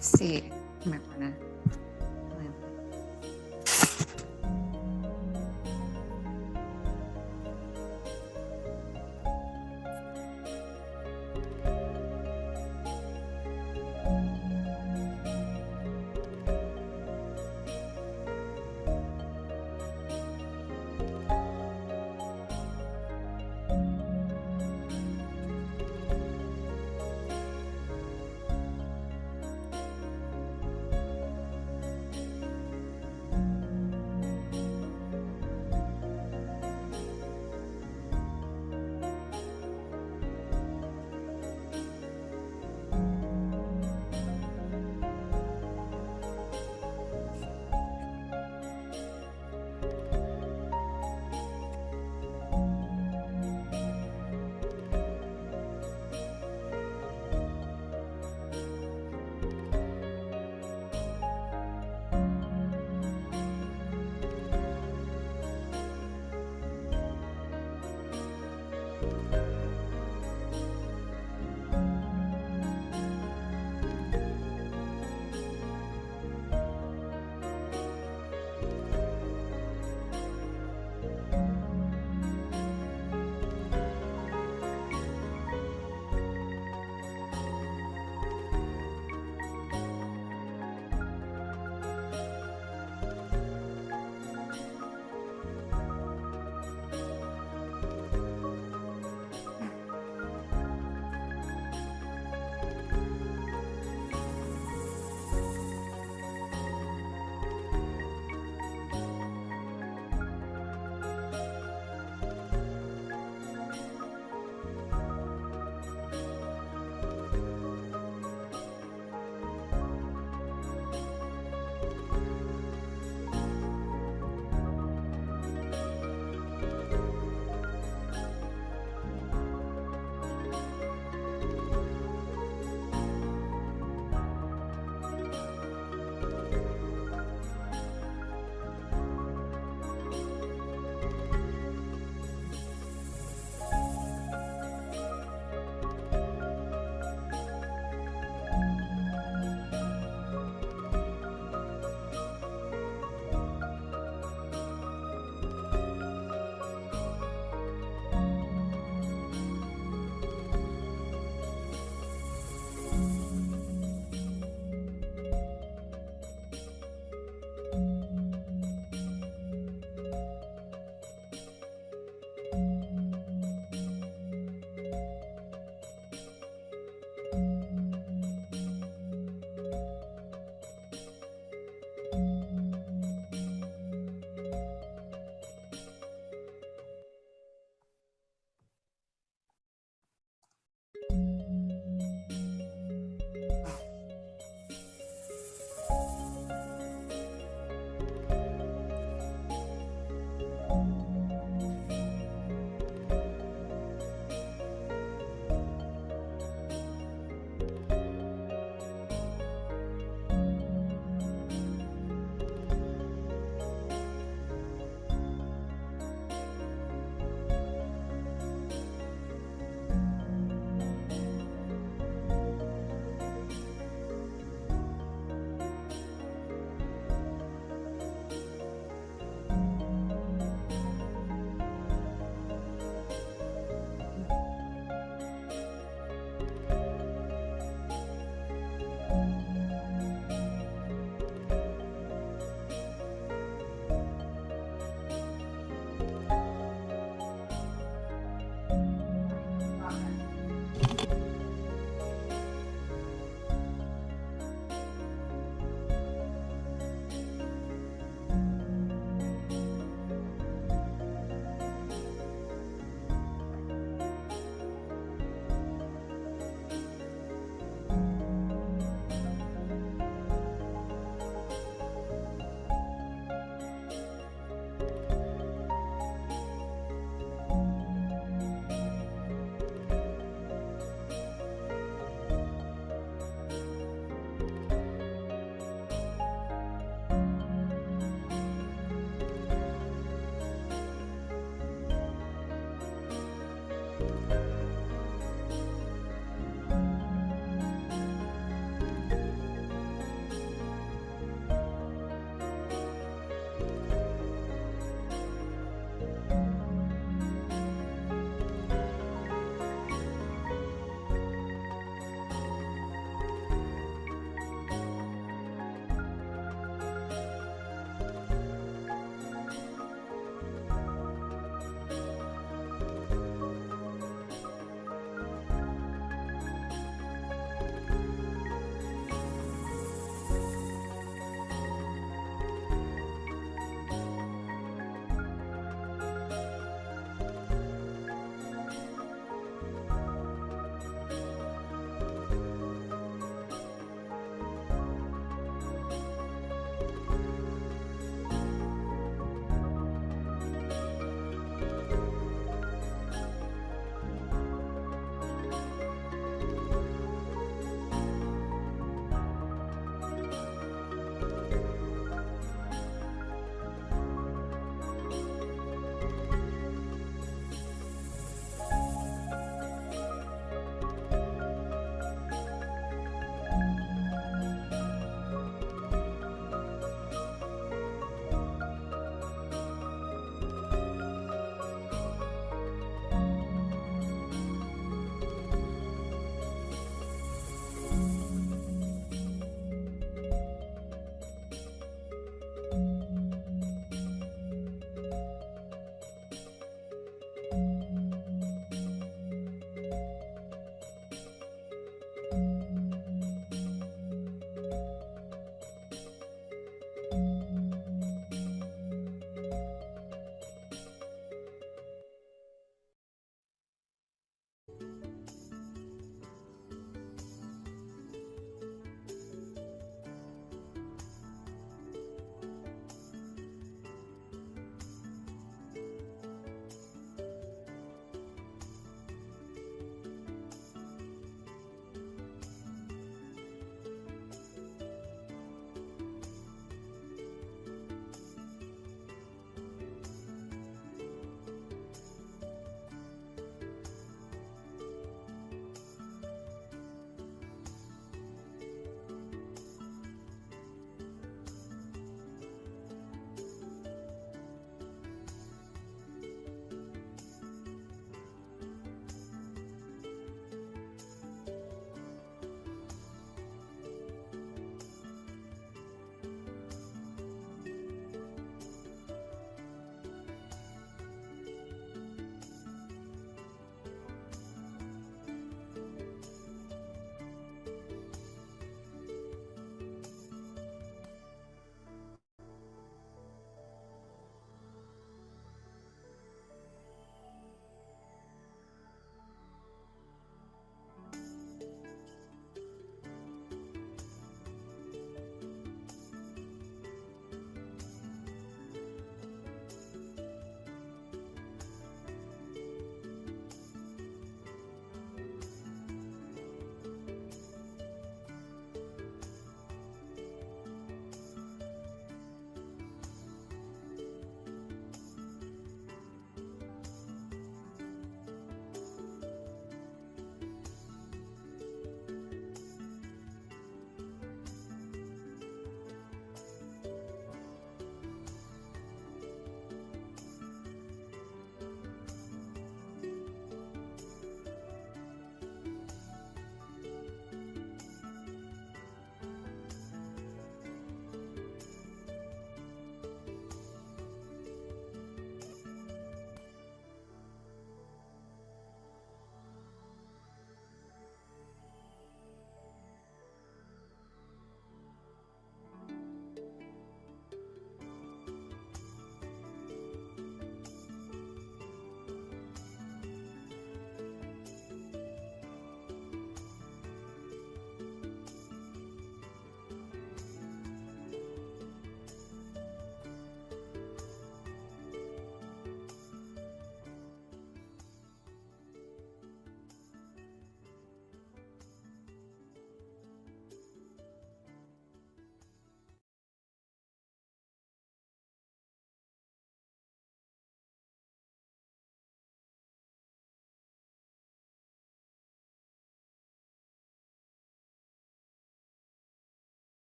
Sí, me pone.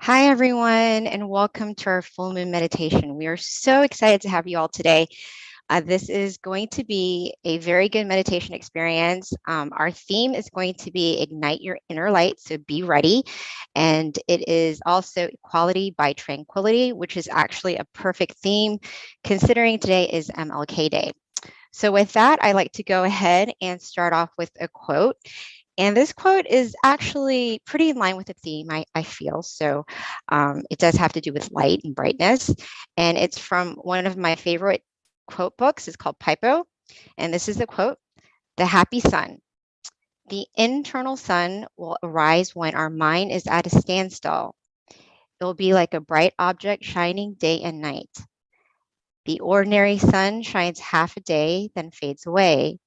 Hi, everyone, and welcome to our full moon meditation. We are so excited to have you all today. This is going to be a very good meditation experience. Our theme is going to be Ignite Your Inner Light, so be ready. And it is also Equality by Tranquility, which is actually a perfect theme considering today is MLK Day. So, with that, I like to go ahead and start off with a quote. And this quote is actually pretty in line with the theme, I feel. So it does have to do with light and brightness. And it's from one of my favorite quote books. It's called Pipo. And this is the quote: "The happy sun. The internal sun will arise when our mind is at a standstill. It will be like a bright object shining day and night. The ordinary sun shines half a day, then fades away.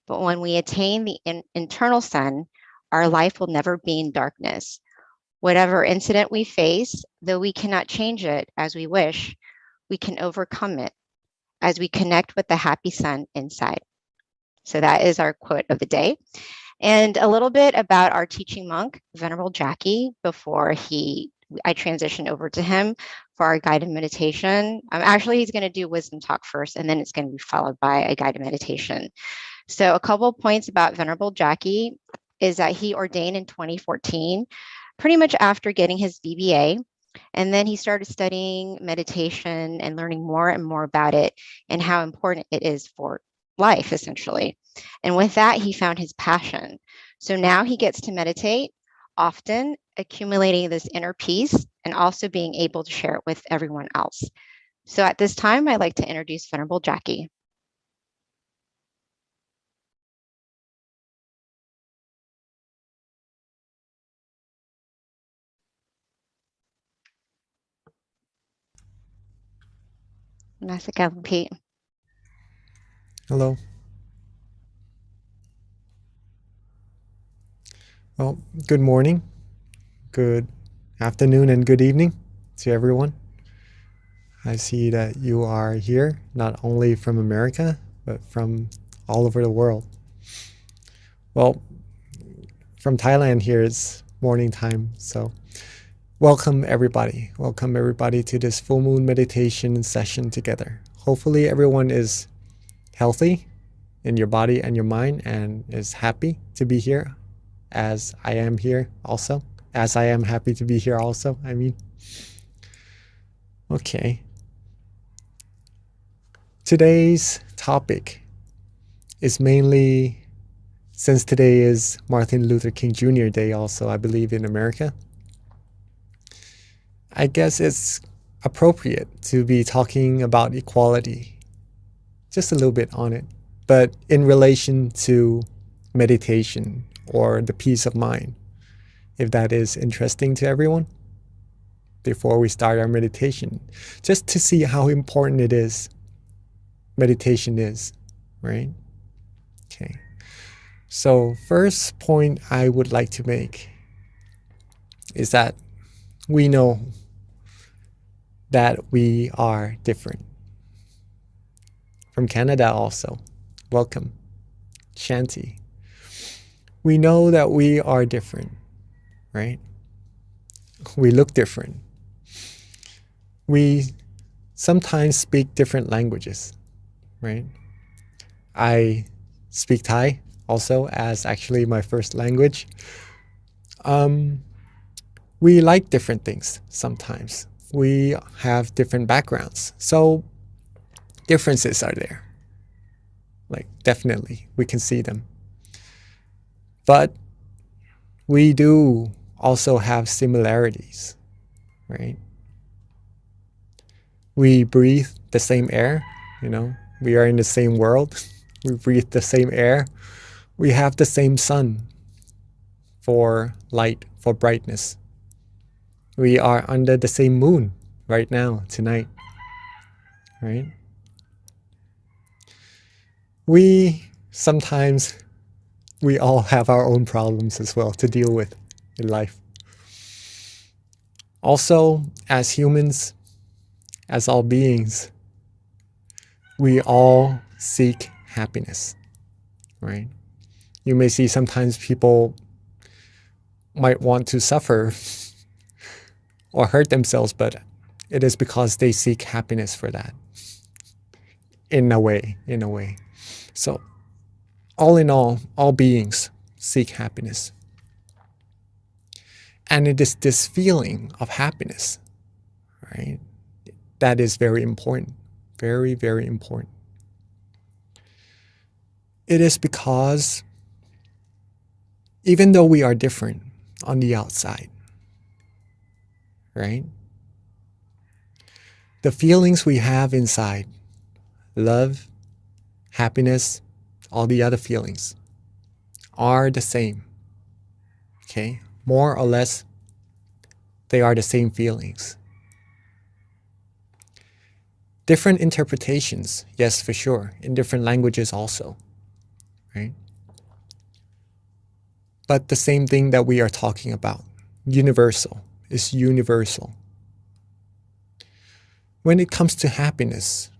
But when we attain the internal sun, our life will never be in darkness. Whatever incident we face, though we cannot change it as we wish, we can overcome it as we connect with the happy sun inside." So that is our quote of the day. And a little bit about our teaching monk, Venerable Jackie, before I transition over to him for our guided meditation. Actually, he's going to do wisdom talk first, and then it's going to be followed by a guided meditation. So a couple of points about Venerable Jackie is that he ordained in 2014, pretty much after getting his BBA. And then he started studying meditation and learning more and more about it and how important it is for life, essentially. And with that, he found his passion. So now he gets to meditate often, accumulating this inner peace and also being able to share it with everyone else. So at this time, I'd like to introduce Venerable Jackie. Nasa Pete. Hello. Well, good morning, good afternoon, and good evening to everyone. I see that you are here, not only from America, but from all over the world. Well, from Thailand here, it's morning time, so welcome everybody. Welcome everybody to this full moon meditation session together. Hopefully everyone is healthy in your body and your mind and is happy to be here, as I am here also, as I am happy to be here also, I mean. Okay. Today's topic is mainly, since today is Martin Luther King Jr. Day also, I believe, in America, I guess it's appropriate to be talking about equality, just a little bit on it, but in relation to meditation or the peace of mind, if that is interesting to everyone, before we start our meditation, just to see how important it is, meditation is, right? Okay. So first point I would like to make is that we know that we are different. From Canada also, welcome, Shanti. We know that we are different, right? We look different. We sometimes speak different languages, right? I speak Thai also as actually my first language. We like different things sometimes. We have different backgrounds. So differences are there. Like, definitely, we can see them. But we do also have similarities, right? We breathe the same air, we are in the same world. We breathe the same air. We have the same sun for light, for brightness. We are under the same moon right now, tonight, right? We all have our own problems as well to deal with in life. Also, as humans, as all beings, we all seek happiness, right? You may see sometimes people might want to suffer or hurt themselves, but it is because they seek happiness for that. In a way. So all in all beings seek happiness. And it is this feeling of happiness, right? That is very important. Very, very important. It is because even though we are different on the outside, right? The feelings we have inside, love, happiness, all the other feelings, are the same. Okay? More or less, they are the same feelings. Different interpretations, yes, for sure, in different languages also, right? But the same thing that we are talking about, universal, is universal. When it comes to happiness,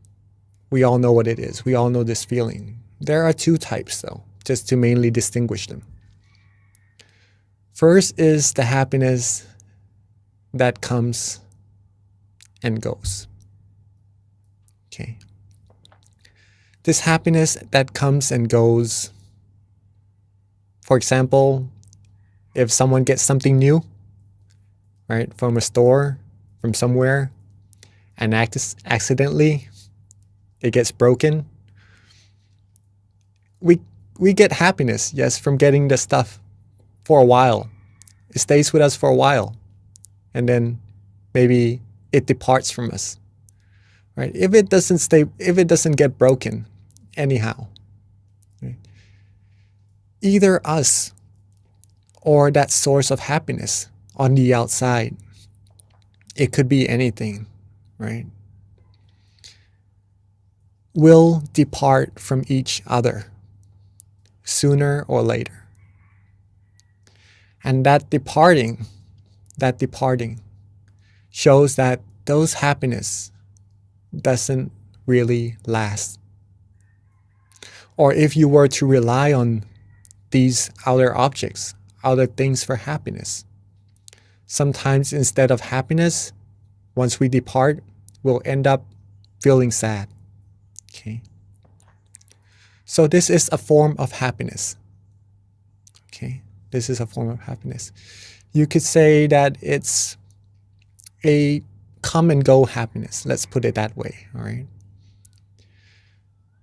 we all know what it is. We all know this feeling. There are two types, though, just to mainly distinguish them. First is the happiness that comes and goes. Okay. This happiness that comes and goes, for example, if someone gets something new, right, from a store, from somewhere, and accidentally it gets broken, we get happiness, yes, from getting the stuff for a while. It stays with us for a while, and then maybe it departs from us, right? If it doesn't get broken anyhow, right? Either us or that source of happiness on the outside, it could be anything, right, will depart from each other sooner or later. And that departing shows that those happiness doesn't really last. Or if you were to rely on these outer objects, outer things for happiness, sometimes instead of happiness, once we depart, we'll end up feeling sad. Okay. So this is a form of happiness. Okay. This is a form of happiness. You could say that it's a come and go happiness. Let's put it that way. All right.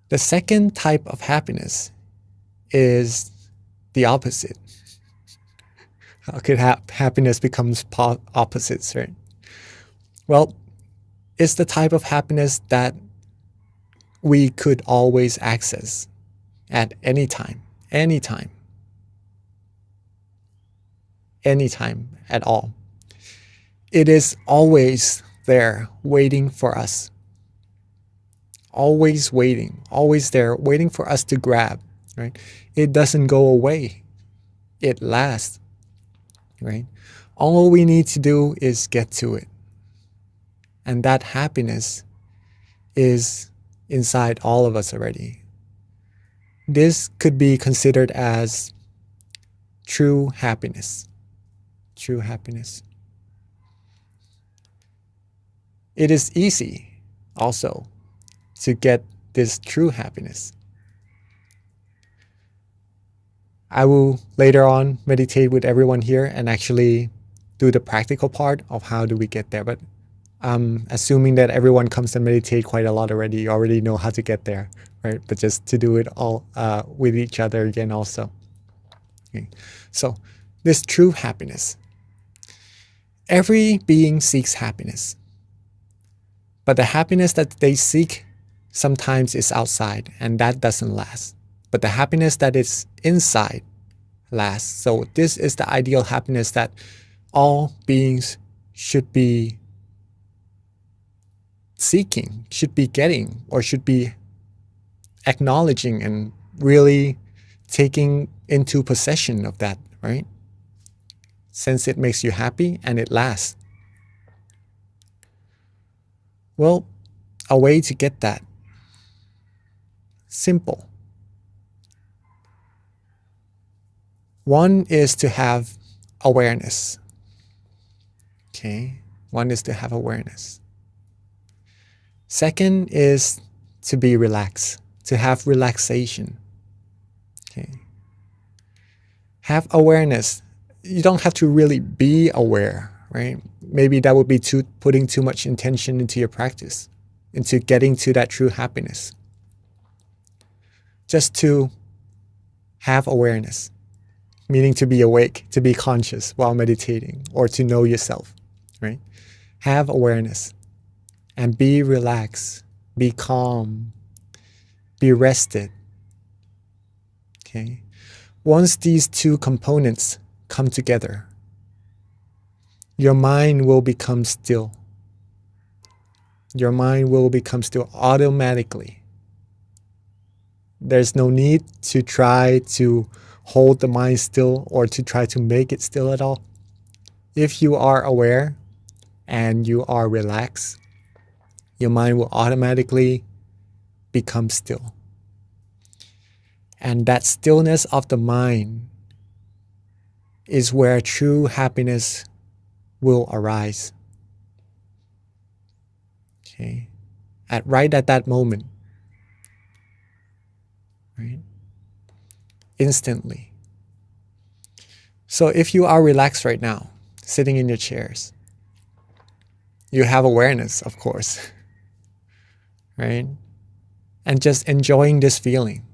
The second type of happiness is the opposite. How could happiness becomes opposites, right? Well, it's the type of happiness that we could always access at any time at all. It is always there waiting for us. Always waiting, always there waiting for us to grab, right? It doesn't go away. It lasts, right? All we need to do is get to it. And that happiness is inside all of us already. This could be considered as true happiness. True happiness. It is easy also to get this true happiness. I will later on meditate with everyone here and actually do the practical part of how do we get there. But I'm assuming that everyone comes and meditate quite a lot already. You already know how to get there, right? But just to do it all with each other again also. Okay. So this true happiness. Every being seeks happiness. But the happiness that they seek sometimes is outside, and that doesn't last. But the happiness that is inside lasts. So this is the ideal happiness that all beings should be seeking, should be getting, or should be acknowledging and really taking into possession of that, right? Since it makes you happy and it lasts. Well, a way to get that. Simple. One is to have awareness. Okay. One is to have awareness. Second is to be relaxed, to have relaxation. Okay. Have awareness. You don't have to really be aware, right? Maybe that would be putting too much intention into your practice, into getting to that true happiness. Just to have awareness, meaning to be awake, to be conscious while meditating, or to know yourself, right? Have awareness and be relaxed, be calm, be rested. Okay. Once these two components come together, your mind will become still. Your mind will become still automatically. There's no need to try to hold the mind still or to try to make it still at all. If you are aware and you are relaxed, your mind will automatically become still. And that stillness of the mind is where true happiness will arise. Okay. Right at that moment. Right? Instantly. So if you are relaxed right now, sitting in your chairs, you have awareness, of course. Right? And just enjoying this feeling.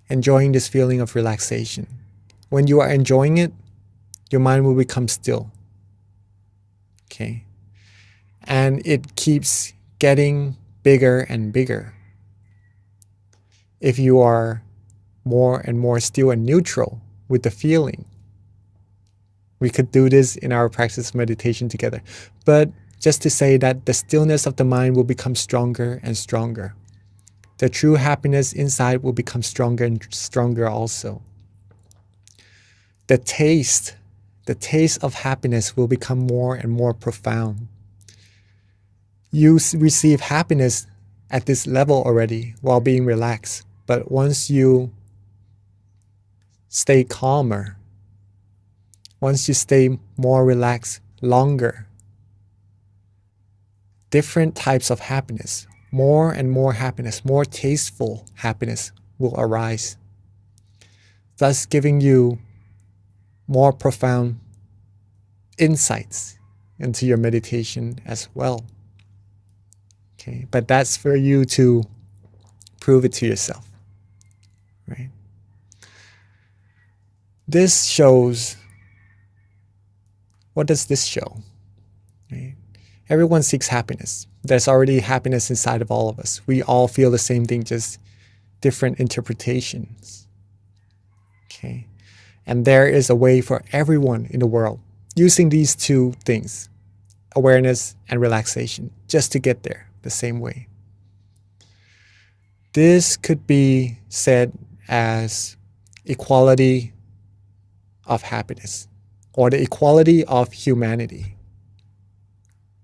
Enjoying this feeling of relaxation. When you are enjoying it, your mind will become still. Okay. And it keeps getting bigger and bigger. If you are more and more still and neutral with the feeling, we could do this in our practice of meditation together. But just to say that the stillness of the mind will become stronger and stronger. The true happiness inside will become stronger and stronger also. The taste of happiness will become more and more profound. You receive happiness at this level already while being relaxed. But once you stay calmer, once you stay more relaxed longer, different types of happiness, more and more happiness, more tasteful happiness will arise, thus giving you more profound insights into your meditation as well. Okay, but that's for you to prove it to yourself, right? This shows, what does this show? Right? Everyone seeks happiness. There's already happiness inside of all of us. We all feel the same thing, just different interpretations. Okay, and there is a way for everyone in the world using these two things, awareness and relaxation, just to get there the same way. This could be said as equality of happiness, or the equality of humanity.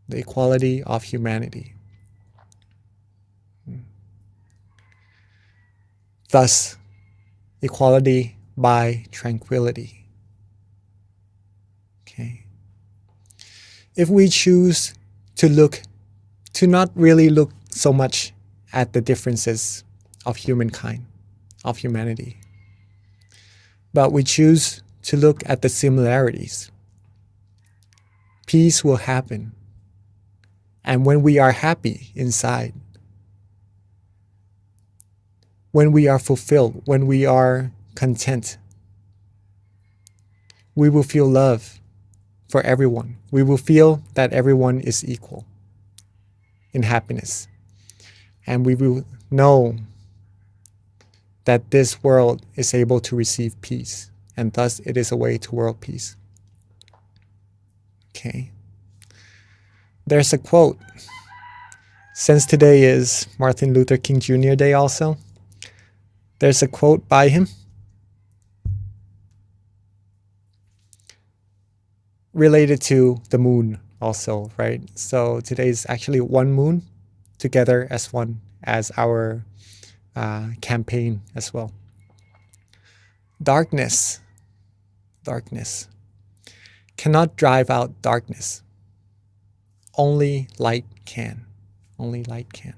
The equality of humanity. Thus, equality by tranquility. Okay. If we choose to not really look so much at the differences of humankind, of humanity, but we choose to look at the similarities, peace will happen. And when we are happy inside, when we are fulfilled, when we are content, we will feel love for everyone. We will feel that everyone is equal in happiness. And we will know that this world is able to receive peace, and thus it is a way to world peace. Okay. There's a quote. Since today is Martin Luther King Jr. Day also, there's a quote by him related to the moon also, right? So today is actually one moon together as one, as our campaign as well. Darkness cannot drive out darkness. only light can. Only light can.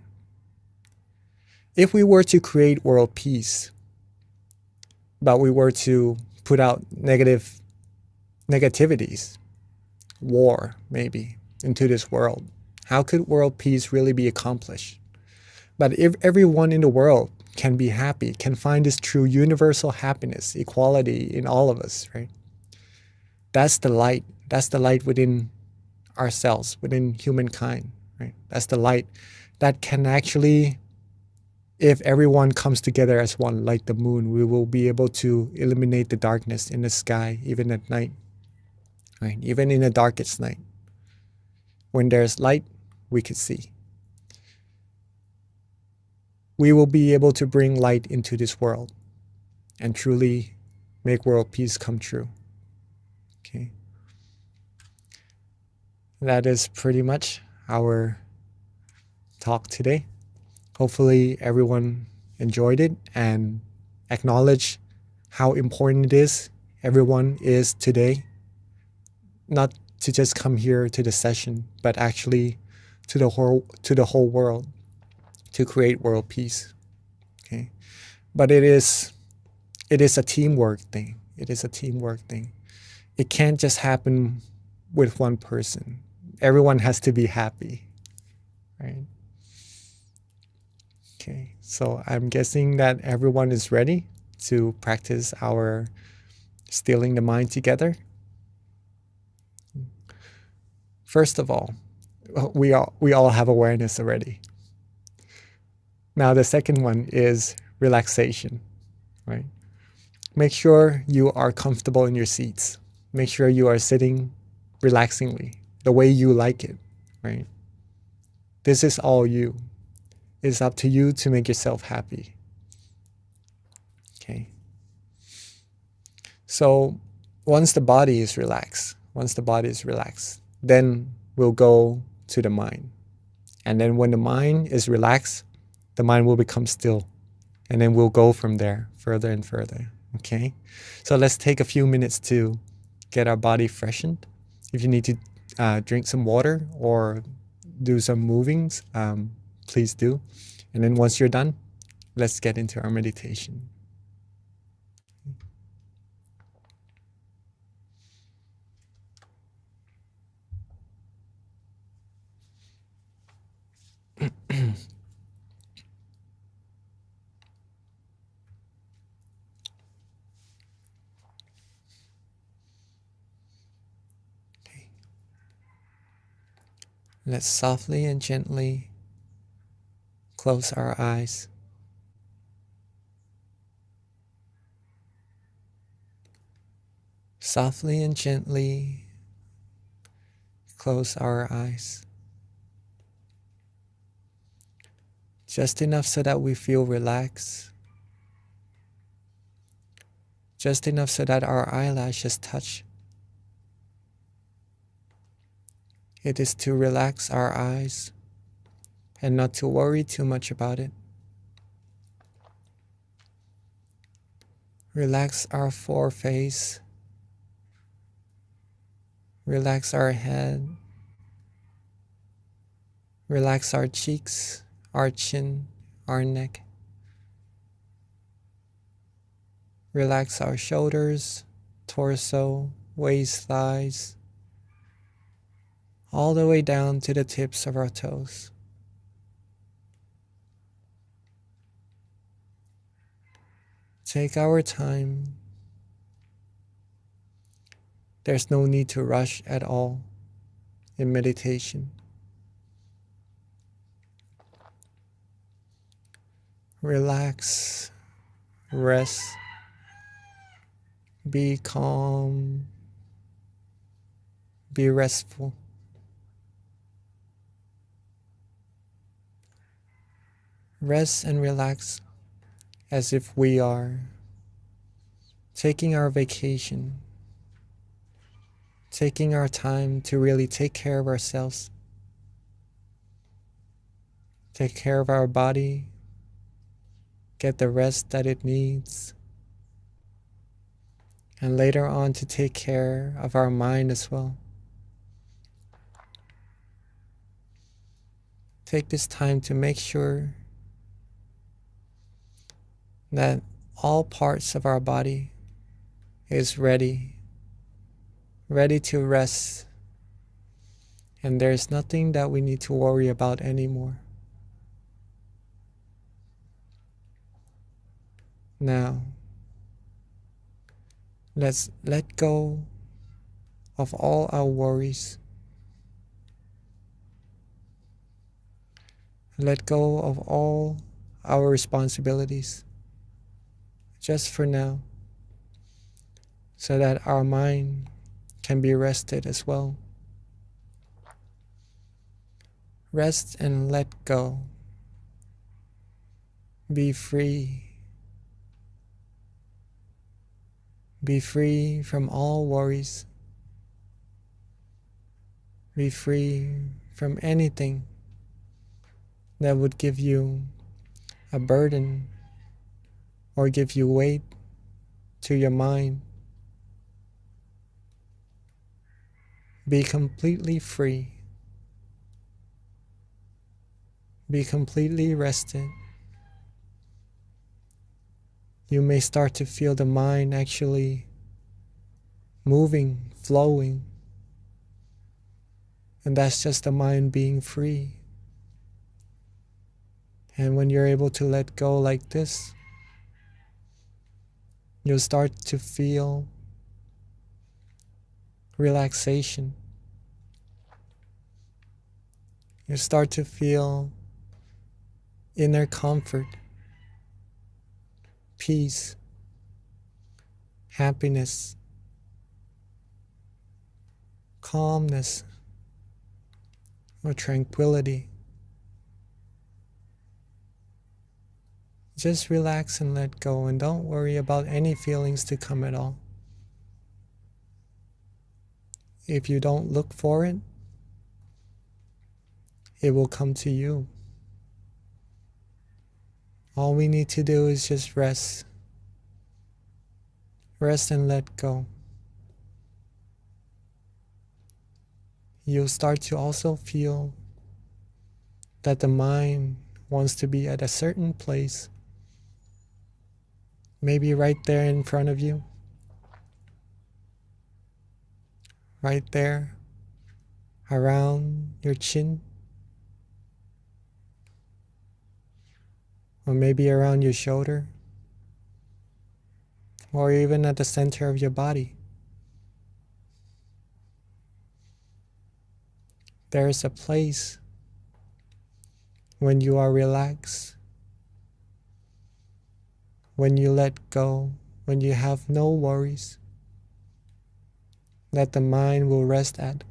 If we were to create world peace, but we were to put out negativities, war maybe, into this world, how could world peace really be accomplished? But if everyone in the world can be happy, can find this true universal happiness, equality in all of us, right? That's the light. That's the light within ourselves, within humankind, right? That's the light that can actually, if everyone comes together as one, like the moon, we will be able to eliminate the darkness in the sky, even at night, right? Even in the darkest night. When there's light, we can see. We will be able to bring light into this world and truly make world peace come true. Okay. That is pretty much our talk today. Hopefully everyone enjoyed it and acknowledged how important it is everyone is today. Not to just come here to the session, but actually to the whole world, to create world peace. Okay. But it is a teamwork thing. It is a teamwork thing. It can't just happen with one person. Everyone has to be happy, right? Okay, so I'm guessing that everyone is ready to practice our stealing the mind together. First of all, we all have awareness already. Now the second one is relaxation, right? Make sure you are comfortable in your seats. Make sure you are sitting relaxingly, the way you like it, right? This is all you. It's up to you to make yourself happy. Okay. So once the body is relaxed, then we'll go to the mind. And then when the mind is relaxed, the mind will become still. And then we'll go from there further and further. Okay. So let's take a few minutes to get our body freshened. If you need to drink some water or do some movings, please do. And then once you're done, let's get into our meditation. Let's softly and gently close our eyes. Softly and gently close our eyes. Just enough so that we feel relaxed. Just enough so that our eyelashes touch. It is to relax our eyes and not to worry too much about it. Relax our foreface. Relax our head. Relax our cheeks, our chin, our neck. Relax our shoulders, torso, waist, thighs, all the way down to the tips of our toes. Take our time. There's no need to rush at all in meditation. Relax, rest, be calm, be restful. Rest and relax as if we are taking our vacation, taking our time to really take care of ourselves, take care of our body, get the rest that it needs, and later on to take care of our mind as well. take this time to make sure that all parts of our body is ready to rest, and there's nothing that we need to worry about anymore. Now, let's let go of all our worries. Let go of all our responsibilities, just for now, so that our mind can be rested as well. Rest and let go. Be free. Be free from all worries. Be free from anything that would give you a burden or give you weight to your mind. Be completely free. Be completely rested. You may start to feel the mind actually moving, flowing, and that's just the mind being free. And when you're able to let go like this, you'll start to feel relaxation. You start to feel inner comfort, peace, happiness, calmness, or tranquility. Just relax and let go, and don't worry about any feelings to come at all. If you don't look for it, it will come to you. All we need to do is just rest. Rest and let go. You'll start to also feel that the mind wants to be at a certain place, maybe right there in front of you, right there around your chin, or maybe around your shoulder, or even at the center of your body. There is a place when you are relaxed, when you let go, when you have no worries, that the mind will rest at.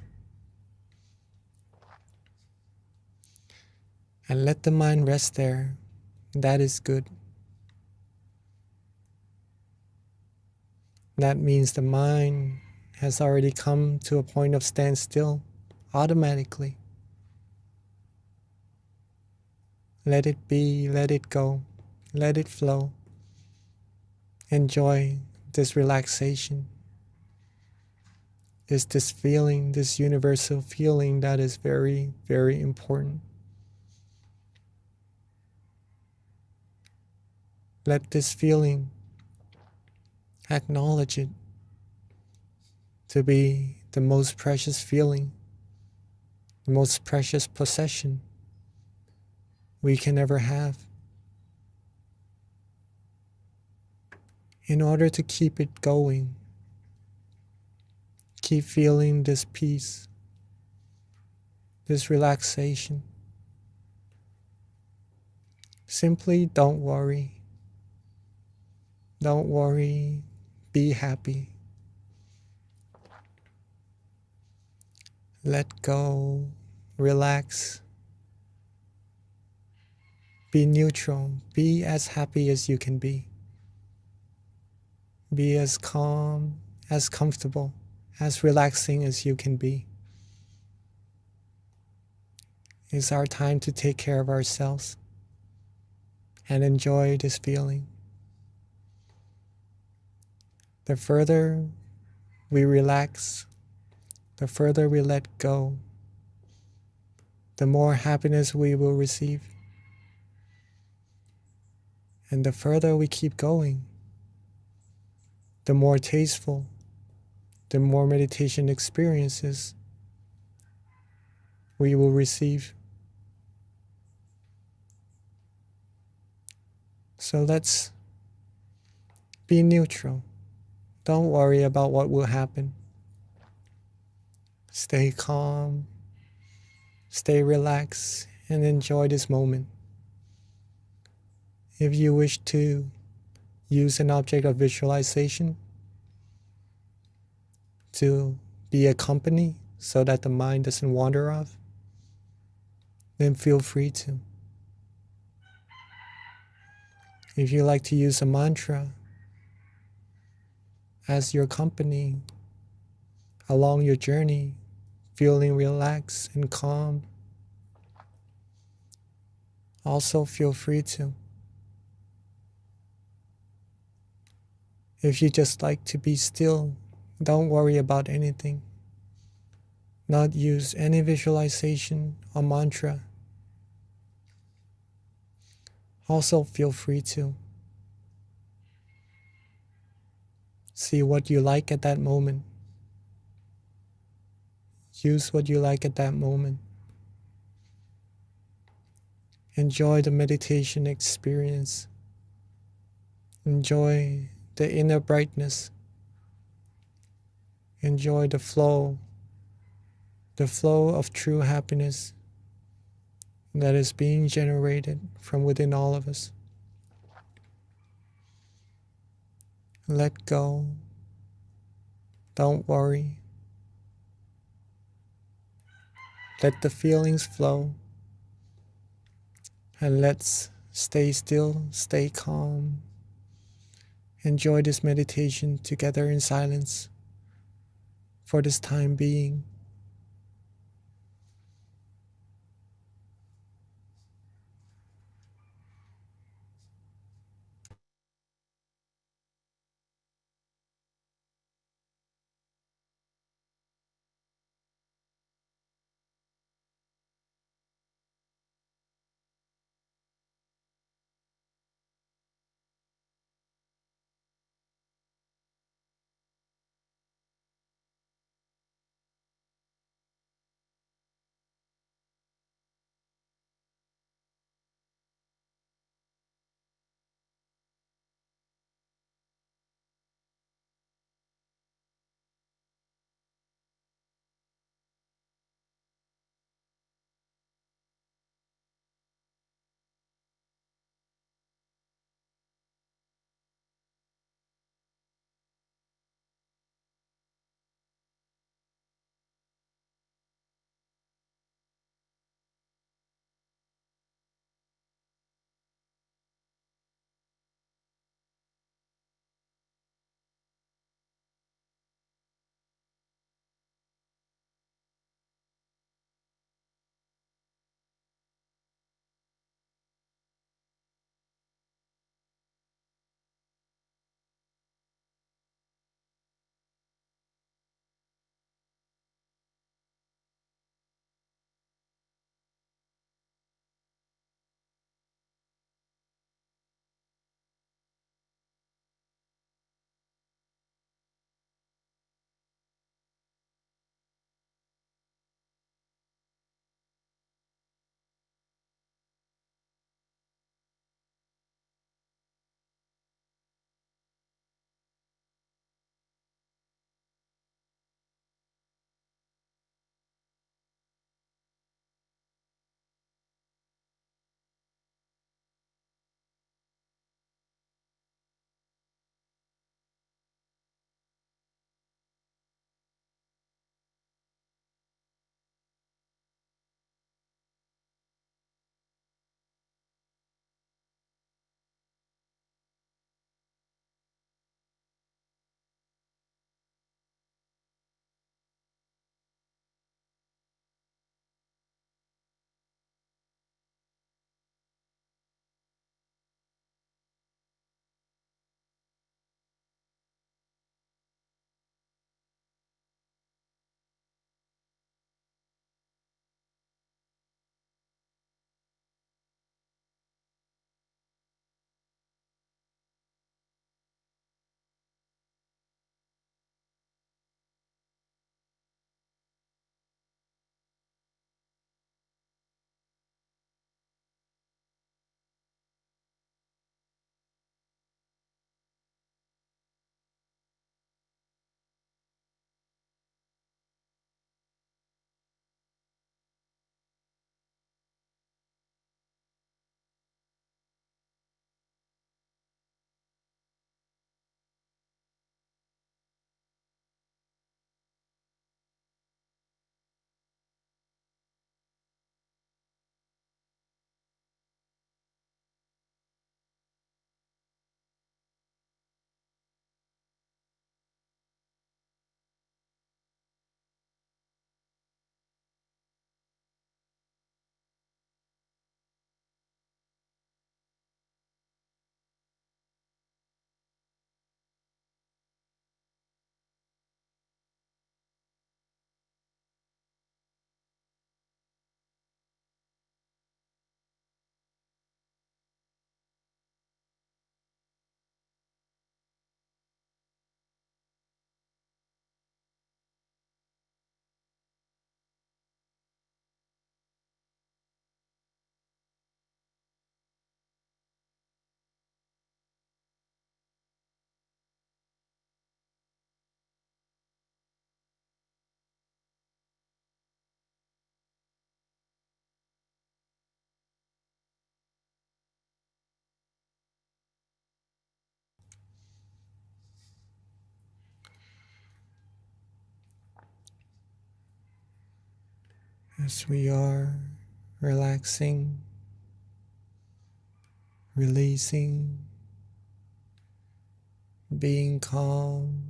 And let the mind rest there. That is good. That means the mind has already come to a point of standstill automatically. Let it be, let it go, let it flow. Enjoy this relaxation. It's this feeling, this universal feeling that is very, very important. Let this feeling, acknowledge it to be the most precious feeling, the most precious possession we can ever have. In order to keep it going, keep feeling this peace, this relaxation, simply don't worry. Don't worry, be happy. Let go, relax. Be neutral, be as happy as you can be. Be as calm, as comfortable, as relaxing as you can be. It's our time to take care of ourselves and enjoy this feeling. The further we relax, the further we let go, the more happiness we will receive. And the further we keep going, the more tasteful, the more meditation experiences we will receive. So let's be neutral. Don't worry about what will happen. Stay calm, stay relaxed, and enjoy this moment. If you wish to use an object of visualization to be a company so that the mind doesn't wander off, then feel free to. If you like to use a mantra as your company along your journey, feeling relaxed and calm, also feel free to. If you just like to be still, don't worry about anything. Not use any visualization or mantra. Also feel free to. See what you like at that moment. Use what you like at that moment. Enjoy the meditation experience. Enjoy the inner brightness. Enjoy the flow of true happiness that is being generated from within all of us. Let go. Don't worry. Let the feelings flow. And let's stay still, stay calm. Enjoy this meditation together in silence for this time being. as we are relaxing, releasing, being calm,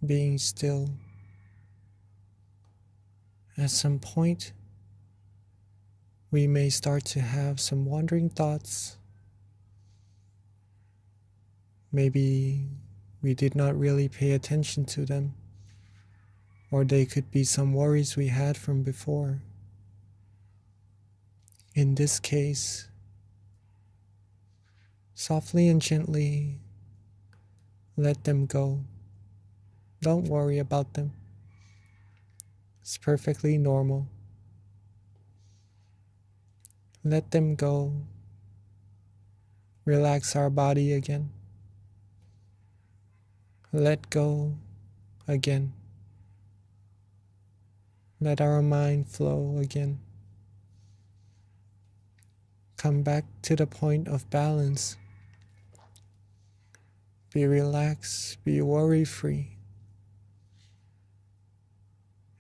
being still. At some point, we may start to have some wandering thoughts. Maybe we did not really pay attention to them, or they could be some worries we had from before. In this case, softly and gently let them go. Don't worry about them. It's perfectly normal. Let them go. Relax our body again. Let go again. Let our mind flow again. Come back to the point of balance. Be relaxed, be worry-free,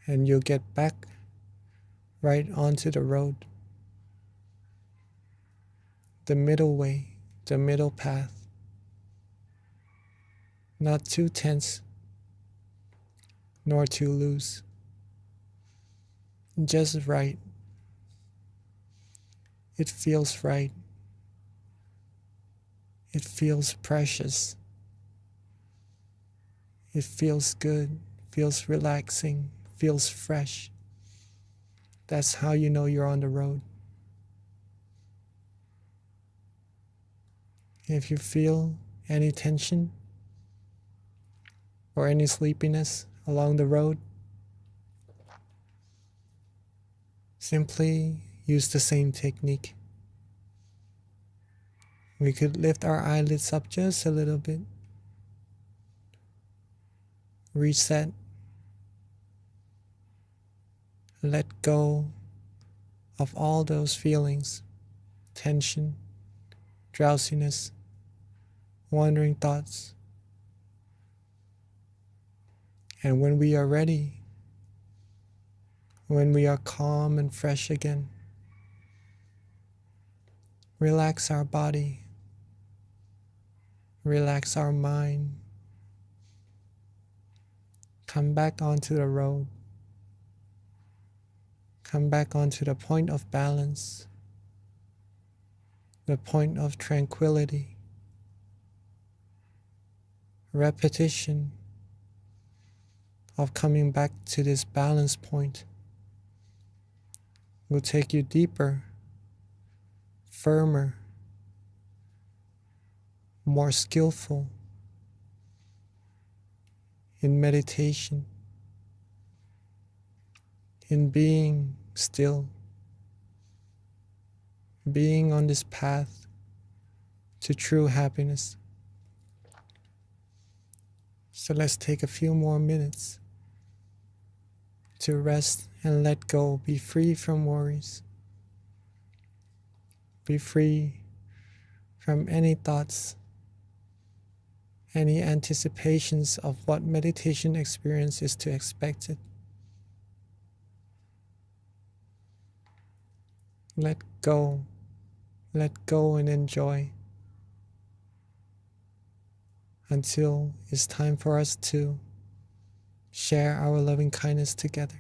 and you'll get back right onto the road. The middle way, the middle path. Not too tense, nor too loose. Just right. It feels right. It feels precious. It feels good, feels relaxing, feels fresh. That's how you know you're on the road. If you feel any tension or any sleepiness along the road, simply use the same technique. We could lift our eyelids up just a little bit. Reset. Let go of all those feelings, tension, drowsiness, wandering thoughts. And when we are ready, when we are calm and fresh again, relax our body, relax our mind, come back onto the road, come back onto the point of balance, the point of tranquility. Repetition of coming back to this balance point will take you deeper, firmer, more skillful in meditation, in being still, being on this path to true happiness. So let's take a few more minutes to rest and let go, be free from worries, be free from any thoughts, any anticipations of what meditation experience is to expect it. Let go and enjoy until it's time for us to share our loving kindness together.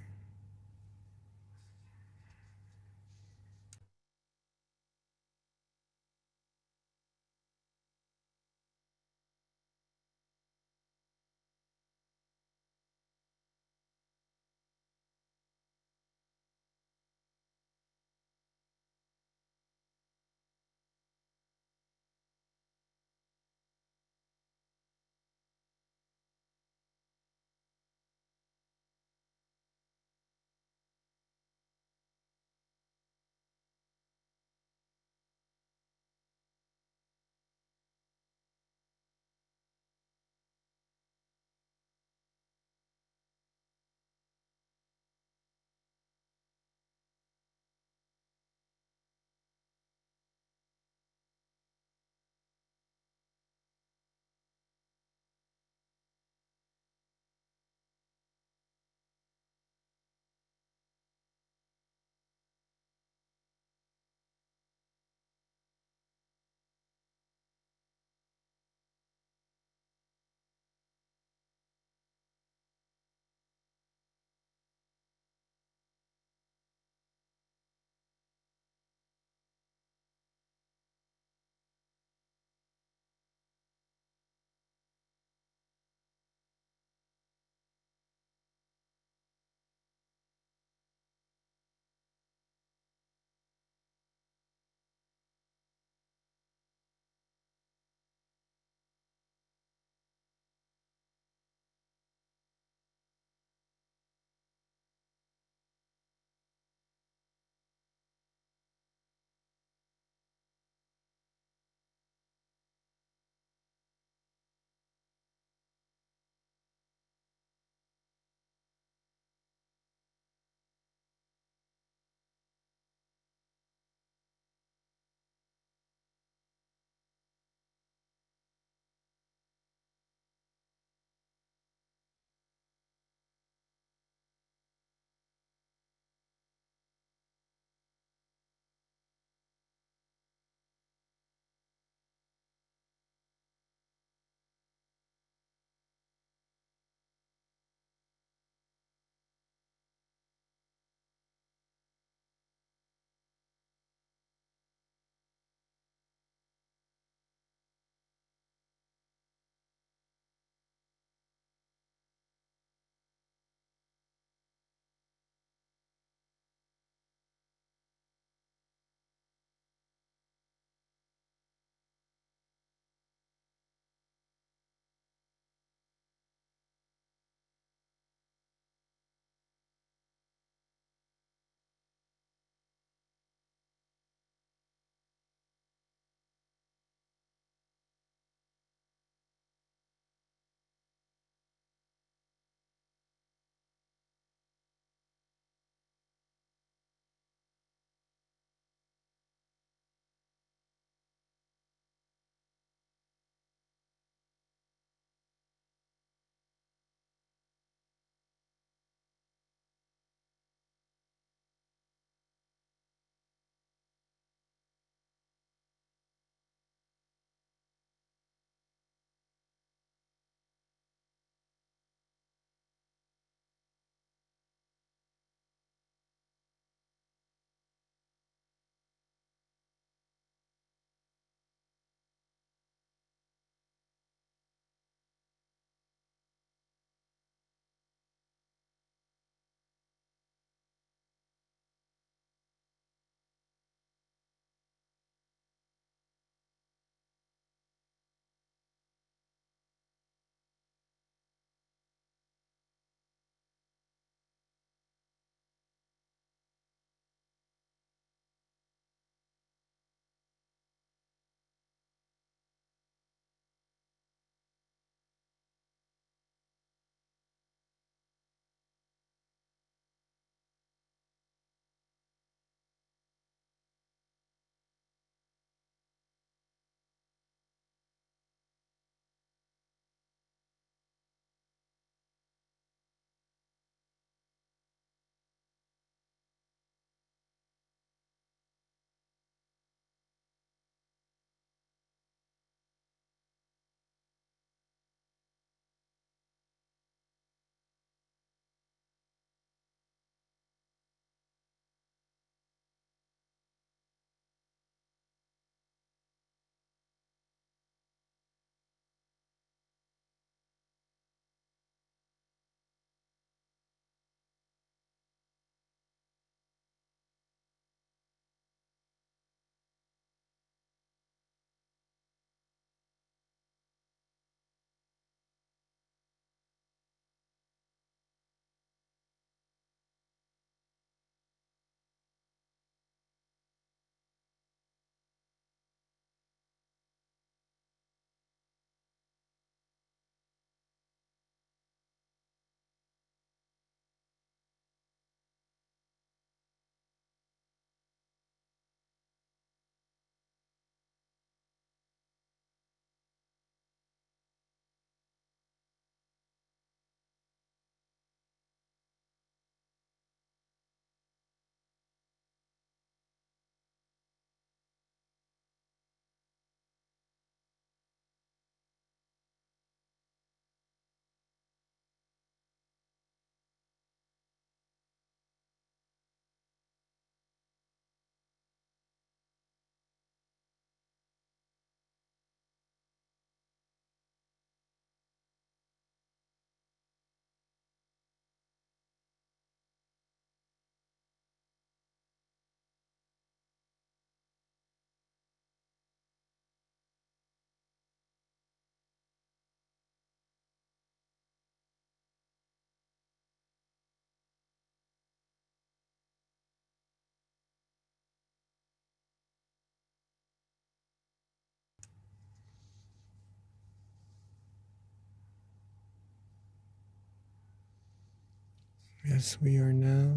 As we are now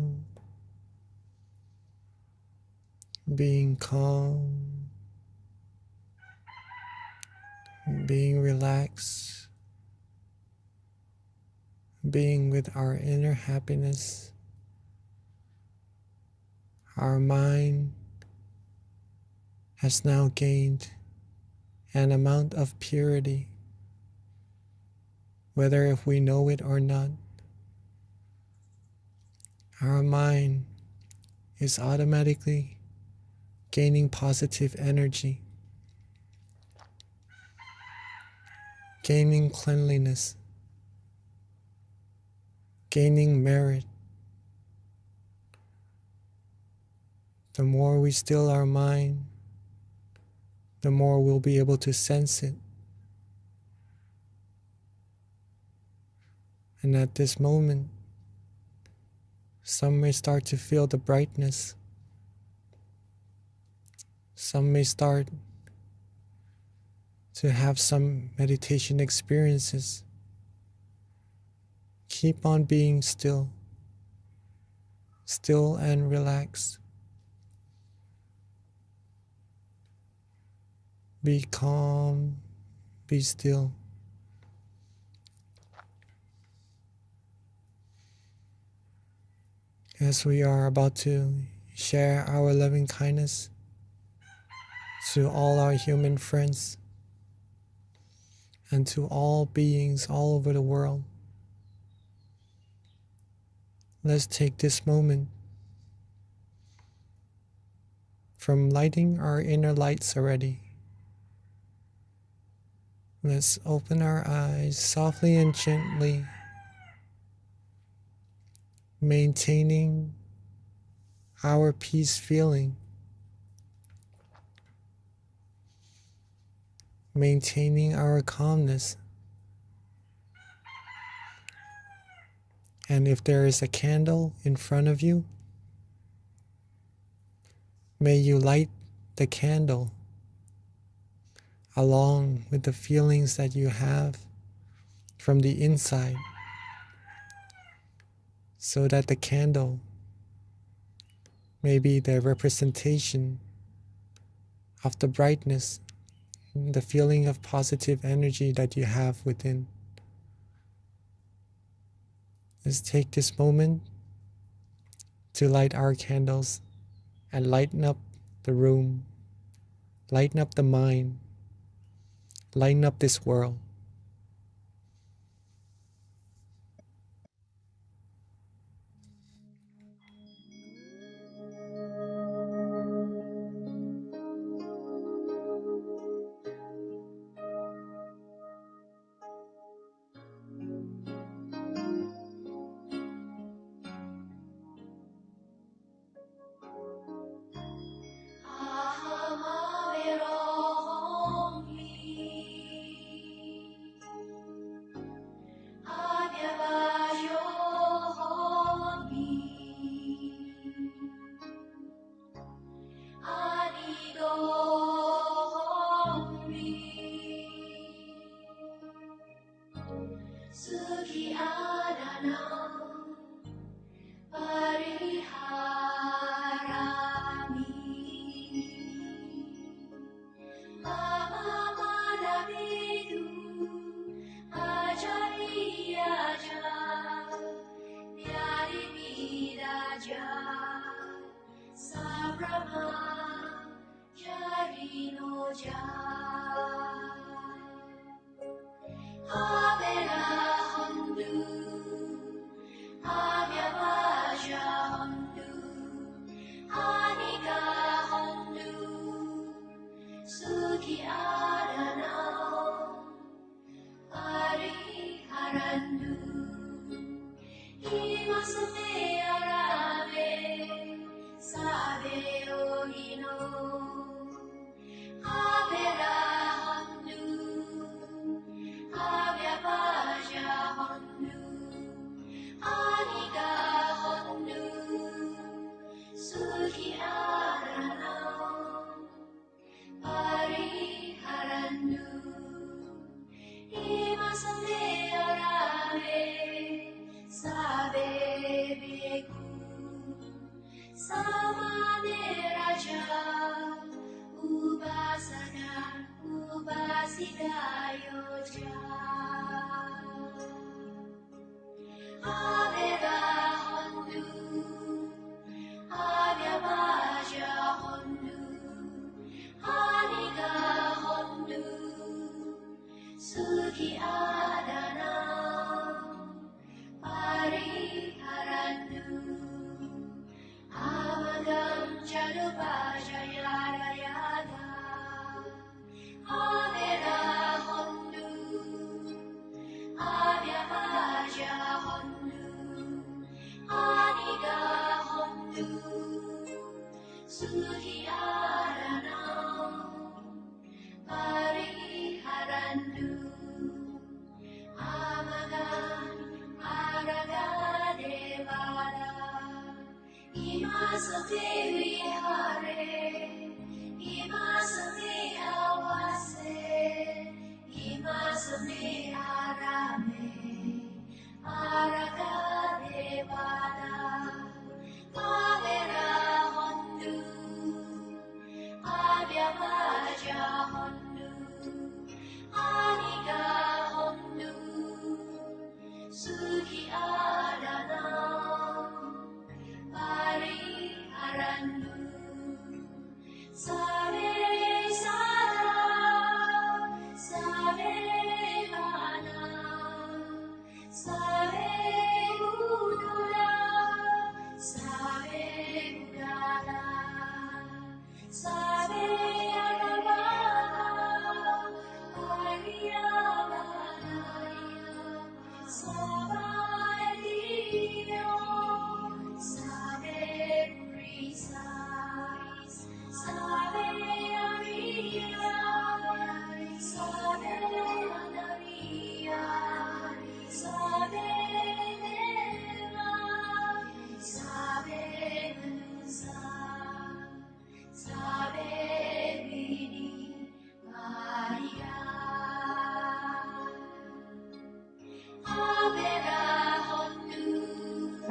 being calm, being relaxed, being with our inner happiness, our mind has now gained an amount of purity, whether if we know it or not. Our mind is automatically gaining positive energy, gaining cleanliness, gaining merit. The more we still our mind, the more we'll be able to sense it. And at this moment, some may start to feel the brightness. Some may start to have some meditation experiences. Keep on being still and relaxed. Be calm, be still. As we are about to share our loving kindness to all our human friends and to all beings all over the world, let's take this moment from lighting our inner lights already. Let's open our eyes softly and gently, maintaining our peace feeling, maintaining our calmness. And if there is a candle in front of you, may you light the candle along with the feelings that you have from the inside, so that the candle may be the representation of the brightness, the feeling of positive energy that you have within. Let's take this moment to light our candles and lighten up the room, lighten up the mind, lighten up this world.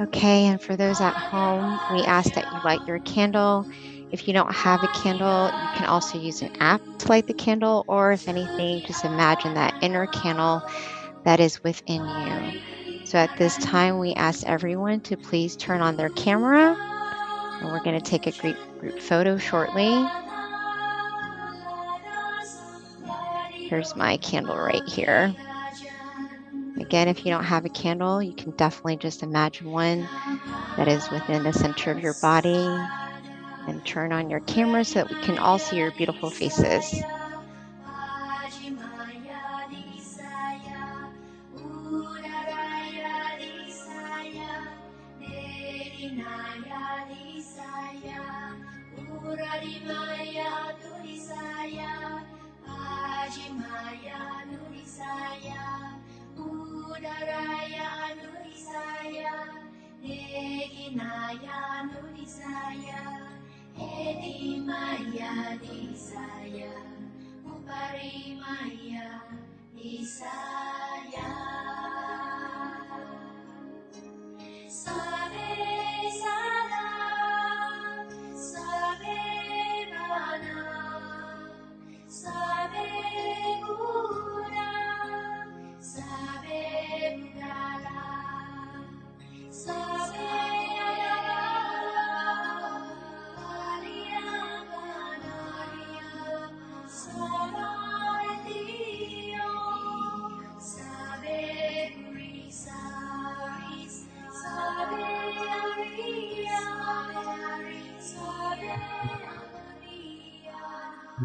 Okay, and for those at home, we ask that you light your candle. If you don't have a candle, you can also use an app to light the candle, or if anything, just imagine that inner candle that is within you. So at this time, we ask everyone to please turn on their camera, and we're going to take a group photo shortly. Here's my candle right here. Again, if you don't have a candle, you can definitely just imagine one that is within the center of your body, and turn on your camera so that we can all see your beautiful faces.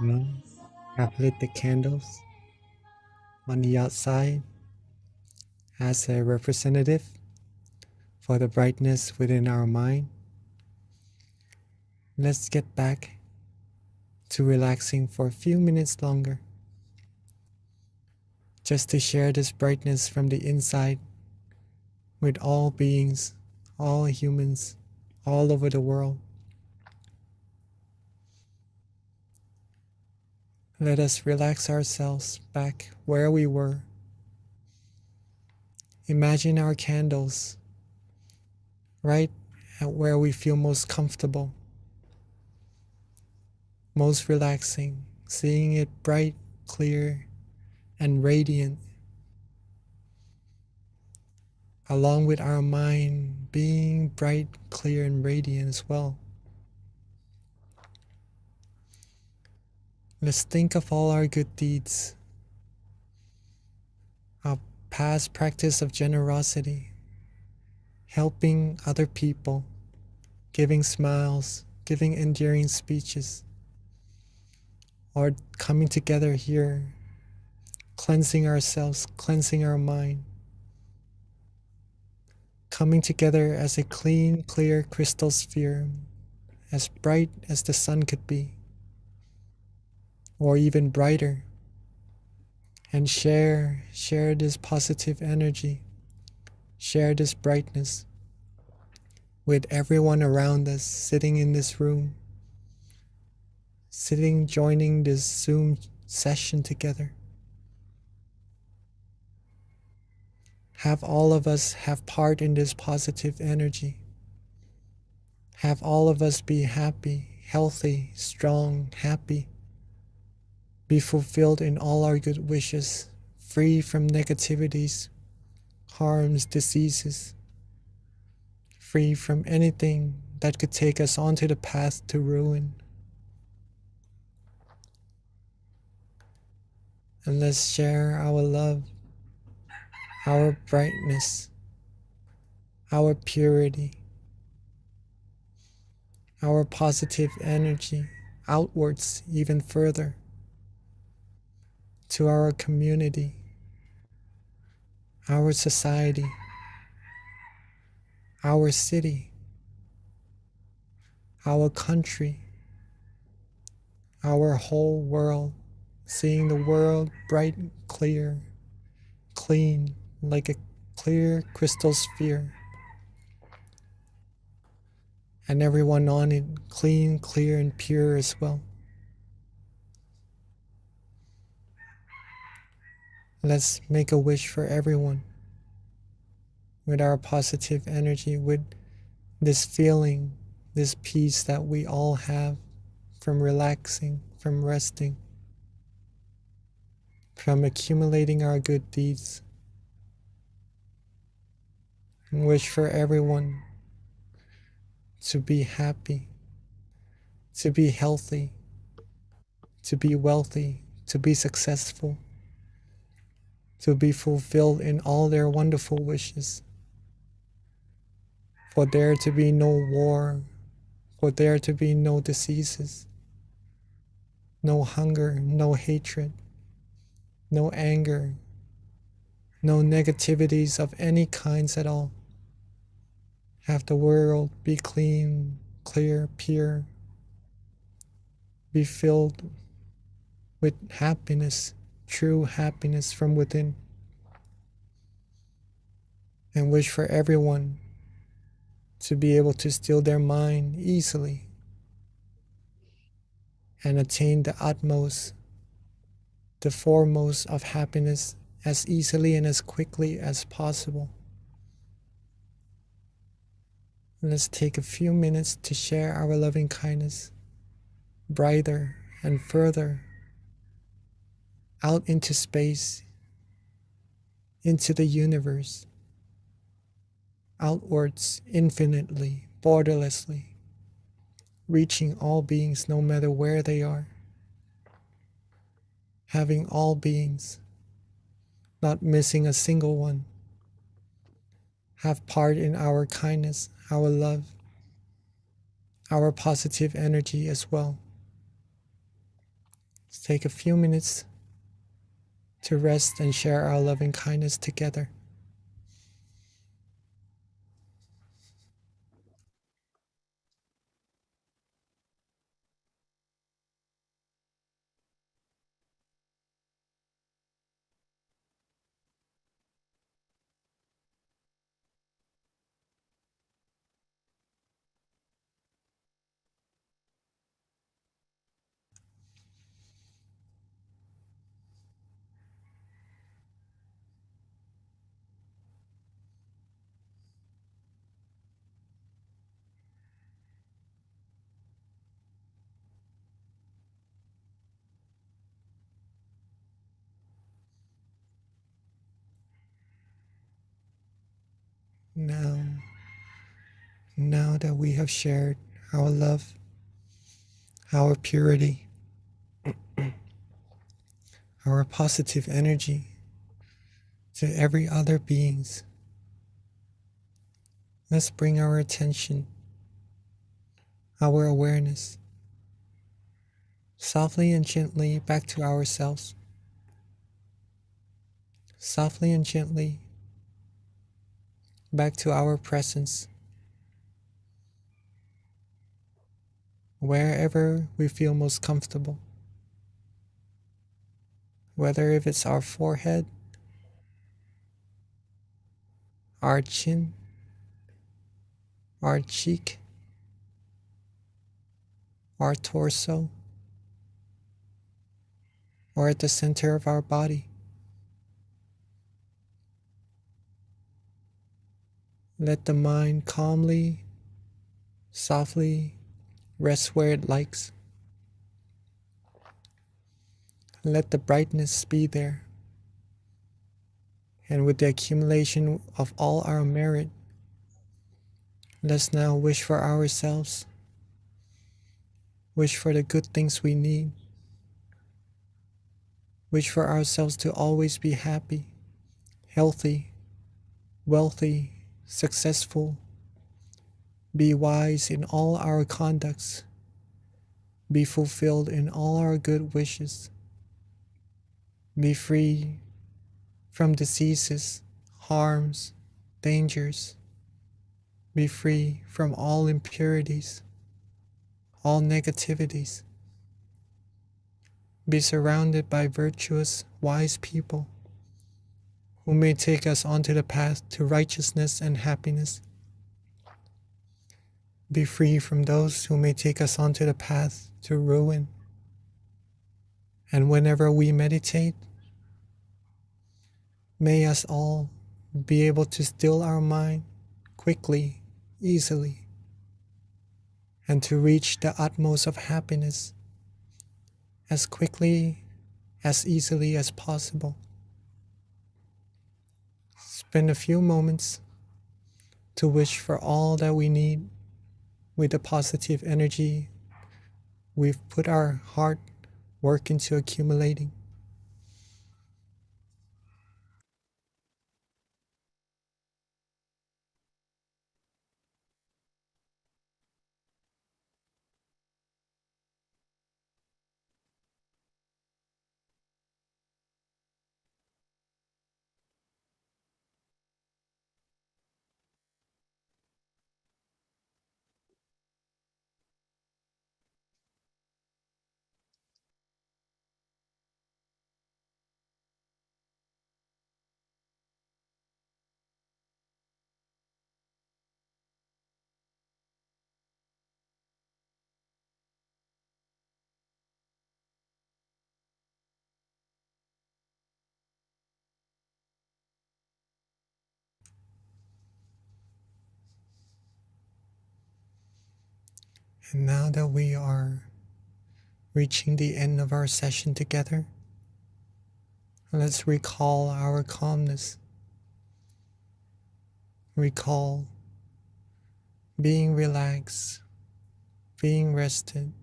Well, I've lit the candles on the outside as a representative for the brightness within our mind. Let's get back to relaxing for a few minutes longer, just to share this brightness from the inside with all beings, all humans, all over the world. Let us relax ourselves back where we were. Imagine our candles right at where we feel most comfortable, most relaxing, seeing it bright, clear, and radiant, along with our mind being bright, clear, and radiant as well. Let's think of all our good deeds, our past practice of generosity, helping other people, giving smiles, giving endearing speeches, or coming together here, cleansing ourselves, cleansing our mind, coming together as a clean, clear crystal sphere, as bright as the sun could be, or even brighter, and share this positive energy, share this brightness with everyone around us sitting in this room, sitting, joining this Zoom session together. Have all of us have part in this positive energy. Have all of us be happy, healthy, strong, happy. Be fulfilled in all our good wishes, free from negativities, harms, diseases, free from anything that could take us onto the path to ruin. And let's share our love, our brightness, our purity, our positive energy outwards even further to our community, our society, our city, our country, our whole world, seeing the world bright, clear, clean, like a clear crystal sphere, and everyone on it clean, clear, and pure as well. Let's make a wish for everyone with our positive energy, with this feeling, this peace that we all have from relaxing, from resting, from accumulating our good deeds. And wish for everyone to be happy, to be healthy, to be wealthy, to be successful, to be fulfilled in all their wonderful wishes. For there to be no war, for there to be no diseases, no hunger, no hatred, no anger, no negativities of any kinds at all. Have the world be clean, clear, pure, be filled with happiness, true happiness from within. And wish for everyone to be able to still their mind easily and attain the utmost, the foremost of happiness as easily and as quickly as possible. Let's take a few minutes to share our loving kindness brighter and further out into space, into the universe, outwards infinitely, borderlessly, reaching all beings no matter where they are, having all beings, not missing a single one, have part in our kindness, our love, our positive energy as well. Let's take a few minutes to rest and share our loving kindness together. Now that we have shared our love, our purity, our positive energy to every other beings, let's bring our attention, our awareness, softly and gently back to ourselves. Softly and gently back to our presence, wherever we feel most comfortable. Whether if it's our forehead, our chin, our cheek, our torso, or at the center of our body. Let the mind calmly, softly rest where it likes. Let the brightness be there. And with the accumulation of all our merit, let's now wish for ourselves, wish for the good things we need, wish for ourselves to always be happy, healthy, wealthy, successful, be wise in all our conducts, be fulfilled in all our good wishes, be free from diseases, harms, dangers, be free from all impurities, all negativities, be surrounded by virtuous, wise people who may take us onto the path to righteousness and happiness. Be free from those who may take us onto the path to ruin. And whenever we meditate, may us all be able to still our mind quickly, easily, and to reach the utmost of happiness as quickly, as easily as possible. Spend a few moments to wish for all that we need with the positive energy we've put our hard work into accumulating. And now that we are reaching the end of our session together, let's recall our calmness. Recall being relaxed, being rested.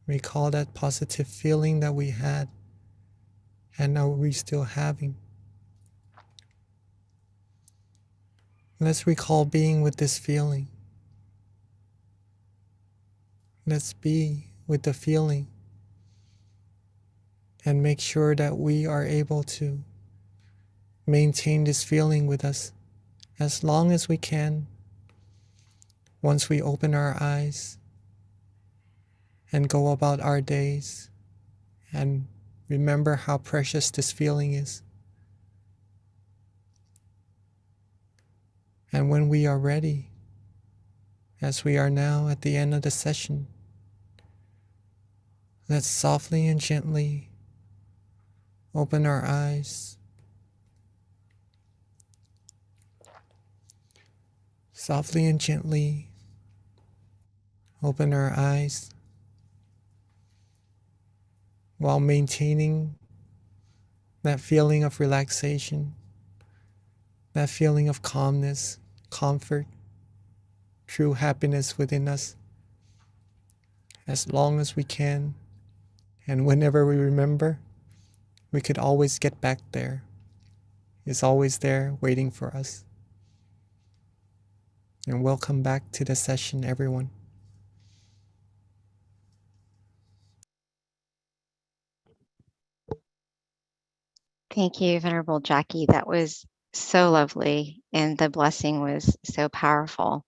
Recall that positive feeling that we had and are we still having. Let's recall being with this feeling. Let's be with the feeling and make sure that we are able to maintain this feeling with us as long as we can once we open our eyes and go about our days and remember how precious this feeling is. And when we are ready, as we are now at the end of the session, let's softly and gently open our eyes. Softly and gently open our eyes while maintaining that feeling of relaxation, that feeling of calmness, comfort, true happiness within us as long as we can. And whenever we remember, we could always get back there. It's always there waiting for us. And welcome back to the session, everyone. Thank you, Venerable Jackie. That was so lovely, and the blessing was so powerful.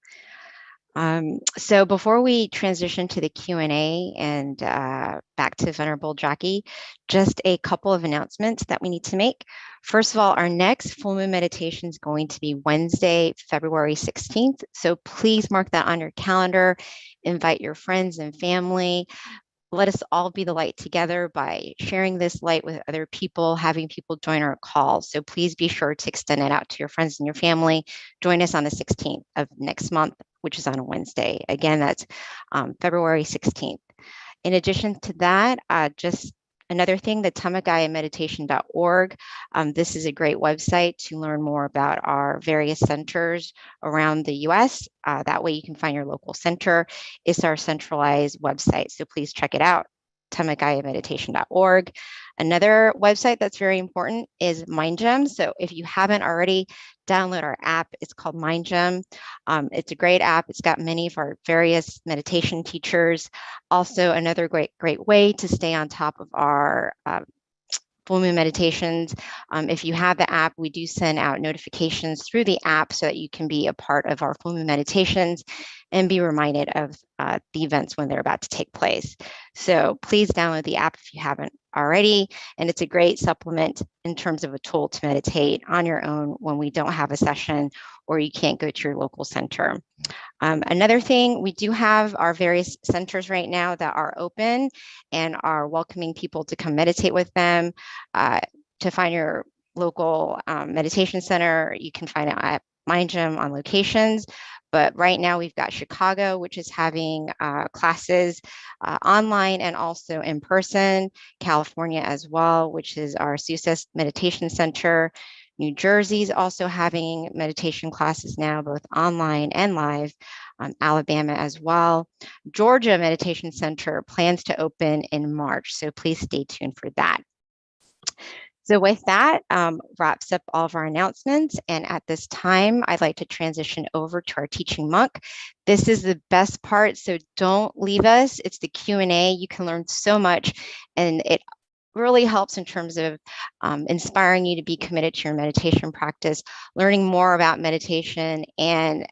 So before we transition to the Q&A and back to Venerable Jackie, just a couple of announcements that we need to make. First of all, our next full moon meditation is going to be Wednesday, February 16th. So please mark that on your calendar, invite your friends and family. Let us all be the light together by sharing this light with other people, having people join our call. So please be sure to extend it out to your friends and your family. Join us on the 16th of next month, which is on a Wednesday. Again, that's February 16th. In addition to that, just another thing, the tamagayameditation.org. This is a great website to learn more about our various centers around the US. That way you can find your local center. It's our centralized website, so please check it out, tamagayameditation.org. Another website that's very important is MindGem. So if you haven't already, download our app. It's called MindGem. It's a great app. It's got many of our various meditation teachers. Also, another great way to stay on top of our full moon meditations. If you have the app, we do send out notifications through the app so that you can be a part of our full moon meditations and be reminded of the events when they're about to take place. So please download the app if you haven't already. And it's a great supplement in terms of a tool to meditate on your own when we don't have a session or you can't go to your local center. Another thing, we do have our various centers right now that are open and are welcoming people to come meditate with them. To find your local meditation center, you can find it at MindGem on locations. But right now we've got Chicago, which is having classes online and also in person, California as well, which is our Success Meditation Center. New Jersey is also having meditation classes now, both online and live. Alabama as well. Georgia Meditation Center plans to open in March, so please stay tuned for that. So with that, wraps up all of our announcements. And at this time, I'd like to transition over to our teaching monk. This is the best part, so don't leave us. It's the Q&A. You can learn so much, and it really helps in terms of inspiring you to be committed to your meditation practice, learning more about meditation, and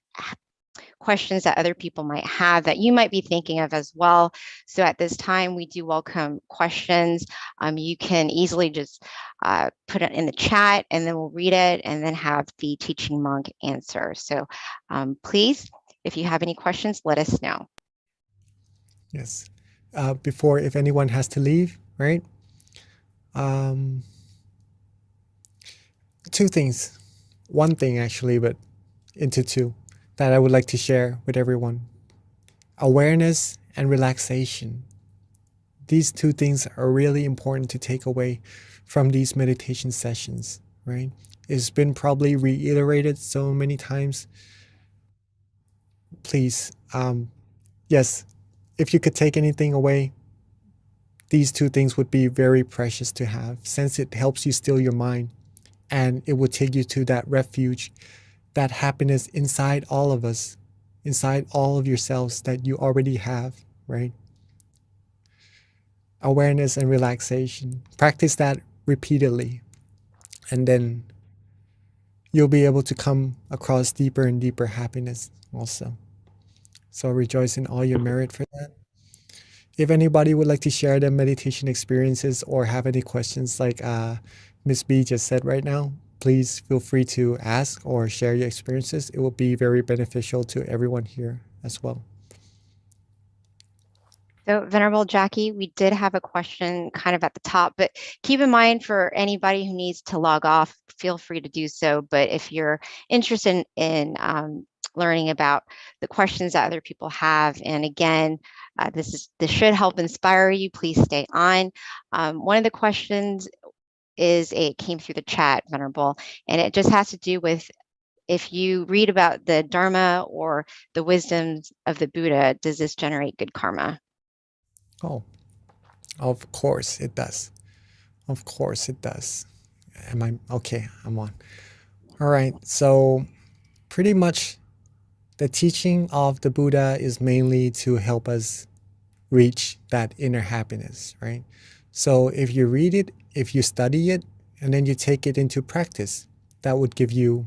questions that other people might have that you might be thinking of as well. So at this time, we do welcome questions. You can easily just put it in the chat and then we'll read it and then have the teaching monk answer. So please, if you have any questions, let us know. Yes. Before, if anyone has to leave, right? Two things. One thing actually, but into two that I would like to share with everyone. Awareness and relaxation. These two things are really important to take away from these meditation sessions, right? It's been probably reiterated so many times. Please, yes, if you could take anything away, these two things would be very precious to have, since it helps you still your mind and it will take you to that refuge, that happiness inside all of us, inside all of yourselves that you already have, right? Awareness and relaxation. Practice that repeatedly, and then you'll be able to come across deeper and deeper happiness also. So rejoice in all your merit for that. If anybody would like to share their meditation experiences or have any questions like Miss B just said right now, please feel free to ask or share your experiences. It will be very beneficial to everyone here as well. So Venerable Jackie, we did have a question kind of at the top, but keep in mind for anybody who needs to log off, feel free to do so. But if you're interested in learning about the questions that other people have, and again, this should help inspire you, please stay on. One of the questions is, it came through the chat, Venerable, and it just has to do with if you read about the Dharma or the wisdoms of the Buddha, does this generate good karma? Oh, of course it does. Of course it does. Am I okay? I'm on. All right. So pretty much the teaching of the Buddha is mainly to help us reach that inner happiness, right? So if you read it, if you study it, and then you take it into practice, that would give you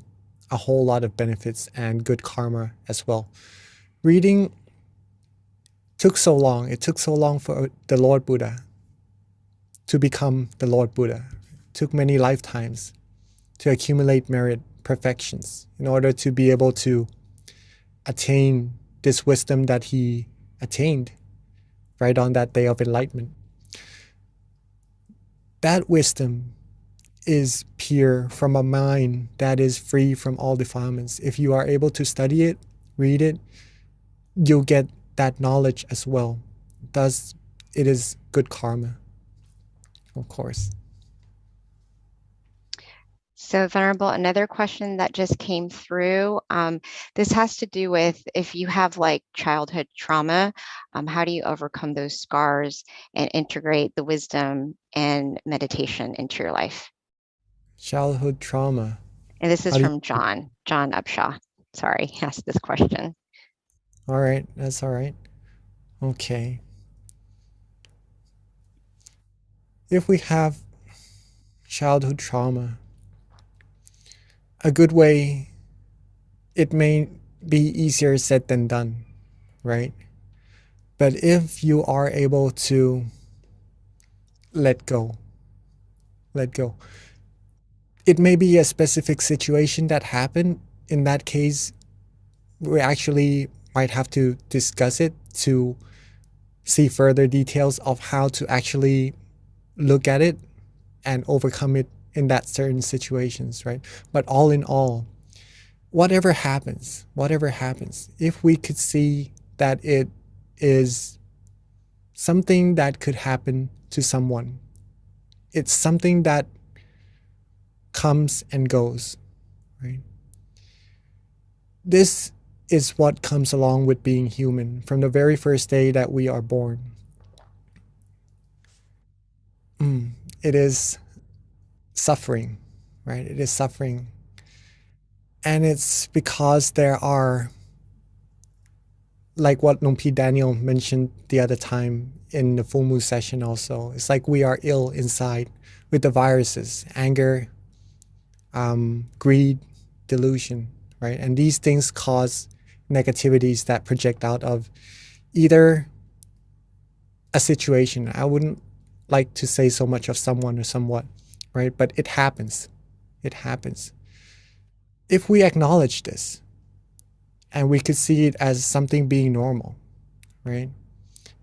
a whole lot of benefits and good karma as well. Reading took so long. It took so long for the Lord Buddha to become the Lord Buddha. It took many lifetimes to accumulate merit perfections in order to be able to attain this wisdom that he attained right on that day of enlightenment. That wisdom is pure from a mind that is free from all defilements. If you are able to study it, read it, you'll get that knowledge as well. Thus, it is good karma, of course. So, Venerable, another question that just came through. This has to do with if you have like childhood trauma, how do you overcome those scars and integrate the wisdom and meditation into your life? Childhood trauma. And this is How do from you? John Upshaw. Sorry, asked this question. All right, that's all right. Okay. If we have childhood trauma, a good way, it may be easier said than done, right? But if you are able to let go, let go. It may be a specific situation that happened. In that case, we actually might have to discuss it to see further details of how to actually look at it and overcome it in that certain situations, right? But all in all, whatever happens, if we could see that it is something that could happen to someone, it's something that comes and goes, right? This is what comes along with being human from the very first day that we are born. It is suffering, right? It is suffering. And it's because there are, like what Nong P. Daniel mentioned the other time in the full moon session also, it's like we are ill inside with the viruses, anger, greed, delusion, right? And these things cause negativities that project out of either a situation. I wouldn't like to say so much of someone or somewhat, right? But it happens. It happens. If we acknowledge this and we could see it as something being normal, right?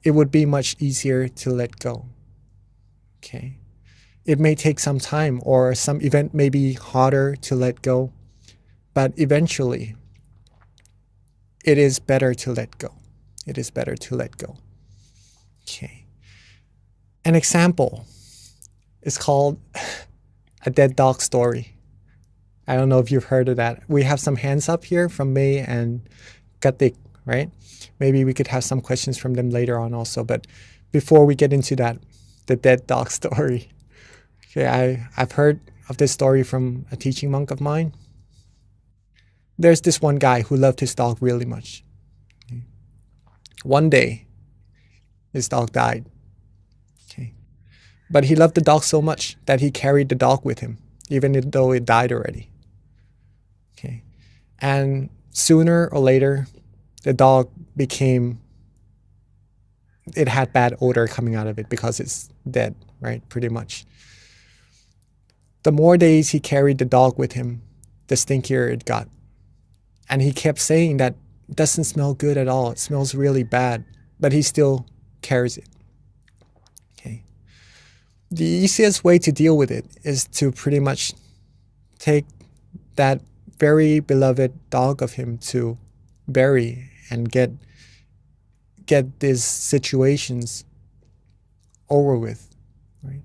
It would be much easier to let go. Okay. It may take some time or some event may be harder to let go, but eventually it is better to let go. It is better to let go. Okay. An example is called a dead dog story. I don't know if you've heard of that. We have some hands up here from May and Katik, right? Maybe we could have some questions from them later on also. But before we get into that, the dead dog story. Okay, I've heard of this story from a teaching monk of mine. There's this one guy who loved his dog really much. One day, his dog died. Okay. But he loved the dog so much that he carried the dog with him, even though it died already. Okay. And sooner or later, the dog it had bad odor coming out of it because it's dead, right? Pretty much. The more days he carried the dog with him, the stinkier it got. And he kept saying that it doesn't smell good at all. It smells really bad, but he still carries it. Okay. The easiest way to deal with it is to pretty much take that very beloved dog of him to bury and get these situations over with, right?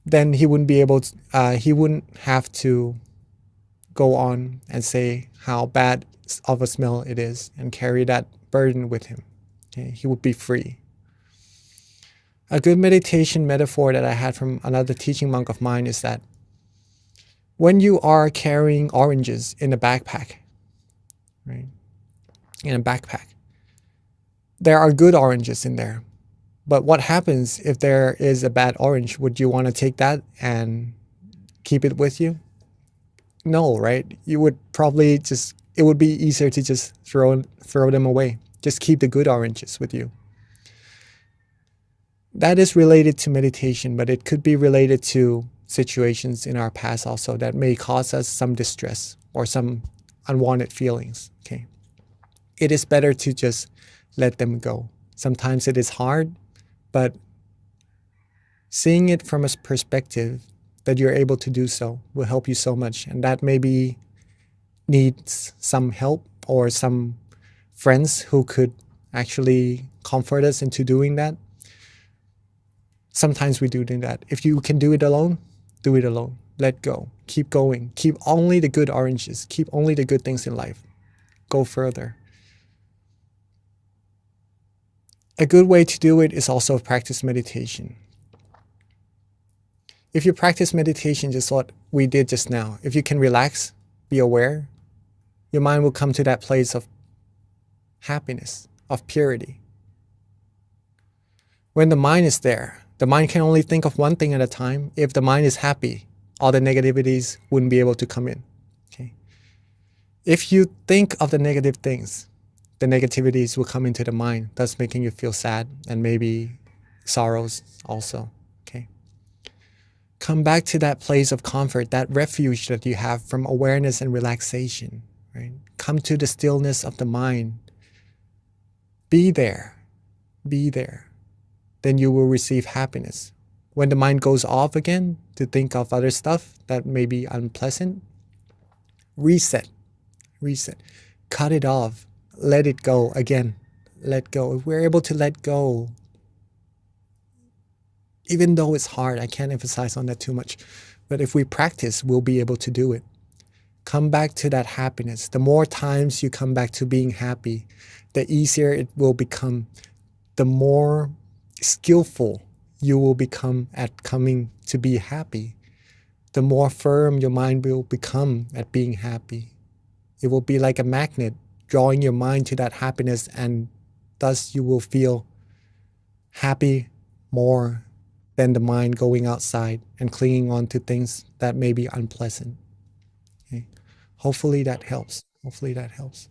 Then he wouldn't be able to, he wouldn't have to go on and say how bad of a smell it is and carry that burden with him. Okay? He would be free. A good meditation metaphor that I had from another teaching monk of mine is that when you are carrying oranges in a backpack, right? In a backpack, there are good oranges in there. But what happens if there is a bad orange? Would you want to take that and keep it with you? No, right? You would probably just, it would be easier to just throw them away. Just keep the good oranges with you. That is related to meditation, but it could be related to situations in our past also that may cause us some distress or some unwanted feelings. Okay. It is better to just let them go. Sometimes it is hard, but seeing it from a perspective that you're able to do so will help you so much. And that maybe needs some help or some friends who could actually comfort us into doing that. Sometimes we do that. If you can do it alone, do it alone. Let go. Keep going. Keep only the good oranges. Keep only the good things in life. Go further. A good way to do it is also practice meditation. If you practice meditation, just what we did just now, if you can relax, be aware, your mind will come to that place of happiness, of purity. When the mind is there, the mind can only think of one thing at a time. If the mind is happy, all the negativities wouldn't be able to come in. Okay. If you think of the negative things, the negativities will come into the mind, thus making you feel sad and maybe sorrows also. Okay. Come back to that place of comfort, that refuge that you have from awareness and relaxation. Right? Come to the stillness of the mind. Be there. Be there. Then you will receive happiness. When the mind goes off again to think of other stuff that may be unpleasant, reset. Reset. Cut it off. Let it go again. Let go. If we're able to let go, even though it's hard, I can't emphasize on that too much, but if we practice, we'll be able to do it. Come back to that happiness. The more times you come back to being happy, the easier it will become. The more skillful you will become at coming to be happy. The more firm your mind will become at being happy. It will be like a magnet drawing your mind to that happiness, and thus you will feel happy more than the mind going outside and clinging on to things that may be unpleasant. Okay. Hopefully that helps. Hopefully that helps.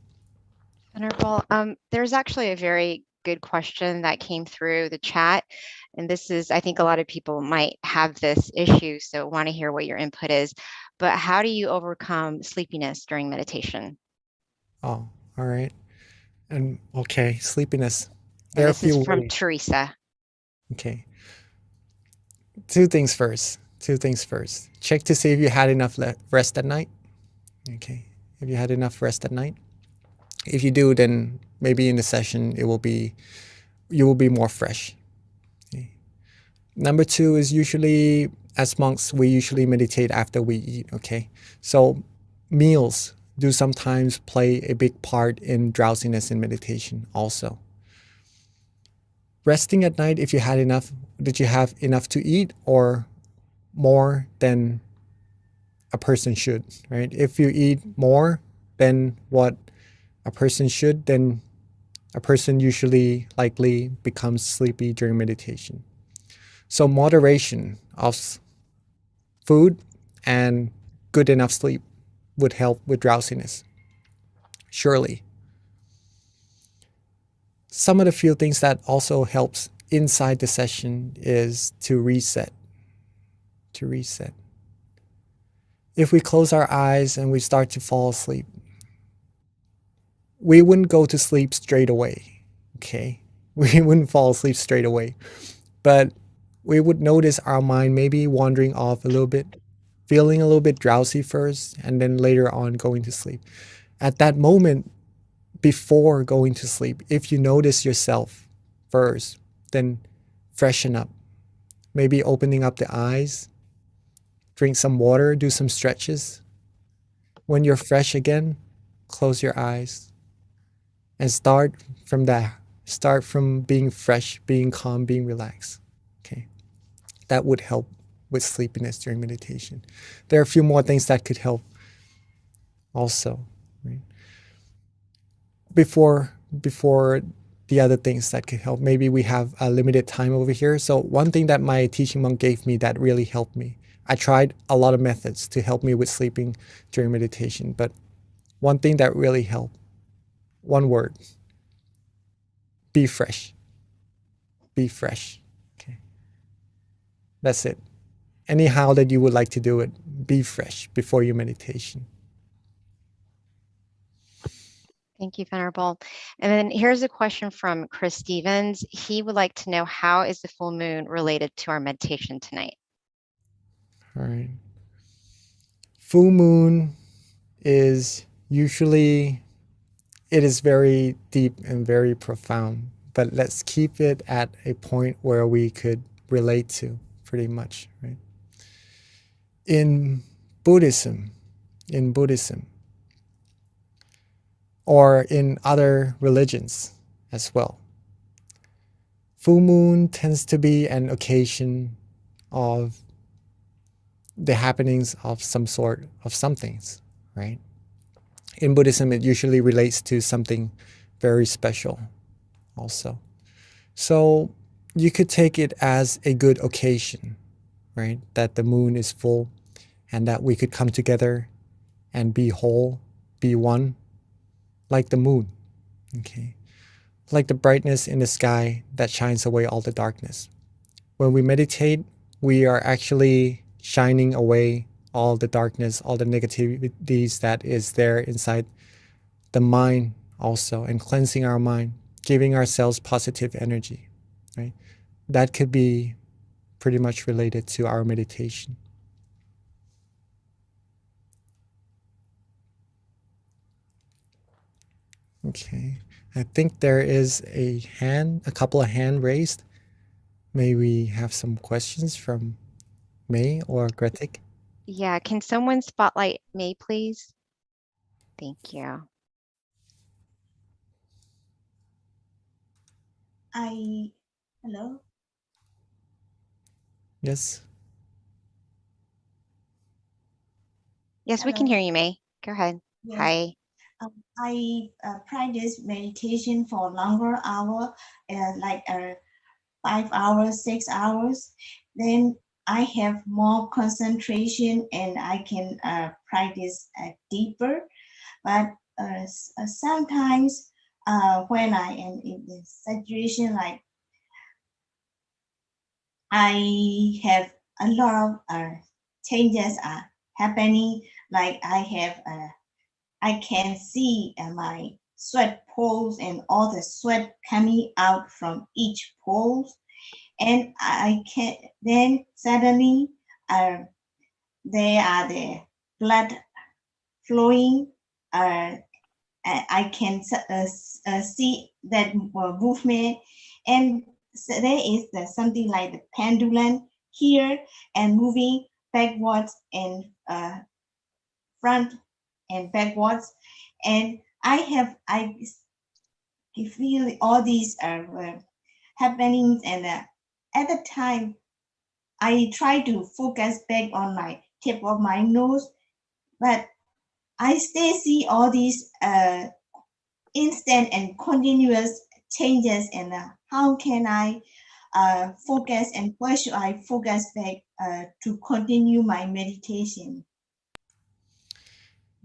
Wonderful. There's actually a very good question that came through the chat. And this is, I think a lot of people might have this issue, so want to hear what your input is. But how do you overcome sleepiness during meditation? Oh, all right. And okay, sleepiness. And There are a this is few from ways. Teresa. Okay. Two things first. Check to see if you had enough rest at night. Okay. If you had enough rest at night. If you do, then maybe in the session you will be more fresh. Okay. Number two is usually, as monks, we usually meditate after we eat. Okay. So meals do sometimes play a big part in drowsiness in meditation also. Resting at night, if you had enough, did you have enough to eat or more than a person should, right? If you eat more than what a person should, then a person usually likely becomes sleepy during meditation. So moderation of food and good enough sleep would help with drowsiness. Surely. Some of the few things that also helps inside the session is to reset. To reset. If we close our eyes and we start to fall asleep, we wouldn't go to sleep straight away. Okay? We wouldn't fall asleep straight away. But we would notice our mind maybe wandering off a little bit, feeling a little bit drowsy first, and then later on going to sleep. At that moment, before going to sleep, if you notice yourself first, then freshen up. Maybe opening up the eyes, drink some water, do some stretches. When you're fresh again, close your eyes and start from that. Start from being fresh, being calm, being relaxed. Okay. That would help with sleepiness during meditation. There are a few more things that could help also, right? Before the other things that could help. Maybe we have a limited time over here. So one thing that my teaching monk gave me that really helped me. I tried a lot of methods to help me with sleeping during meditation, but one thing that really helped, one word, be fresh. Be fresh. Okay. That's it. Anyhow that you would like to do it, be fresh before your meditation. Thank you, Venerable. And then here's a question from Chris Stevens. He would like to know, how is the full moon related to our meditation tonight? All right. Full moon is usually, it is very deep and very profound, but let's keep it at a point where we could relate to pretty much, right? In Buddhism, or in other religions as well, full moon tends to be an occasion of the happenings of some sort of some things, right? In Buddhism, it usually relates to something very special also. So you could take it as a good occasion, right? That the moon is full and that we could come together and be whole, be one, like the moon, okay? Like the brightness in the sky that shines away all the darkness. When we meditate, we are actually shining away all the darkness, all the negativities that is there inside the mind also, and cleansing our mind, giving ourselves positive energy, right? That could be pretty much related to our meditation. Okay, I think there is a couple of hand raised. May we have some questions from May or Gretik? Yeah, can someone spotlight May, please? Thank you. Hello. Yes. Yes, we can Hello. hear you, May. Go ahead. Yes. Hi. I practice meditation for longer hour, like 5 hours, 6 hours. Then I have more concentration and I can practice deeper. But sometimes when I am in this situation, like I have a lot of changes are happening. Like I can see my sweat poles and all the sweat coming out from each pole, and I can then suddenly there are the blood flowing. I can see that movement, and so there is something like the pendulum here and moving backwards and front and backwards, and I feel all these happenings, and at the time I try to focus back on my tip of my nose, but I still see all these instant and continuous changes, and how can I focus, and where should I focus back to continue my meditation?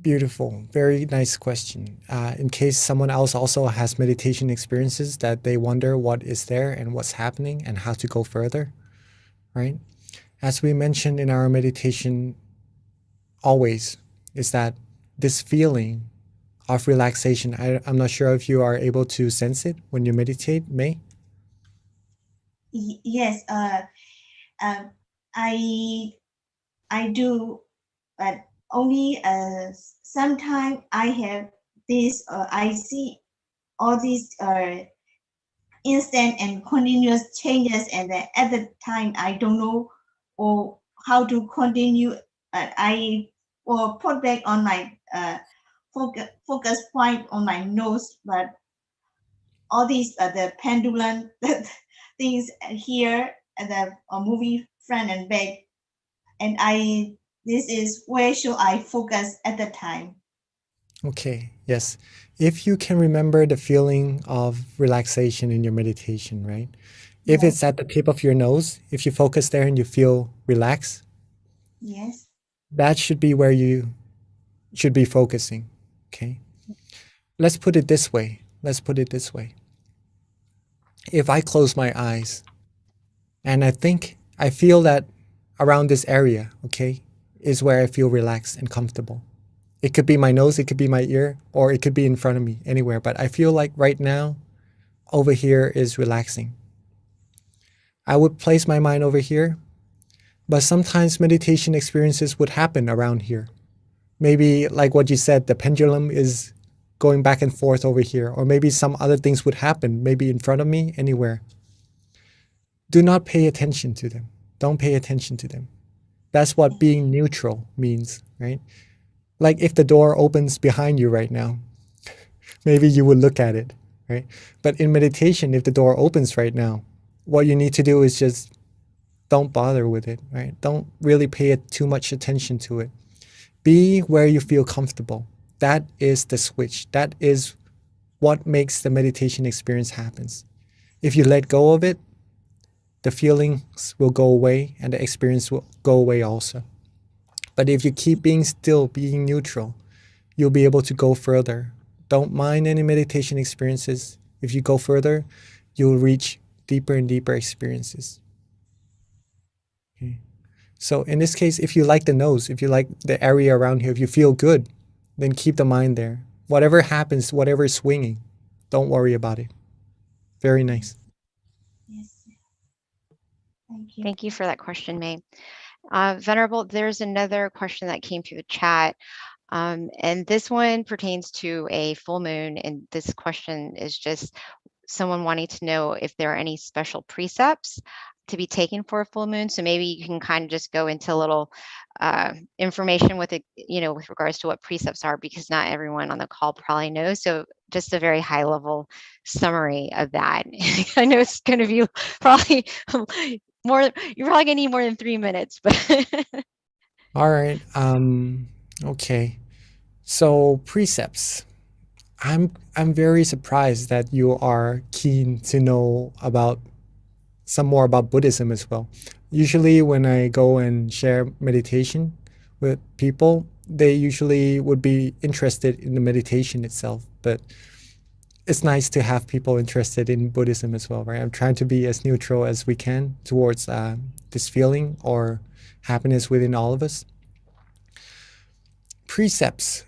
Beautiful. Very nice question. In case someone else also has meditation experiences that they wonder what is there and what's happening and how to go further, right? As we mentioned in our meditation always, is that this feeling of relaxation, I'm not sure if you are able to sense it when you meditate, May? Yes, uh, I I do, but only sometimes I have this. I see all these instant and continuous changes, and at the time I don't know or how to continue. I or put back on my focus point on my nose, but all these the pendulum things here and the moving front and back, and this is where should I focus at the time. Okay, yes. If you can remember the feeling of relaxation in your meditation, right? If Yes, it's at the tip of your nose, if you focus there and you feel relaxed, yes, that should be where you should be focusing. Okay. Let's put it this way. Let's put it this way. If I close my eyes and I feel that around this area, okay, is where I feel relaxed and comfortable. It could be my nose, it could be my ear, or it could be in front of me, anywhere. But I feel like right now, over here is relaxing. I would place my mind over here, but sometimes meditation experiences would happen around here. Maybe, like what you said, the pendulum is going back and forth over here, or maybe some other things would happen, maybe in front of me, anywhere. Do not pay attention to them. Don't pay attention to them. That's what being neutral means, right? Like if the door opens behind you right now, maybe you would look at it, right? But in meditation, if the door opens right now, what you need to do is just don't bother with it, right? Don't really pay it too much attention to it. Be where you feel comfortable. That is the switch. That is what makes the meditation experience happens. If you let go of it, the feelings will go away and the experience will go away also. But if you keep being still, being neutral, you'll be able to go further. Don't mind any meditation experiences. If you go further, you'll reach deeper and deeper experiences. Okay. So in this case, if you like the nose, if you like the area around here, if you feel good, then keep the mind there. Whatever happens, whatever is swinging, don't worry about it. Very nice. yes. Thank you. Thank you for that question, May. Venerable, there's another question that came through the chat. And this one pertains to a full moon. And this question is just someone wanting to know if there are any special precepts to be taken for a full moon. So maybe you can kind of just go into a little information with it, with regards to what precepts are, because not everyone on the call probably knows. So just a very high level summary of that. I know it's going to be probably more, you're probably gonna need more than 3 minutes, but All right. Okay. So precepts. I'm very surprised that you are keen to know about some more about Buddhism as well. Usually when I go and share meditation with people, they usually would be interested in the meditation itself, but it's nice to have people interested in Buddhism as well, right? I'm trying to be as neutral as we can towards this feeling or happiness within all of us. Precepts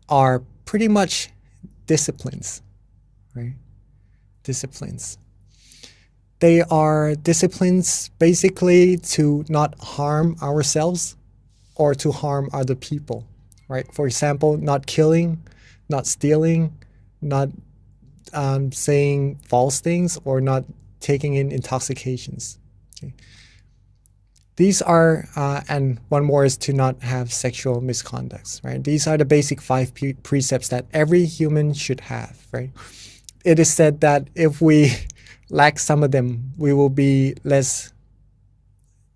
are pretty much disciplines, right? Disciplines. They are disciplines basically to not harm ourselves or to harm other people, right? For example, not killing, not stealing, not saying false things, or not taking in intoxications. Okay. These are, and one more is to not have sexual misconducts, right? These are the basic 5 precepts that every human should have, right? It is said that if we lack some of them, we will be less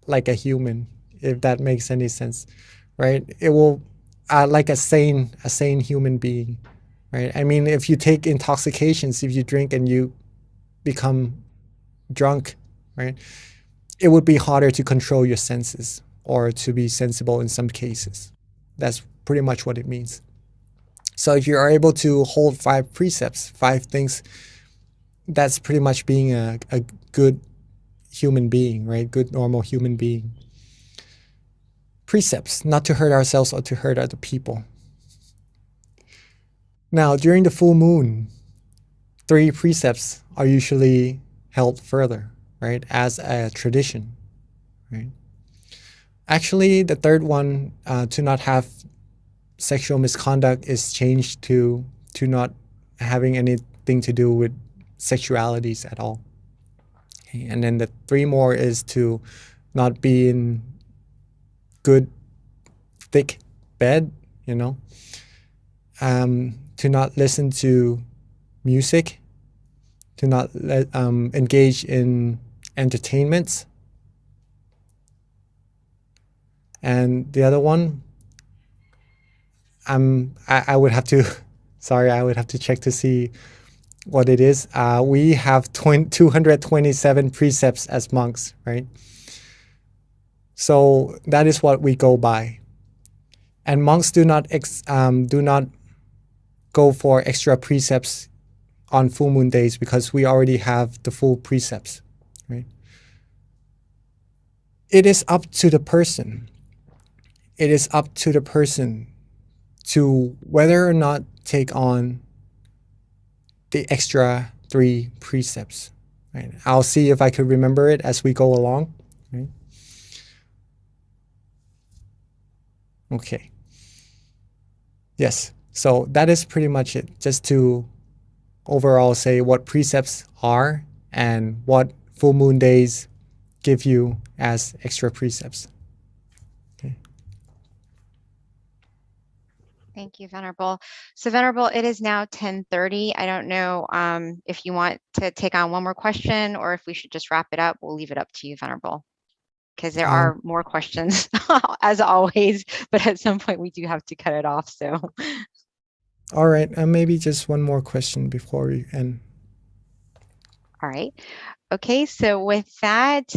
like a human, if that makes any sense, right? It will, like a sane human being, right? I mean, if you take intoxications, if you drink and you become drunk, right? It would be harder to control your senses or to be sensible in some cases. That's pretty much what it means. So if you are able to hold 5 precepts, 5 things, that's pretty much being a good human being, right? Good, normal human being. Precepts, not to hurt ourselves or to hurt other people. Now, during the full moon, 3 precepts are usually held further, right? As a tradition, right? Actually, the third one, to not have sexual misconduct, is changed to not having anything to do with sexualities at all. Okay. And then the 3 more is to not be in good, thick bed, to not listen to music, to not engage in entertainments. And the other one, I would have to, sorry, I would have to check to see what it is. We have 227 precepts as monks, right? So that is what we go by. And monks do not go for extra precepts on full moon days because we already have the full precepts, right? It is up to the person. It is up to the person to whether or not take on the extra 3 precepts, right? I'll see if I could remember it as we go along, right? Okay. Yes. So that is pretty much it. Just to overall say what precepts are and what full moon days give you as extra precepts. Okay. Thank you, Venerable. So Venerable, it is now 10:30. I don't know if you want to take on one more question or if we should just wrap it up. We'll leave it up to you, Venerable, because there are more questions as always, but at some point we do have to cut it off. So. All right, maybe just one more question before we end. All right. Okay, so with that,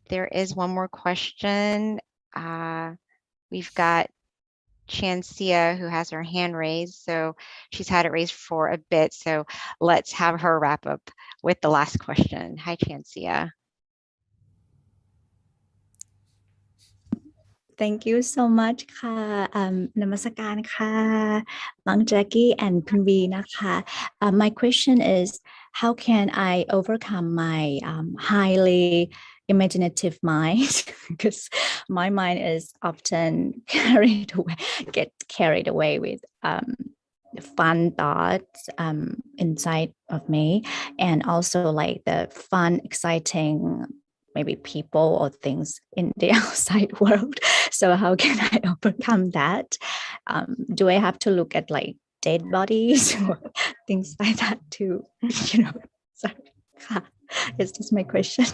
there is one more question. We've got Chancia who has her hand raised. So she's had it raised for a bit. So let's have her wrap up with the last question. Hi, Chancia. Thank you so much ค่ะนมัสการค่ะ น้อง Jackie and คุณ V นะคะ My question is how can I overcome my highly imaginative mind because my mind is often get carried away with fun thoughts inside of me and also like the fun exciting maybe people or things in the outside world. So how can I overcome that? Do I have to look at like dead bodies or things like that too? Sorry. It's just my question.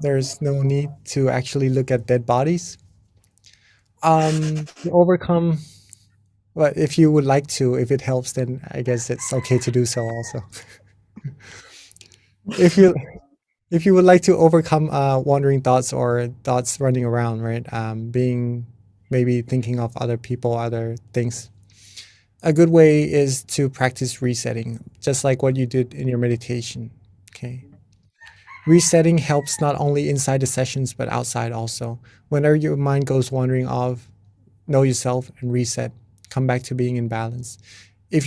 There's no need to actually look at dead bodies. To overcome, well, if you would like to, if it helps, then I guess it's okay to do so also. If you would like to overcome wandering thoughts or thoughts running around, right? Maybe thinking of other people, other things. A good way is to practice resetting, just like what you did in your meditation. Okay. Resetting helps not only inside the sessions, but outside also. Whenever your mind goes wandering off, know yourself and reset. Come back to being in balance. If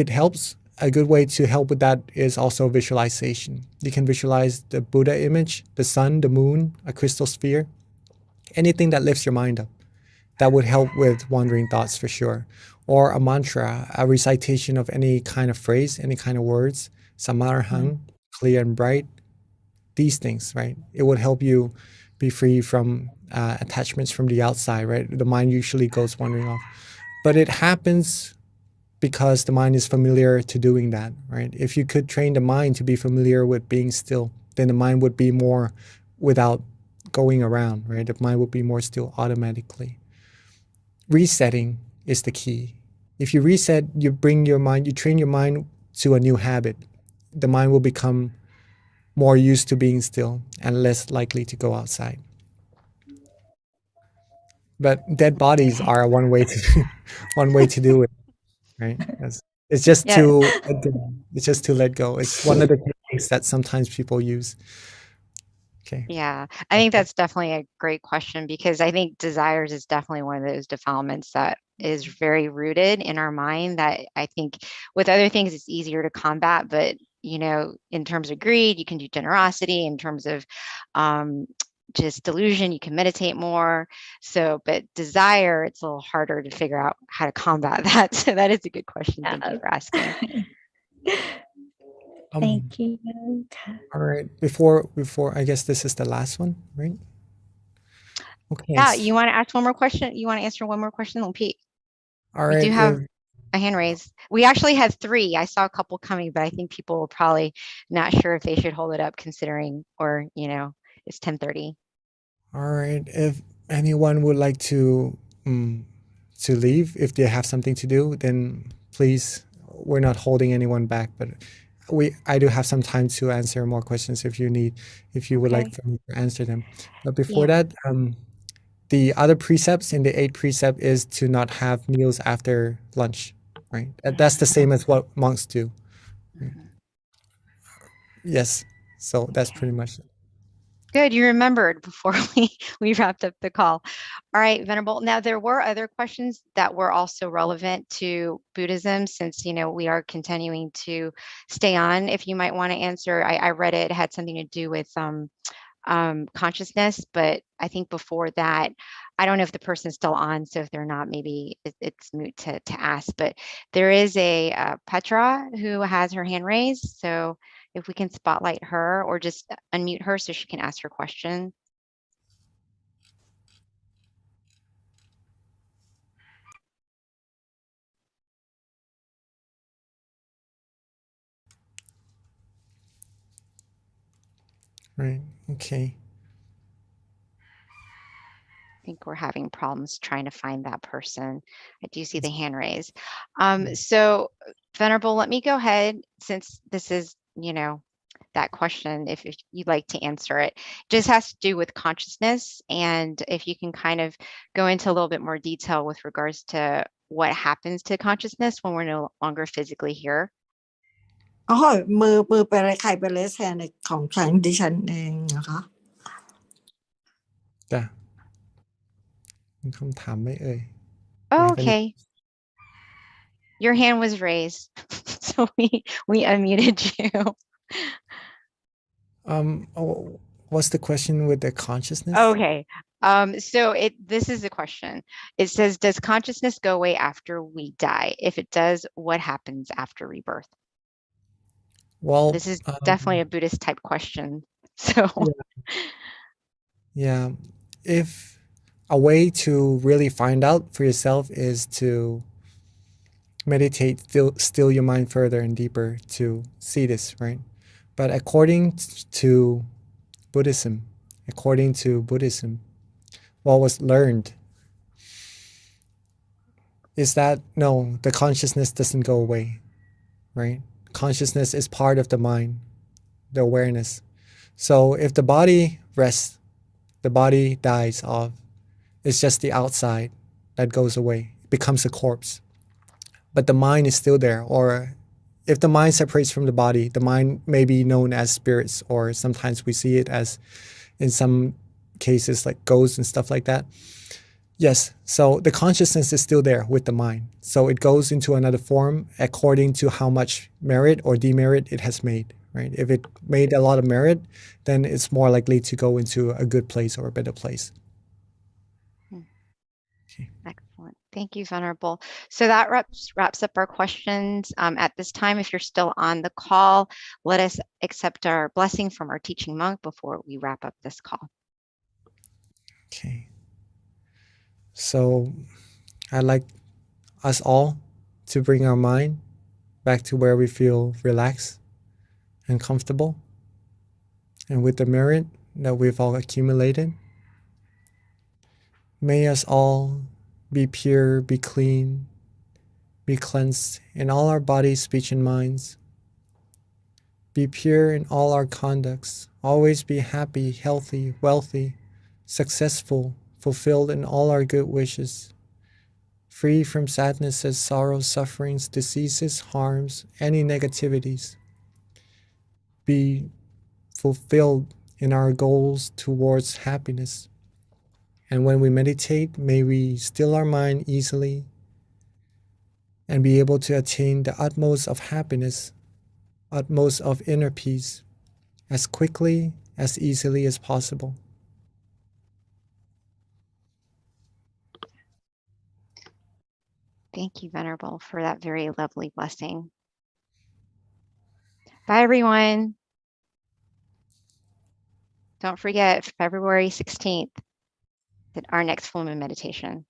it helps, a good way to help with that is also visualization. You can visualize the Buddha image, the sun, the moon, a crystal sphere, anything that lifts your mind up. That would help with wandering thoughts for sure. Or a mantra, a recitation of any kind of phrase, any kind of words, samarahang, clear and bright, these things, right? It would help you be free from attachments from the outside, right? The mind usually goes wandering off. But it happens because the mind is familiar to doing that, right? If you could train the mind to be familiar with being still, then the mind would be more without going around, right? The mind would be more still automatically. Resetting is the key. If you reset, you train your mind to a new habit. The mind will become more used to being still and less likely to go outside. But dead bodies are one way to do it, right? It's just to let go. It's one of the techniques that sometimes people use. Okay. Yeah, I think that's definitely a great question because I think desires is definitely one of those defilements that is very rooted in our mind that I think with other things it's easier to combat, but in terms of greed, you can do generosity. In terms of just delusion, you can meditate more. So, but desire, it's a little harder to figure out how to combat that. So that is a good question. Thank you for asking. Thank you. All right. Before I guess this is the last one, right? Okay. Yeah, you want to ask one more question? You want to answer one more question, Pete? All We right. do have a hand raised. We actually had 3. I saw a couple coming, but I think people were probably not sure if they should hold it up considering, or, it's 10:30. All right. If anyone would like to leave, if they have something to do, then please, we're not holding anyone back, but I do have some time to answer more questions if you would like Okay. for me to answer them. But before Yeah. that, the other precepts in the 8th precept is to not have meals after lunch, right? That's the same as what monks do. Right? Mhm. Yes. So that's Okay. pretty much it. Good, you remembered before we wrapped up the call. All right, Venerable. Now, there were other questions that were also relevant to Buddhism, since we are continuing to stay on. If you might want to answer, I read it had something to do with consciousness, but I think before that, I don't know if the person's still on. So if they're not, maybe it's moot to ask. But there is a Petra who has her hand raised. So if we can spotlight her or just unmute her so she can ask her question. Right. Okay. I think we're having problems trying to find that person. I do see the hand raised. So Venerable, let me go ahead, since this is, that question, if you'd like to answer it. Just has to do with consciousness, and if you can kind of go into a little bit more detail with regards to what happens to consciousness when we're no longer physically here. อ๋อมือไปอะไรใครไปเลสแฮนในของฉันดิฉันเองนะคะ จ้ะมีคำถามไหมเอ่ย Oh, You have any- okay. Your hand was raised, so we unmuted you. What's the question with the consciousness? Okay. So this is the question. It says, does consciousness go away after we die? If it does, what happens after rebirth? Well, This is definitely a Buddhist type question. So yeah, if a way to really find out for yourself is to meditate, still your mind further and deeper to see this, right? But to according to Buddhism, what was learned is that no, the consciousness doesn't go away, right? Consciousness is part of the mind, the awareness. So if the body rests, the body dies off. It's just the outside that goes away, it becomes a corpse. But the mind is still there. Or if the mind separates from the body, the mind may be known as spirits, or sometimes we see it as, in some cases, like ghosts and stuff like that. Yes, so the consciousness is still there with the mind. So it goes into another form according to how much merit or demerit it has made, right? If it made a lot of merit, then it's more likely to go into a good place or a better place. Okay. excellent. Thank you, Venerable. So that wraps up our questions. At this time, if you're still on the call, let us accept our blessing from our teaching monk before we wrap up this call. Okay. So I'd like us all to bring our mind back to where we feel relaxed and comfortable. And with the merit that we've all accumulated, may us all be pure, be clean, be cleansed in all our bodies, speech, and minds. Be pure in all our conducts. Always be happy, healthy, wealthy, successful, fulfilled in all our good wishes. Free from sadnesses, sorrows, sufferings, diseases, harms, any negativities. Be fulfilled in our goals towards happiness. And when we meditate, may we still our mind easily and be able to attain the utmost of happiness, utmost of inner peace, as quickly, as easily as possible. Thank you, Venerable, for that very lovely blessing. Bye, everyone. Don't forget, February 16th. our next full moon meditation.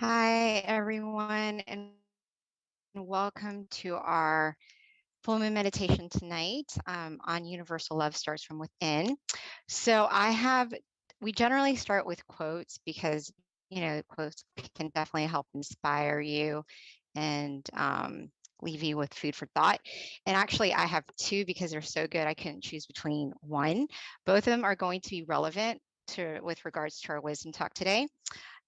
Hi, everyone, and welcome to our full moon meditation tonight on Universal Love Starts from Within. So we generally start with quotes because, quotes can definitely help inspire you and leave you with food for thought. And actually, I have two because they're so good, I couldn't choose between one. Both of them are going to be relevant with regards to our wisdom talk today.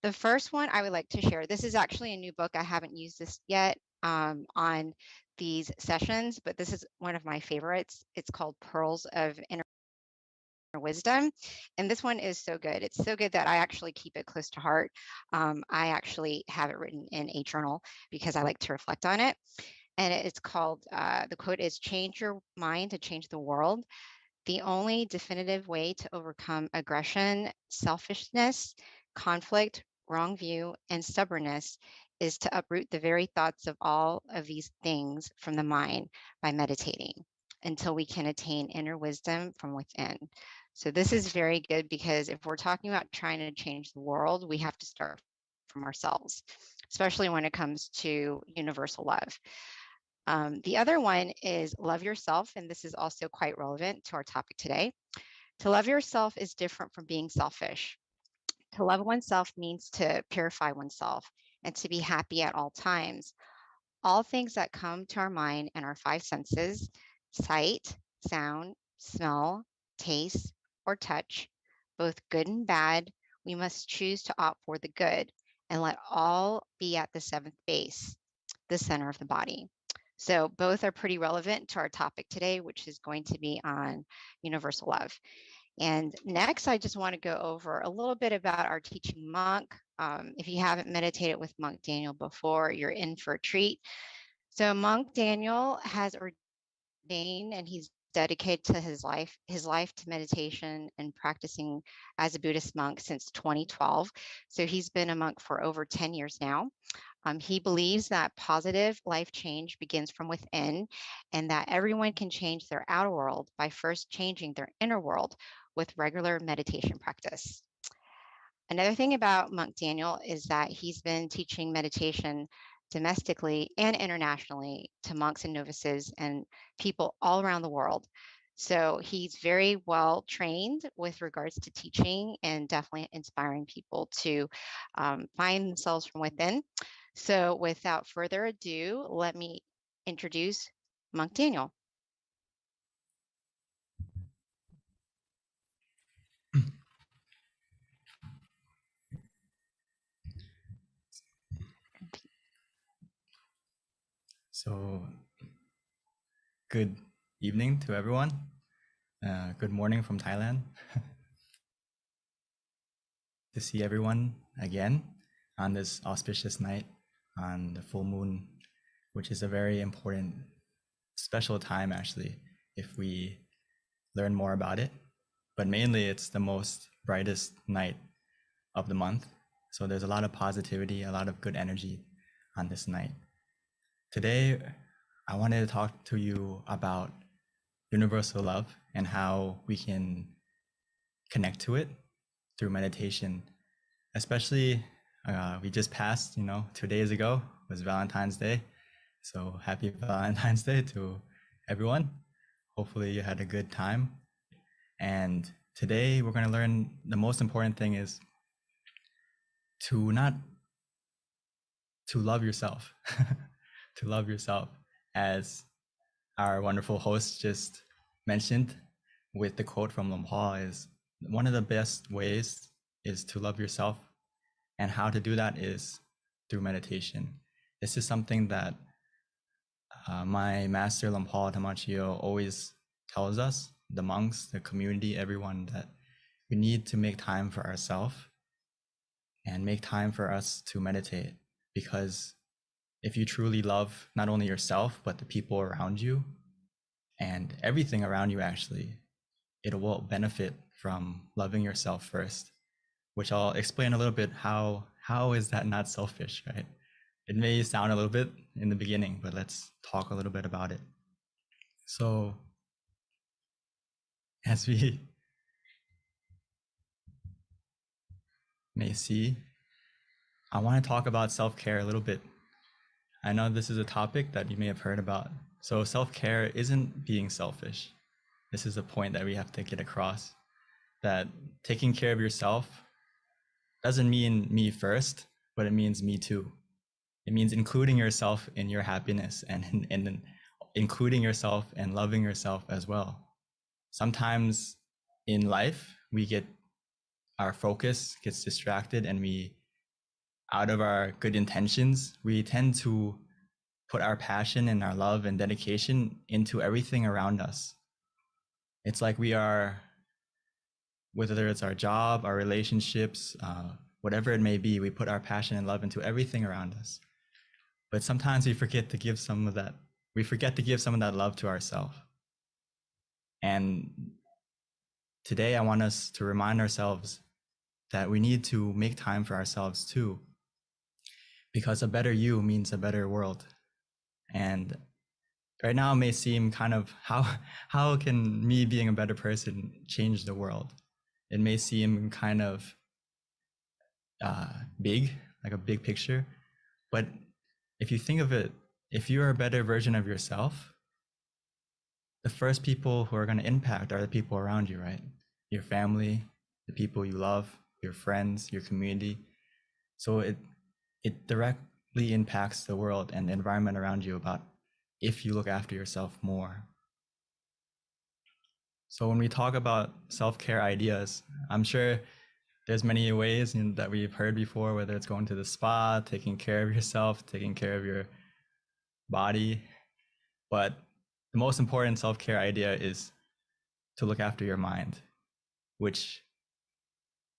The first one I would like to share, this is actually a new book. I haven't used this yet on these sessions, but this is one of my favorites. It's called Pearls of Inner Wisdom. And this one is so good. It's so good that I actually keep it close to heart. I actually have it written in a journal because I like to reflect on it. And it's called, the quote is, "Change your mind to change the world. The only definitive way to overcome aggression, selfishness, conflict, wrong view, and stubbornness is to uproot the very thoughts of all of these things from the mind by meditating until we can attain inner wisdom from within." So this is very good because if we're talking about trying to change the world, we have to start from ourselves, especially when it comes to universal love. The other one is love yourself, and this is also quite relevant to our topic today. To love yourself is different from being selfish. To love oneself means to purify oneself and to be happy at all times. All things that come to our mind and our five senses, sight, sound, smell, taste, or touch, both good and bad, we must choose to opt for the good and let all be at the seventh base, the center of the body. So both are pretty relevant to our topic today, which is going to be on universal love. And next, I just want to go over a little bit about our teaching monk. If you haven't meditated with Monk Daniel before, you're in for a treat. So Monk Daniel has ordained and he's dedicated to his life to meditation and practicing as a Buddhist monk since 2012. So he's been a monk for over 10 years now. He believes that positive life change begins from within and that everyone can change their outer world by first changing their inner world with regular meditation practice. Another thing about Monk Daniel is that he's been teaching meditation domestically and internationally to monks and novices and people all around the world. So he's very well trained with regards to teaching and definitely inspiring people to find themselves from within. So without further ado, let me introduce Monk Daniel. So, good evening to everyone. Good morning from Thailand. To see everyone again on this auspicious night on the full moon, which is a very important, special time actually, if we learn more about it. But mainly it's the most brightest night of the month. So there's a lot of positivity, a lot of good energy on this night. Today, I wanted to talk to you about universal love and how we can connect to it through meditation. Especially, we just passed, 2 days ago was Valentine's Day. So happy Valentine's Day to everyone. Hopefully you had a good time. And today we're going to learn the most important thing is to love yourself, to love yourself, as our wonderful host just mentioned with the quote from Lampal, is one of the best ways is to love yourself. And how to do that is through meditation. This is something that my master Lampal Tamachio always tells us, the monks, the community, everyone, that we need to make time for ourselves and make time for us to meditate. Because if you truly love not only yourself, but the people around you and everything around you, actually, it will benefit from loving yourself first, which I'll explain a little bit how is that not selfish, right? It may sound a little bit in the beginning, but let's talk a little bit about it. So as we may see I want to talk about self-care a little bit. I know this is a topic that you may have heard about. So self-care isn't being selfish. This is a point that we have to get across, that taking care of yourself doesn't mean me first, but it means me too. It means including yourself in your happiness and including yourself and loving yourself as well. Sometimes in life, our focus gets distracted, and out of our good intentions, we tend to put our passion and our love and dedication into everything around us. It's like we are, whether it's our job, our relationships, whatever it may be, we put our passion and love into everything around us. But sometimes we forget to give some of that. We forget to give some of that love to ourselves. And today I want us to remind ourselves that we need to make time for ourselves too, because a better you means a better world. And right now it may seem kind of, how can me being a better person change the world? It may seem kind of big, like a big picture, but if you think of it, if you're a better version of yourself, the first people who are going to impact are the people around you, right? Your family, the people you love, your friends, your community. So it directly impacts the world and the environment around you about if you look after yourself more. So when we talk about self-care ideas, I'm sure there's many ways that we've heard before, whether it's going to the spa, taking care of yourself, taking care of your body. But the most important self-care idea is to look after your mind, which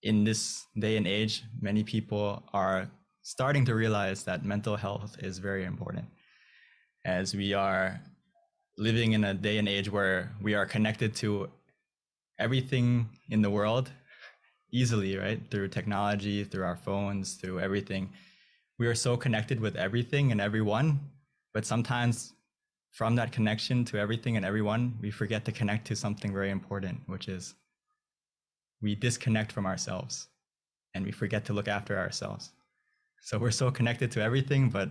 in this day and age, many people are starting to realize that mental health is very important, as we are living in a day and age where we are connected to everything in the world easily, right? Through technology, through our phones, through everything. We are so connected with everything and everyone, but sometimes from that connection to everything and everyone, we forget to connect to something very important, which is we disconnect from ourselves and we forget to look after ourselves. So we're so connected to everything, but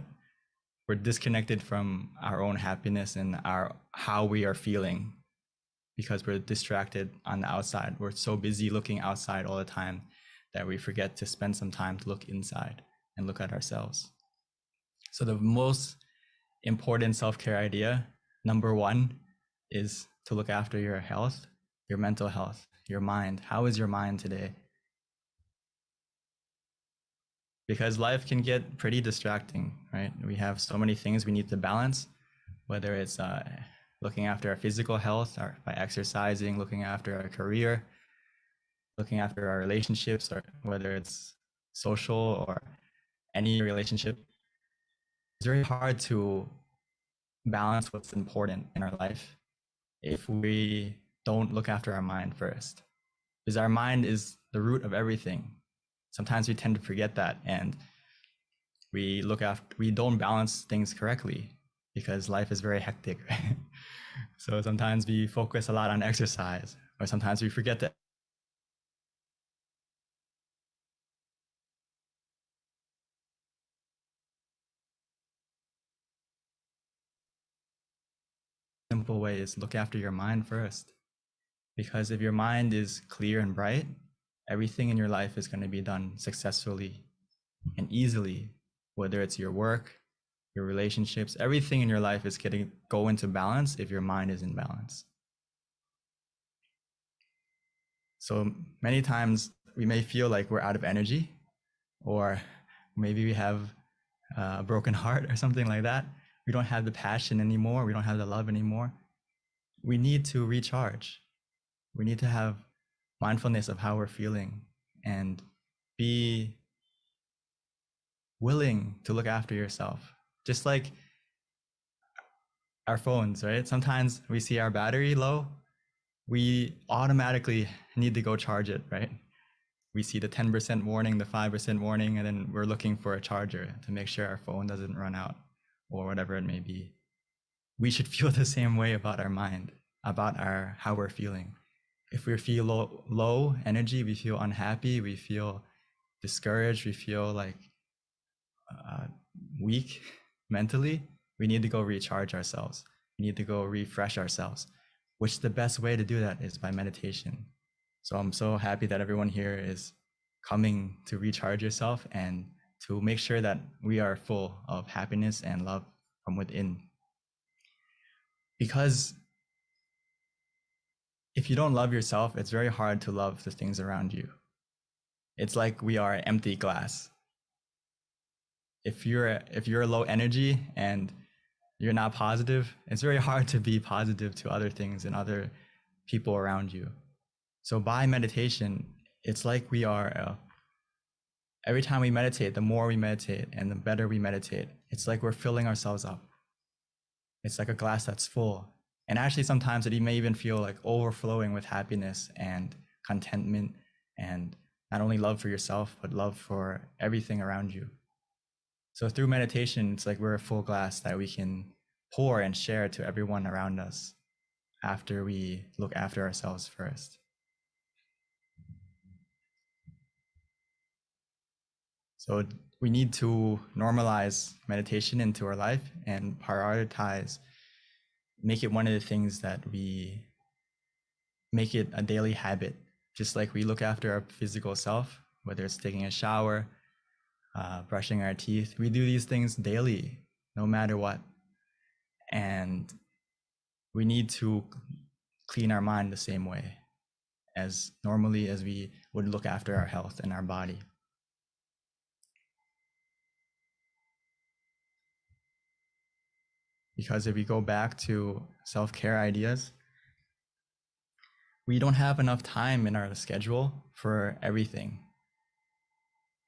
we're disconnected from our own happiness and how we are feeling, because we're distracted on the outside. We're so busy looking outside all the time that we forget to spend some time to look inside and look at ourselves. So the most important self-care idea, number one, is to look after your health, your mental health, your mind. How is your mind today? Because life can get pretty distracting, right? We have so many things we need to balance, whether it's looking after our physical health or by exercising, looking after our career, looking after our relationships, or whether it's social or any relationship. It's very hard to balance what's important in our life if we don't look after our mind first, because our mind is the root of everything. Sometimes we tend to forget that, and we don't balance things correctly because life is very hectic, right? So sometimes we focus a lot on exercise, or sometimes we forget to simple way is look after your mind first. Because if your mind is clear and bright, everything in your life is going to be done successfully and easily, whether it's your work, your relationships, everything in your life is go into balance if your mind is in balance. So many times we may feel like we're out of energy, or maybe we have a broken heart or something like that. We don't have the passion anymore. We don't have the love anymore. We need to recharge. We need to have mindfulness of how we're feeling and be willing to look after yourself. Just like our phones, right? Sometimes we see our battery low, we automatically need to go charge it, right? We see the 10% warning, the 5% warning, and then we're looking for a charger to make sure our phone doesn't run out or whatever it may be. We should feel the same way about our mind, about how we're feeling. If we feel low energy, we feel unhappy, we feel discouraged, we feel like weak mentally, we need to go recharge ourselves. We need to go refresh ourselves, which the best way to do that is by meditation. So I'm so happy that everyone here is coming to recharge yourself and to make sure that we are full of happiness and love from within. Because if you don't love yourself, it's very hard to love the things around you. It's like we are an empty glass. If you're low energy and you're not positive, it's very hard to be positive to other things and other people around you. So by meditation, it's like we are, every time we meditate, the more we meditate and the better we meditate, it's like we're filling ourselves up. It's like a glass that's full. And actually sometimes it may even feel like overflowing with happiness and contentment and not only love for yourself, but love for everything around you. So through meditation, it's like we're a full glass that we can pour and share to everyone around us after we look after ourselves first. So we need to normalize meditation into our life and prioritize, make it one of the things that we make it a daily habit, just like we look after our physical self, whether it's taking a shower, brushing our teeth. We do these things daily, no matter what. And we need to clean our mind the same way as normally as we would look after our health and our body. Because if we go back to self-care ideas, we don't have enough time in our schedule for everything.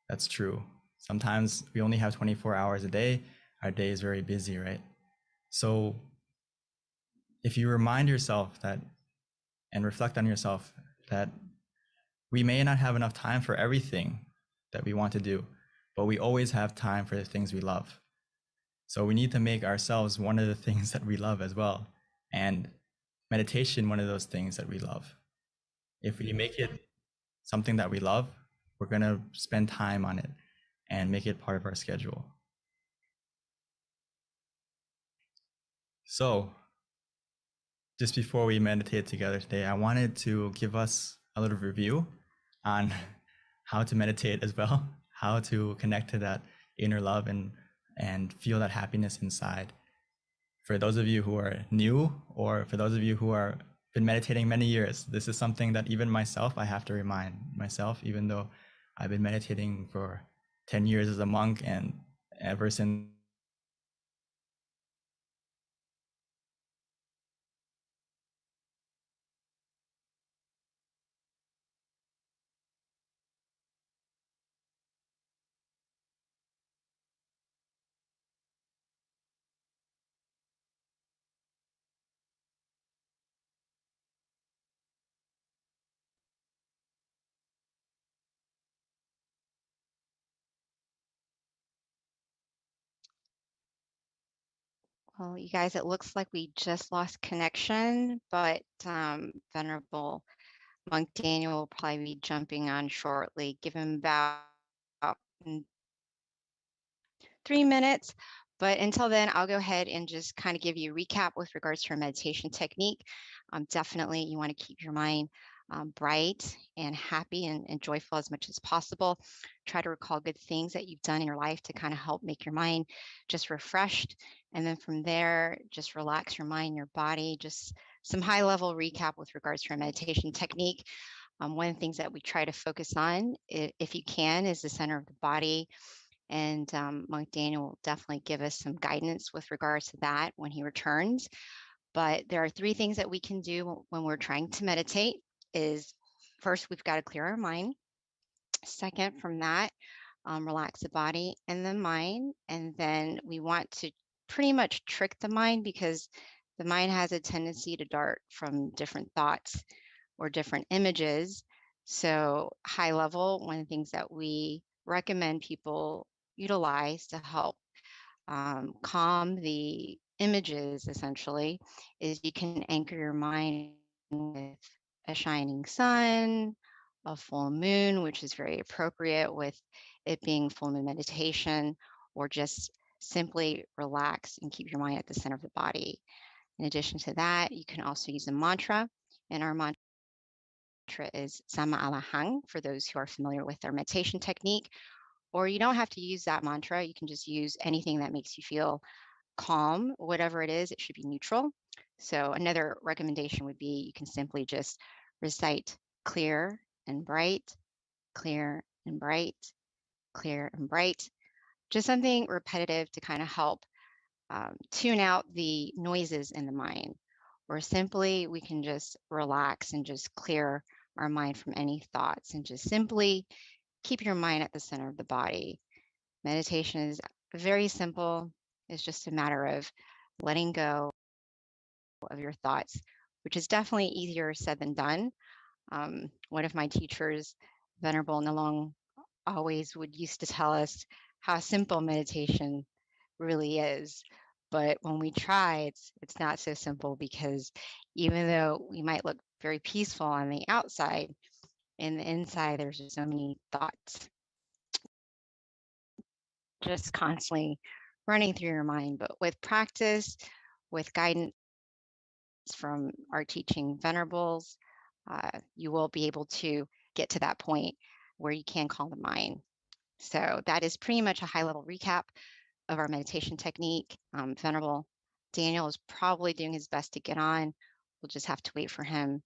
That's true. Sometimes we only have 24 hours a day. Our day is very busy, right? So if you remind yourself that and reflect on yourself that we may not have enough time for everything that we want to do, but we always have time for the things we love. So we need to make ourselves one of the things that we love as well. And meditation, one of those things that we love. If we make it something that we love, we're going to spend time on it and make it part of our schedule. So just before we meditate together today, I wanted to give us a little review on how to meditate as well, how to connect to that inner love and feel that happiness inside. For those of you who are new, or for those of you who are been meditating many years, this is something that even myself, I have to remind myself, even though I've been meditating for 10 years as a monk, and ever since Well, you guys, it looks like we just lost connection, but Venerable Monk Daniel will probably be jumping on shortly. Give him about 3 minutes. But until then, I'll go ahead and just kind of give you a recap with regards to our meditation technique. Definitely, you want to keep your mind bright and happy and joyful as much as possible. Try to recall good things that you've done in your life to kind of help make your mind just refreshed. And then from there, just relax your mind, your body, just some high level recap with regards to our meditation technique. One of the things that we try to focus on, if you can, is the center of the body. And Monk Daniel will definitely give us some guidance with regards to that when he returns. But there are 3 things that we can do when we're trying to meditate. Is first, we've got to clear our mind. Second, from that, relax the body and the mind. And then we want to pretty much trick the mind, because the mind has a tendency to dart from different thoughts or different images. So high level, one of the things that we recommend people utilize to help calm the images essentially is you can anchor your mind with a shining sun, a full moon, which is very appropriate with it being full moon meditation, or just simply relax and keep your mind at the center of the body. In addition to that, you can also use a mantra, and our mantra is Sama Alahang for those who are familiar with our meditation technique. Or you don't have to use that mantra. You can just use anything that makes you feel calm, whatever it is, it should be neutral. So another recommendation would be you can simply just recite clear and bright, clear and bright, clear and bright. Just something repetitive to kind of help tune out the noises in the mind. Or simply we can just relax and just clear our mind from any thoughts and just simply keep your mind at the center of the body. Meditation is very simple. It's just a matter of letting go of your thoughts, which is definitely easier said than done. One of my teachers, Venerable Nalong, always would used to tell us how simple meditation really is. But when we try, it's not so simple, because even though we might look very peaceful on the outside, in the inside, there's just so many thoughts just constantly running through your mind. But with practice, with guidance from our teaching venerables, you will be able to get to that point where you can calm the mind. So that is pretty much a high-level recap of our meditation technique. Venerable Daniel is probably doing his best to get on. We'll just have to wait for him.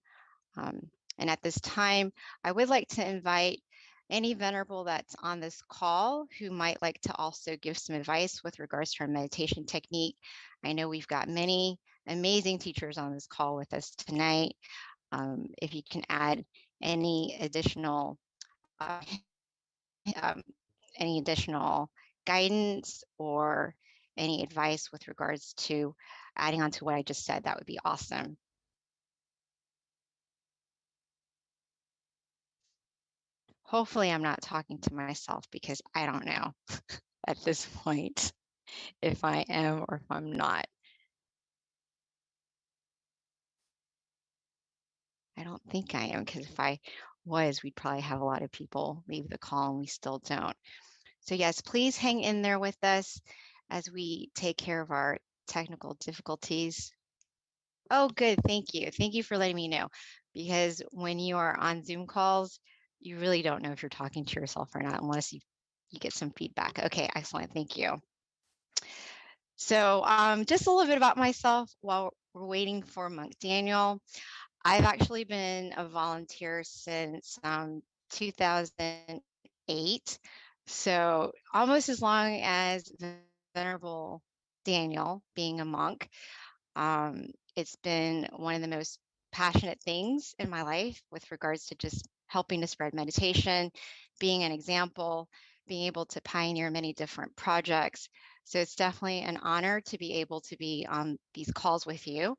And at this time, I would like to invite any venerable that's on this call who might like to also give some advice with regards to our meditation technique. I know we've got many amazing teachers on this call with us tonight. If you can add any additional guidance or any advice with regards to adding on to what I just said, that would be awesome. Hopefully I'm not talking to myself, because I don't know at this point if I am or if I'm not. I don't think I am, because if I was, we'd probably have a lot of people leave the call, and we still don't. So yes, please hang in there with us as we take care of our technical difficulties. Oh, good. Thank you. Thank you for letting me know, because when you are on Zoom calls, you really don't know if you're talking to yourself or not unless you get some feedback. Okay, excellent. Thank you. So just a little bit about myself while we're waiting for Monk Daniel. I've actually been a volunteer since 2008. So almost as long as Venerable Daniel being a monk. It's been one of the most passionate things in my life with regards to just helping to spread meditation, being an example, being able to pioneer many different projects. So it's definitely an honor to be able to be on these calls with you.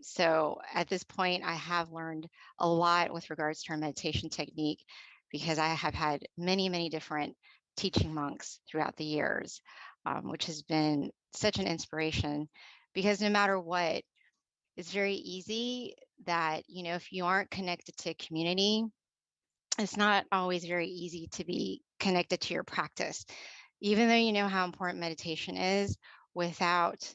So at this point, I have learned a lot with regards to our meditation technique, because I have had many, many different teaching monks throughout the years, which has been such an inspiration, because no matter what, it's very easy that, if you aren't connected to a community, it's not always very easy to be connected to your practice. Even though you know how important meditation is, without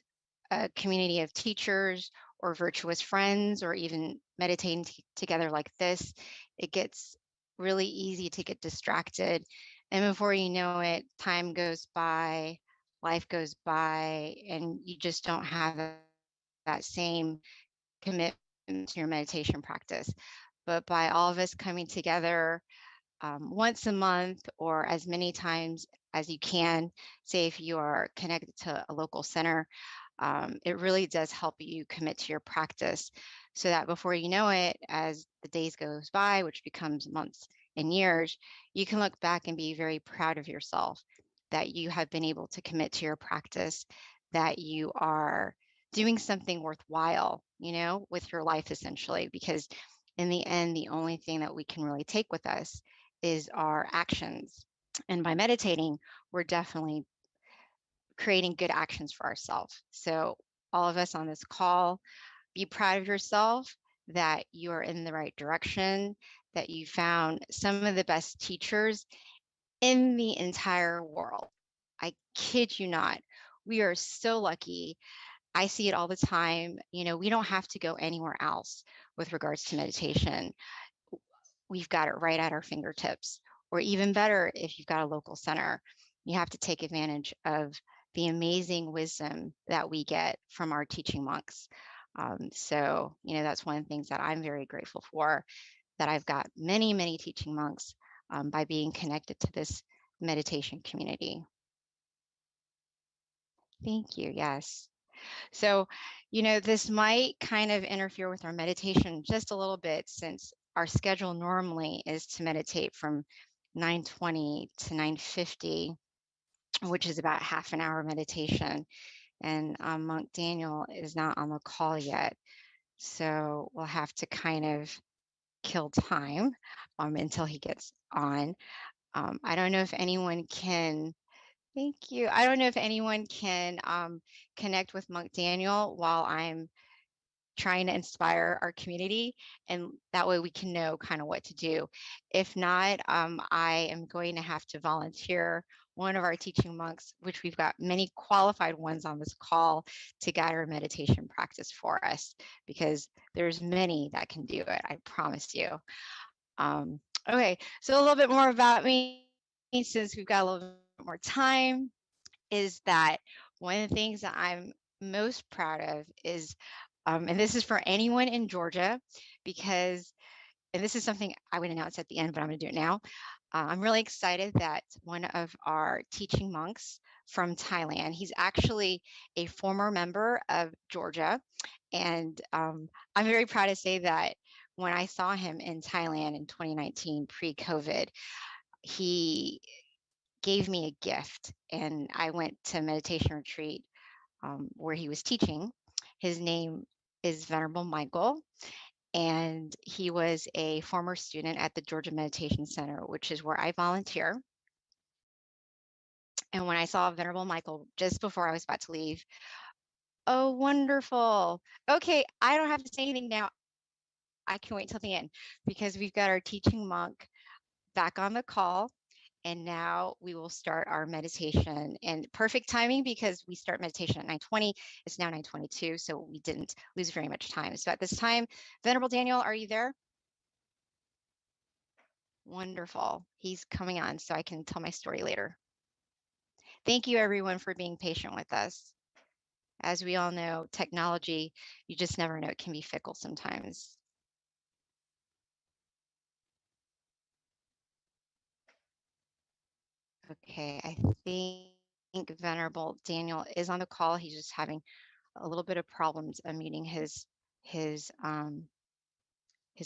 a community of teachers or virtuous friends, or even meditating together like this, it gets really easy to get distracted. And before you know it, time goes by, life goes by, and you just don't have that same commitment to your meditation practice. But by all of us coming together once a month, or as many times as you can, say if you are connected to a local center, it really does help you commit to your practice, so that before you know it, as the days goes by, which becomes months and years, you can look back and be very proud of yourself that you have been able to commit to your practice, that you are doing something worthwhile, with your life, essentially, because in the end, the only thing that we can really take with us is our actions. And by meditating, we're definitely creating good actions for ourselves. So all of us on this call, be proud of yourself that you are in the right direction, that you found some of the best teachers in the entire world. I kid you not. We are so lucky. I see it all the time. You know, we don't have to go anywhere else with regards to meditation. We've got it right at our fingertips. Or even better, if you've got a local center, you have to take advantage of the amazing wisdom that we get from our teaching monks. So, you know, that's one of the things that I'm very grateful for, that I've got many, many teaching monks by being connected to this meditation community. Thank you. Yes. So, you know, this might kind of interfere with our meditation just a little bit, since our schedule normally is to meditate from 9:20 to 9:50, which is about half an hour meditation. And Monk Daniel is not on the call yet. So we'll have to kind of kill time until he gets on. I don't know if anyone can, thank you. I don't know if anyone can connect with Monk Daniel while I'm trying to inspire our community, and that way we can know kind of what to do. If not, I am going to have to volunteer one of our teaching monks, which we've got many qualified ones on this call, to guide our meditation practice for us, because there's many that can do it, I promise you. Okay, so a little bit more about me, since we've got a little bit more time, is that one of the things that I'm most proud of is, and this is for anyone in Georgia, because, and this is something I would announce at the end, but I'm going to do it now. I'm really excited that one of our teaching monks from Thailand, he's actually a former member of Georgia. And I'm very proud to say that when I saw him in Thailand in 2019, pre-COVID, he gave me a gift, and I went to a meditation retreat where he was teaching. His name is Venerable Michael, and he was a former student at the Georgia Meditation Center, which is where I volunteer. And when I saw Venerable Michael just before I was about to leave, oh, wonderful. Okay, I don't have to say anything now. I can wait till the end, because we've got our teaching monk back on the call. And now we will start our meditation, and perfect timing, because we start meditation at 9:20. It's now 9:22, so we didn't lose very much time. So at this time, Venerable Daniel, are you there? Wonderful. He's coming on, so I can tell my story later. Thank you, everyone, for being patient with us. As we all know, technology, you just never know, it can be fickle sometimes. Okay, I think Venerable Daniel is on the call. He's just having a little bit of problems unmuting his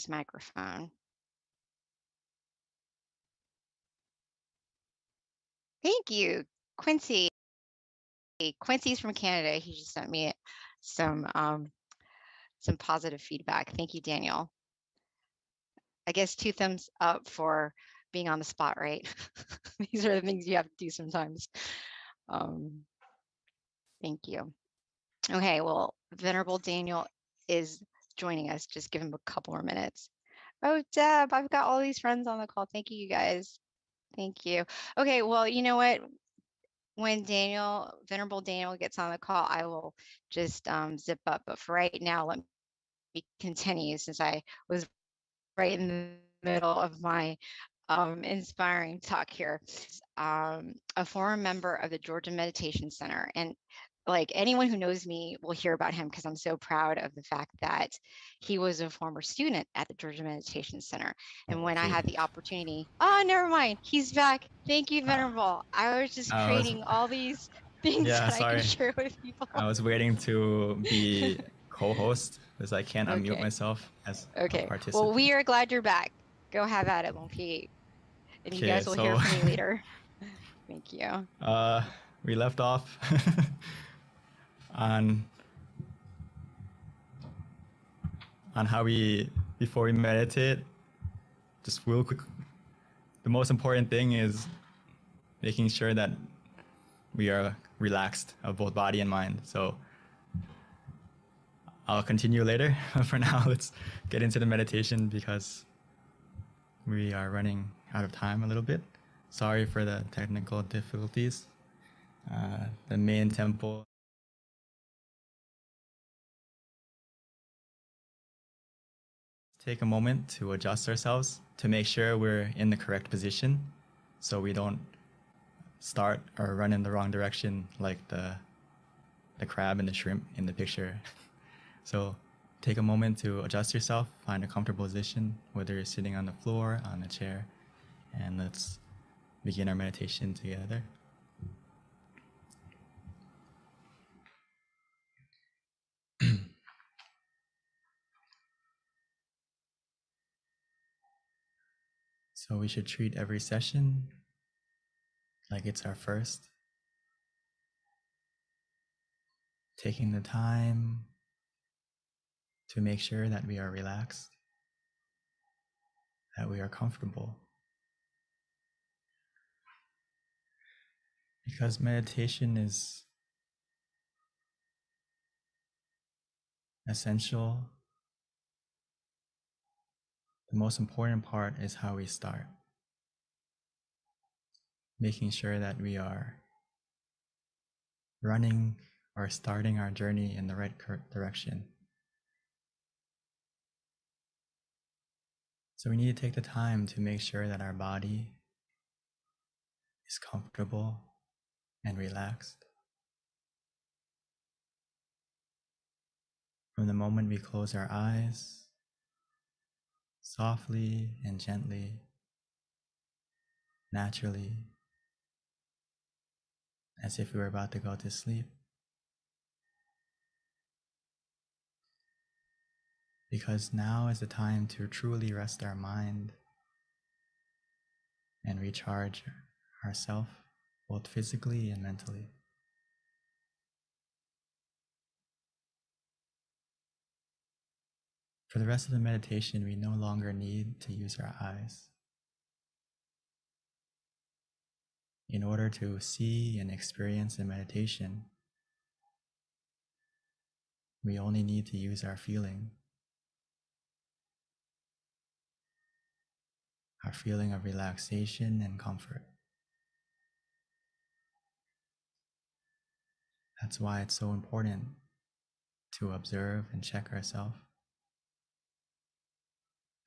microphone. Thank you, Quincy. Quincy's from Canada. He just sent me some positive feedback. Thank you, Daniel. I guess 2 thumbs up for being on the spot, right? These are the things you have to do sometimes. Thank you. Okay, well, Venerable Daniel is joining us. Just give him a couple more minutes. Oh, Deb, I've got all these friends on the call. Thank you, you guys. Thank you. Okay, well, you know what? When Venerable Daniel gets on the call, I will just zip up. But for right now, let me continue, since I was right in the middle of my inspiring talk here. A former member of the Georgia Meditation Center, and like anyone who knows me will hear about him, because I'm so proud of the fact that he was a former student at the Georgia Meditation Center. And when I had the opportunity, never mind, he's back. Thank you, Venerable. I was just creating all these things that I can share with people. I was waiting to be co-host because I can't unmute myself as a participant. Well, we are glad you're back. Go have at it, Lumpy. And you guys will hear from me later. Thank you. We left off on how before we meditate, just real quick, the most important thing is making sure that we are relaxed of both body and mind. So I'll continue later. For now, let's get into the meditation, because we are running out of time a little bit. Sorry for the technical difficulties. the main temple. Take a moment to adjust ourselves to make sure we're in the correct position so we don't start or run in the wrong direction like the crab and the shrimp in the picture. So take a moment to adjust yourself, find a comfortable position, whether you're sitting on the floor, on a chair, and let's begin our meditation together. So we should treat every session like it's our first, taking the time to make sure that we are relaxed, that we are comfortable. Because meditation is essential, the most important part is how we start. Making sure that we are running or starting our journey in the right direction. So we need to take the time to make sure that our body is comfortable and relaxed. From the moment we close our eyes, softly and gently, naturally, as if we were about to go to sleep. Because now is the time to truly rest our mind and recharge ourselves, both physically and mentally. For the rest of the meditation, we no longer need to use our eyes. In order to see and experience the meditation, we only need to use our feeling of relaxation and comfort. That's why it's so important to observe and check ourselves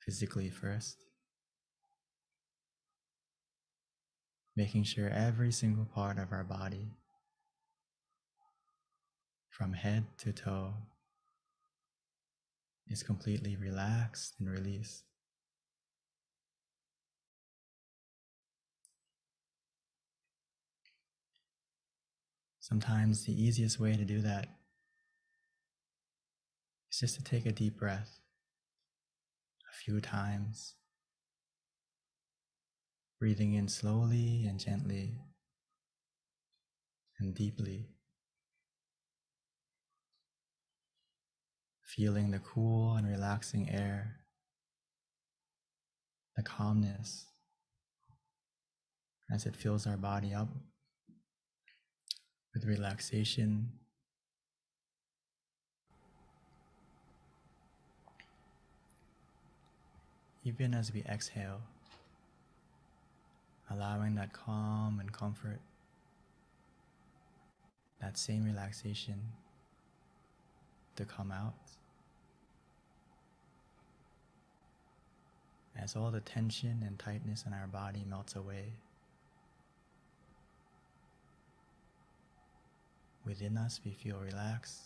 physically first, making sure every single part of our body, from head to toe, is completely relaxed and released. Sometimes the easiest way to do that is just to take a deep breath a few times, breathing in slowly and gently and deeply, feeling the cool and relaxing air, the calmness as it fills our body up with relaxation. Even as we exhale, allowing that calm and comfort, that same relaxation to come out as all the tension and tightness in our body melts away. Within us, we feel relaxed,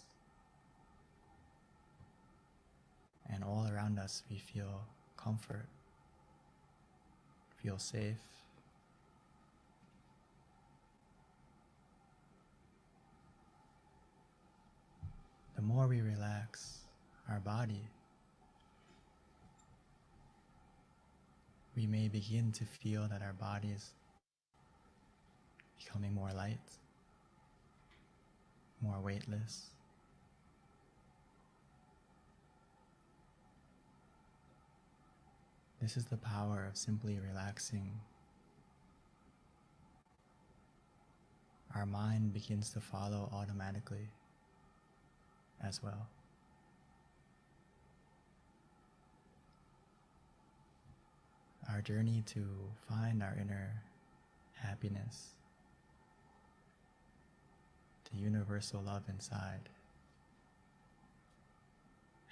and all around us, we feel comfort, feel safe. The more we relax our body, we may begin to feel that our body is becoming more light, more weightless. This is the power of simply relaxing. Our mind begins to follow automatically as well. Our journey to find our inner happiness the universal love inside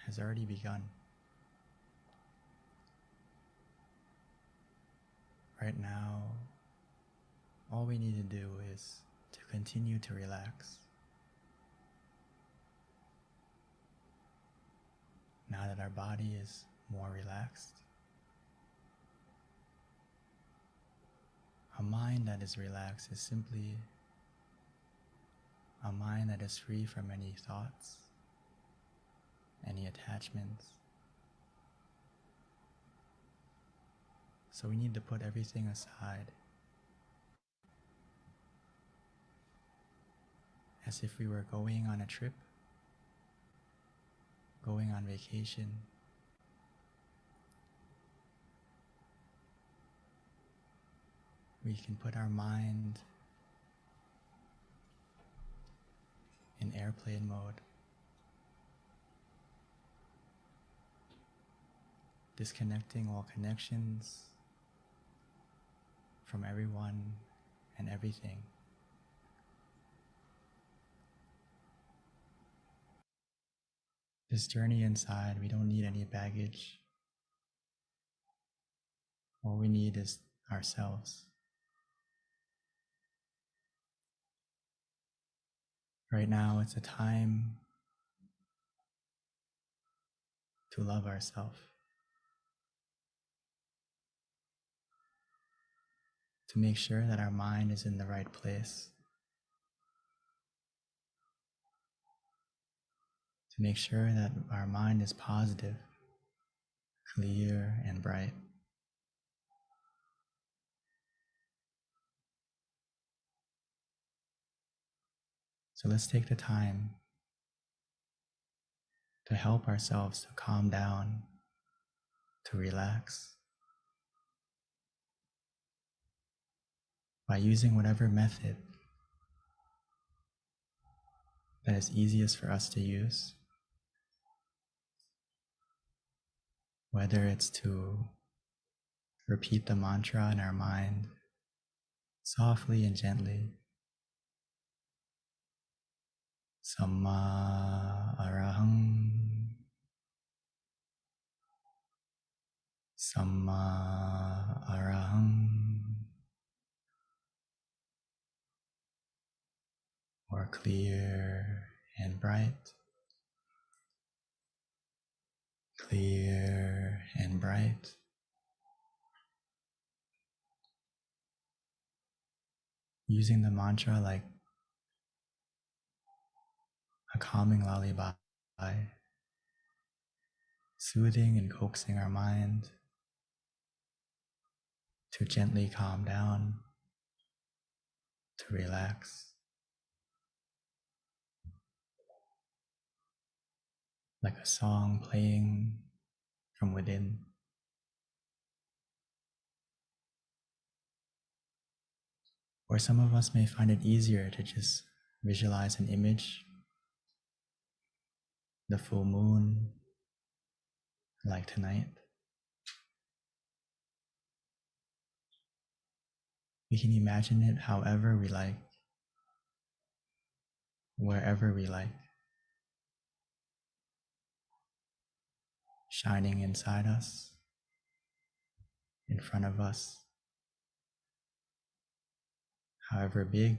has already begun. Right now, all we need to do is to continue to relax. Now that our body is more relaxed, a mind that is relaxed is simply a mind that is free from any thoughts, any attachments. So we need to put everything aside as if we were going on a trip, going on vacation. We can put our mind in airplane mode, disconnecting all connections from everyone and everything. This journey inside, we don't need any baggage. All we need is ourselves. Right now, it's a time to love ourselves, to make sure that our mind is in the right place, to make sure that our mind is positive, clear, and bright. So let's take the time to help ourselves to calm down, to relax, by using whatever method that is easiest for us to use, whether it's to repeat the mantra in our mind softly and gently. Samma arahang, Samma arahang, or clear and bright, clear and bright. Using the mantra like a calming lullaby, soothing and coaxing our mind to gently calm down, to relax, like a song playing from within. Or some of us may find it easier to just visualize an image, the full moon, like tonight. We can imagine it however we like, wherever we like, shining inside us, in front of us, however big,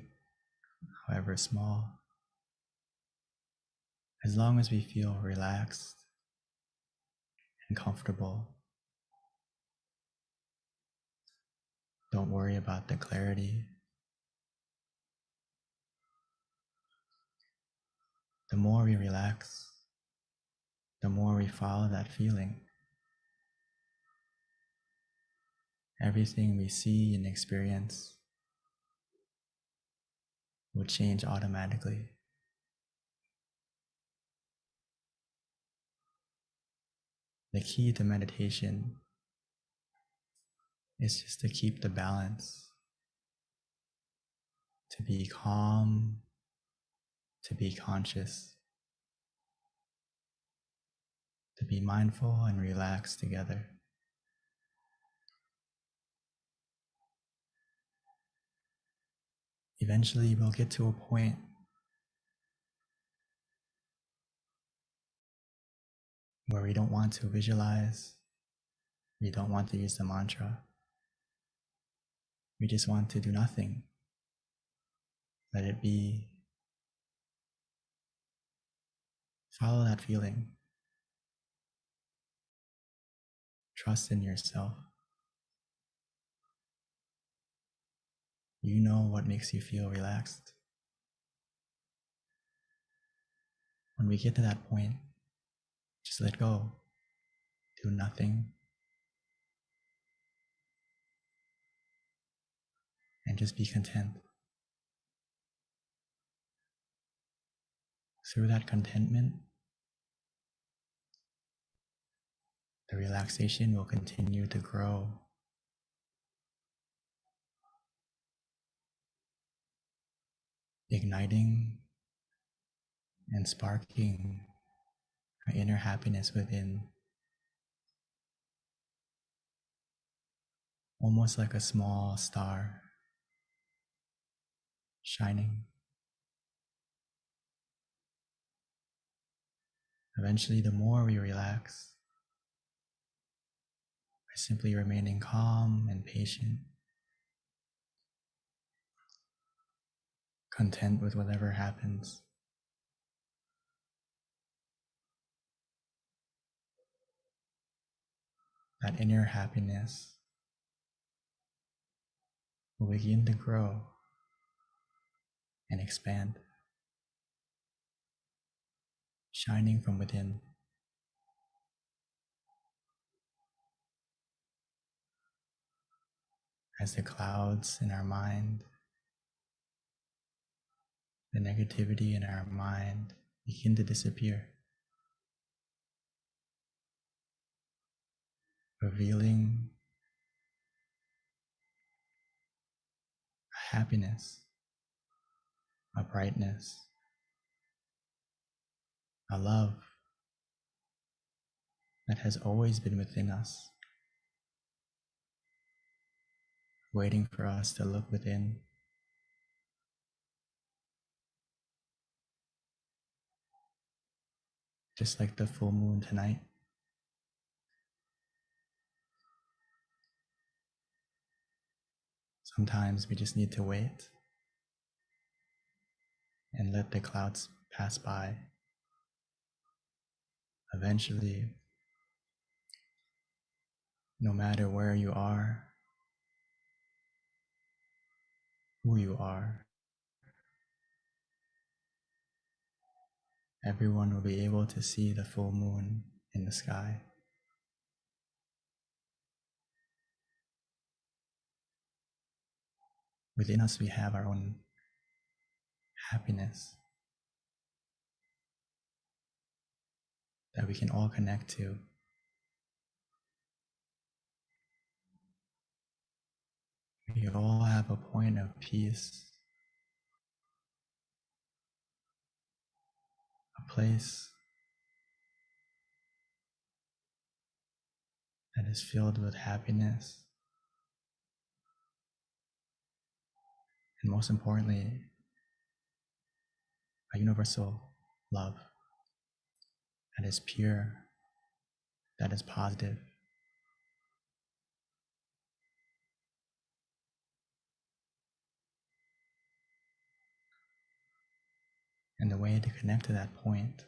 however small. As long as we feel relaxed and comfortable, don't worry about the clarity. The more we relax, the more we follow that feeling. Everything we see and experience will change automatically. The key to meditation is just to keep the balance, to be calm, to be conscious, to be mindful and relaxed together. Eventually, we'll get to a point where we don't want to visualize, we don't want to use the mantra. We just want to do nothing. Let it be. Follow that feeling. Trust in yourself. You know what makes you feel relaxed. When we get to that point, just let go. Do nothing. And just be content. Through that contentment, the relaxation will continue to grow. Igniting and sparking our inner happiness within, almost like a small star shining. Eventually, the more we relax, by simply remaining calm and patient, content with whatever happens, that inner happiness will begin to grow and expand, shining from within. As the clouds in our mind, the negativity in our mind begin to disappear, revealing a happiness, a brightness, a love that has always been within us, waiting for us to look within. Just like the full moon tonight, sometimes we just need to wait and let the clouds pass by. Eventually, no matter where you are, who you are, everyone will be able to see the full moon in the sky. Within us, we have our own happiness that we can all connect to. We all have a point of peace, a place that is filled with happiness, and most importantly, a universal love that is pure, that is positive. And the way to connect to that point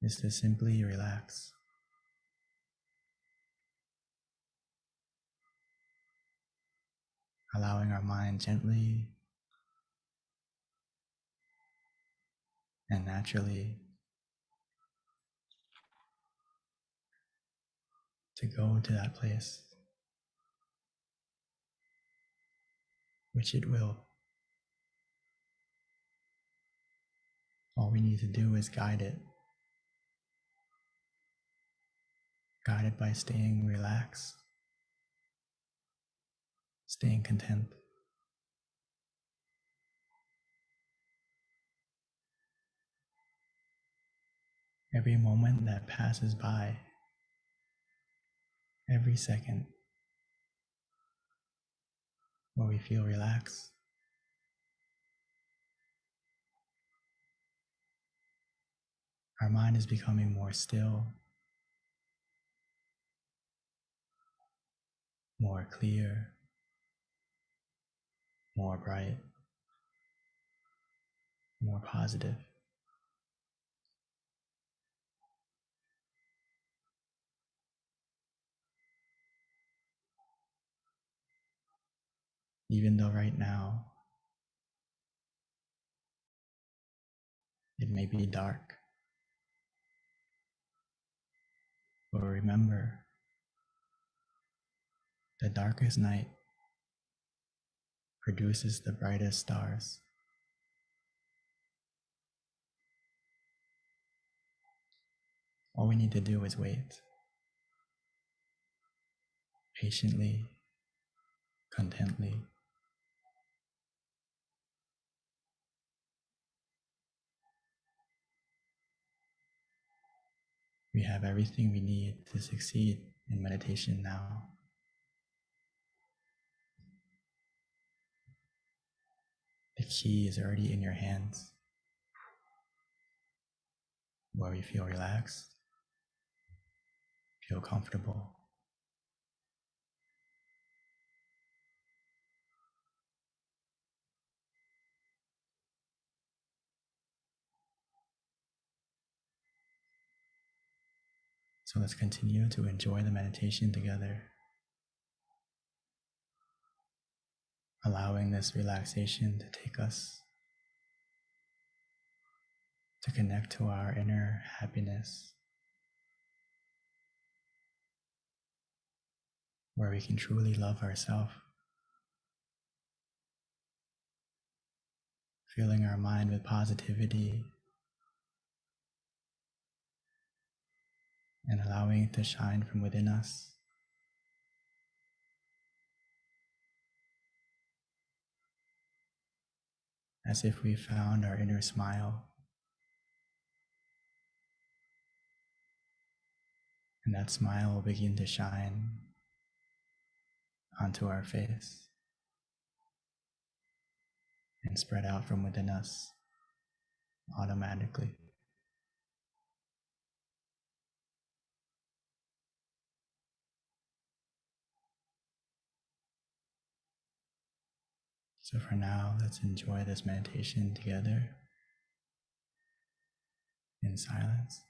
is to simply relax. Allowing our mind gently and naturally to go to that place, which it will. All we need to do is guide it by staying relaxed, staying content. Every moment that passes by, every second where we feel relaxed, our mind is becoming more still, more clear, more bright, more positive. Even though right now it may be dark, but remember, the darkest night produces the brightest stars. All we need to do is wait, patiently, contently. We have everything we need to succeed in meditation now. The key is already in your hands, where we feel relaxed, feel comfortable. So let's continue to enjoy the meditation together, allowing this relaxation to take us to connect to our inner happiness, where we can truly love ourselves, filling our mind with positivity and allowing it to shine from within us. As if we found our inner smile, and that smile will begin to shine onto our face and spread out from within us automatically. So for now, let's enjoy this meditation together in silence.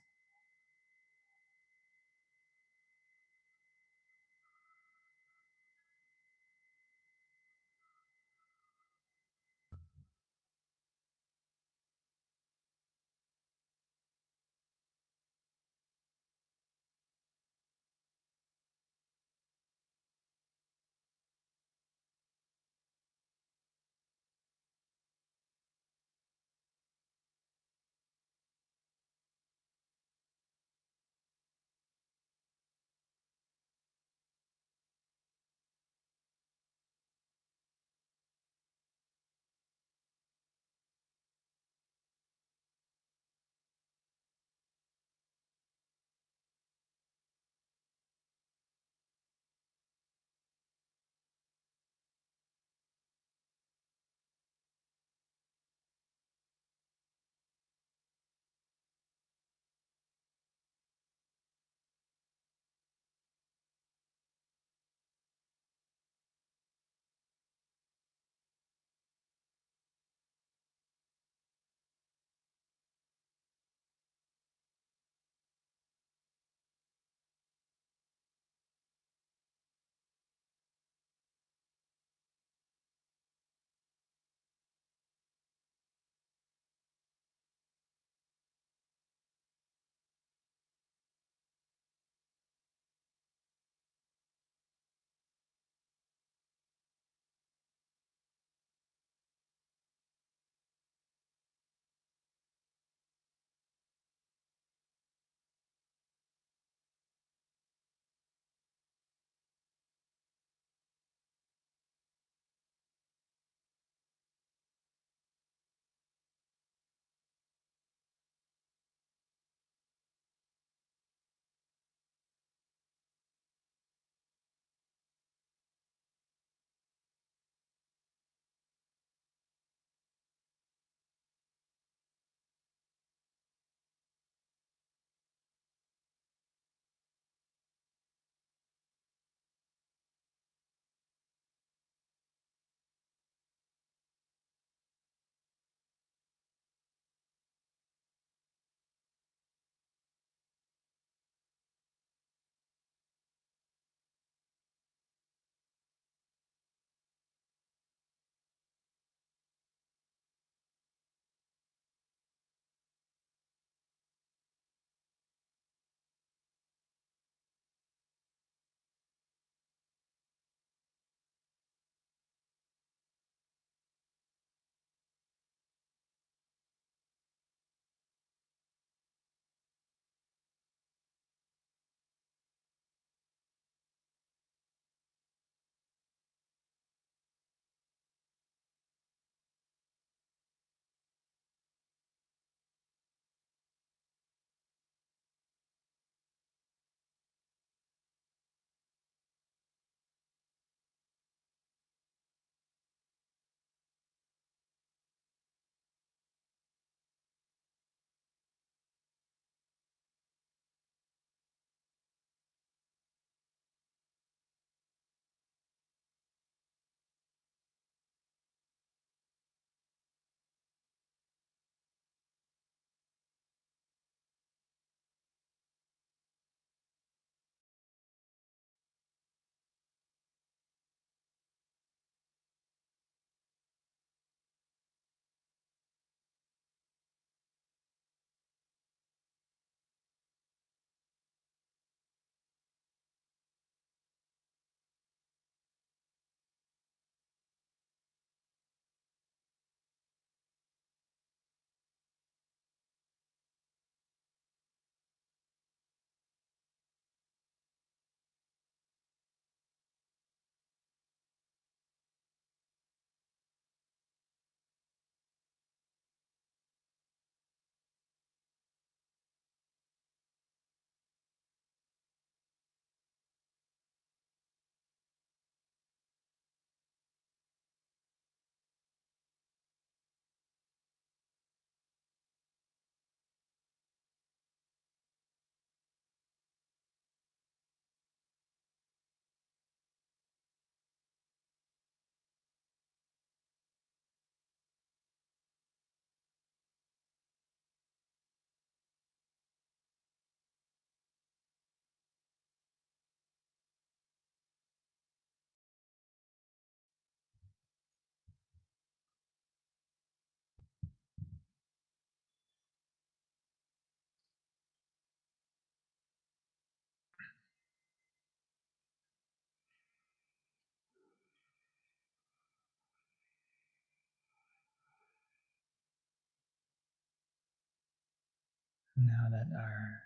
Now that our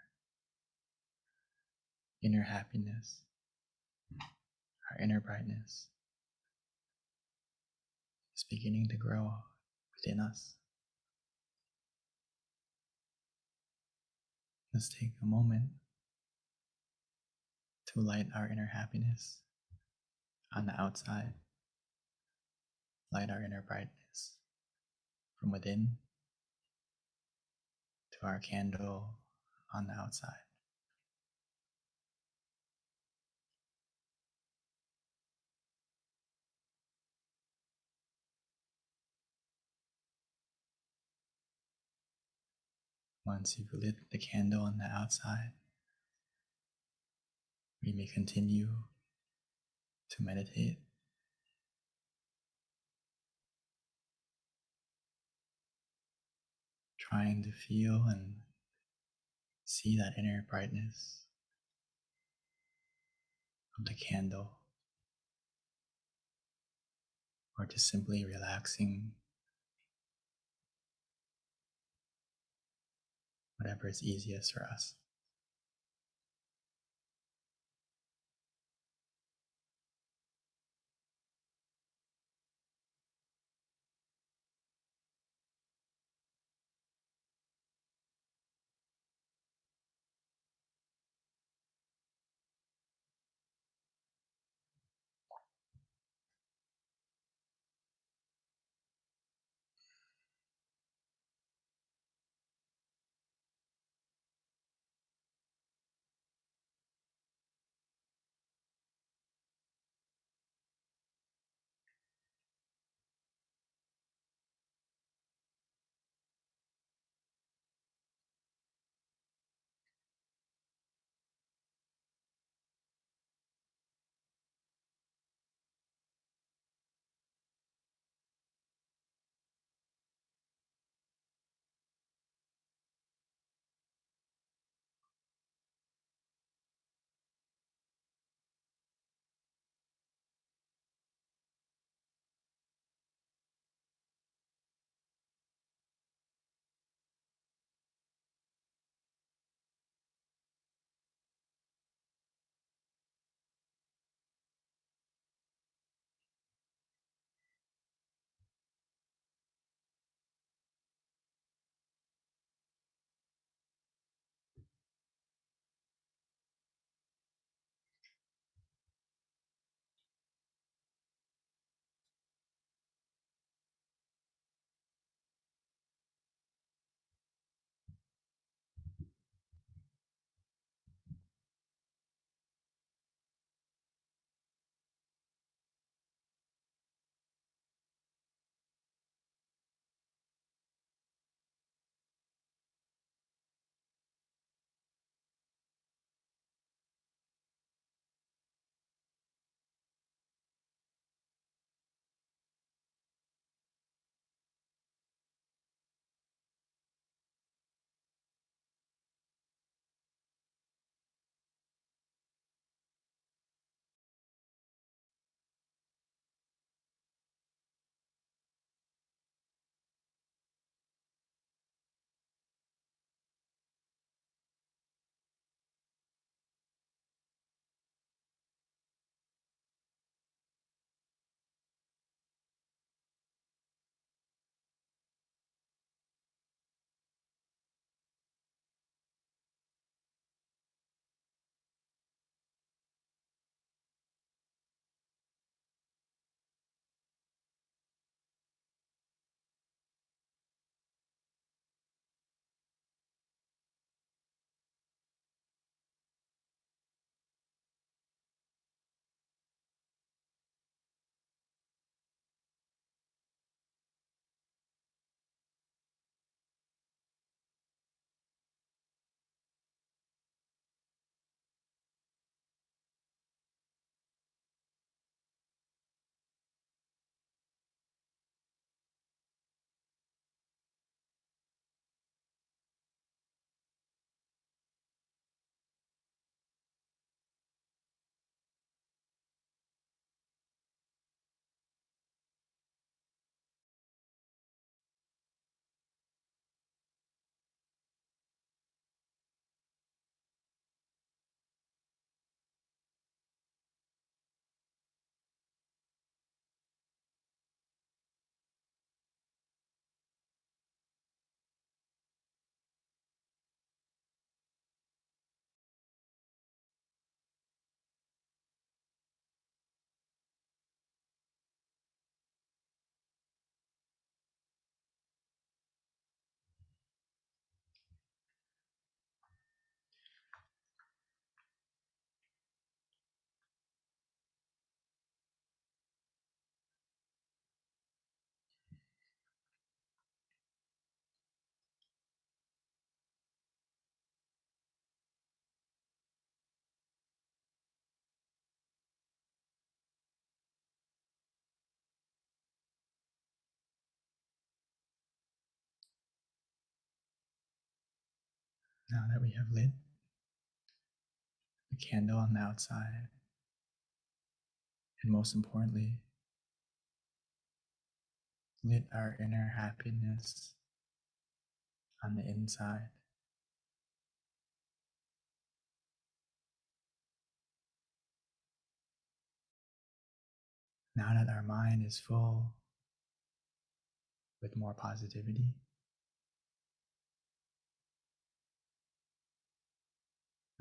inner happiness, our inner brightness is beginning to grow within us, let's take a moment to light our inner happiness on the outside, light our inner brightness from within to our candle on the outside. Once you've lit the candle on the outside, we may continue to meditate, trying to feel and see that inner brightness of the candle, or just simply relaxing, whatever is easiest for us. Now that we have lit the candle on the outside, and most importantly, lit our inner happiness on the inside, now that our mind is full with more positivity,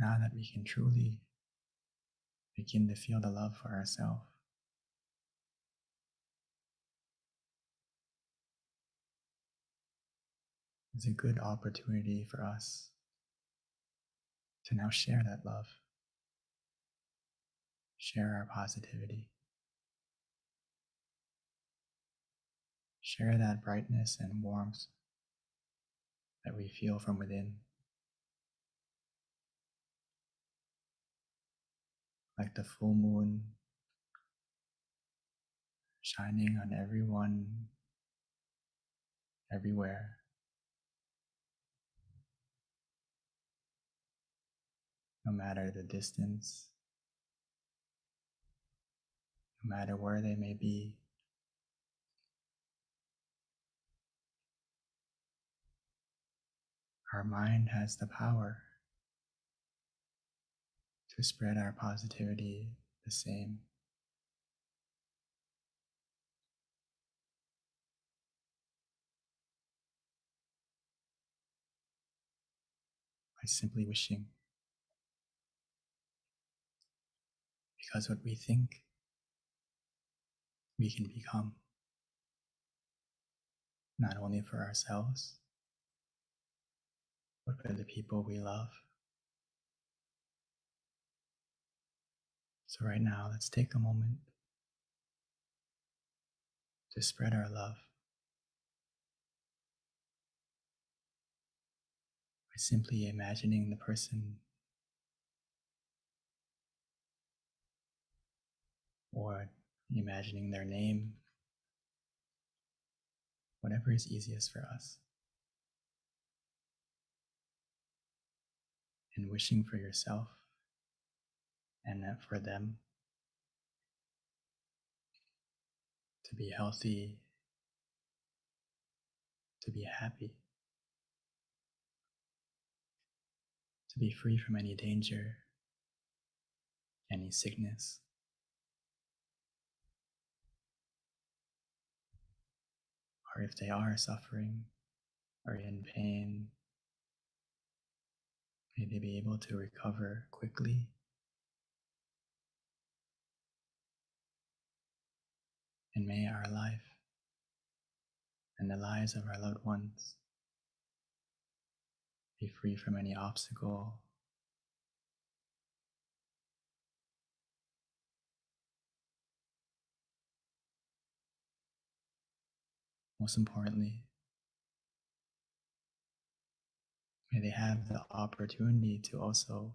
now that we can truly begin to feel the love for ourselves, it's a good opportunity for us to now share that love, share our positivity, share that brightness and warmth that we feel from within, like the full moon shining on everyone, everywhere. No matter the distance, no matter where they may be, our mind has the power to spread our positivity the same. By simply wishing. Because what we think, we can become, not only for ourselves, but for the people we love. So right now, let's take a moment to spread our love by simply imagining the person or imagining their name, whatever is easiest for us, and wishing for yourself and for them to be healthy, to be happy, to be free from any danger, any sickness, or if they are suffering or in pain, may they be able to recover quickly. And may our life and the lives of our loved ones be free from any obstacle, most importantly, may they have the opportunity to also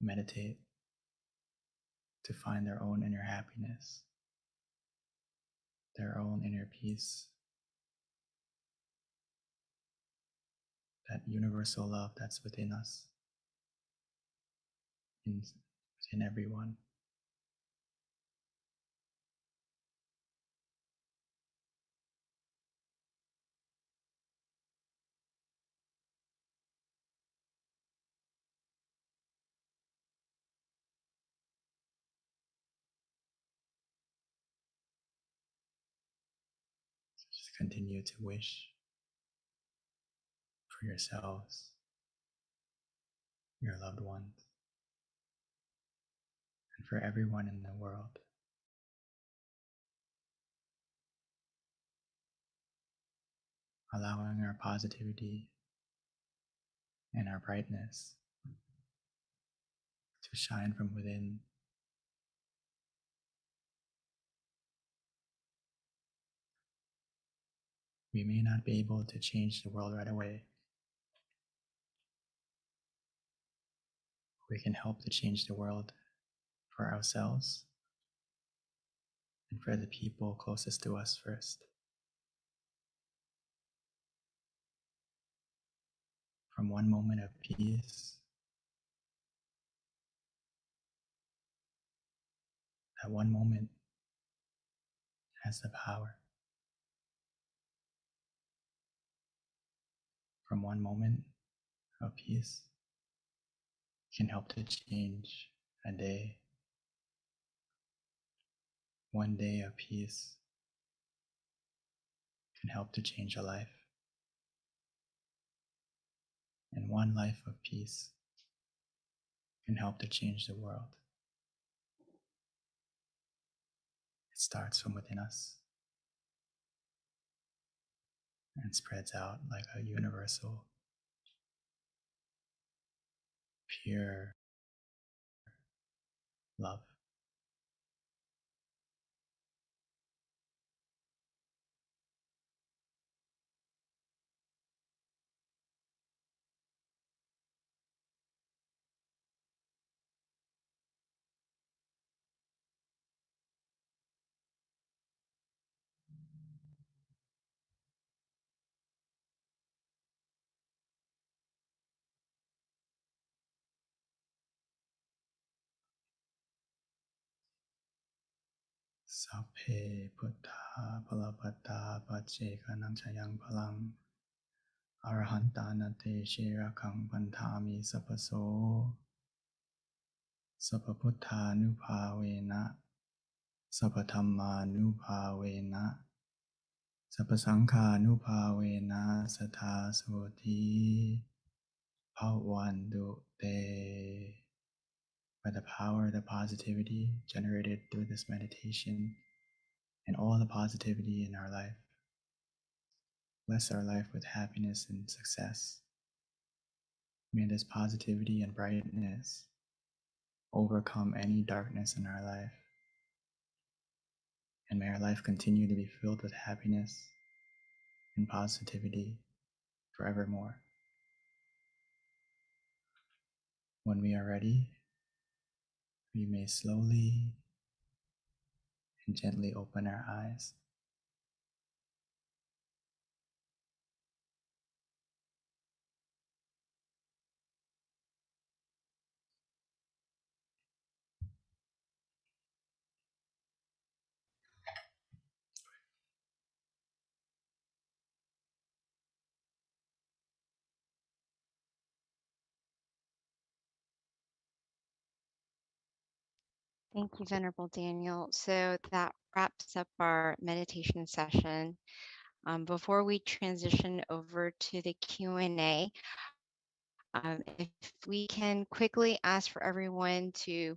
meditate, to find their own inner happiness, their own inner peace, that universal love that's within us, within everyone. So just continue to wish for yourselves, your loved ones, and for everyone in the world. Allowing our positivity and our brightness to shine from within. We may not be able to change the world right away. We can help to change the world for ourselves and for the people closest to us first. from one moment of peace. That one moment has the power. From one moment of peace can help to change a day. One day of peace can help to change a life. And one life of peace can help to change the world. It starts from within us and spreads out like a universal, pure love. Sapphe Buddha Palapata Pachekanam Chayang Palang Arahantanate Shirakang Pantami Sapaso Sapaputtha Nupavena Sapathamma Nupavena Sapasankha Nupavena Satha Soti Bhavantu Te. By the power of the positivity generated through this meditation and all the positivity in our life, bless our life with happiness and success. May this positivity and brightness overcome any darkness in our life. And may our life continue to be filled with happiness and positivity forevermore. When we are ready, we may slowly and gently open our eyes. Thank you, Venerable Daniel. So that wraps up our meditation session. Before we transition over to the Q&A, if we can quickly ask for everyone to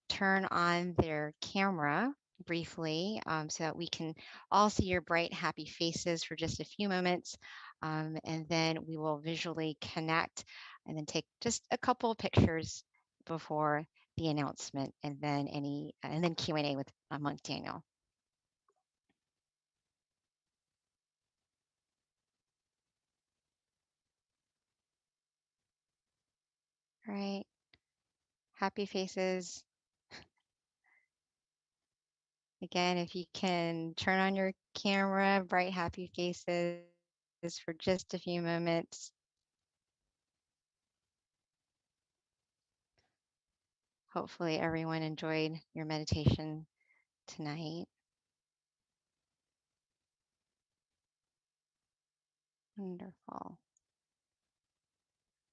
turn on their camera briefly so that we can all see your bright, happy faces for just a few moments. And then we will visually connect and then take just a couple of pictures before the announcement and then Q&A with Monk Daniel. All right. Happy faces. Again, if you can turn on your camera, bright, happy faces for just a few moments. Hopefully everyone enjoyed your meditation tonight. Wonderful.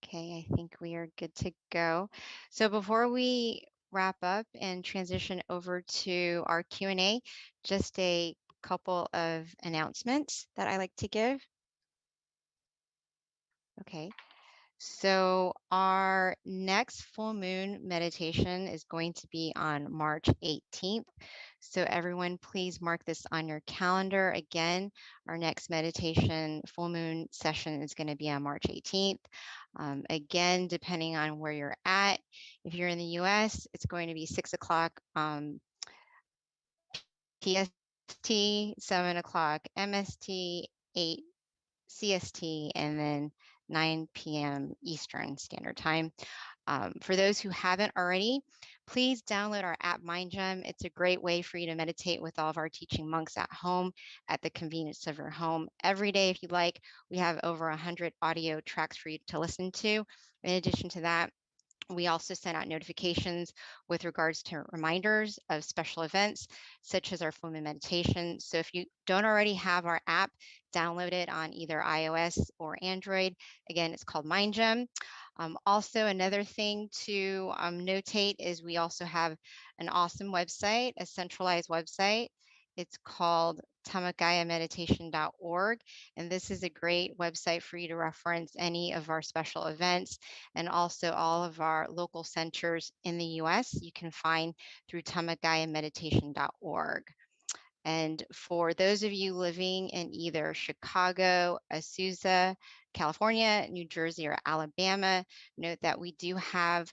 Okay, I think we are good to go. So before we wrap up and transition over to our Q&A, just a couple of announcements that I like to give. Okay. So our next full moon meditation is going to be on March 18th. So everyone, please mark this on your calendar. Again, our next meditation full moon session is going to be on March 18th. Again, depending on where you're at, if you're in the US, it's going to be 6 o'clock PST, 7 o'clock MST, 8 CST, and then 9 p.m. Eastern Standard Time. For those who haven't already, please download our app MindGem. It's a great way for you to meditate with all of our teaching monks at home at the convenience of your home every day if you'd like. We have over 100 audio tracks for you to listen to. In addition to that, we also send out notifications with regards to reminders of special events, such as our full moon meditation. So if you don't already have our app, download it on either iOS or Android. Again, it's called MindGem. Also, another thing to notate is we also have an awesome website, a centralized website. It's called tamagayameditation.org, and this is a great website for you to reference any of our special events and also all of our local centers in the US you can find through tamagayameditation.org. And for those of you living in either Chicago, Azusa, California, New Jersey, or Alabama, note that we do have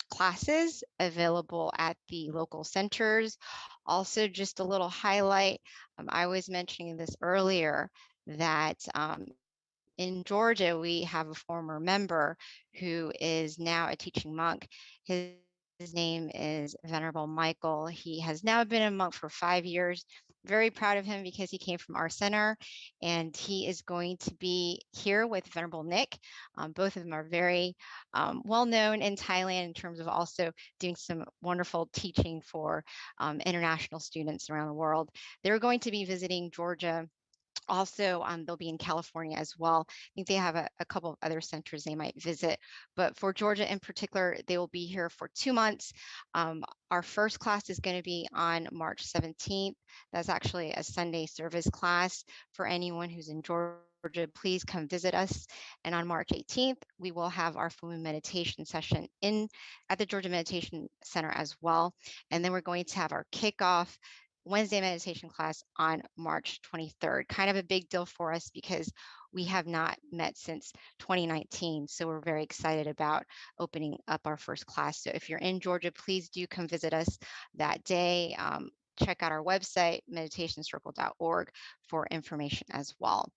classes available at the local centers. Also, just a little highlight, I was mentioning this earlier, that in Georgia, we have a former member who is now a teaching monk. His name is Venerable Michael. He has now been a monk for 5 years. Very proud of him because he came from our center, and he is going to be here with Venerable Nick. Both of them are very well known in Thailand in terms of also doing some wonderful teaching for international students around the world. They're going to be visiting Georgia. Also, they'll be in California as well. I think they have a couple of other centers they might visit, but for Georgia in particular, they will be here for 2 months. Our first class is going to be on March 17th. That's actually a Sunday service class. For anyone who's in Georgia, please come visit us. And on March 18th, we will have our full moon meditation session at the Georgia Meditation Center as well. And then we're going to have our kickoff Wednesday meditation class on March 23rd. Kind of a big deal for us because we have not met since 2019. So we're very excited about opening up our first class. So if you're in Georgia, please do come visit us that day. Check out our website, meditationscircle.org, for information as well.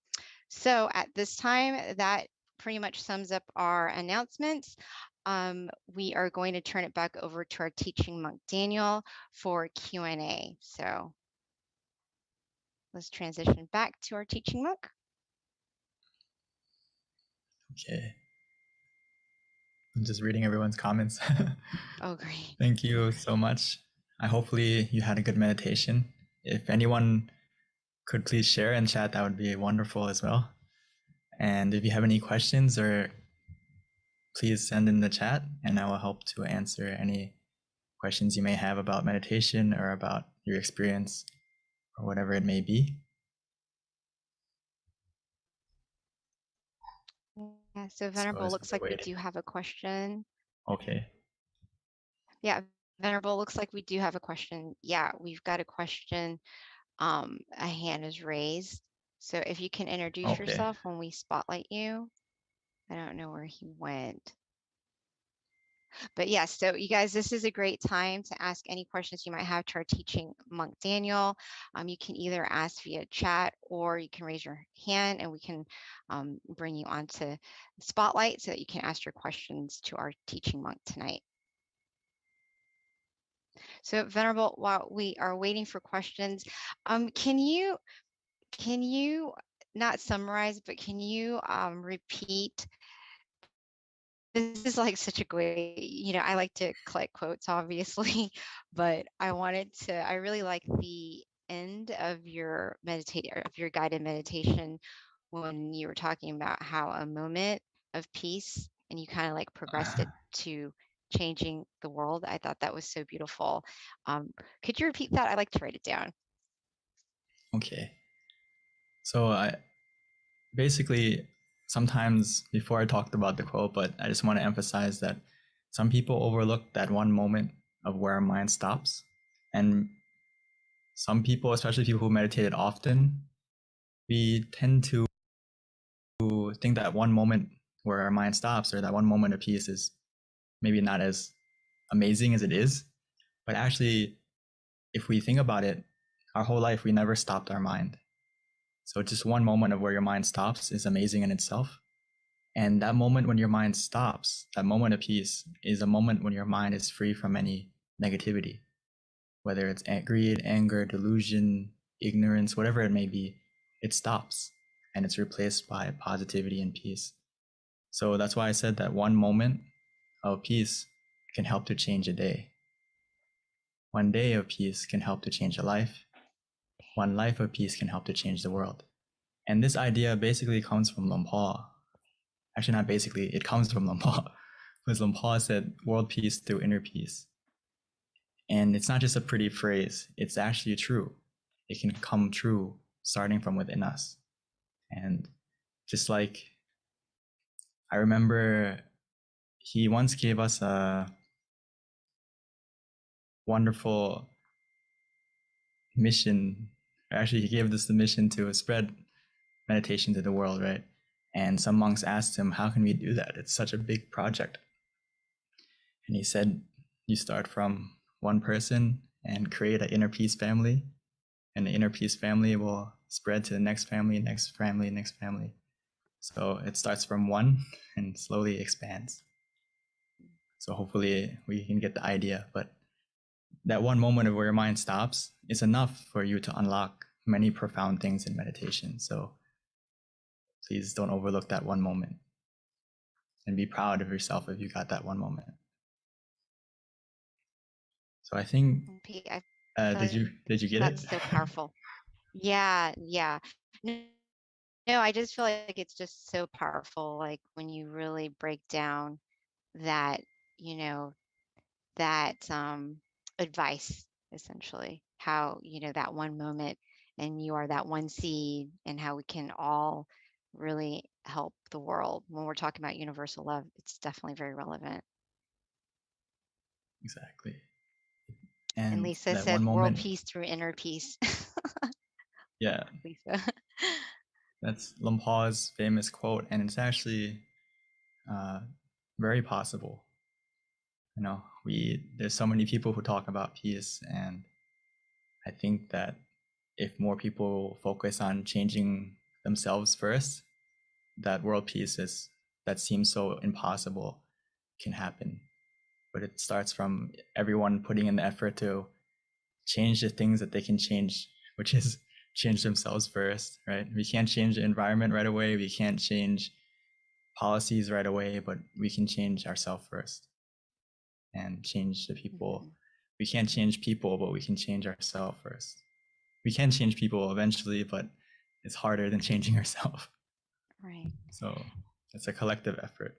So at this time, that pretty much sums up our announcements. We are going to turn it back over to our teaching monk, Daniel, for Q&A. So let's transition back to our teaching monk. Okay. I'm just reading everyone's comments. Oh, great. Thank you so much. Hopefully you had a good meditation. If anyone could please share in chat, that would be wonderful as well. And if you have any questions, or please send in the chat and I will help to answer any questions you may have about meditation or about your experience or whatever it may be. Yeah, so Venerable, looks like we do have a question. Okay. Yeah, Venerable, looks like we do have a question. Yeah, we've got a question. A hand is raised. So if you can introduce yourself when we spotlight you. I don't know where he went. But yes, so you guys, this is a great time to ask any questions you might have to our teaching monk, Daniel. You can either ask via chat or you can raise your hand and we can bring you onto the spotlight so that you can ask your questions to our teaching monk tonight. So Venerable, while we are waiting for questions, can you not summarize, but can you repeat? This is like such a great, I like to collect quotes, obviously, but I really like the end of your guided meditation when you were talking about how a moment of peace and you kind of like progressed it to changing the world. I thought that was so beautiful. Could you repeat that? I'd like to write it down. Okay. So basically, sometimes before I talked about the quote, but I just want to emphasize that some people overlook that one moment of where our mind stops. And some people, especially people who meditated often, we tend to think that one moment where our mind stops or that one moment of peace is maybe not as amazing as it is. But actually, if we think about it, our whole life, we never stopped our mind. So just one moment of where your mind stops is amazing in itself. And that moment when your mind stops, that moment of peace, is a moment when your mind is free from any negativity, whether it's greed, anger, delusion, ignorance, whatever it may be. It stops and it's replaced by positivity and peace. So that's why I said that one moment of peace can help to change a day. One day of peace can help to change a life. One life of peace can help to change the world. And this idea basically comes from Lumpur. Actually, not basically, it comes from Lumpur. Because Lumpur said world peace through inner peace. And it's not just a pretty phrase, it's actually true. It can come true starting from within us. And just like, I remember he once gave us a wonderful mission. Actually, he gave us the mission to spread meditation to the world, right? And some monks asked him, how can we do that? It's such a big project. And he said, you start from one person and create an inner peace family, and the inner peace family will spread to the next family, next family, next family. So it starts from one and slowly expands. So hopefully we can get the idea, but that one moment of where your mind stops is enough for you to unlock many profound things in meditation. So please don't overlook that one moment and be proud of yourself if you got that one moment. So I think, Pete, I did you get that's it? so powerful. Yeah. No, I just feel like it's just so powerful. Like when you really break down that, that advice, essentially, how, that one moment and you are that one seed, and how we can all really help the world. When we're talking about universal love, it's definitely very relevant. Exactly. And And Lisa that said one world moment, peace through inner peace. yeah, Lisa. that's Lumpur's famous quote, and it's actually very possible. There's so many people who talk about peace, and I think that if more people focus on changing themselves first, that world peace that seems so impossible can happen. But it starts from everyone putting in the effort to change the things that they can change, which is change themselves first, right? We can't change the environment right away. We can't change policies right away, but we can change ourselves first and change the people. Mm-hmm. We can't change people, but we can change ourselves first. We can change people eventually, but it's harder than changing ourselves. Right. So it's a collective effort.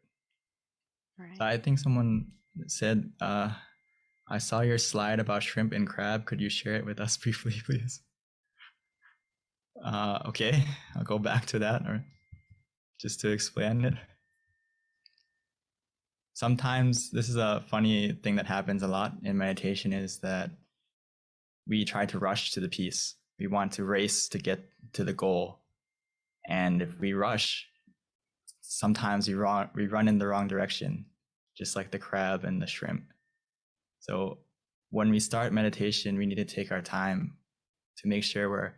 Right. So I think someone said, I saw your slide about shrimp and crab. Could you share it with us briefly, please? Okay, I'll go back to that, or just to explain it. Sometimes this is a funny thing that happens a lot in meditation, is that we try to rush to the peace. We want to race to get to the goal. And if we rush, sometimes we run in the wrong direction, just like the crab and the shrimp. So when we start meditation, we need to take our time to make sure we're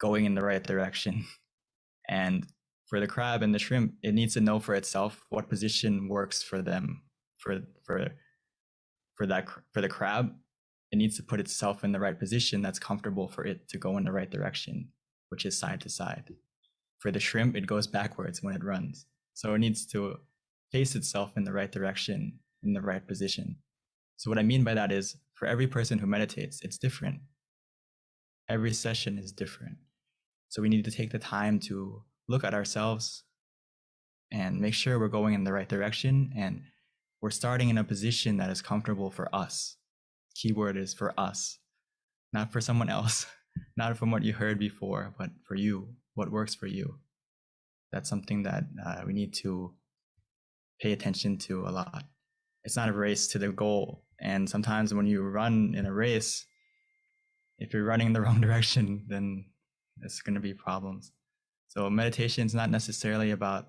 going in the right direction. And for the crab and the shrimp, it needs to know for itself what position works for them. For the crab, it needs to put itself in the right position that's comfortable for it to go in the right direction, which is side to side. For the shrimp, it goes backwards when it runs. So it needs to face itself in the right direction, in the right position. So what I mean by that is, for every person who meditates, it's different. Every session is different. So we need to take the time to look at ourselves and make sure we're going in the right direction, and we're starting in a position that is comfortable for us. Keyword is for us, not for someone else, not from what you heard before, but for you, what works for you. That's something that we need to pay attention to a lot. It's not a race to the goal. And sometimes when you run in a race, if you're running in the wrong direction, then there's going to be problems. So meditation is not necessarily about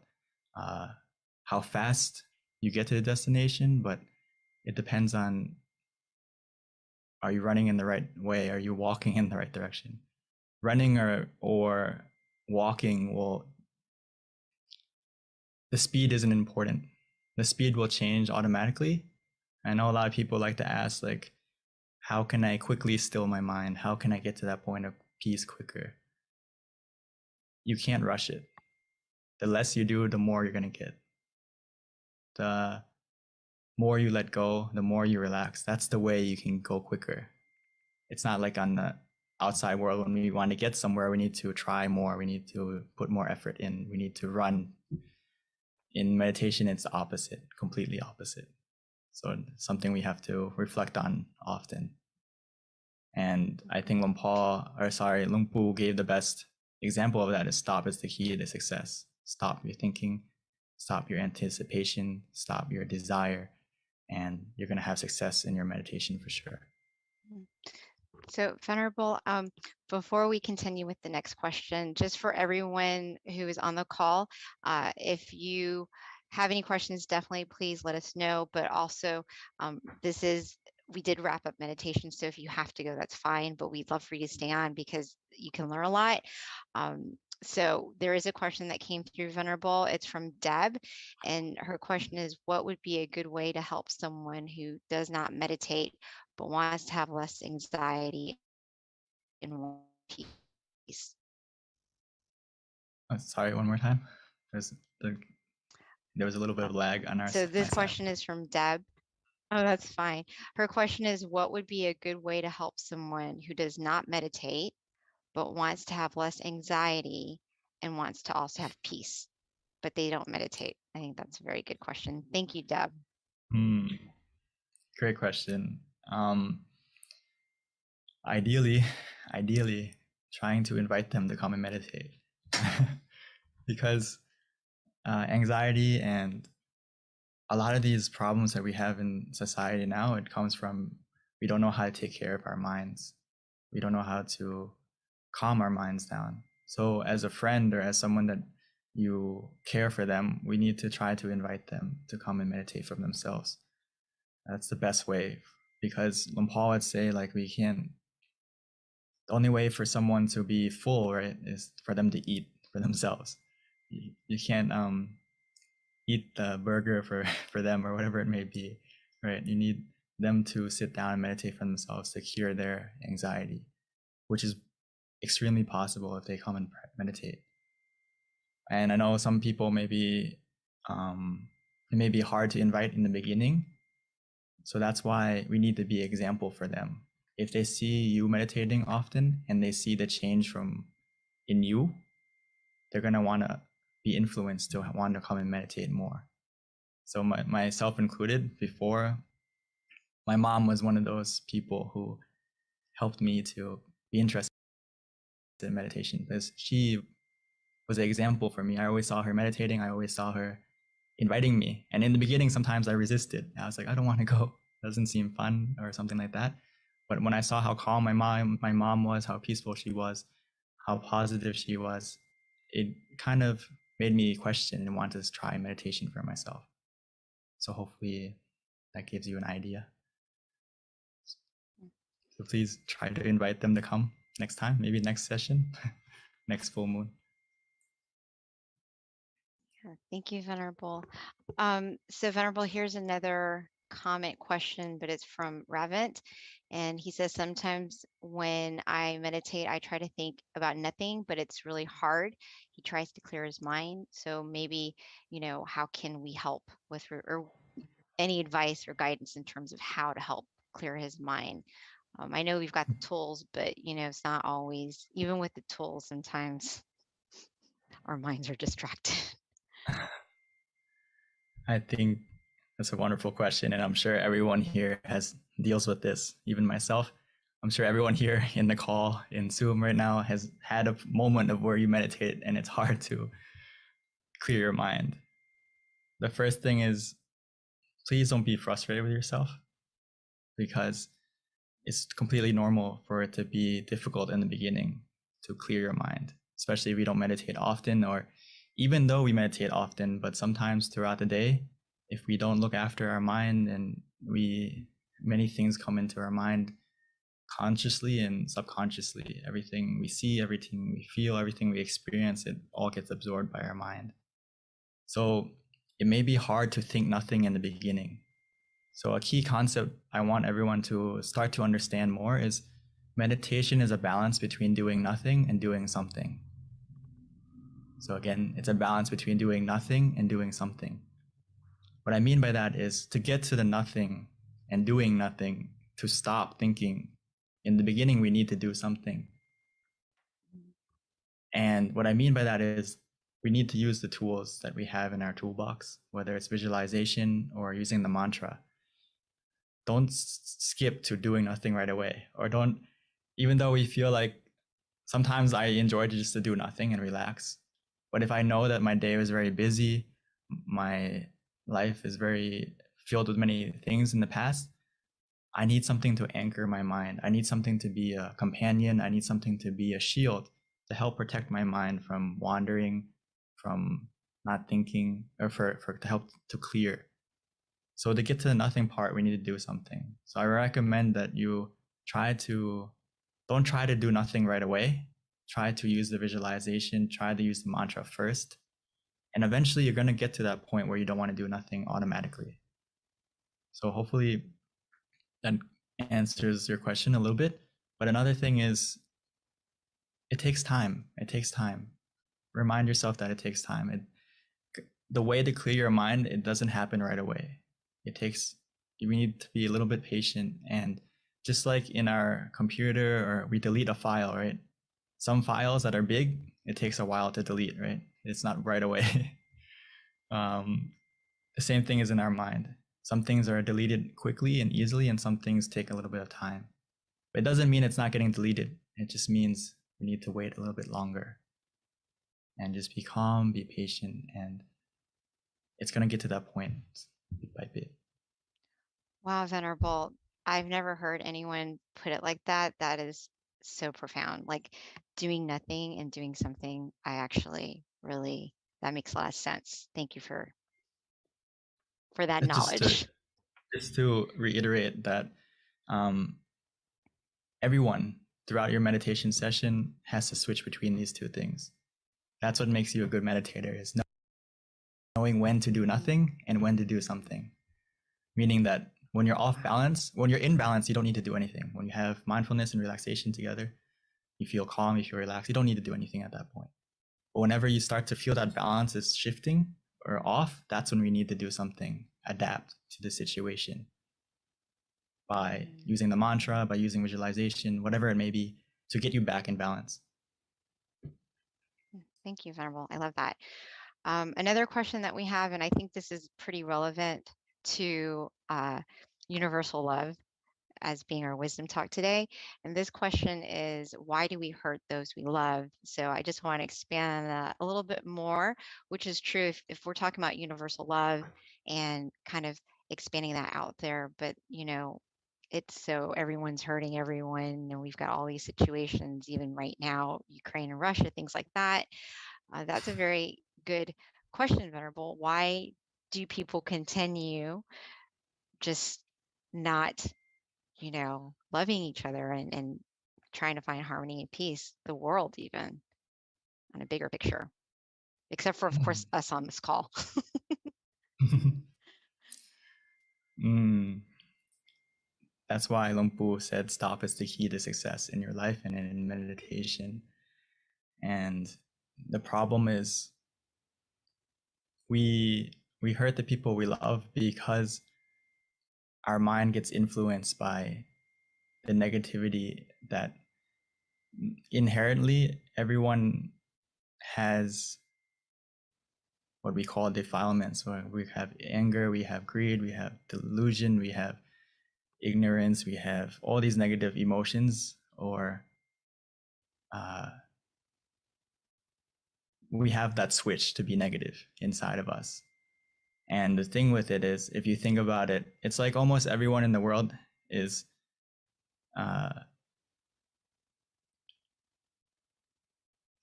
how fast you get to the destination, but it depends on, are you running in the right way? Are you walking in the right direction? Running or walking will the speed isn't important. The speed will change automatically. I know a lot of people like to ask, like, how can I quickly still my mind? How can I get to that point of peace quicker? You can't rush it. The less you do, the more you're going to get. The more you let go, the more you relax. That's the way you can go quicker. It's not like on the outside world when we want to get somewhere, we need to try more. We need to put more effort in. We need to run. In meditation, it's the opposite, completely opposite. So something we have to reflect on often. And I think Luang Pu gave the best example of that is stop is the key to success. Stop your thinking, stop your anticipation, stop your desire, and you're going to have success in your meditation for sure. So Venerable, before we continue with the next question, just for everyone who is on the call, if you have any questions, definitely please let us know. But also, we did wrap up meditation, so if you have to go, that's fine. But we'd love for you to stay on because you can learn a lot. So there is a question that came through, Venerable. It's from Deb, and her question is, what would be a good way to help someone who does not meditate but wants to have less anxiety and more peace? Sorry, one more time. There was a little bit of lag on our So this side. question is from Deb. Oh, that's fine. Her question is, what would be a good way to help someone who does not meditate but wants to have less anxiety and wants to also have peace, but they don't meditate? I think that's a very good question. Thank you, Deb. Great question. Ideally, trying to invite them to come and meditate. Because anxiety and a lot of these problems that we have in society now, it comes from we don't know how to take care of our minds. We don't know how to calm our minds down. So as a friend or as someone that you care for them, we need to try to invite them to come and meditate for themselves. That's the best way, because Luang Por would say, like, we can't, the only way for someone to be full, right, is for them to eat for themselves. You can't eat the burger for them or whatever it may be, right? You need them to sit down and meditate for themselves to cure their anxiety, which is extremely possible if they come and meditate. And I know some people maybe it may be hard to invite in the beginning. So that's why we need to be an example for them. If they see you meditating often and they see the change in you, they're going to want to be influenced to want to come and meditate more. So myself included, before, my mom was one of those people who helped me to be interested in meditation, because she was an example for me. I always saw her meditating. I always saw her inviting me. And in the beginning, sometimes I resisted. I was like, I don't want to go. It doesn't seem fun or something like that. But when I saw how calm my mom was, how peaceful she was, how positive she was, it kind of made me question and want to try meditation for myself. So hopefully that gives you an idea. So please try to invite them to come next time, maybe next session, next full moon. Yeah, thank you, Venerable. So Venerable, here's another comment question, but it's from Ravint. And he says, sometimes when I meditate, I try to think about nothing, but it's really hard. He tries to clear his mind. So maybe, how can we help with, or any advice or guidance in terms of how to help clear his mind? I know we've got the tools, but it's not always, even with the tools, sometimes our minds are distracted. I think that's a wonderful question, and I'm sure everyone here deals with this, even myself. I'm sure everyone here in the call in Zoom right now has had a moment of where you meditate and it's hard to clear your mind. The first thing is, please don't be frustrated with yourself, because it's completely normal for it to be difficult in the beginning to clear your mind, especially if we don't meditate often, or even though we meditate often, but sometimes throughout the day, if we don't look after our mind, and many things come into our mind consciously and subconsciously. Everything we see, everything we feel, everything we experience, it all gets absorbed by our mind. So it may be hard to think nothing in the beginning. So a key concept I want everyone to start to understand more is meditation is a balance between doing nothing and doing something. So again, it's a balance between doing nothing and doing something. What I mean by that is to get to the nothing and doing nothing, to stop thinking, in the beginning, we need to do something. And what I mean by that is we need to use the tools that we have in our toolbox, whether it's visualization or using the mantra. Don't skip to doing nothing right away, or don't, even though we feel like sometimes I enjoy just to do nothing and relax. But if I know that my day was very busy, my life is very filled with many things in the past, I need something to anchor my mind. I need something to be a companion. I need something to be a shield to help protect my mind from wandering, from not thinking, or for to help to clear. So to get to the nothing part, we need to do something. So I recommend that you don't try to do nothing right away. Try to use the visualization, try to use the mantra first. And eventually you're going to get to that point where you don't want to do nothing automatically. So hopefully that answers your question a little bit. But another thing is, it takes time. It takes time. Remind yourself that it takes time. The way to clear your mind, it doesn't happen right away. We need to be a little bit patient. And just like in our computer, or we delete a file, right? Some files that are big, it takes a while to delete, right? It's not right away. The same thing is in our mind. Some things are deleted quickly and easily, and some things take a little bit of time. But it doesn't mean it's not getting deleted. It just means we need to wait a little bit longer. And just be calm, be patient, and it's going to get to that point bit by bit. Wow, Venerable. I've never heard anyone put it like that. That is so profound. Like doing nothing and doing something. I actually really, that makes a lot of sense. Thank you for that knowledge. Just to reiterate that everyone throughout your meditation session has to switch between these two things. That's what makes you a good meditator, is knowing when to do nothing and when to do something. Meaning that when you're off balance, when you're in balance, you don't need to do anything. When you have mindfulness and relaxation together, you feel calm, you feel relaxed, you don't need to do anything at that point. But whenever you start to feel that balance is shifting or off, that's when we need to do something, adapt to the situation by using the mantra, by using visualization, whatever it may be, to get you back in balance. Thank you, Venerable. I love that. Another question that we have, and I think this is pretty relevant to universal love as being our wisdom talk today. And this question is, why do we hurt those we love? So I just want to expand that a little bit more, which is true if we're talking about universal love and kind of expanding that out there. But, it's so everyone's hurting everyone, and we've got all these situations, even right now, Ukraine and Russia, things like that. That's a very good question, Venerable. Why do people continue just not, loving each other and trying to find harmony and peace, the world even, on a bigger picture, except for, of course, us on this call? That's why Luang Pu said stop is the key to success in your life and in meditation. And the problem is we hurt the people we love because our mind gets influenced by the negativity that inherently everyone has what we call defilements, where we have anger, we have greed, we have delusion, we have ignorance, we have all these negative emotions, or we have that switch to be negative inside of us. And the thing with it is, if you think about it, it's like almost everyone in the world is I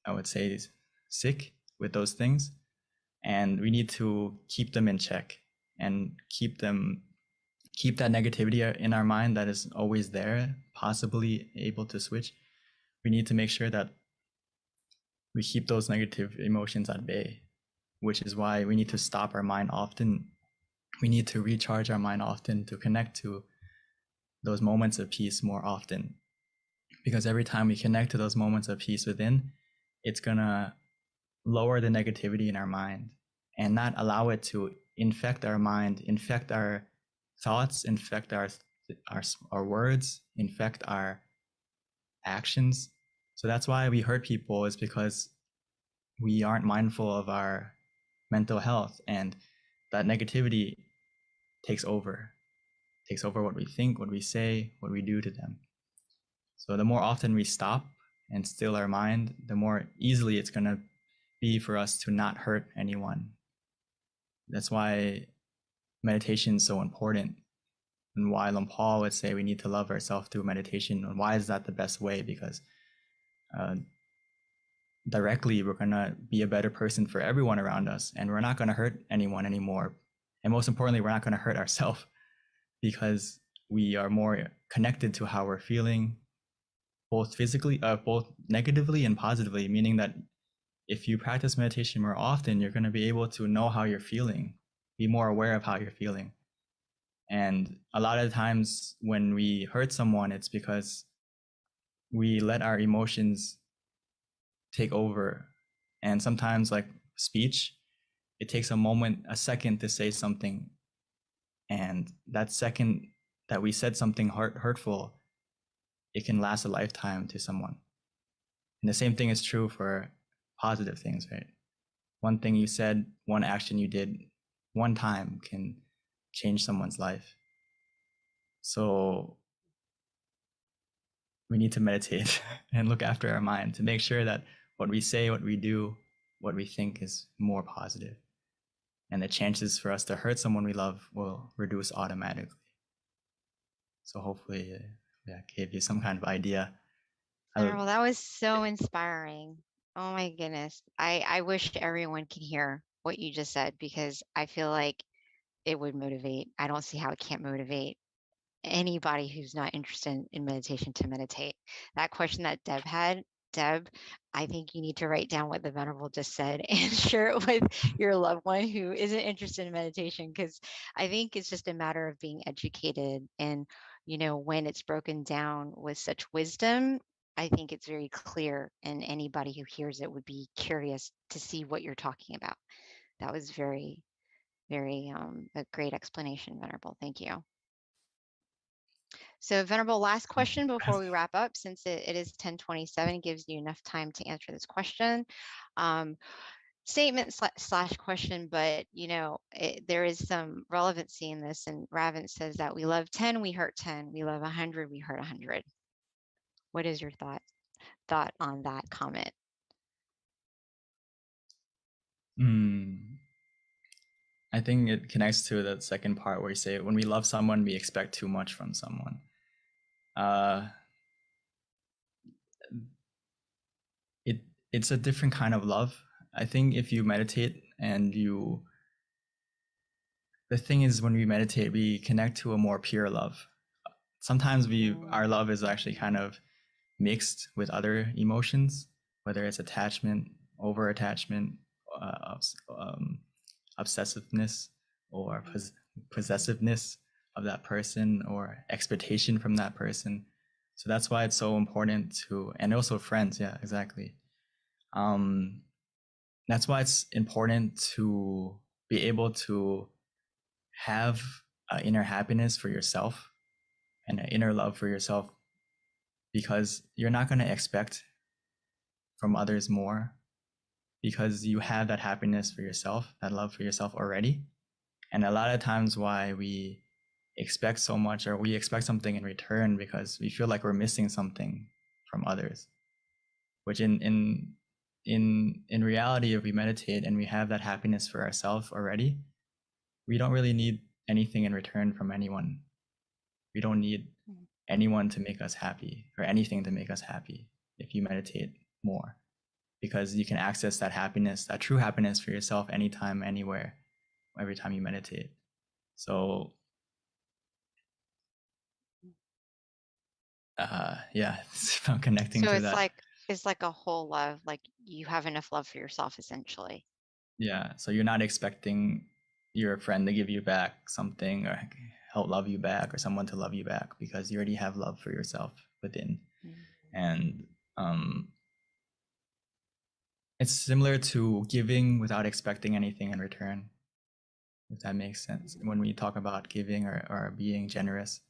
would say sick with those things, and we need to keep them in check and keep that negativity in our mind that is always there, possibly able to switch. We need to make sure that we keep those negative emotions at bay. which is why we need to stop our mind often. We need to recharge our mind often to connect to those moments of peace more often. Because every time we connect to those moments of peace within, it's gonna lower the negativity in our mind and not allow it to infect our mind, infect our thoughts, infect our words, infect our actions. So that's why we hurt people, is because we aren't mindful of our mental health, and that negativity takes over what we think, what we say, what we do to them. So the more often we stop and still our mind, the more easily it's going to be for us to not hurt anyone. That's why meditation is so important, and why Paul would say we need to love ourselves through meditation. And why is that the best way? Because directly we're going to be a better person for everyone around us, and we're not going to hurt anyone anymore. And most importantly, we're not going to hurt ourselves, because we are more connected to how we're feeling, both physically, both negatively and positively, meaning that if you practice meditation more often, you're going to be able to know how you're feeling, be more aware of how you're feeling. And a lot of times when we hurt someone, it's because we let our emotions take over. And sometimes, like speech, it takes a second to say something. And that second that we said something hurtful, it can last a lifetime to someone. And the same thing is true for positive things, right? One thing you said, one action you did one time can change someone's life. So we need to meditate and look after our mind to make sure that what we say, what we do, what we think is more positive. And the chances for us to hurt someone we love will reduce automatically. So hopefully, gave you some kind of idea. Well, that was so inspiring. Oh my goodness. I wish everyone could hear what you just said, because I feel like it would motivate. I don't see how it can't motivate anybody who's not interested in meditation to meditate. That question that Deb had, Deb, I think you need to write down what the Venerable just said and share it with your loved one who isn't interested in meditation, because I think it's just a matter of being educated. And, when it's broken down with such wisdom, I think it's very clear, and anybody who hears it would be curious to see what you're talking about. That was very, very a great explanation, Venerable. Thank you. So Venerable, last question before we wrap up, since it is 10:27, gives you enough time to answer this question. Statement slash question, but there is some relevancy in this. And Ravin says that we love 10, we hurt 10. We love 100, we hurt 100. What is your thought on that comment? I think it connects to the second part where you say, when we love someone, we expect too much from someone. It's a different kind of love. I think if you meditate the thing is, when we meditate, we connect to a more pure love. Sometimes our love is actually kind of mixed with other emotions, whether it's attachment, over attachment, obsessiveness, or possessiveness of that person, or expectation from that person. So that's why it's so important and also friends. Yeah, exactly. That's why it's important to be able to have an inner happiness for yourself and an inner love for yourself, because you're not going to expect from others more, because you have that happiness for yourself, that love for yourself already. And a lot of times why we expect so much, or we expect something in return, because we feel like we're missing something from others, which in reality, if we meditate and we have that happiness for ourselves already, we don't really need anything in return from anyone. We don't need anyone to make us happy, or anything to make us happy, if you meditate more, because you can access that happiness, that true happiness for yourself, anytime, anywhere, every time you meditate. So it's about connecting So to it's that. like a whole love, like you have enough love for yourself, essentially. Yeah. So you're not expecting your friend to give you back something or help love you back or someone to love you back because you already have love for yourself within. And it's similar to giving without expecting anything in return, if that makes sense. When we talk about giving or being generous,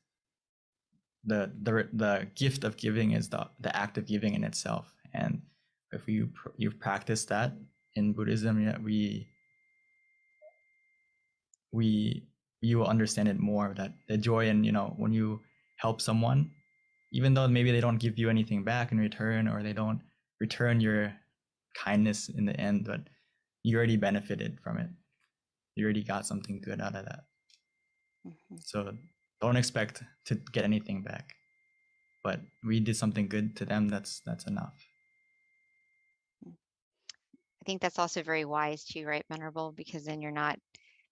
the gift of giving is the act of giving in itself. And if you practice that in Buddhism, you will understand it more, that the joy in, when you help someone, even though maybe they don't give you anything back in return or they don't return your kindness in the end, but you already benefited from it. You already got something good out of that. So don't expect to get anything back, but we did something good to them. That's enough. I think that's also very wise too, right, Venerable? Because then you're not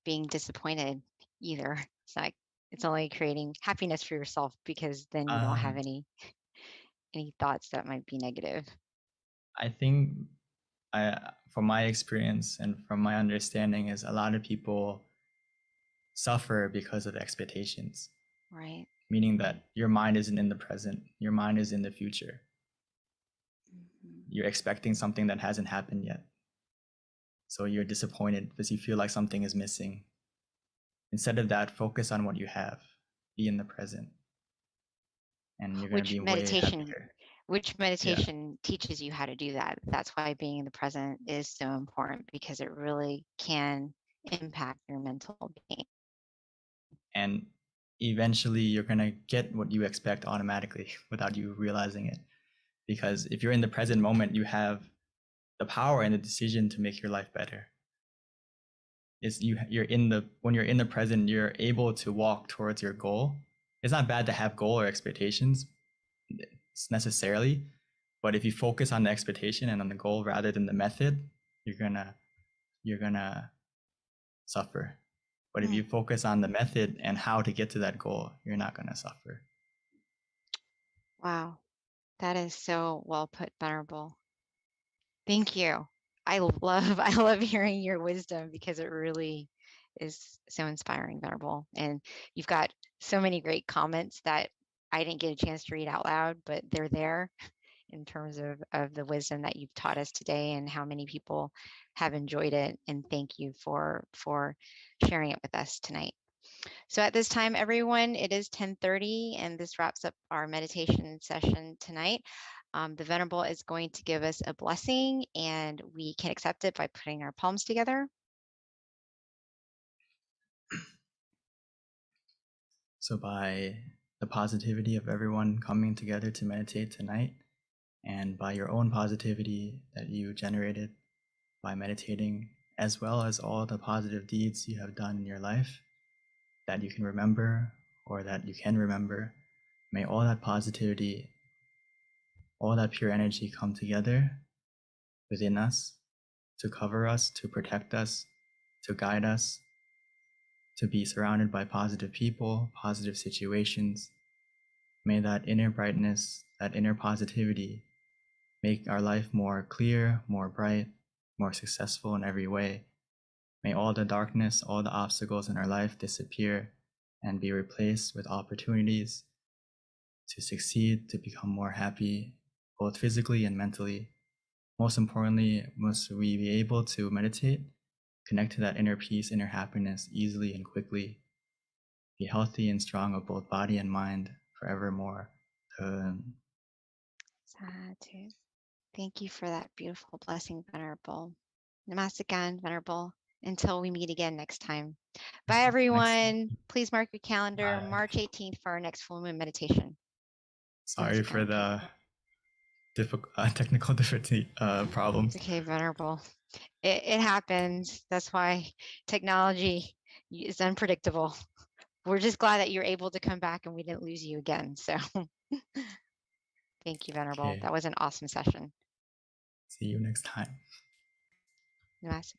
being disappointed either. It's like it's only creating happiness for yourself because then you don't have any thoughts that might be negative. I think from my experience and from my understanding is a lot of people suffer because of expectations. Right. Meaning that your mind isn't in the present, your mind is in the future. You're expecting something that hasn't happened yet. So you're disappointed because you feel like something is missing. Instead of that, focus on what you have. Be in the present. And you're going to be way happier. Which meditation teaches you how to do that. That's why being in the present is so important, because it really can impact your mental being. And eventually you're going to get what you expect automatically without you realizing it. Because if you're in the present moment, you have the power and the decision to make your life better. When you're in the present, you're able to walk towards your goal. It's not bad to have goal or expectations necessarily, but if you focus on the expectation and on the goal rather than the method, you're gonna suffer. But if you focus on the method and how to get to that goal, you're not gonna suffer. Wow, that is so well put, Venerable. Thank you. I love hearing your wisdom, because it really is so inspiring, Venerable. And you've got so many great comments that I didn't get a chance to read out loud, but they're there in terms of the wisdom that you've taught us today and how many people have enjoyed it. And thank you for sharing it with us tonight. So at this time, everyone, it is 10:30, and this wraps up our meditation session tonight. The Venerable is going to give us a blessing, and we can accept it by putting our palms together. So by the positivity of everyone coming together to meditate tonight, and by your own positivity that you generated by meditating, as well as all the positive deeds you have done in your life that you can remember or that you can remember, may all that positivity, all that pure energy come together within us to cover us, to protect us, to guide us, to be surrounded by positive people, positive situations. May that inner brightness, that inner positivity make our life more clear, more bright, more successful in every way. May all the darkness, all the obstacles in our life disappear and be replaced with opportunities to succeed, to become more happy, both physically and mentally. Most importantly, must we be able to meditate, connect to that inner peace, inner happiness easily and quickly, be healthy and strong of both body and mind forevermore. Sadhu. Thank you for that beautiful blessing, Venerable. Namaste, Venerable. Until we meet again next time. Bye, everyone. Please mark your calendar, March 18th, for our next full moon meditation. Sorry for the technical difficulty problems. It's okay, Venerable. It happens. That's why technology is unpredictable. We're just glad that you're able to come back and we didn't lose you again. So thank you, Venerable. Okay. That was an awesome session. See you next time. Namaste.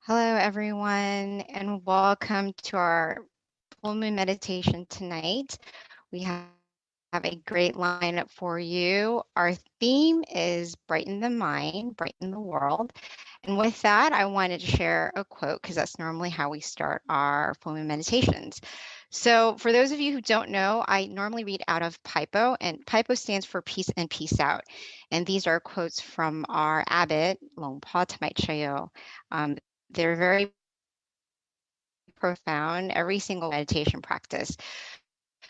Hello, everyone, and welcome to our full moon meditation tonight. We have a great lineup for you. Our theme is brighten the mind, brighten the world. And with that, I wanted to share a quote because that's normally how we start our full moon meditations. So for those of you who don't know, I normally read out of Paipo, and Paipo stands for peace and peace out. And these are quotes from our abbot, Longpa Tamai Chayo. They're very profound, every single meditation practice.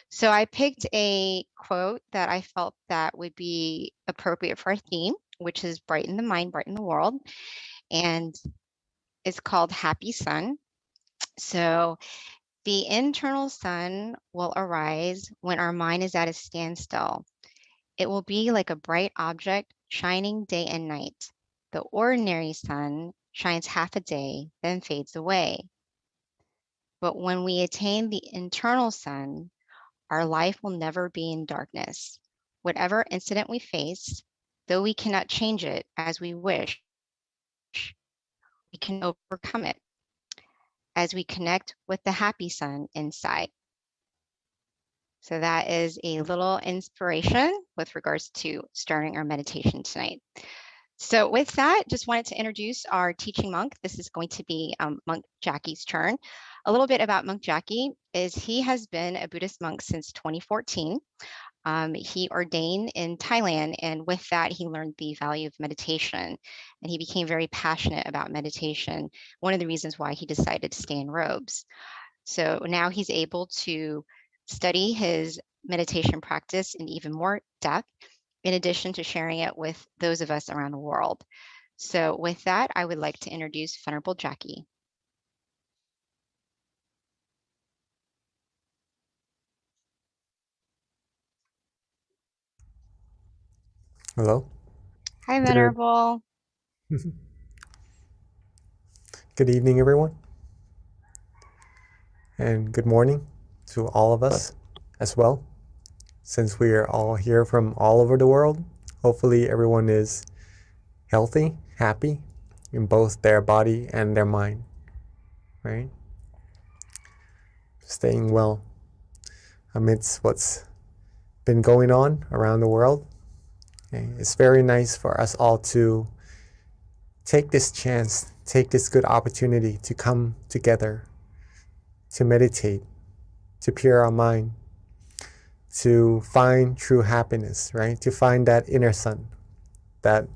So I picked a quote that I felt that would be appropriate for our theme, which is brighten the mind, brighten the world. And it's called Happy Sun. So the internal sun will arise when our mind is at a standstill. It will be like a bright object shining day and night. The ordinary sun shines half a day, then fades away. But when we attain the internal sun, our life will never be in darkness. Whatever incident we face, though we cannot change it as we wish, we can overcome it as we connect with the happy sun inside. So that is a little inspiration with regards to starting our meditation tonight. So with that, just wanted to introduce our teaching monk. This is going to be Monk Jackie's turn. A little bit about Monk Jackie is he has been a Buddhist monk since 2014. He ordained in Thailand, and with that, he learned the value of meditation, and he became very passionate about meditation. One of the reasons why he decided to stay in robes. So now he's able to study his meditation practice in even more depth, in addition to sharing it with those of us around the world. So with that, I would like to introduce Venerable Jackie. Hello. Hi, Venerable. Good evening, everyone. And good morning to all of us as well. Since we are all here from all over the world, hopefully everyone is healthy, happy in both their body and their mind, right? Staying well amidst what's been going on around the world. Okay? It's very nice for us all to take this chance, take this good opportunity to come together, to meditate, to pure our mind, to find true happiness, right? To find that inner sun that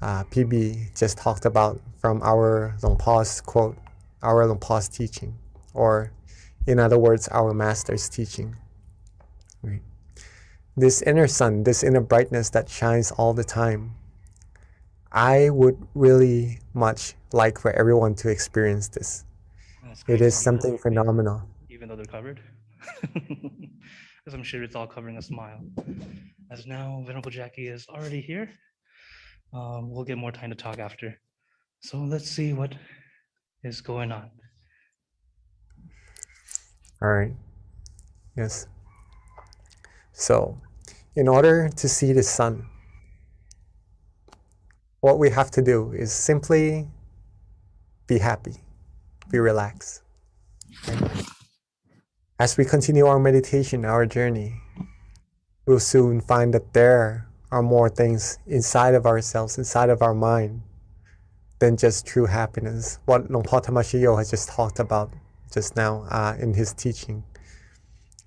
PB just talked about from our Longpa's quote, our Longpa's teaching, or in other words, our master's teaching. Right? This inner sun, this inner brightness that shines all the time, I would really much like for everyone to experience this. It is something phenomenal. Even though they're covered. Because I'm sure it's all covering a smile. As now Venerable Jackie is already here. We'll get more time to talk after. So let's see what is going on. All right. Yes. So, in order to see the sun, what we have to do is simply be happy, be relaxed. Right? As we continue our meditation, our journey, we'll soon find that there are more things inside of ourselves, inside of our mind, than just true happiness. What Longpa Tamashiyo has just talked about just now in his teaching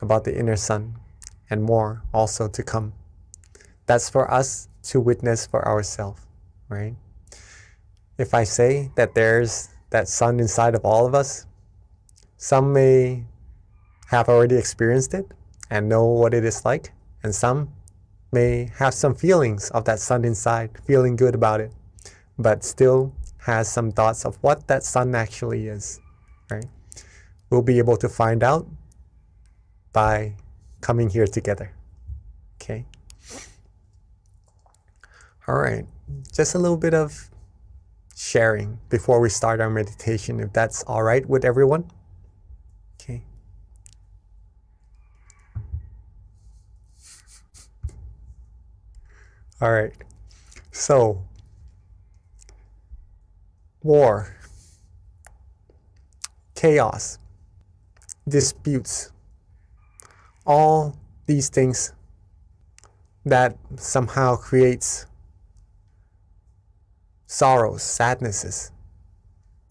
about the inner sun, and more also to come. That's for us to witness for ourselves, right? If I say that there's that sun inside of all of us, some may have already experienced it and know what it is like, and some may have some feelings of that sun inside, feeling good about it, but still has some thoughts of what that sun actually is, right? We'll be able to find out by coming here together, okay? All right, just a little bit of sharing before we start our meditation, if that's all right with everyone. Okay. All right. So, war, chaos, disputes, all these things that somehow creates sorrows, sadnesses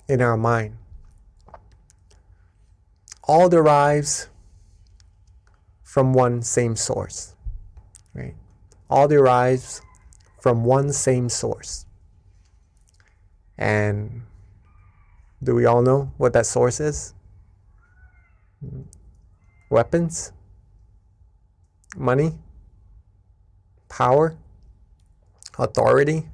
in our mind, all derives from one same source, right? All derives from one same source. And do we all know what that source is? Weapons, money, power, authority.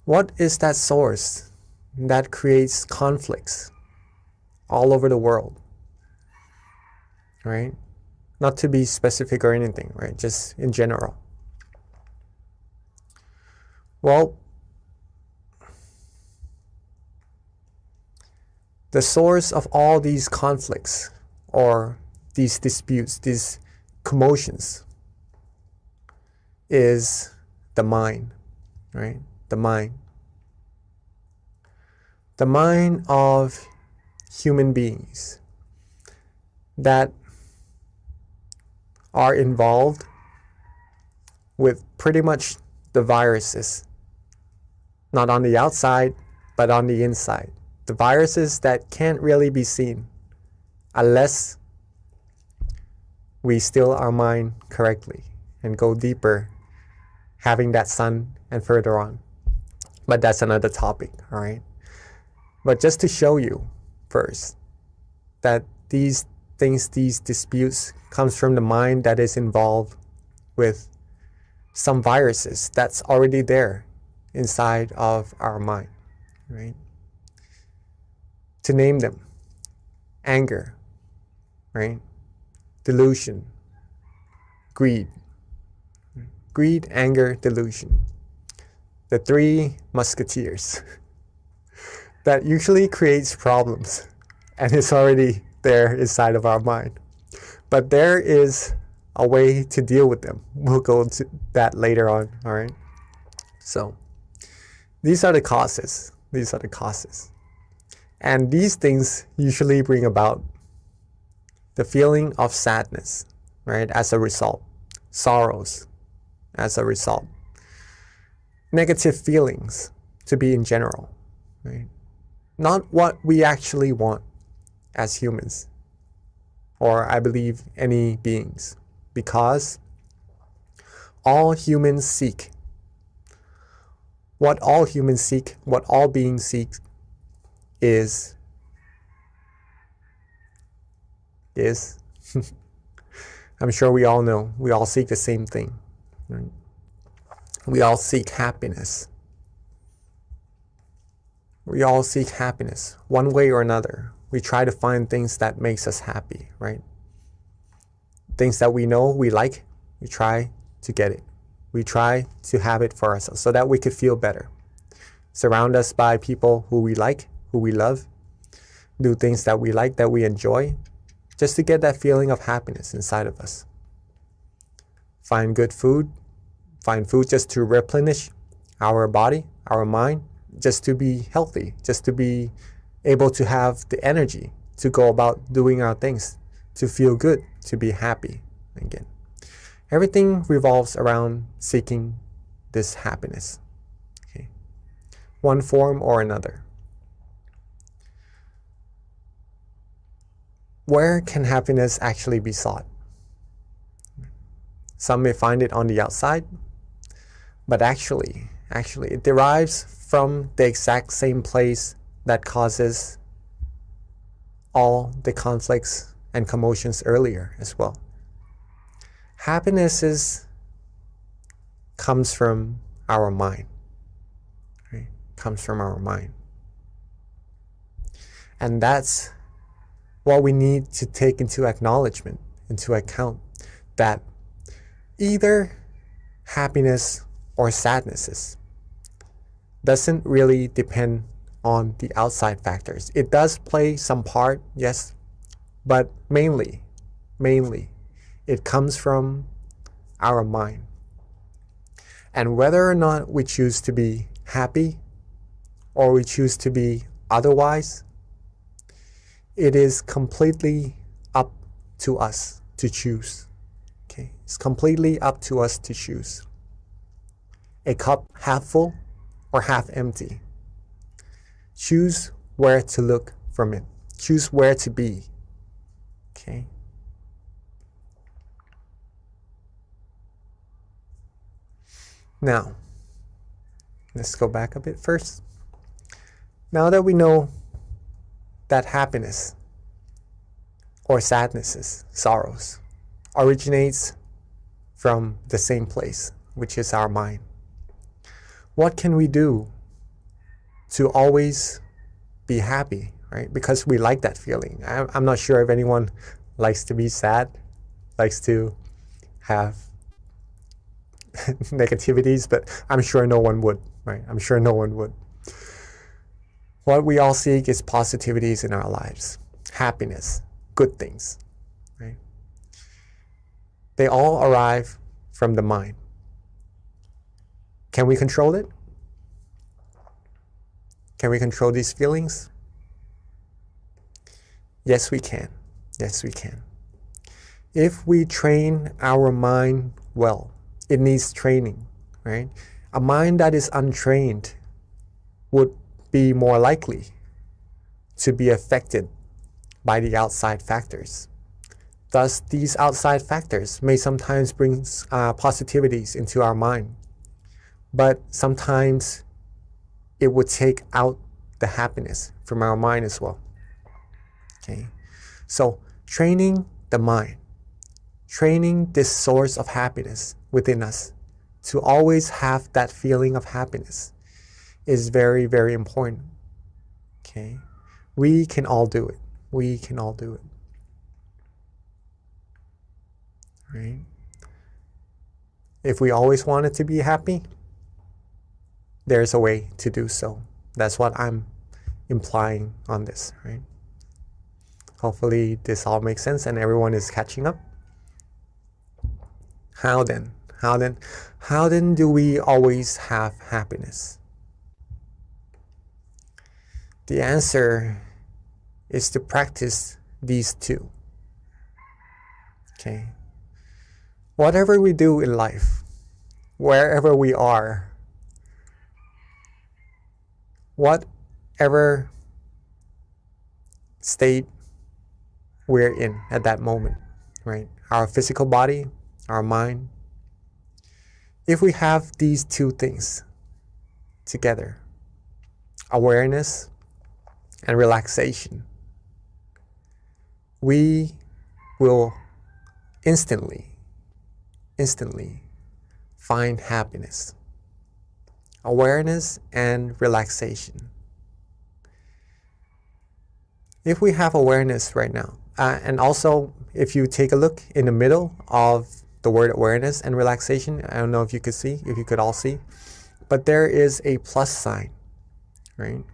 What is that source that creates conflicts all over the world? Right? Not to be specific or anything, right? Just in general. Well, the source of all these conflicts or these disputes, these commotions, is the mind, right? The mind. The mind of human beings that are involved with pretty much the viruses, not on the outside, but on the inside. The viruses that can't really be seen unless we still our mind correctly and go deeper, having that sun and further on. But that's another topic, all right? But just to show you first that these things, these disputes comes from the mind that is involved with some viruses that's already there inside of our mind, right? To name them: anger, right? Delusion, greed. Greed, anger, delusion. The three musketeers that usually creates problems and it's already there inside of our mind. But there is a way to deal with them. We'll go into that later on, all right? So these are the causes. These are the causes. And these things usually bring about the feeling of sadness, right? As a result, sorrows as a result, negative feelings to be in general, right? Not what we actually want as humans, or I believe any beings, because all humans seek, what all humans seek, what all beings seek is I'm sure we all know, we all seek the same thing, right? We all seek happiness. We all seek happiness one way or another. We try to find things that makes us happy, right? Things that we know we like, we try to get it. We try to have it for ourselves so that we could feel better. Surround us by people who we like, who we love. Do things that we like, that we enjoy, just to get that feeling of happiness inside of us. Find good food. Find food just to replenish our body, our mind, just to be healthy, just to be able to have the energy to go about doing our things, to feel good, to be happy again. Everything revolves around seeking this happiness, okay? One form or another. Where can happiness actually be sought? Some may find it on the outside, but actually it derives from the exact same place that causes all the conflicts and commotions earlier as well. Happiness comes from our mind, right? Comes from our mind. And that's what we need to take into acknowledgement, into account, that either happiness or sadnesses doesn't really depend on the outside factors. It does play some part, yes, but mainly, it comes from our mind. And whether or not we choose to be happy or we choose to be otherwise, it is completely up to us to choose. Okay, it's completely up to us to choose. A cup half full or half empty. Choose where to look from it. Choose where to be. Okay. Now, let's go back a bit first. Now that we know that happiness or sadnesses, sorrows, originates from the same place, which is our mind, what can we do to always be happy, right? Because we like that feeling. I'm not sure if anyone likes to be sad, likes to have negativities, but I'm sure no one would, right? I'm sure no one would. What we all seek is positivities in our lives, happiness, good things, right? They all arrive from the mind. Can we control it? Can we control these feelings? Yes, we can. Yes, we can. If we train our mind well, it needs training, right? A mind that is untrained would be more likely to be affected by the outside factors. Thus, these outside factors may sometimes bring positivities into our mind, but sometimes it would take out the happiness from our mind as well. Okay, so training the mind, training this source of happiness within us to always have that feeling of happiness is very, very important. Okay, we can all do it. We can all do it. Right? If we always wanted to be happy, there's a way to do so. That's what I'm implying on this, right? Hopefully this all makes sense and everyone is catching up. How then? How then do we always have happiness? The answer is to practice these two. Okay. Whatever we do in life, wherever we are, whatever state we're in at that moment, right? Our physical body, our mind. If we have these two things together, awareness and relaxation, we will instantly find happiness. Awareness and relaxation. If we have awareness right now, and also if you take a look in the middle of the word awareness and relaxation, I don't know if you could all see, but there is a plus sign, right?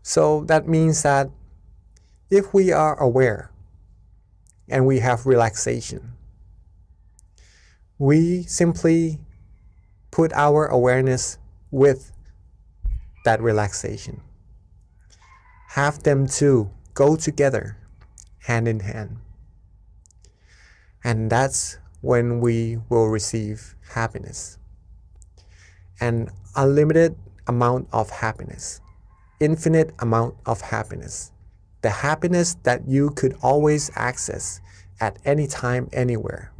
So that means that if we are aware and we have relaxation, we simply put our awareness with that relaxation. Have them two go together, hand in hand. And that's when we will receive happiness. An unlimited amount of happiness. Infinite amount of happiness. The happiness that you could always access at any time, anywhere.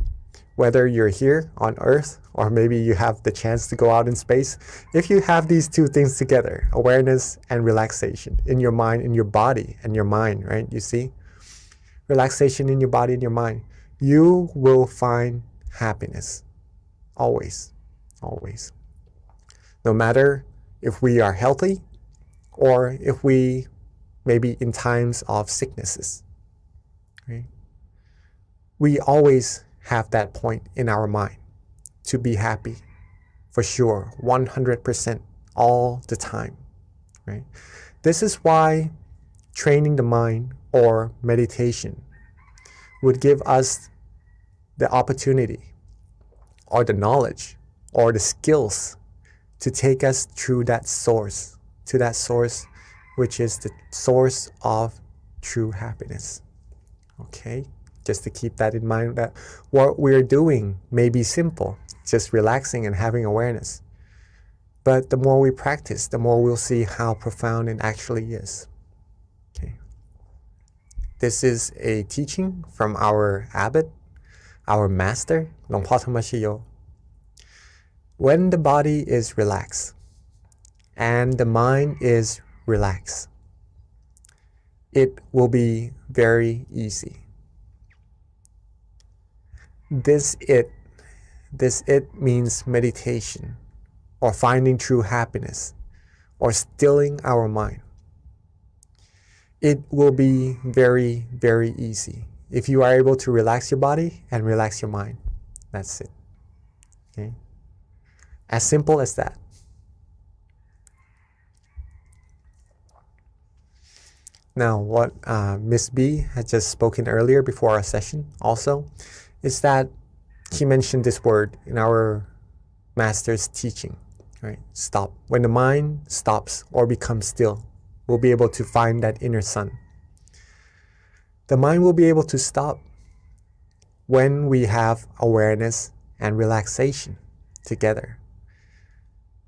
Whether you're here on Earth or maybe you have the chance to go out in space, if you have these two things together, awareness and relaxation in your mind, in your body and your mind, right? You see? Relaxation in your body and your mind. You will find happiness. Always. Always. No matter if we are healthy or if we maybe in times of sicknesses, right? We always have that point in our mind to be happy, for sure, 100% all the time, right? This is why training the mind or meditation would give us the opportunity or the knowledge or the skills to take us through that source, to that source which is the source of true happiness. Okay, just to keep that in mind, that what we're doing may be simple, just relaxing and having awareness. But the more we practice, the more we'll see how profound it actually is. Okay. This is a teaching from our abbot, our master, หลวงพ่อธรรมชโย. When the body is relaxed and the mind is relaxed, it will be very easy. This it means meditation, or finding true happiness, or stilling our mind. It will be very, very easy if you are able to relax your body and relax your mind. That's it. Okay? As simple as that. Now, what Miss B had just spoken earlier before our session also is that she mentioned this word in our master's teaching, right? Stop. When the mind stops or becomes still, we'll be able to find that inner sun. The mind will be able to stop when we have awareness and relaxation together.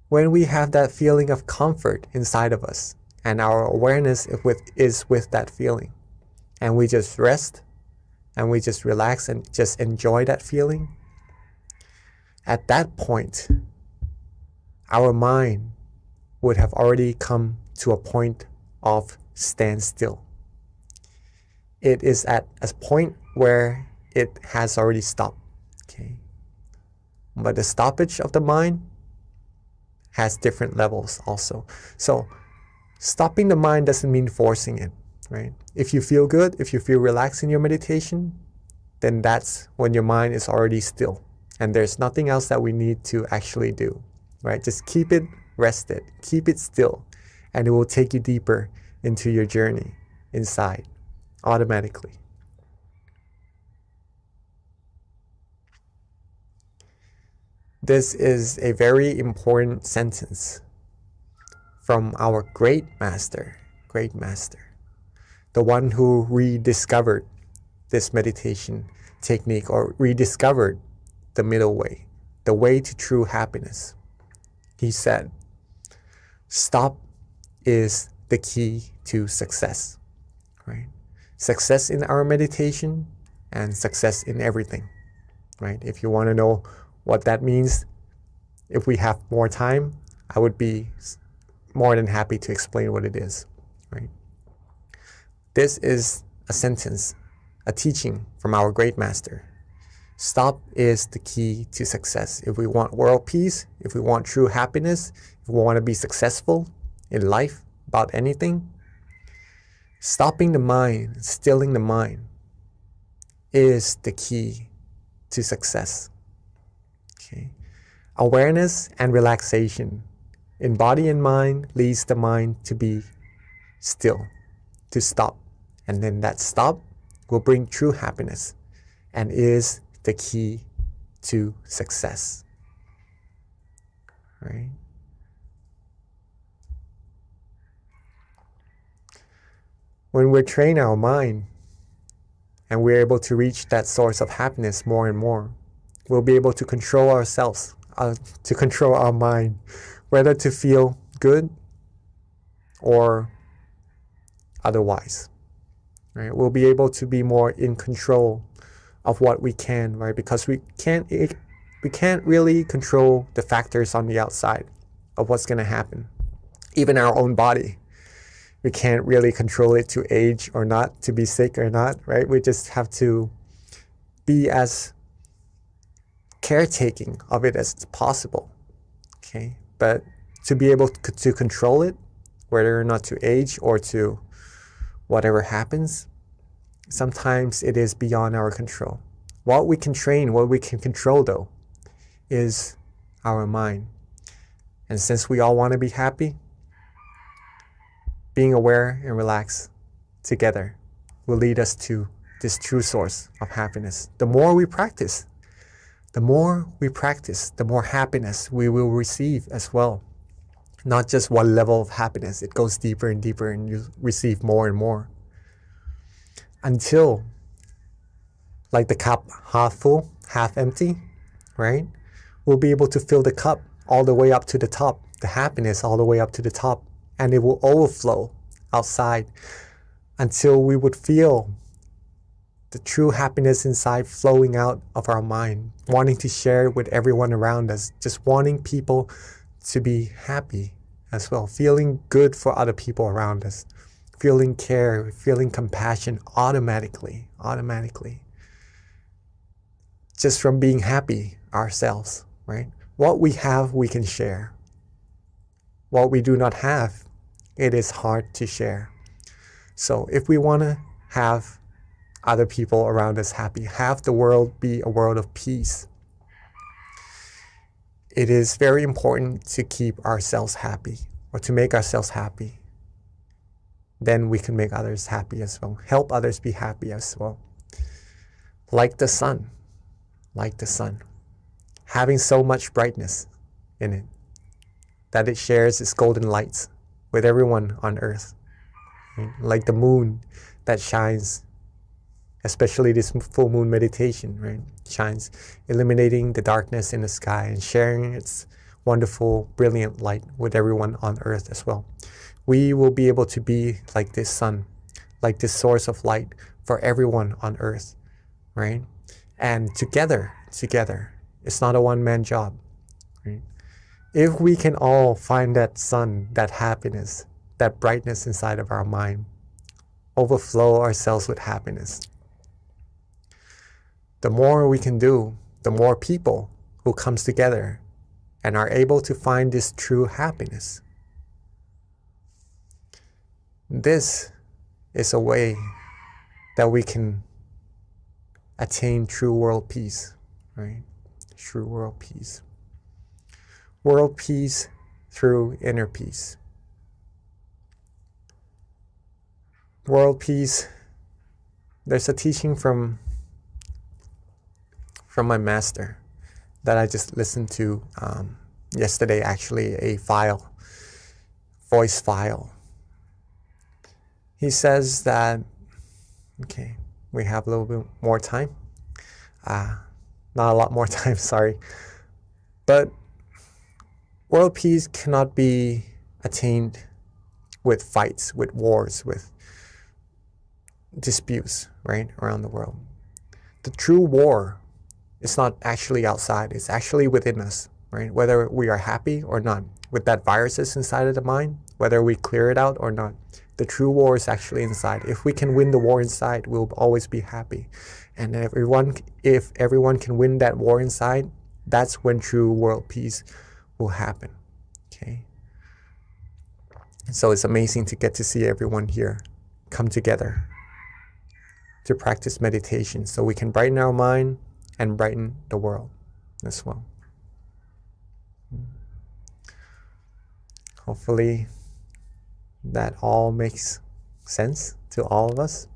When we have that feeling of comfort inside of us, and our awareness is with that feeling, and we just rest and we just relax and just enjoy that feeling, at that point, our mind would have already come to a point of standstill. It is at a point where it has already stopped. Okay? But the stoppage of the mind has different levels also. So stopping the mind doesn't mean forcing it, right? If you feel good, if you feel relaxed in your meditation, then that's when your mind is already still. And there's nothing else that we need to actually do, right? Just keep it rested, keep it still, and it will take you deeper into your journey inside automatically. This is a very important sentence from our great master, the one who rediscovered this meditation technique, or rediscovered the middle way, the way to true happiness. He said, stop is the key to success, right? Success in our meditation and success in everything, right? If you want to know what that means, if we have more time, I would be more than happy to explain what it is, right? This is a sentence, a teaching from our great master. Stop is the key to success. If we want world peace, if we want true happiness, if we want to be successful in life about anything, stopping the mind, stilling the mind is the key to success. Okay? Awareness and relaxation in body and mind leads the mind to be still, to stop. And then that stop will bring true happiness and is the key to success. Right? When we train our mind and we're able to reach that source of happiness more and more, we'll be able to control ourselves, to control our mind, whether to feel good or otherwise. Right? We'll be able to be more in control of what we can, right? Because we can't really control the factors on the outside of what's going to happen. Even our own body, we can't really control it to age or not, to be sick or not, right? We just have to be as caretaking of it as possible, okay? But to be able to control it, whether or not to age or to whatever happens, sometimes it is beyond our control. What we can train, what we can control though, is our mind. And since we all want to be happy, being aware and relaxed together will lead us to this true source of happiness. The more we practice, the more happiness we will receive as well. not just one level of happiness. It goes deeper and deeper, and you receive more and more until, like the cup half full, half empty, right? We'll be able to fill the cup all the way up to the top, the happiness all the way up to the top, and it will overflow outside until we would feel the true happiness inside flowing out of our mind, wanting to share it with everyone around us, just wanting people to be happy as well, feeling good for other people around us, feeling care, feeling compassion automatically, just from being happy ourselves, right? What we have, we can share. What we do not have, it is hard to share. So if we want to have other people around us happy, have the world be a world of peace, it is very important to keep ourselves happy, or to make ourselves happy. Then we can make others happy as well, help others be happy as well. Like the sun, having so much brightness in it that it shares its golden lights with everyone on earth. Right? Like the moon that shines, especially this full moon meditation, right? Shines, illuminating the darkness in the sky and sharing its wonderful, brilliant light with everyone on earth as well. We will be able to be like this sun, like this source of light for everyone on earth, right? And together, it's not a one-man job, right? If we can all find that sun, that happiness, that brightness inside of our mind, overflow ourselves with happiness, the more we can do, the more people who comes together and are able to find this true happiness. This is a way that we can attain true world peace, right? True world peace. World peace through inner peace. World peace, there's a teaching from my master that I just listened to yesterday, actually, a voice file. He says that, okay, we have a little bit more time. Not a lot more time, sorry. But world peace cannot be attained with fights, with wars, with disputes, right, around the world. The true war is not actually outside, it's actually within us, right? Whether we are happy or not, with that viruses inside of the mind, whether we clear it out or not, the true war is actually inside. If we can win the war inside, we'll always be happy. And if everyone can win that war inside, that's when true world peace will happen, okay? So it's amazing to get to see everyone here come together to practice meditation so we can brighten our mind and brighten the world as well. Hopefully that all makes sense to all of us,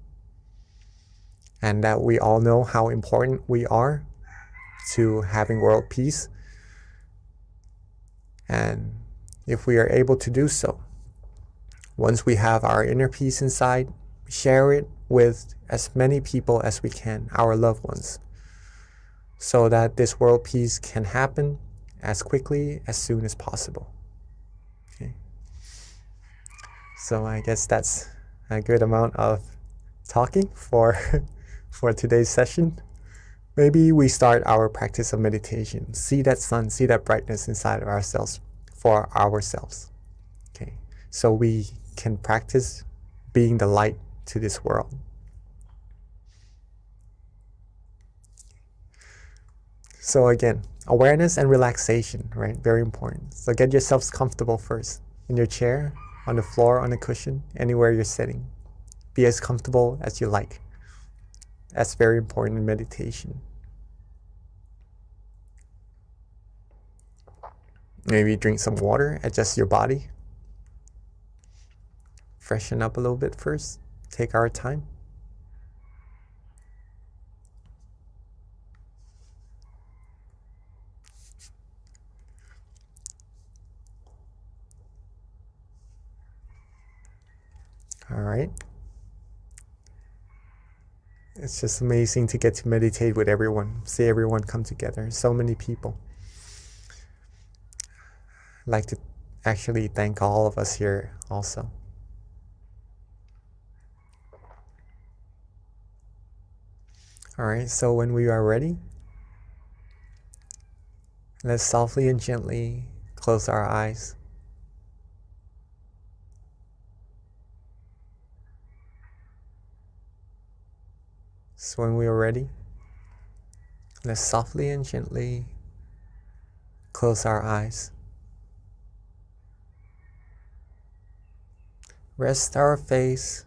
and that we all know how important we are to having world peace. And if we are able to do so, once we have our inner peace inside, share it with as many people as we can, our loved ones, so that this world peace can happen as quickly, as soon as possible. Okay. So I guess that's a good amount of talking for today's session. Maybe we start our practice of meditation. See that sun, see that brightness inside of ourselves for ourselves. Okay. So we can practice being the light to this world. So again, awareness and relaxation, right? Very important. So get yourselves comfortable first in your chair, on the floor, on a cushion, anywhere you're sitting. Be as comfortable as you like. That's very important in meditation. Maybe drink some water, adjust your body. Freshen up a little bit first. Take our time. All right. It's just amazing to get to meditate with everyone, see everyone come together. So many people. I'd like to actually thank all of us here also. All right, so when we are ready, let's softly and gently close our eyes. So when we are ready, let's softly and gently close our eyes. Rest our face,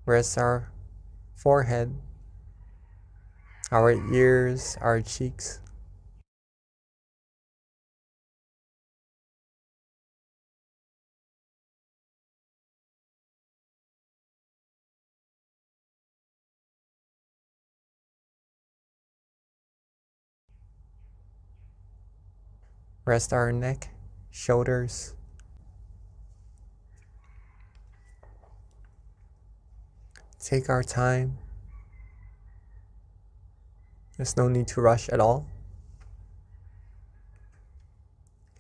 rest our forehead, our ears, our cheeks. Rest our neck, shoulders. Take our time. There's no need to rush at all.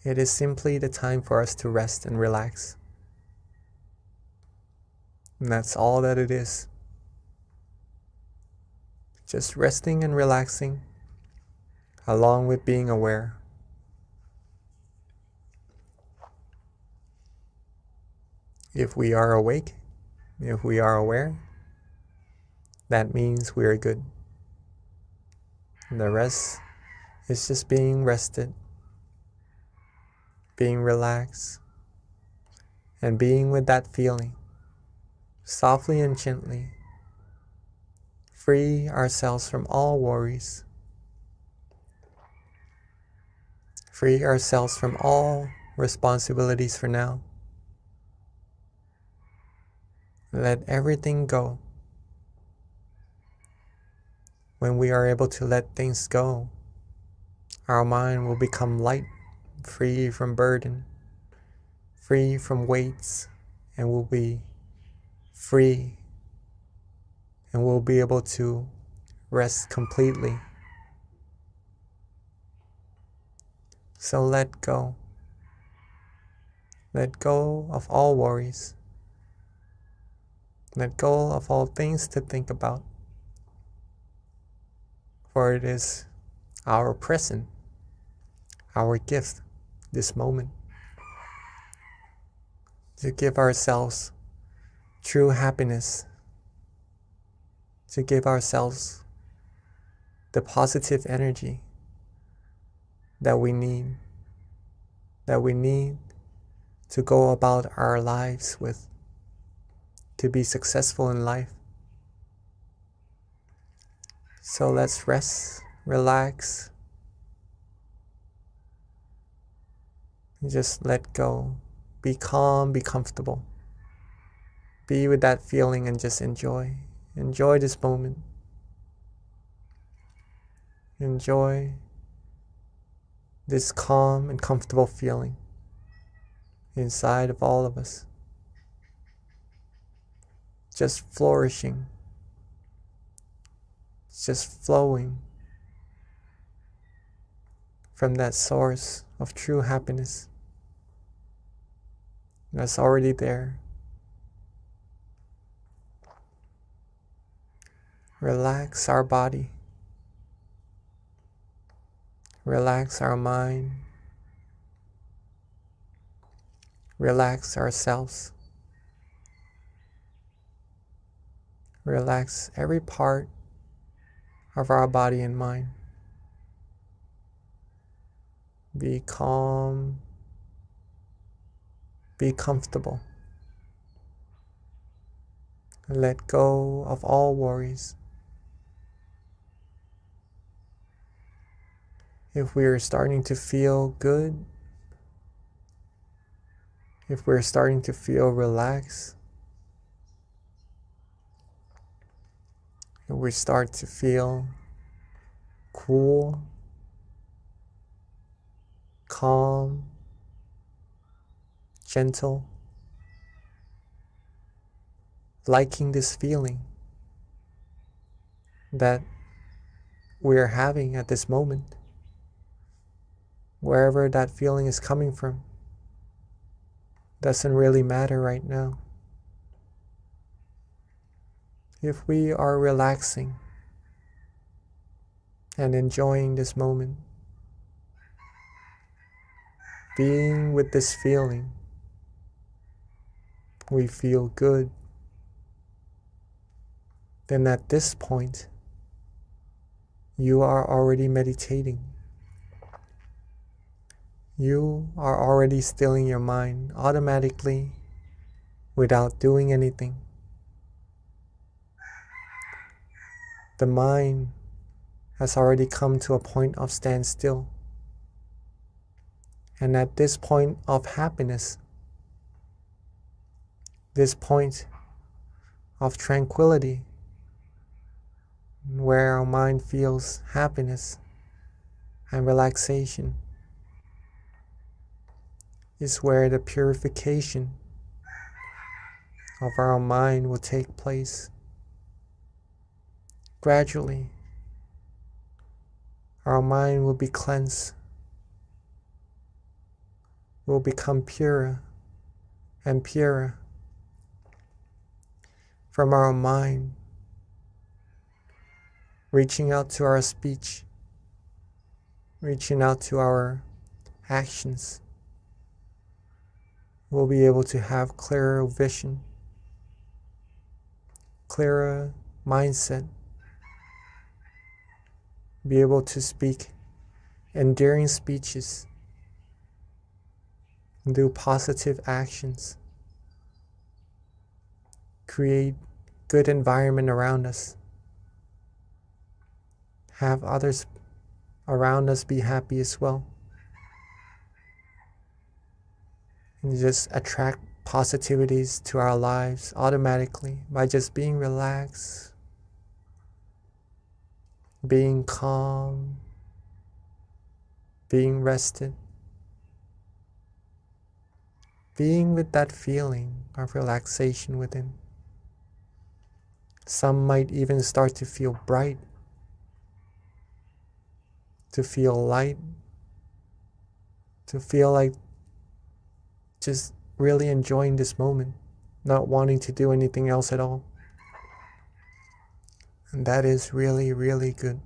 It is simply the time for us to rest and relax. And that's all that it is. Just resting and relaxing, along with being aware. If we are awake, if we are aware, that means we are good. And the rest is just being rested, being relaxed, and being with that feeling, softly and gently. Free ourselves from all worries. Free ourselves from all responsibilities for now. Let everything go. When we are able to let things go, our mind will become light, free from burden, free from weights, and will be free, and we'll be able to rest completely. So let go. Let go of all worries. Let go of all things to think about. For it is our present, our gift, this moment. To give ourselves true happiness. To give ourselves the positive energy that we need to go about our lives with, to be successful in life. So let's rest, relax, and just let go. Be calm, be comfortable. Be with that feeling and just enjoy. Enjoy this moment. Enjoy this calm and comfortable feeling inside of all of us. Just flourishing. Just flowing from that source of true happiness that's already there. Relax our body. Relax our mind. Relax ourselves. Relax every part of our body and mind. Be calm. Be comfortable. Let go of all worries. If we are starting to feel good, if we're starting to feel relaxed, if we start to feel cool, calm, gentle, liking this feeling that we're having at this moment, wherever that feeling is coming from, doesn't really matter right now. If we are relaxing and enjoying this moment, being with this feeling, we feel good, then at this point, you are already meditating. You are already stilling your mind automatically without doing anything. The mind has already come to a point of standstill. And at this point of happiness, this point of tranquility, where our mind feels happiness and relaxation, is where the purification of our mind will take place. Gradually, our mind will be cleansed, will become purer and purer. From our mind, reaching out to our speech, reaching out to our actions, we'll be able to have clearer vision, clearer mindset, be able to speak endearing speeches, do positive actions, create good environment around us, have others around us be happy as well, and just attract positivities to our lives automatically by just being relaxed, being calm, being rested, being with that feeling of relaxation within. Some might even start to feel bright, to feel light, to feel like just really enjoying this moment, not wanting to do anything else at all. And that is really, really good.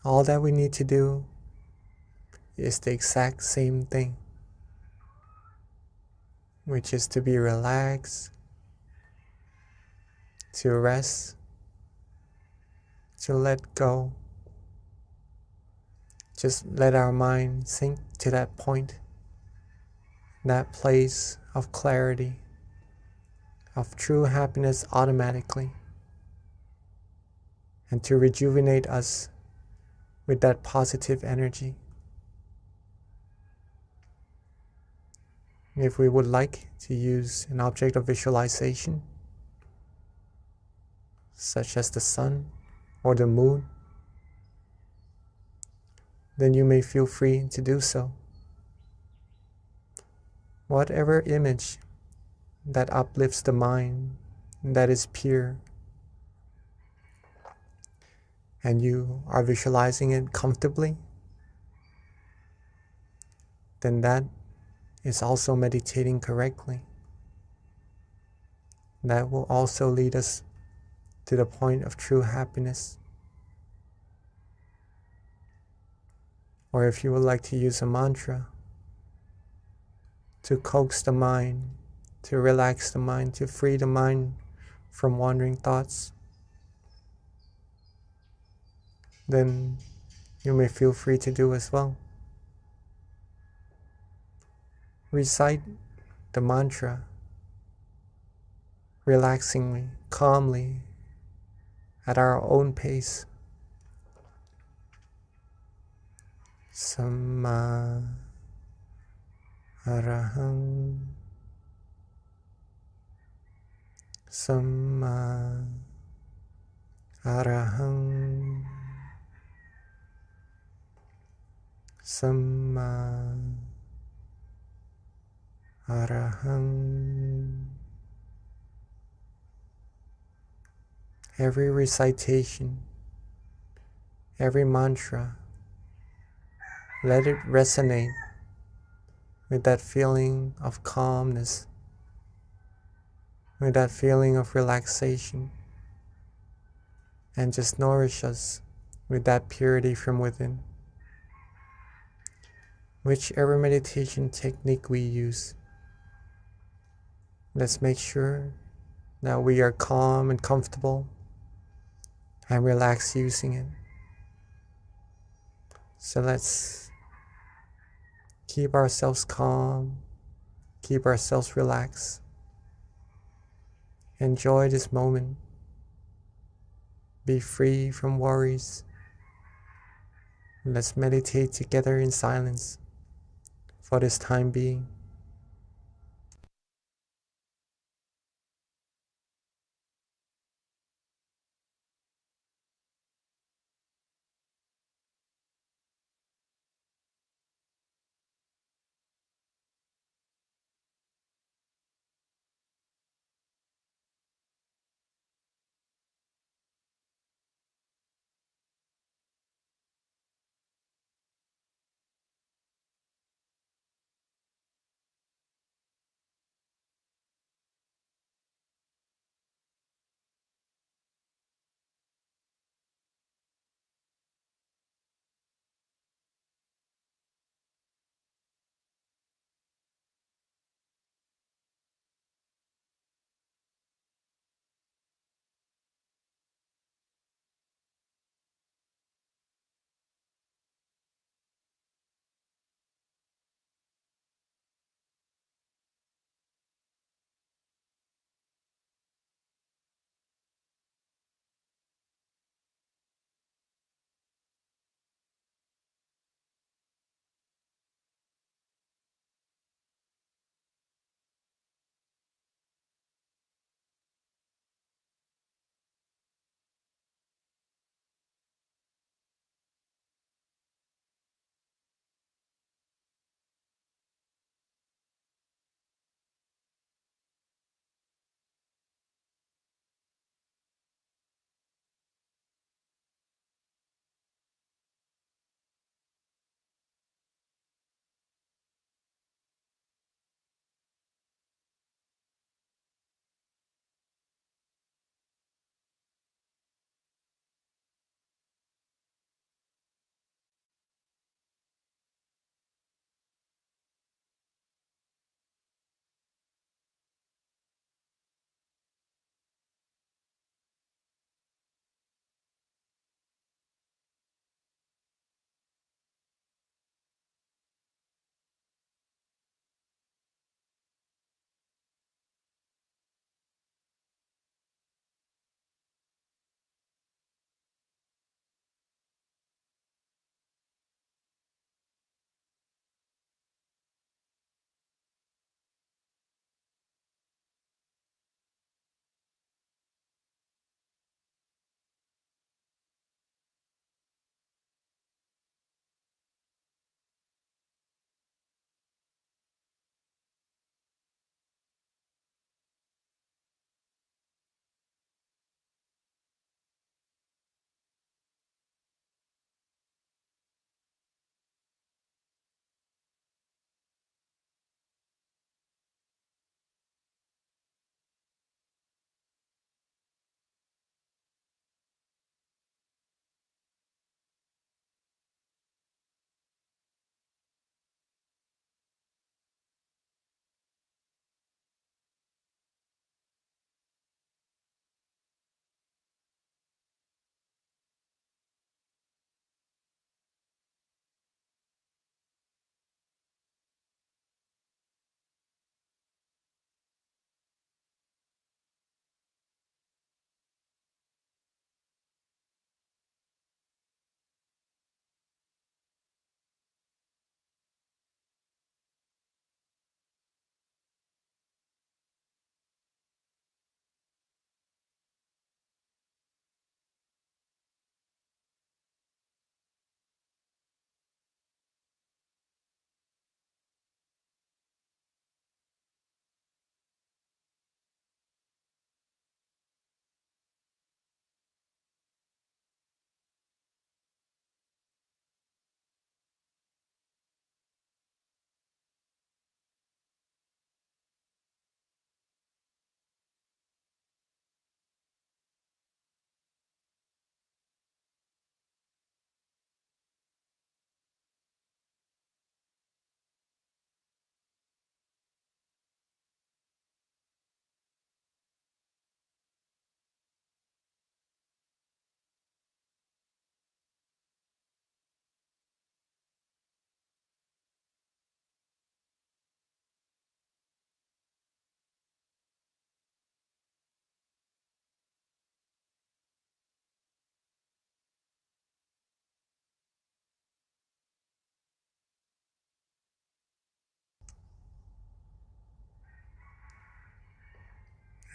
All that we need to do is the exact same thing, which is to be relaxed, to rest, to let go. Just let our mind sink to that point, that place of clarity, of true happiness automatically, and to rejuvenate us with that positive energy. If we would like to use an object of visualization, such as the sun or the moon, then you may feel free to do so. Whatever image that uplifts the mind, that is pure, and you are visualizing it comfortably, then that is also meditating correctly. That will also lead us to the point of true happiness. Or if you would like to use a mantra to coax the mind, to relax the mind, to free the mind from wandering thoughts, then you may feel free to do as well. Recite the mantra relaxingly, calmly, at our own pace. Samma Arahang, Samma Arahang, Samma Arahang. every recitation, every mantra, let it resonate with that feeling of calmness, with that feeling of relaxation, and just nourish us with that purity from within. Whichever meditation technique we use, let's make sure that we are calm and comfortable and relaxed using it. So let's keep ourselves calm, keep ourselves relaxed. Enjoy this moment. Be free from worries. Let's meditate together in silence for this time being.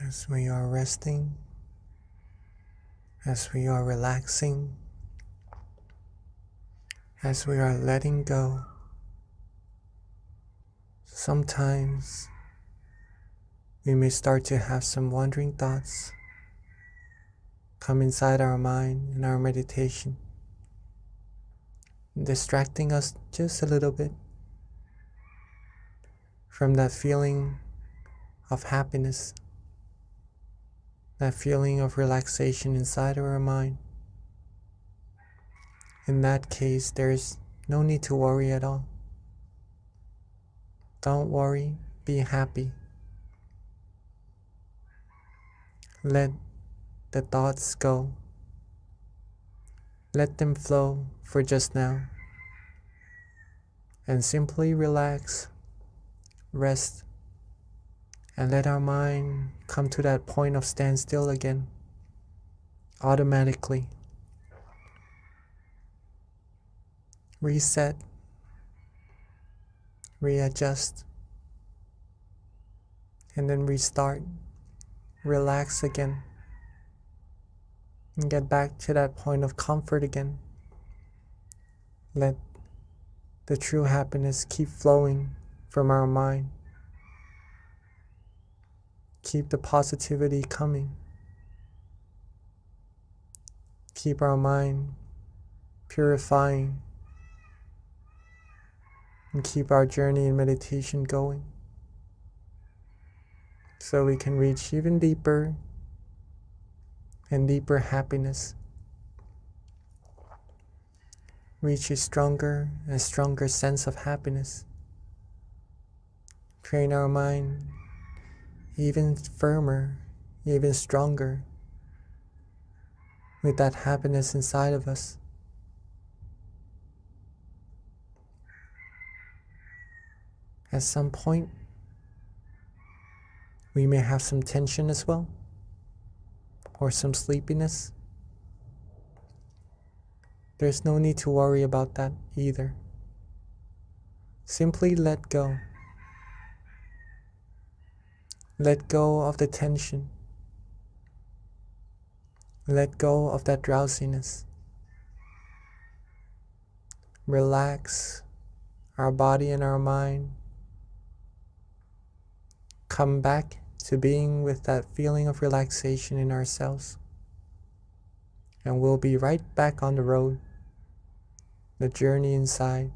as we are resting, as we are relaxing, as we are letting go. Sometimes we may start to have some wandering thoughts come inside our mind in our meditation, distracting us just a little bit from that feeling of happiness, that feeling of relaxation inside of our mind. In that case, there's no need to worry at all. Don't worry, be happy. Let the thoughts go. Let them flow for just now. And simply relax, rest, and let our mind come to that point of standstill again, automatically. Reset, readjust, and then restart. Relax again, and get back to that point of comfort again. Let the true happiness keep flowing from our mind. Keep the positivity coming. Keep our mind purifying, and keep our journey in meditation going, so we can reach even deeper and deeper happiness. Reach a stronger and stronger sense of happiness. Train our mind even firmer, even stronger, with that happiness inside of us. At some point, we may have some tension as well, or some sleepiness. There's no need to worry about that either. Simply let go. Let go of the tension. Let go of that drowsiness. Relax our body and our mind. Come back to being with that feeling of relaxation in ourselves. And we'll be right back on the road, the journey inside,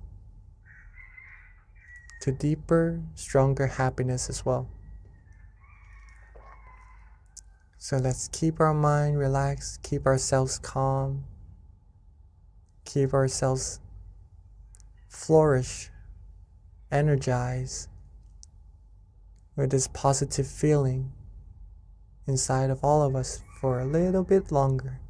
to deeper, stronger happiness as well. So let's keep our mind relaxed, keep ourselves calm, keep ourselves flourish, energize with this positive feeling inside of all of us for a little bit longer.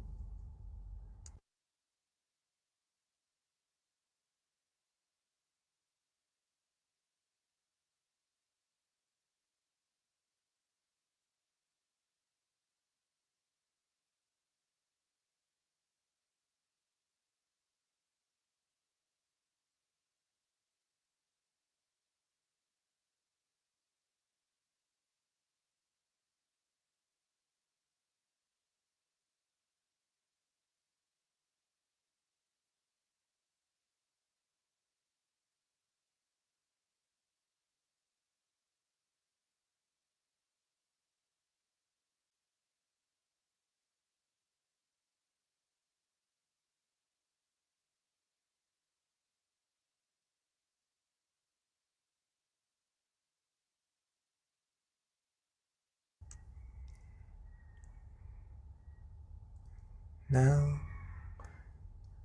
Now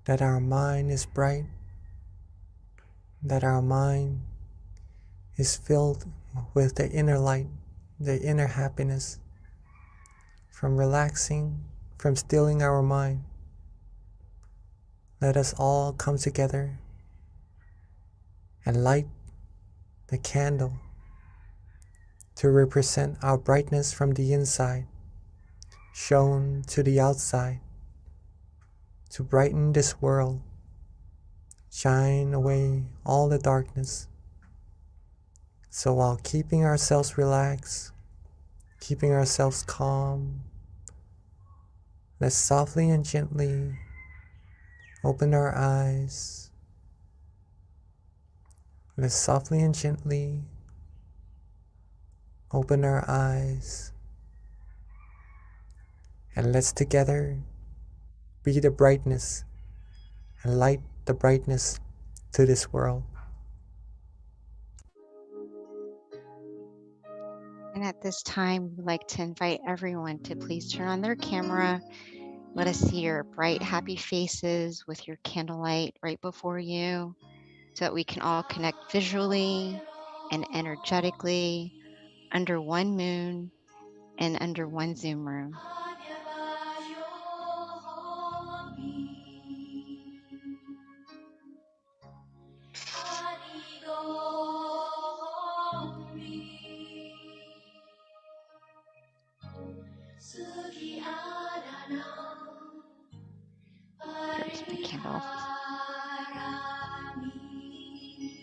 that our mind is bright, that our mind is filled with the inner light, the inner happiness, from relaxing, from stilling our mind, let us all come together and light the candle to represent our brightness from the inside, shown to the outside, to brighten this world, shine away all the darkness. So while keeping ourselves relaxed, keeping ourselves calm. Let's softly and gently open our eyes. Let's softly and gently open our eyes. And let's together be the brightness and light the brightness to this world. And at this time, we'd like to invite everyone to please turn on their camera. Let us see your bright, happy faces with your candlelight right before you so that we can all connect visually and energetically under one moon and under one Zoom room. There's my candle.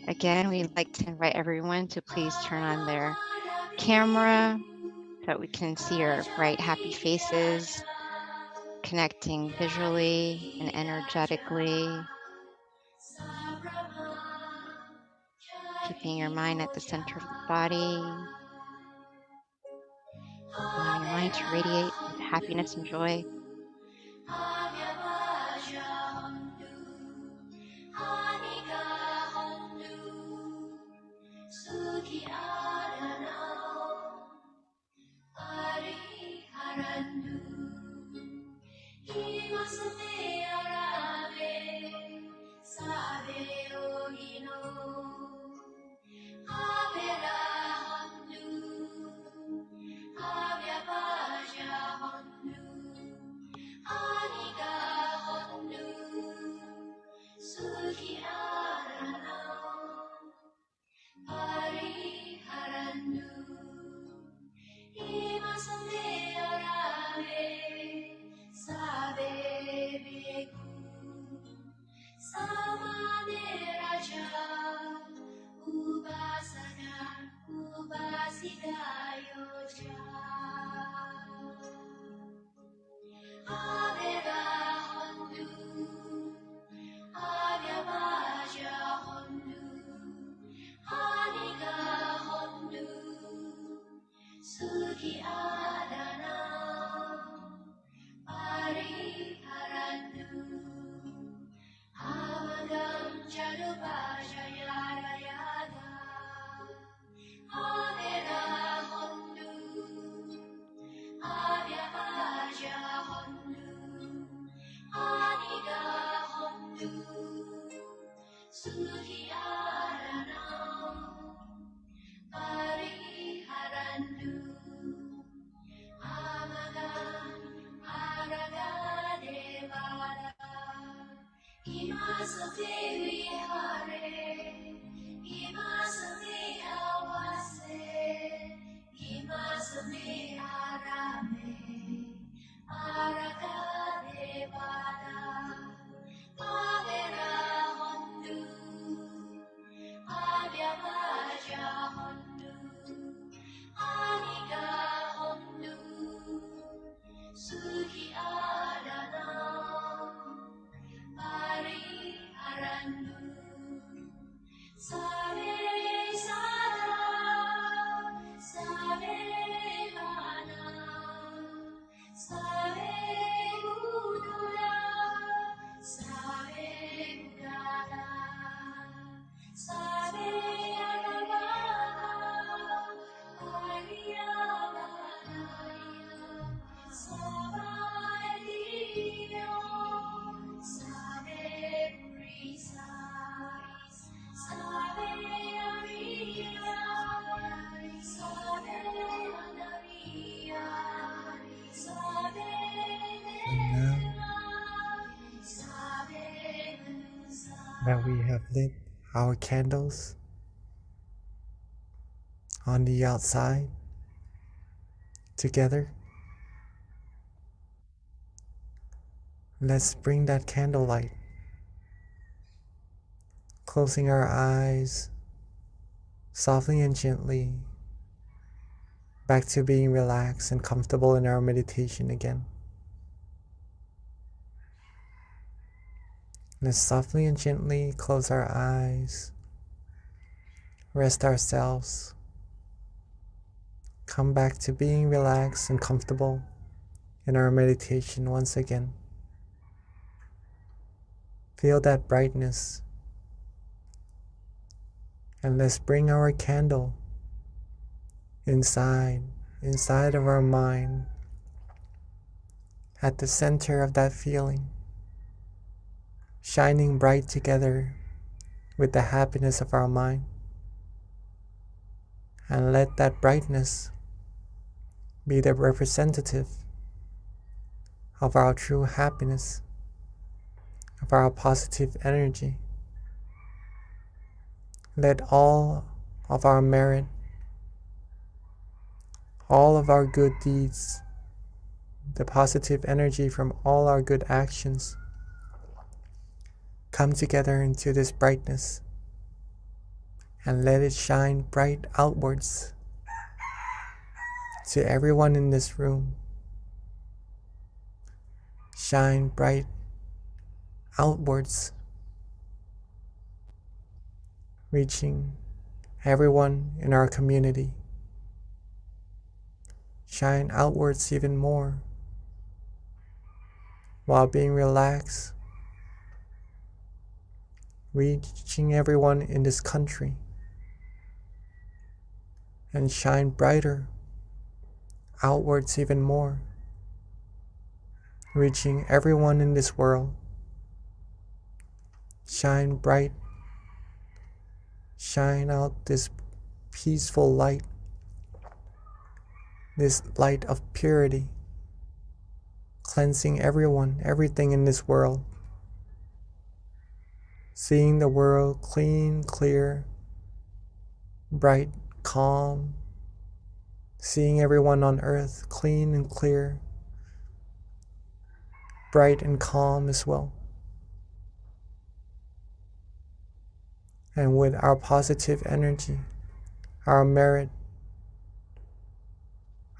Again, we'd like to invite everyone to please turn on their camera so that we can see our bright, happy faces, connecting visually and energetically, keeping your mind at the center of the body, allowing your mind to radiate with happiness and joy. Now we have lit our candles on the outside together. Let's bring that candlelight, closing our eyes softly and gently, back to being relaxed and comfortable in our meditation again. Let's softly and gently close our eyes, rest ourselves, come back to being relaxed and comfortable in our meditation once again. Feel that brightness, and let's bring our candle inside of our mind, at the center of that feeling, shining bright together with the happiness of our mind. And let that brightness be the representative of our true happiness, of our positive energy. Let all of our merit, all of our good deeds, the positive energy from all our good actions come together into this brightness, and let it shine bright outwards to everyone in this room. Shine bright outwards, reaching everyone in our community. Shine outwards even more while being relaxed, reaching everyone in this country, and shine brighter outwards even more, reaching everyone in this world. Shine bright, shine out this peaceful light, this light of purity, cleansing everyone, everything in this world, seeing the world clean, clear, bright, calm, seeing everyone on earth clean and clear, bright and calm as well. And with our positive energy, our merit,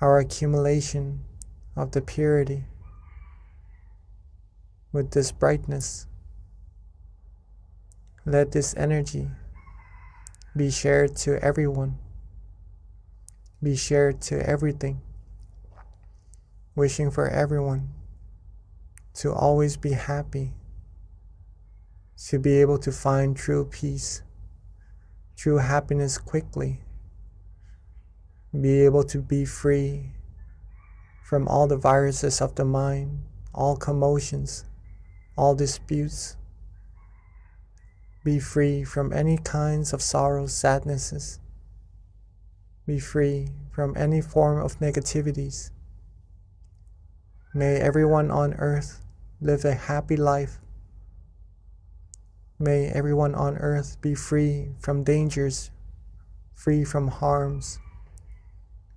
our accumulation of the purity, with this brightness, let this energy be shared to everyone, be shared to everything, wishing for everyone to always be happy, to be able to find true peace, true happiness quickly, be able to be free from all the viruses of the mind, all commotions, all disputes, be free from any kinds of sorrows, sadnesses, be free from any form of negativities. May everyone on earth live a happy life. May everyone on earth be free from dangers, free from harms,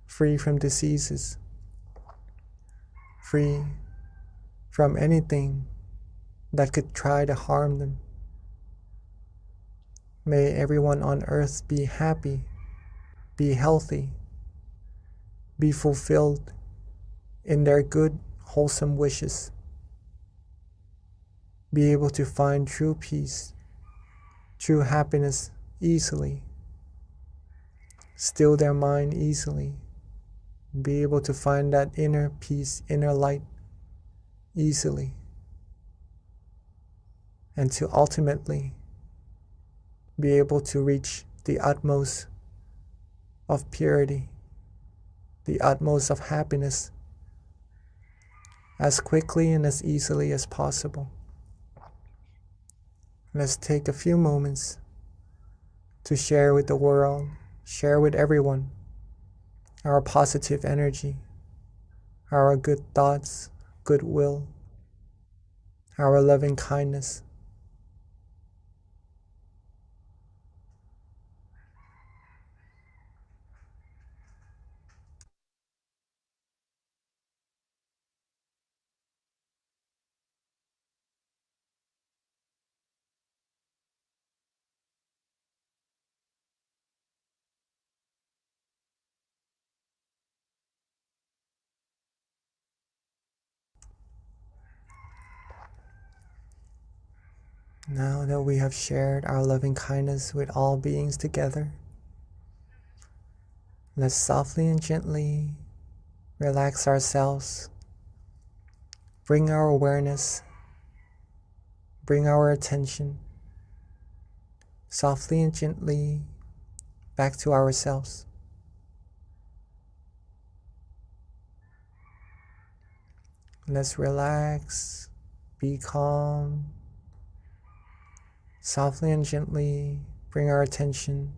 free from diseases, free from anything that could try to harm them. May everyone on earth be happy, be healthy, be fulfilled in their good, wholesome wishes, be able to find true peace, true happiness easily, still their mind easily, be able to find that inner peace, inner light easily, and to ultimately be able to reach the utmost of purity, the utmost of happiness, as quickly and as easily as possible. Let's take a few moments to share with the world, share with everyone our positive energy, our good thoughts, goodwill, our loving kindness. Now that we have shared our loving kindness with all beings together, let's softly and gently relax ourselves, bring our awareness, bring our attention softly and gently back to ourselves. Let's relax, be calm, softly and gently bring our attention,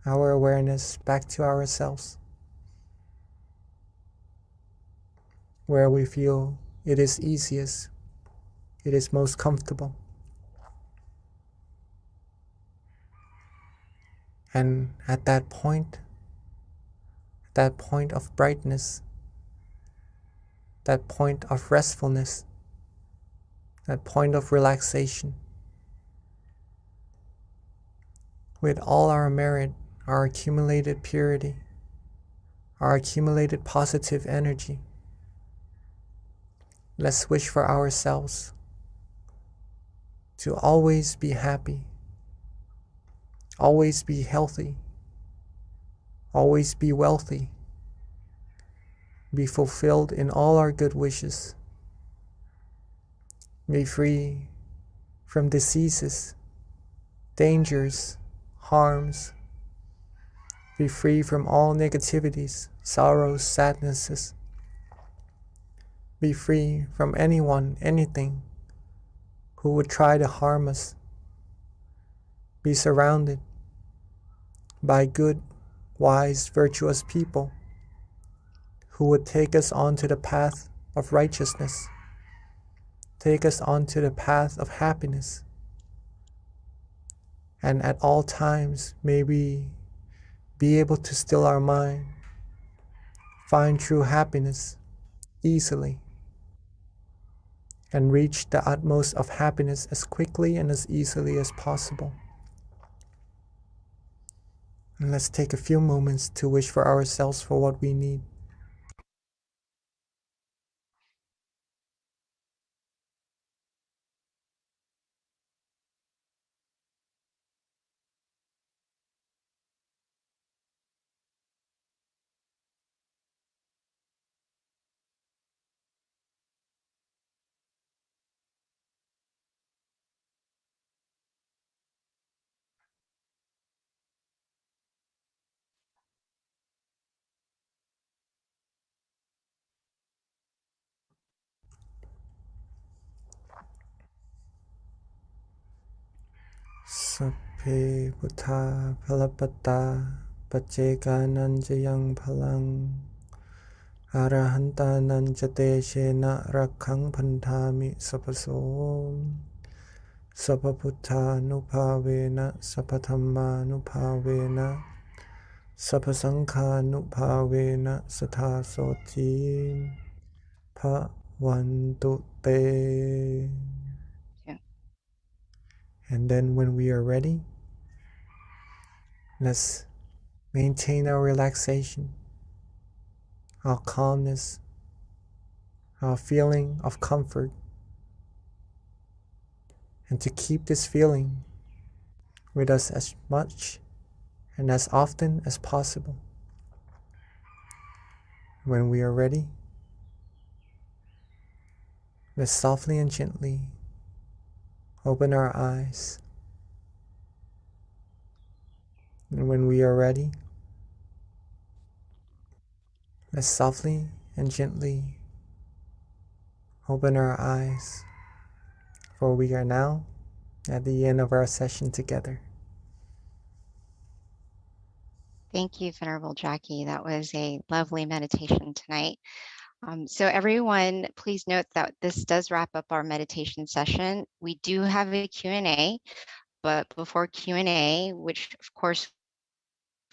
our awareness back to ourselves, where we feel it is easiest, it is most comfortable. And at that point of brightness, that point of restfulness, that point of relaxation, with all our merit, our accumulated purity, our accumulated positive energy, let's wish for ourselves to always be happy, always be healthy, always be wealthy, be fulfilled in all our good wishes, be free from diseases, dangers, harms, be free from all negativities, sorrows, sadnesses, be free from anyone, anything who would try to harm us, be surrounded by good, wise, virtuous people who would take us onto the path of righteousness, take us onto the path of happiness. And at all times, may we be able to still our mind, find true happiness easily, and reach the utmost of happiness as quickly and as easily as possible. And let's take a few moments to wish for ourselves for what we need. Sapphe Buddha Phalapata Pachekananjayang Phalang Arahantananjate Shena Rakhang Pantami Sapaso Sapaputtha Nupavena Sapathamma Nupavena Sapasankha Nupavena Sathasoti Bhavantu Te. And then when we are ready, let's maintain our relaxation, our calmness, our feeling of comfort, and to keep this feeling with us as much and as often as possible. When we are ready, let's softly and gently open our eyes. And when we are ready, let's softly and gently open our eyes, for we are now at the end of our session together. Thank you, Venerable Jackie. That was a lovely meditation tonight. So everyone, please note that this does wrap up our meditation session. We do have a Q&A, but before Q&A, which of course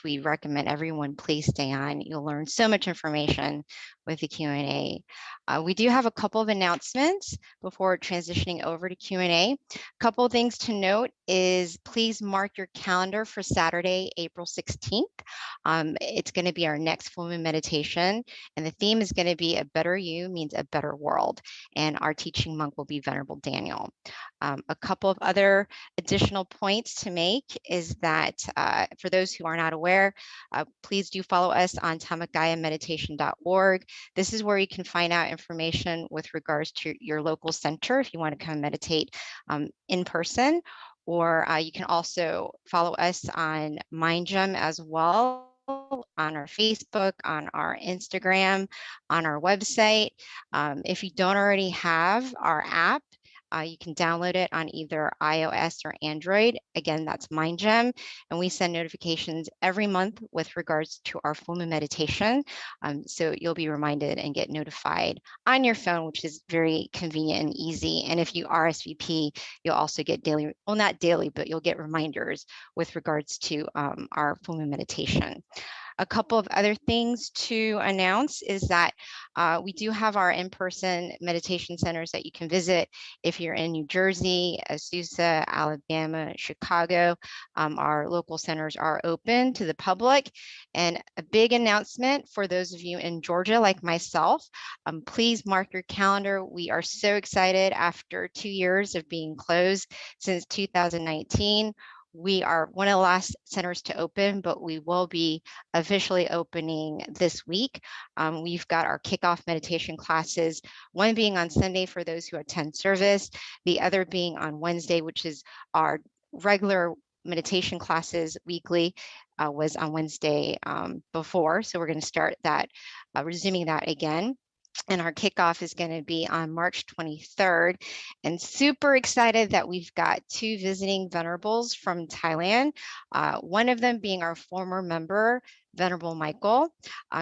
we recommend everyone please stay on. You'll learn so much information with the Q&A. We do have a couple of announcements before transitioning over to Q&A. A couple of things to note is please mark your calendar for Saturday, April 16th. It's going to be our next full moon meditation, and the theme is going to be a better you means a better world, and our teaching monk will be Venerable Daniel. A couple of other additional points to make is that for those who are not aware, please do follow us on tamakayameditation.org. This is where you can find out information with regards to your local center if you want to come meditate in person, or you can also follow us on MindGem as well, on our Facebook, on our Instagram, on our website. If you don't already have our app, you can download it on either iOS or Android. Again, that's MindGem, and we send notifications every month with regards to our full moon meditation. So you'll be reminded and get notified on your phone, which is very convenient and easy. And if you RSVP, you'll also get daily, well, not daily, but you'll get reminders with regards to our full moon meditation. A couple of other things to announce is that we do have our in-person meditation centers that you can visit if you're in New Jersey, Azusa, Alabama, Chicago. Our local centers are open to the public. And a big announcement for those of you in Georgia like myself, please mark your calendar. We are so excited after 2 years of being closed since 2019. We are one of the last centers to open, but we will be officially opening this week. We've got our kickoff meditation classes, one being on Sunday for those who attend service, the other being on Wednesday, which is our regular meditation classes weekly, was on Wednesday before. So we're going to start that, resuming that again. And our kickoff is going to be on March 23rd. And super excited that we've got 2 visiting venerables from Thailand. One of them being our former member, Venerable Michael.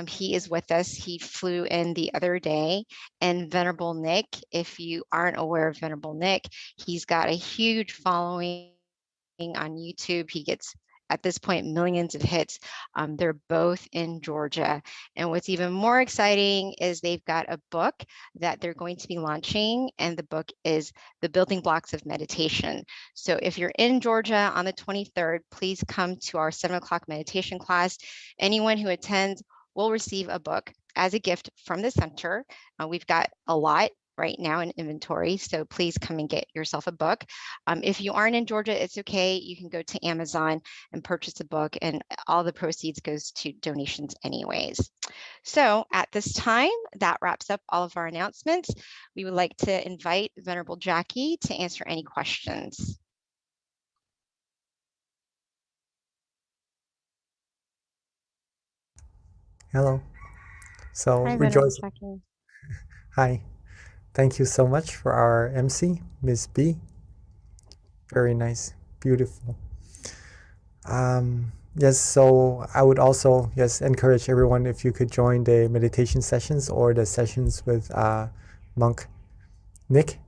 He is with us. He flew in the other day. And Venerable Nick, if you aren't aware of Venerable Nick, he's got a huge following on YouTube. He gets, at this point, millions of hits. They're both in Georgia. And what's even more exciting is they've got a book that they're going to be launching, and the book is The Building Blocks of Meditation. So if you're in Georgia on the 23rd, please come to our 7 o'clock meditation class. Anyone who attends will receive a book as a gift from the center. We've got a lot right now in inventory, so please come and get yourself a book. If you aren't in Georgia, it's okay. You can go to Amazon and purchase a book, and all the proceeds goes to donations anyways. So at this time, that wraps up all of our announcements. We would like to invite Venerable Jackie to answer any questions. Hello. So Hi, Venerable rejoice. Jackie. Hi. Thank you so much for our MC, Miss B. Very nice. Beautiful. Yes, so I would also, yes, encourage everyone if you could join the meditation sessions or the sessions with Monk Nick,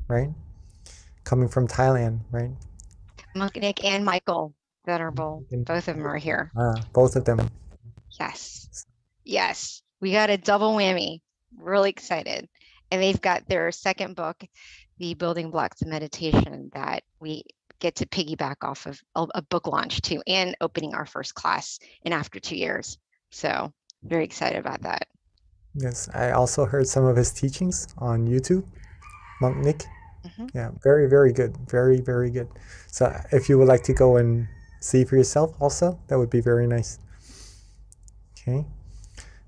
right? Coming from Thailand, right? Monk Nick and Michael Venerable, And both of them are here. both of them. Yes. Yes. We got a double whammy. Really excited. And they've got their second book, The Building Blocks of Meditation, that we get to piggyback off of a book launch too, and opening our first class in after 2 years. So very excited about that. Yes, I also heard some of his teachings on YouTube, Monk Nick. Mhm. Yeah, very, very good. Very, very good. So if you would like to go and see for yourself also, that would be very nice. Okay.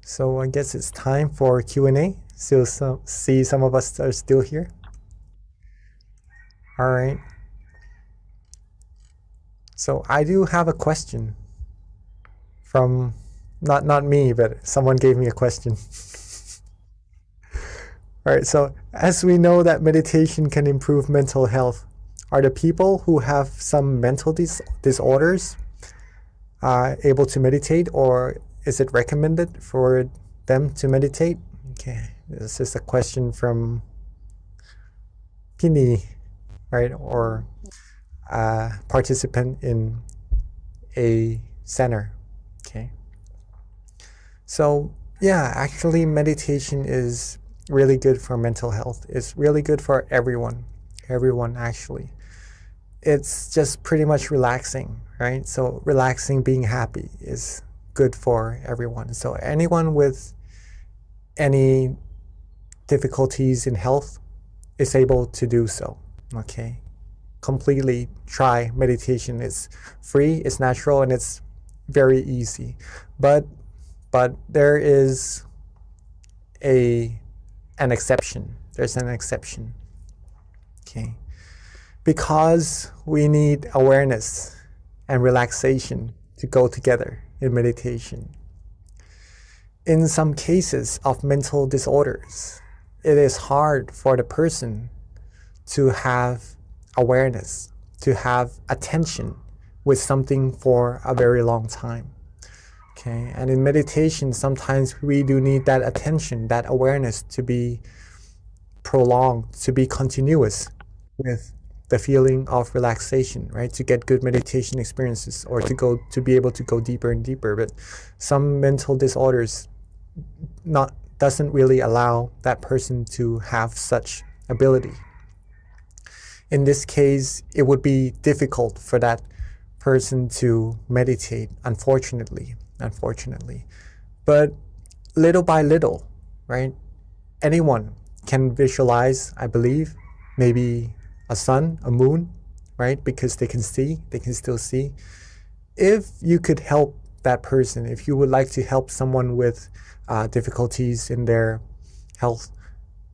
So I guess it's time for Q&A. Still see some of us are still here. All right. So I do have a question from, not me, but someone gave me a question. All right, so as we know that meditation can improve mental health, are the people who have some mental disorders able to meditate, or is it recommended for them to meditate? Okay, this is a question from Pini, right, or a participant in a center. Okay. So yeah, actually meditation is really good for mental health. It's really good for everyone actually. It's just pretty much relaxing, right? So relaxing, being happy is good for everyone. So anyone with any difficulties in health is able to do so. Okay. Completely try meditation. It's free, it's natural, and it's very easy. But there is an exception. There's an exception. Okay. Because we need awareness and relaxation to go together in meditation. In some cases of mental disorders, it is hard for the person to have awareness, to have attention with something for a very long time. Okay, and in meditation, sometimes we do need that attention, that awareness to be prolonged, to be continuous with the feeling of relaxation, right? To get good meditation experiences or to be able to go deeper and deeper. But some mental disorders doesn't really allow that person to have such ability. In this case, it would be difficult for that person to meditate, unfortunately. But little by little, right? Anyone can visualize, I believe, maybe a sun, a moon, right? Because they can still see. If you could help that person, if you would like to help someone with difficulties in their health,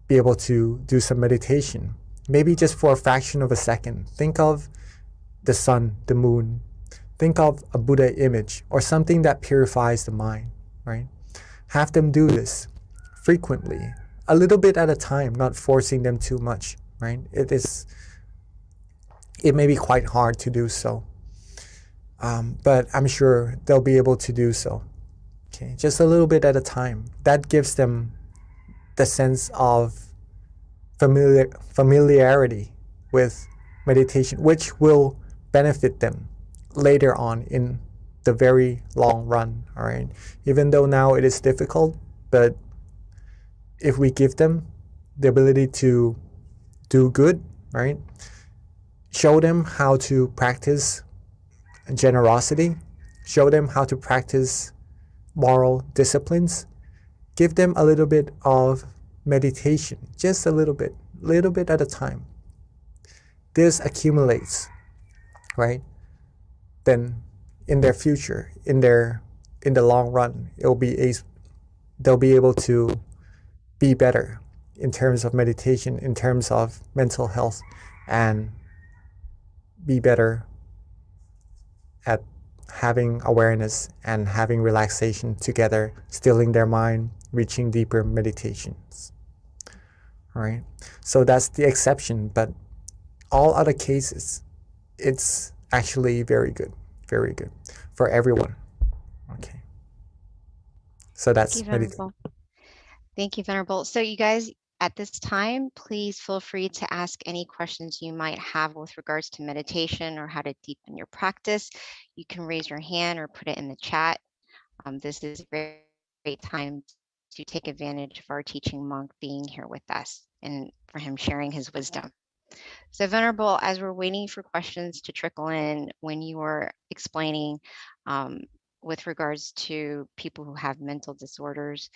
be able to do some meditation, maybe just for a fraction of a second, think of the sun, the moon, think of a Buddha image or something that purifies the mind, right? Have them do this frequently, a little bit at a time, not forcing them too much, right? It may be quite hard to do so, but I'm sure they'll be able to do so. Okay, just a little bit at a time. That gives them the sense of familiarity with meditation, which will benefit them later on in the very long run. All right, even though now it is difficult, but if we give them the ability to do good, right? Show them how to practice generosity, show them how to practice moral disciplines, give them a little bit of meditation, just a little bit at a time. This accumulates, right? Then in their future, in the long run, they'll be able to be better in terms of meditation, in terms of mental health, and be better at having awareness and having relaxation together, stilling their mind, reaching deeper meditations. All right. So that's the exception, but all other cases, it's actually very good for everyone. Okay. So that's meditation. Thank you, Venerable. So you guys, at this time, please feel free to ask any questions you might have with regards to meditation or how to deepen your practice. You can raise your hand or put it in the chat. This is a great time to take advantage of our teaching monk being here with us and for him sharing his wisdom. So Venerable, as we're waiting for questions to trickle in, when you were explaining with regards to people who have mental disorders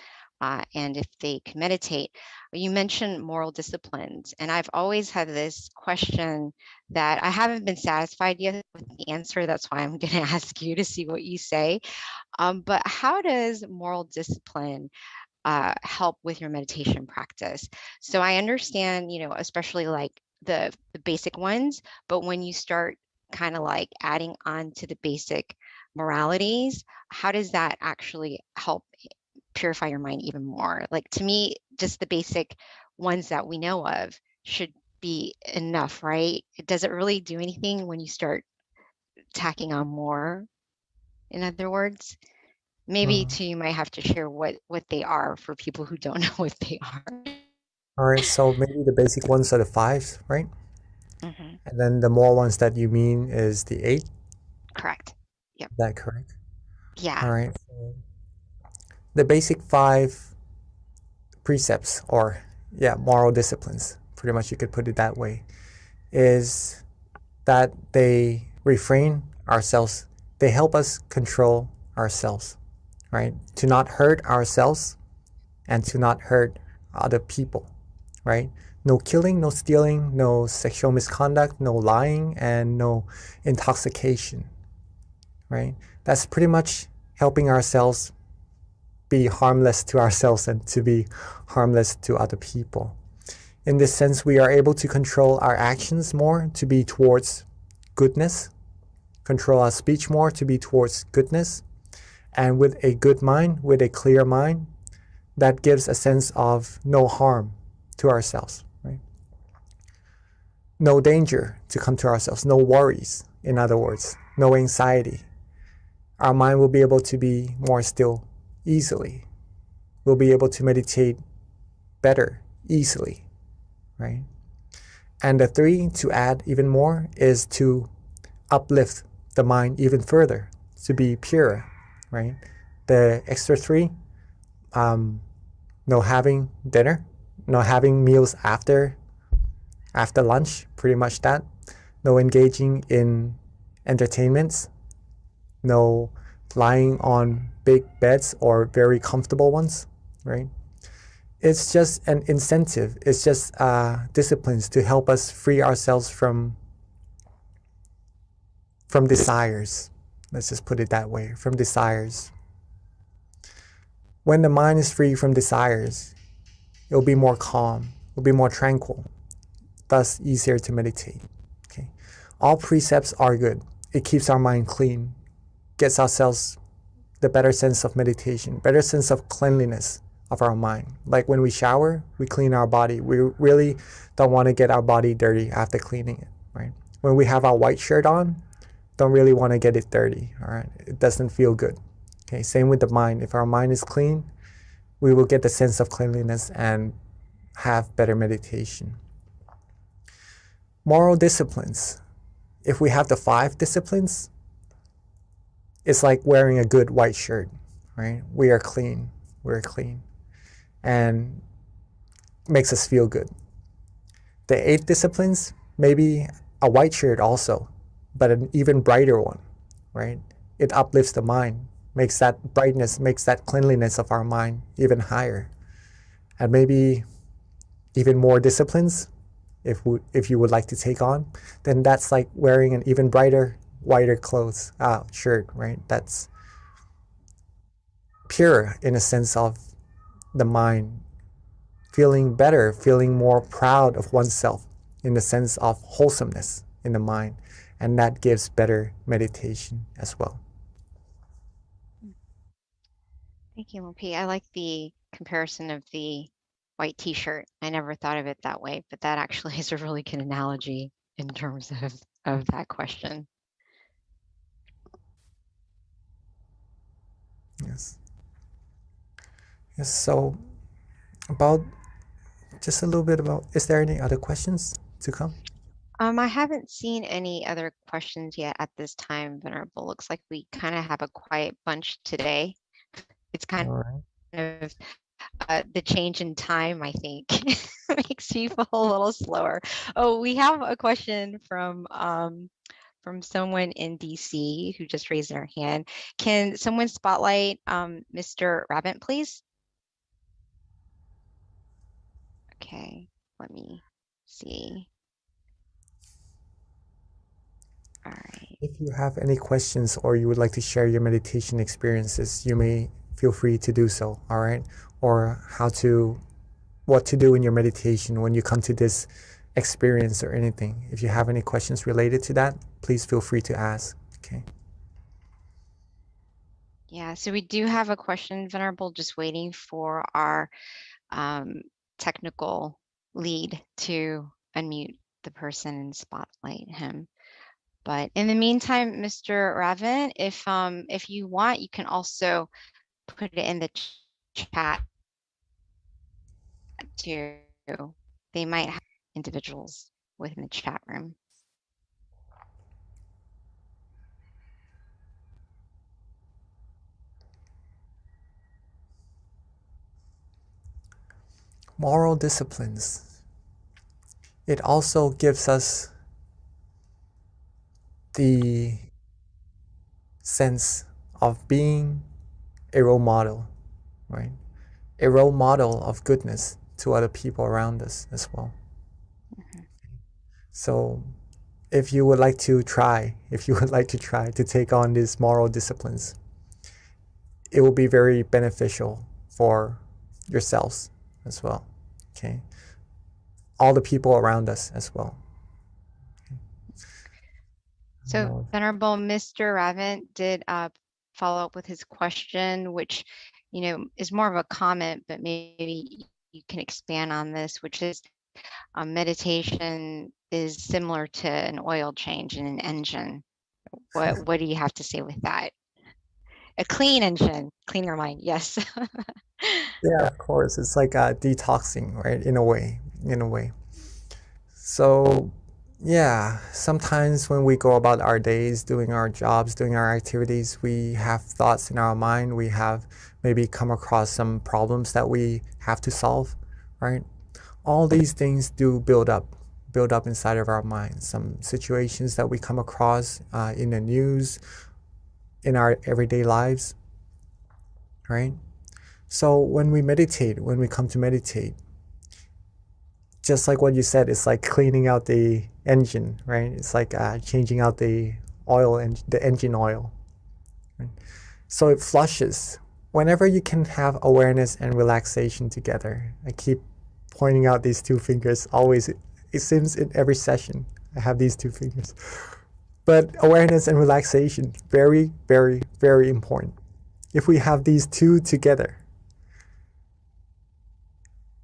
and if they can meditate, you mentioned moral disciplines. And I've always had this question that I haven't been satisfied yet with the answer. That's why I'm going to ask you to see what you say. But how does moral discipline help with your meditation practice? So I understand, especially like the basic ones, but when you start kind of like adding on to the basic moralities, how does that actually help purify your mind even more? Like, to me, just the basic ones that we know of should be enough, right? Does it really do anything when you start tacking on more? In other words, maybe too, you might have to share what they are for people who don't know what they are. All right, so maybe the basic ones are the 5, right? Mm-hmm. And then the more ones that you mean is the 8? Correct. Yep. Is that correct? Yeah. All right. So the basic 5 precepts, or moral disciplines, pretty much you could put it that way, is that they refrain ourselves. They help us control ourselves, right? To not hurt ourselves and to not hurt other people, right? No killing, no stealing, no sexual misconduct, no lying, and no intoxication, right? That's pretty much helping ourselves be harmless to ourselves and to be harmless to other people. In this sense, we are able to control our actions more to be towards goodness, control our speech more to be towards goodness, and with a good mind, with a clear mind, that gives a sense of no harm to ourselves, right? No danger to come to ourselves, no worries, in other words, no anxiety. Our mind will be able to be more still easily. We'll be able to meditate better easily, right? And the 3, to add even more, is to uplift the mind even further, to be pure, right? The extra 3, no having dinner, no having meals after lunch, pretty much that. No engaging in entertainments, no lying on big beds or very comfortable ones, right? It's just an incentive. It's just disciplines to help us free ourselves from desires. Let's just put it that way, from desires. When the mind is free from desires, it'll be more calm, it'll be more tranquil, thus easier to meditate. Okay. All precepts are good. It keeps our mind clean, gets ourselves the better sense of meditation, better sense of cleanliness of our mind. Like when we shower, we clean our body. We really don't want to get our body dirty after cleaning it, right? When we have our white shirt on, don't really want to get it dirty, all right? It doesn't feel good. Okay, same with the mind. If our mind is clean, we will get the sense of cleanliness and have better meditation. Moral disciplines. If we have the 5 disciplines, it's like wearing a good white shirt, right? We are clean. We're clean. And makes us feel good. The 8 disciplines, maybe a white shirt also, but an even brighter one, right? It uplifts the mind, makes that brightness, makes that cleanliness of our mind even higher. And maybe even more disciplines, if you would like to take on, then that's like wearing an even brighter, whiter clothes, shirt, right? That's pure in a sense of the mind, feeling better, feeling more proud of oneself in the sense of wholesomeness in the mind. And that gives better meditation as well. Thank you, Mopi. I like the comparison of the white t-shirt. I never thought of it that way, but that actually is a really good analogy in terms of that question. Yes. Yes. So about just a little bit about, is there any other questions to come? I haven't seen any other questions yet at this time, Venerable. Looks like we kind of have a quiet bunch today. It's kind All right. of the change in time, I think, makes people a little slower. Oh, we have a question from someone in DC who just raised their hand. Can someone spotlight Mr. Rabbit, please? Okay, let me see. All right. If you have any questions or you would like to share your meditation experiences, you may feel free to do so, all right? Or what to do in your meditation when you come to this experience or anything. If you have any questions related to that, please feel free to ask, okay? Yeah, so we do have a question, Venerable, just waiting for our technical lead to unmute the person and spotlight him. But in the meantime, Mr. Raven, if you want, you can also put it in the chat too. They might have individuals within the chat room. moral disciplines. It also gives us the sense of being a role model, right? A role model of goodness to other people around us as well. So if you would like to try to take on these moral disciplines, it will be very beneficial for yourselves as well, okay? All the people around us as well. So Venerable Mr. Ravent did follow up with his question, which, is more of a comment, but maybe you can expand on this, which is meditation is similar to an oil change in an engine. What do you have to say with that? A clean engine, clean your mind, yes. Yeah, of course. It's like detoxing, right? In a way. So yeah, sometimes when we go about our days, doing our jobs, doing our activities, we have thoughts in our mind. We have maybe come across some problems that we have to solve, right? All these things do build up inside of our minds. Some situations that we come across in the news, in our everyday lives, right? So when we come to meditate, just like what you said, it's like cleaning out the engine, right? It's like changing out the oil and the engine oil. Right? So it flushes. Whenever you can have awareness and relaxation together, I keep pointing out these two fingers always. It seems in every session I have these two fingers. But awareness and relaxation, very, very, very important. If we have these two together,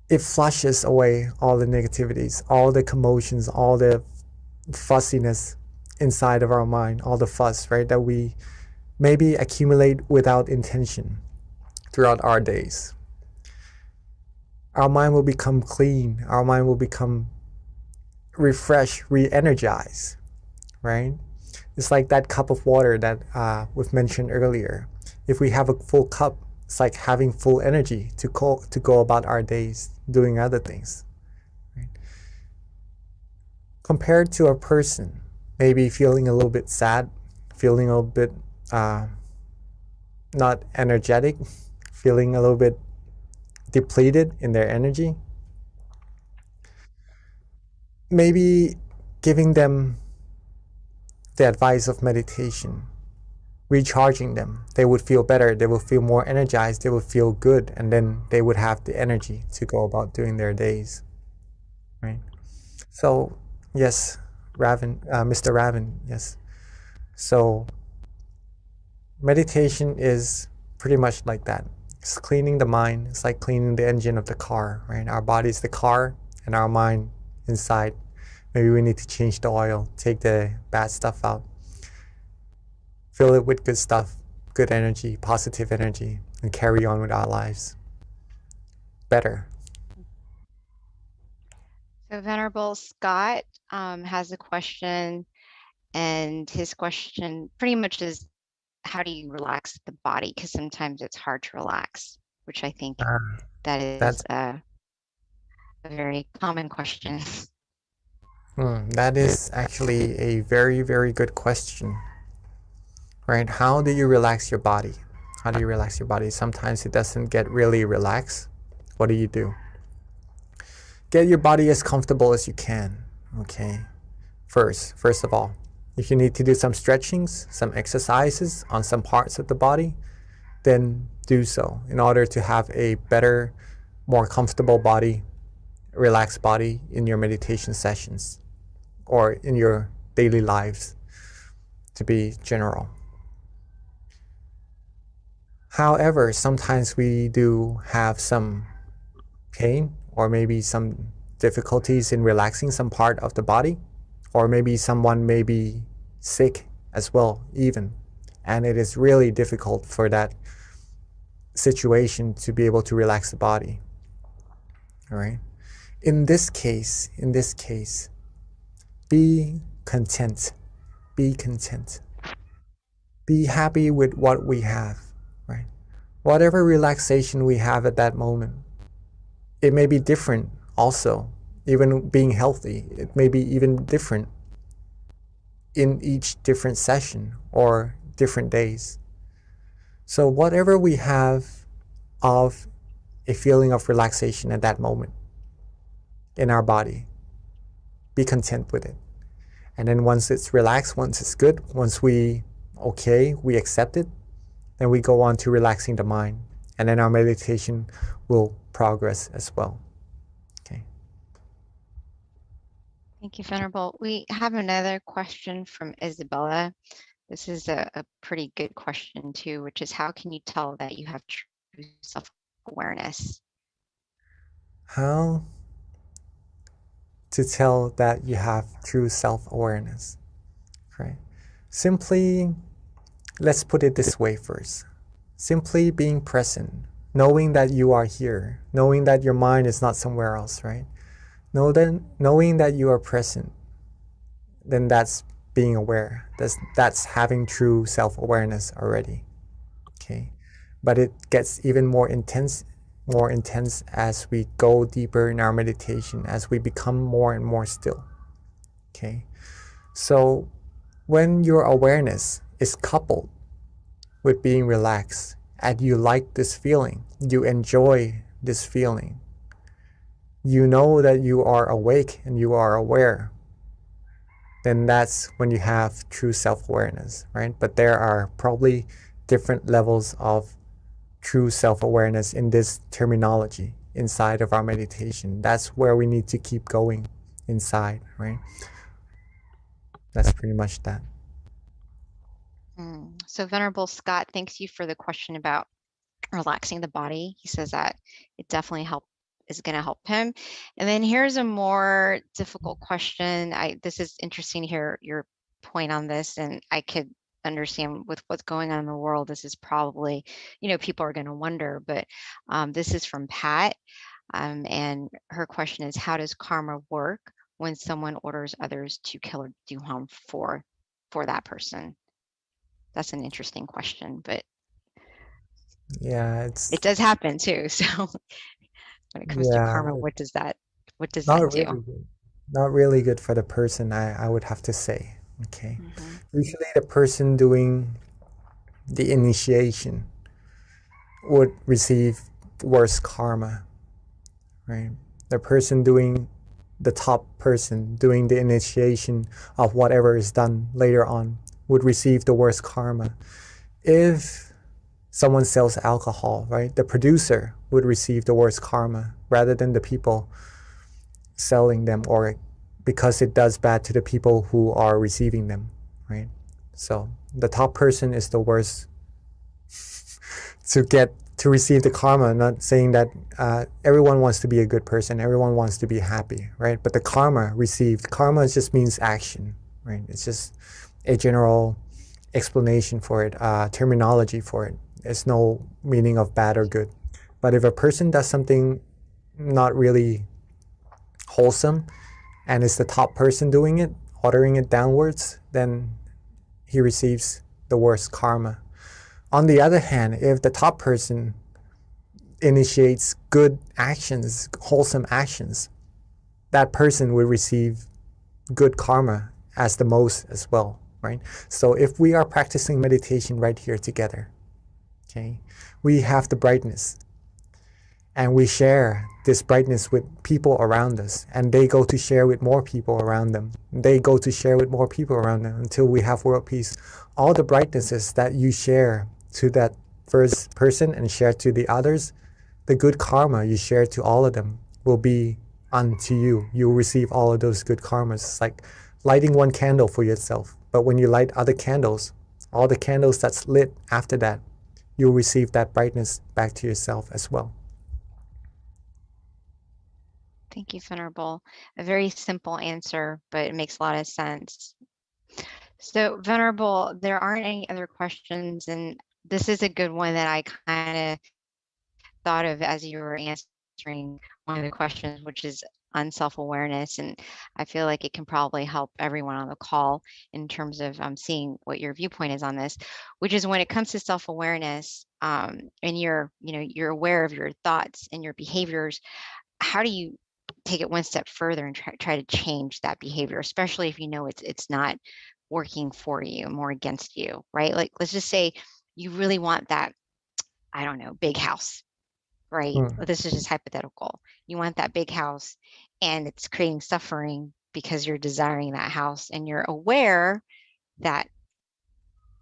it flushes away all the negativities, all the commotions, all the fussiness inside of our mind, all the fuss, right, that we maybe accumulate without intention throughout our days. Our mind will become clean. Our mind will become refreshed, re-energized, right? It's like that cup of water that we've mentioned earlier. If we have a full cup, it's like having full energy to go about our days doing other things. Right? Compared to a person maybe feeling a little bit sad, feeling a little bit not energetic, feeling a little bit depleted in their energy, maybe giving them the advice of meditation, recharging them, they would feel better, they would feel more energized, they would feel good, and then they would have the energy to go about doing their days, right? So yes, Mr. Raven, yes. So meditation is pretty much like that. It's cleaning the mind. It's like cleaning the engine of the car, right? Our body is the car and our mind inside. Maybe we need to change the oil, take the bad stuff out, fill it with good stuff, good energy, positive energy, and carry on with our lives better. So Venerable Scott has a question, and his question pretty much is, how do you relax the body? Because sometimes it's hard to relax, which I think that is a very common question. That is actually a very, very good question, right? How do you relax your body? How do you relax your body? Sometimes it doesn't get really relaxed. What do? Get your body as comfortable as you can, okay? First of all, if you need to do some stretchings, some exercises on some parts of the body, then do so in order to have a better, more comfortable body, relaxed body in your meditation sessions or in your daily lives, to be general. However, sometimes we do have some pain or maybe some difficulties in relaxing some part of the body, or maybe someone may be sick as well even, and it is really difficult for that situation to be able to relax the body. All right. In this case, be content. Be content. Be happy with what we have, right? Whatever relaxation we have at that moment, it may be different also. Even being healthy, it may be even different in each different session or different days. So whatever we have of a feeling of relaxation at that moment in our body, be content with it. And then once it's relaxed, once it's good, once we accept it, then we go on to relaxing the mind. And then our meditation will progress as well. Okay. Thank you, Venerable. We have another question from Isabella. This is a pretty good question too, which is how can you tell that you have true self-awareness? How to tell that you have true self-awareness, right? Simply, let's put it this way first. Simply being present, knowing that you are here, knowing that your mind is not somewhere else, right? Knowing that you are present, then that's being aware. That's having true self-awareness already. Okay. But it gets even more intense as we go deeper in our meditation, as we become more and more still. Okay. So when your awareness is coupled with being relaxed and you like this feeling, you enjoy this feeling, you know that you are awake and you are aware, then that's when you have true self-awareness, right? But there are probably different levels of true self-awareness in this terminology inside of our meditation. That's where we need to keep going inside, right? That's pretty much that. So Venerable Scott, thanks you for the question about relaxing the body. He says that it definitely is going to help him. And then here's a more difficult question. This is interesting to hear your point on this, and I could understand with what's going on in the world, this is probably, people are going to wonder, but this is from Pat. And her question is, how does karma work when someone orders others to kill or do harm for that person? That's an interesting question, but yeah, it does happen too. So when it comes to karma, what does that do? Not really good for the person, I would have to say. Okay. Usually the person doing the initiation would receive worse karma, right? The top person doing the initiation of whatever is done later on would receive the worst karma. If someone sells alcohol, right, the producer would receive the worst karma rather than the people selling them, or because it does bad to the people who are receiving them, right? So the top person is the worst to receive the karma. Not saying that everyone wants to be a good person, everyone wants to be happy, right? But the karma just means action, right? It's just a general explanation for it, terminology for it. There's no meaning of bad or good. But if a person does something not really wholesome and it's the top person doing it, ordering it downwards, then he receives the worst karma. On the other hand, if the top person initiates good actions, wholesome actions, that person will receive good karma as the most as well, right? So if we are practicing meditation right here together, okay, we have the brightness and we share this brightness with people around us, and they go to share with more people around them. They go to share with more people around them until we have world peace. All the brightnesses that you share to that first person and share to the others, the good karma you share to all of them will be unto you. You will receive all of those good karmas. It's like lighting one candle for yourself. But when you light other candles, all the candles that's lit after that, you'll receive that brightness back to yourself as well. Thank you, Venerable. A very simple answer, but it makes a lot of sense. So Venerable, there aren't any other questions, and this is a good one that I kind of thought of as you were answering one of the questions, which is on self-awareness. And I feel like it can probably help everyone on the call in terms of seeing what your viewpoint is on this, which is when it comes to self-awareness, and you're aware of your thoughts and your behaviors, how do you take it one step further and try to change that behavior, especially if you know it's not working for you, more against you, right? Like, let's just say you really want that, I don't know, big house, right? This is just hypothetical. You want that big house and it's creating suffering because you're desiring that house, and you're aware that,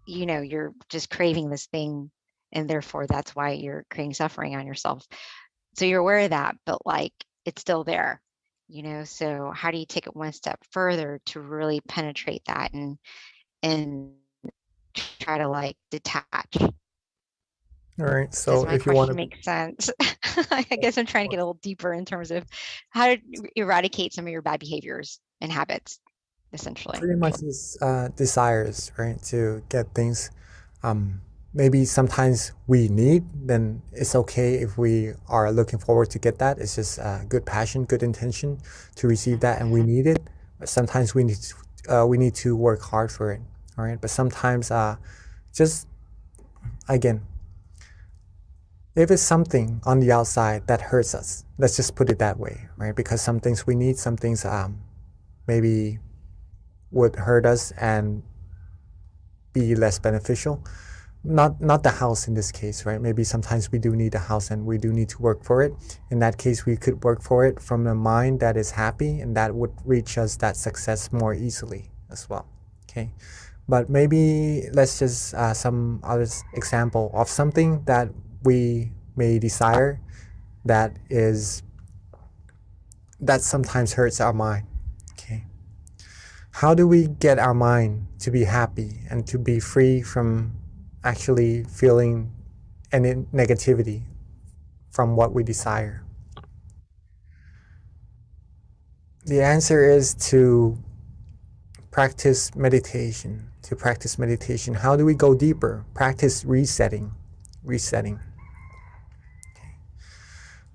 you know, you're just craving this thing, and therefore that's why you're creating suffering on yourself. So you're aware of that, but like it's still there, you know? So how do you take it one step further to really penetrate that and try to like detach? All right. Does So my if you want question to, make sense? I guess I'm trying to get a little deeper in terms of how to eradicate some of your bad behaviors and habits, essentially. pretty much is desires, right? To get things maybe sometimes we need, then it's okay if we are looking forward to get that. It's just good passion, good intention to receive that, and we need it. But sometimes we need to work hard for it, all right? But sometimes just again, if it's something on the outside that hurts us, let's just put it that way, right? Because some things we need, some things maybe would hurt us and be less beneficial. Not the house in this case, right? Maybe sometimes we do need a house and we do need to work for it. In that case, we could work for it from a mind that is happy, and that would reach us that success more easily as well. Okay, but maybe let's just some other example of something that we may desire that sometimes hurts our mind. Okay, how do we get our mind to be happy and to be free from actually feeling any negativity from what we desire? The answer is to practice meditation. To practice meditation, how do we go deeper? Practice resetting. Okay.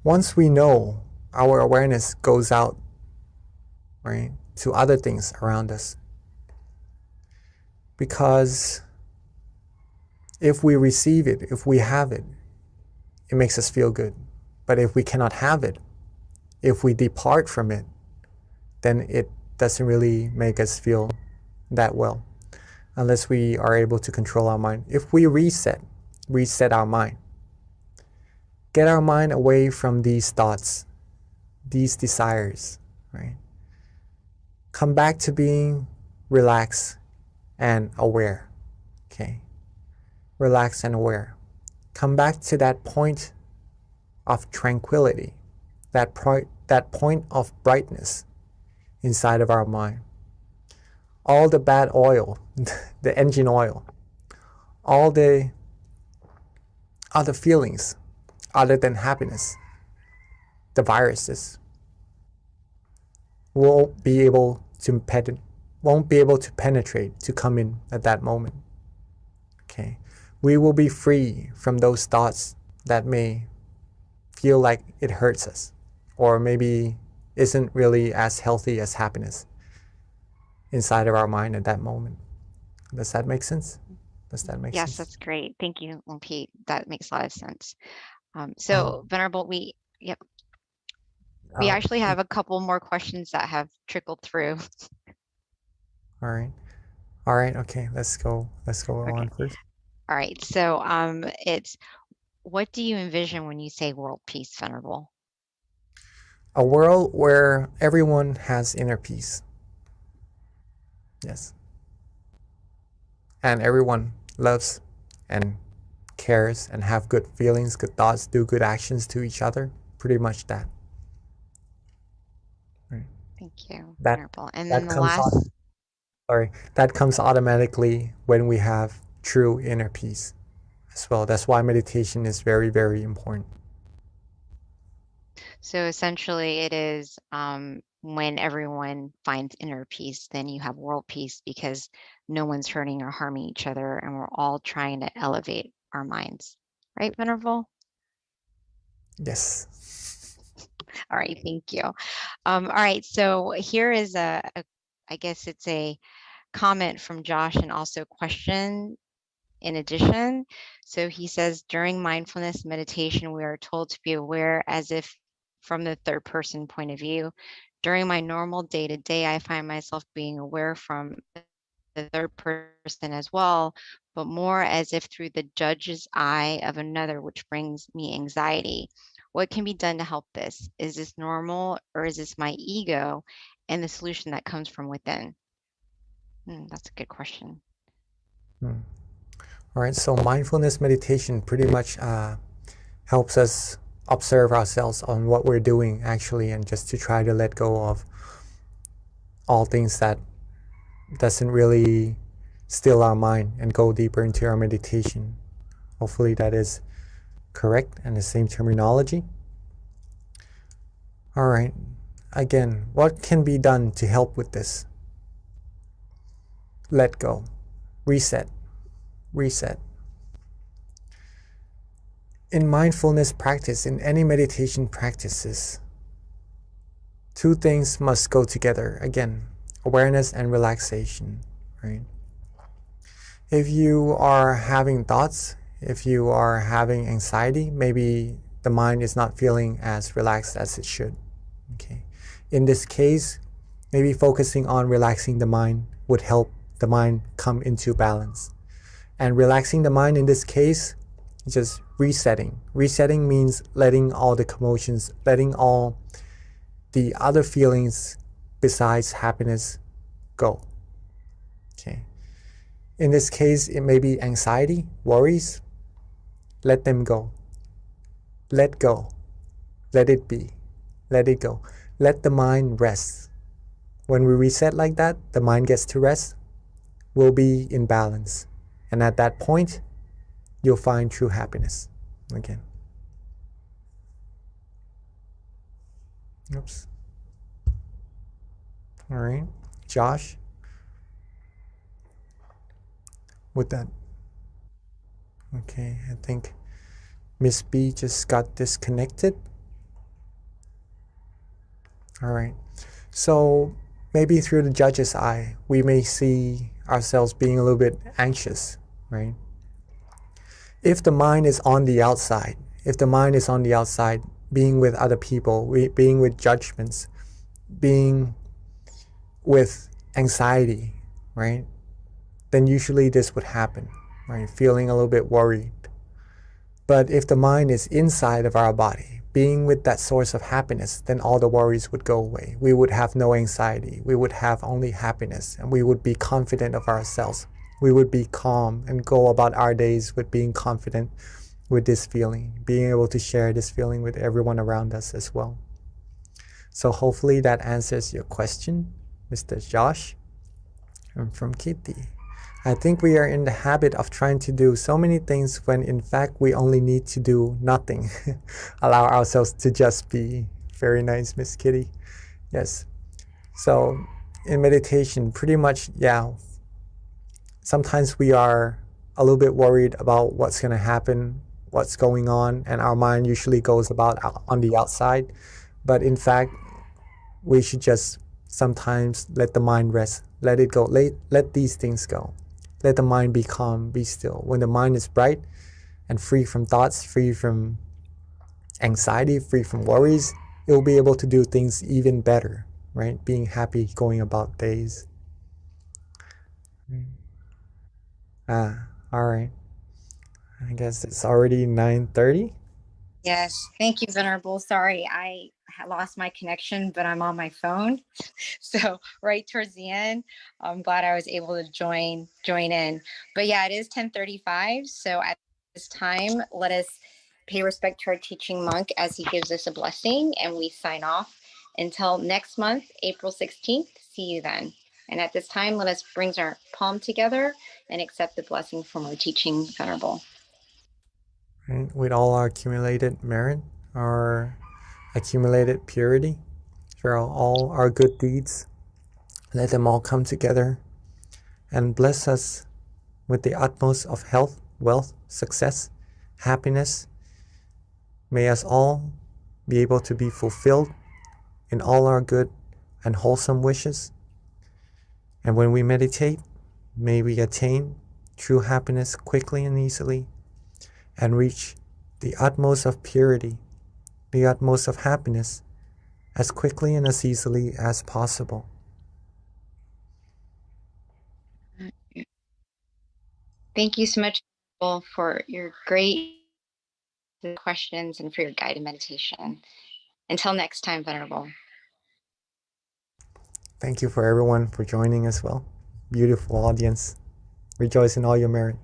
Once we know, our awareness goes out, right, to other things around us. Because if we receive it, if we have it, it makes us feel good. But if we cannot have it, if we depart from it, then it doesn't really make us feel that well, unless we are able to control our mind. If we reset our mind, get our mind away from these thoughts, these desires, right? Come back to being relaxed and aware, okay? Relaxed and aware. Come back to that point of tranquility, that point of brightness inside of our mind. All the bad oil, the engine oil, all the other feelings other than happiness, the viruses, won't be able to penetrate, to come in at that moment. Okay, we will be free from those thoughts that may feel like it hurts us, or maybe isn't really as healthy as happiness inside of our mind at that moment. Does that make sense? Yes, that's great. Thank you, Pete. That makes a lot of sense. So Venerable, we actually have a couple more questions that have trickled through. All right. Okay, let's go on first. All right. So it's, what do you envision when you say world peace, Venerable? A world where everyone has inner peace. Yes. And everyone loves and cares and have good feelings, good thoughts, do good actions to each other. Pretty much that. Right. Thank you, Venerable. And then that comes automatically when we have true inner peace as well. That's why meditation is very, very important. So essentially it is when everyone finds inner peace, then you have world peace, because no one's hurting or harming each other, and we're all trying to elevate our minds. Right, Venerable? Yes. All right, thank you. All right, so here is I guess it's a comment from Josh, and also question in addition. So he says, during mindfulness meditation, we are told to be aware as if from the third person point of view. During my normal day-to-day, I find myself being aware from the third person as well, but more as if through the judge's eye of another, which brings me anxiety. What can be done to help this? Is this normal, or is this my ego and the solution that comes from within? That's a good question. All right, so mindfulness meditation pretty much helps us observe ourselves on what we're doing actually, and just to try to let go of all things that doesn't really still our mind and go deeper into our meditation. Hopefully that is correct and the same terminology. All right, again, what can be done to help with this? Let go, reset. In mindfulness practice, in any meditation practices, two things must go together. Again, awareness and relaxation, right? If you are having thoughts, if you are having anxiety, maybe the mind is not feeling as relaxed as it should. Okay. In this case, maybe focusing on relaxing the mind would help the mind come into balance. And relaxing the mind in this case, just resetting. Resetting means letting all the commotions, letting all the other feelings besides happiness go. Okay. In this case, it may be anxiety, worries. Let them go. Let go. Let it be. Let it go. Let the mind rest. When we reset like that, the mind gets to rest, we'll be in balance. And at that point, you'll find true happiness again. Oops. All right, Josh, with that. Okay, I think Miss B just got disconnected. All right, so maybe through the judge's eye, we may see ourselves being a little bit anxious, right? If the mind is on the outside, being with other people, being with judgments, being with anxiety, right? Then usually this would happen, right? Feeling a little bit worried. But if the mind is inside of our body, being with that source of happiness, then all the worries would go away. We would have no anxiety. We would have only happiness, and we would be confident of ourselves. We would be calm and go about our days with being confident with this feeling, being able to share this feeling with everyone around us as well. So hopefully that answers your question, Mr. Josh. I'm from Kitty. I think we are in the habit of trying to do so many things when in fact we only need to do nothing. Allow ourselves to just be. Very nice, Miss Kitty. Yes. So in meditation, pretty much, yeah, sometimes we are a little bit worried about what's going to happen, what's going on, and our mind usually goes about on the outside. But in fact, we should just sometimes let the mind rest, let it go, let these things go. Let the mind be calm, be still. When the mind is bright and free from thoughts, free from anxiety, free from worries, it will be able to do things even better, right? Being happy, going about days. All right. I guess it's already 9:30. Yes, thank you, Venerable. Sorry, I lost my connection, but I'm on my phone. So right towards the end, I'm glad I was able to join in. But yeah, it is 10:35. So at this time, let us pay respect to our teaching monk as he gives us a blessing, and we sign off until next month, April 16th. See you then. And at this time, let us bring our palm together and accept the blessing from our teaching Venerable. Right? With all our accumulated merit, our accumulated purity, for all our good deeds, let them all come together and bless us with the utmost of health, wealth, success, happiness. May us all be able to be fulfilled in all our good and wholesome wishes. And when we meditate, may we attain true happiness quickly and easily, and reach the utmost of purity the utmost of happiness as quickly and as easily as possible. Thank you so much for your great questions and for your guided meditation. Until next time, Venerable. Thank you for everyone for joining as well. Beautiful audience. Rejoice in all your merit.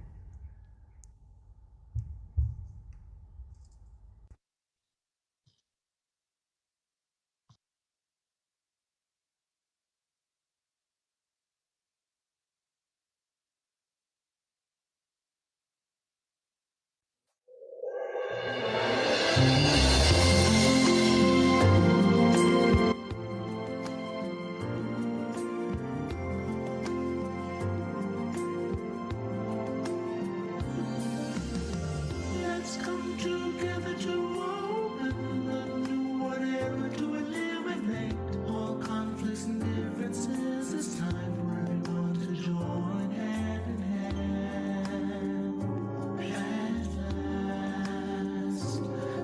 Let's come together to open the new whatever to eliminate all conflicts and differences. It's time for everyone to join hand in hand. At last,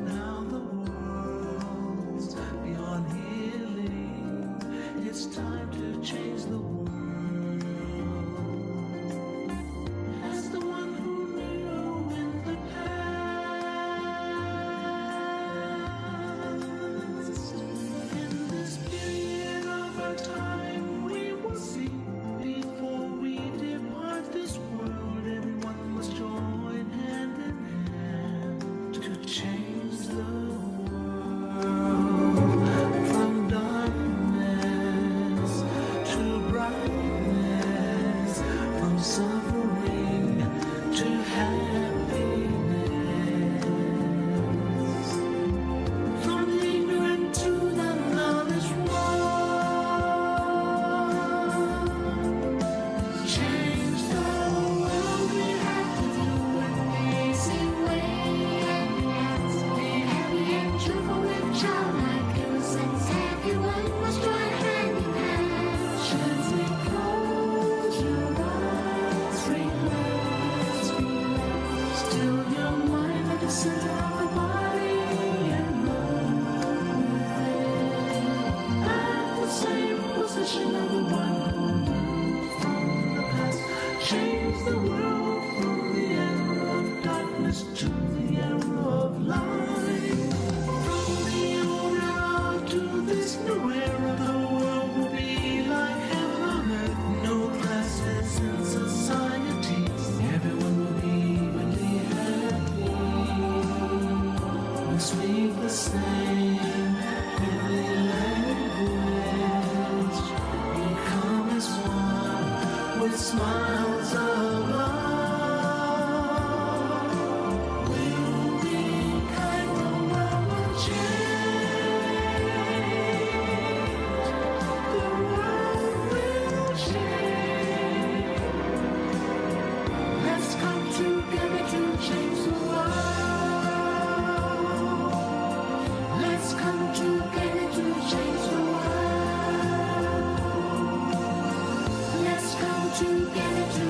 now the world's beyond healing. It's time to change the world. As the one who knew in the past, in this period of our time, we will see before we depart this world. Everyone must join hand in hand to change the world from darkness to brightness, from suffering to happiness, from ignorant to the knowledge one. Change the world, we have to do it the easy way. Be happy and cheerful with childlike innocence. Everyone must join hand in hand. Gently close your eyes, relax, relax. Still your mind at the center of the body and move at the same position of the one who knew from the past. Change the world from the era of darkness to the era of light. From the old era to this new era, the world will be like heaven on earth. No classes in society. Everyone will be evenly happy. We speak the same heavenly language. Become as one with smiles of love. We'll be kind, the world will change. The world will change. Let's come together to change the world. Let's come together to change the world. Let's come together to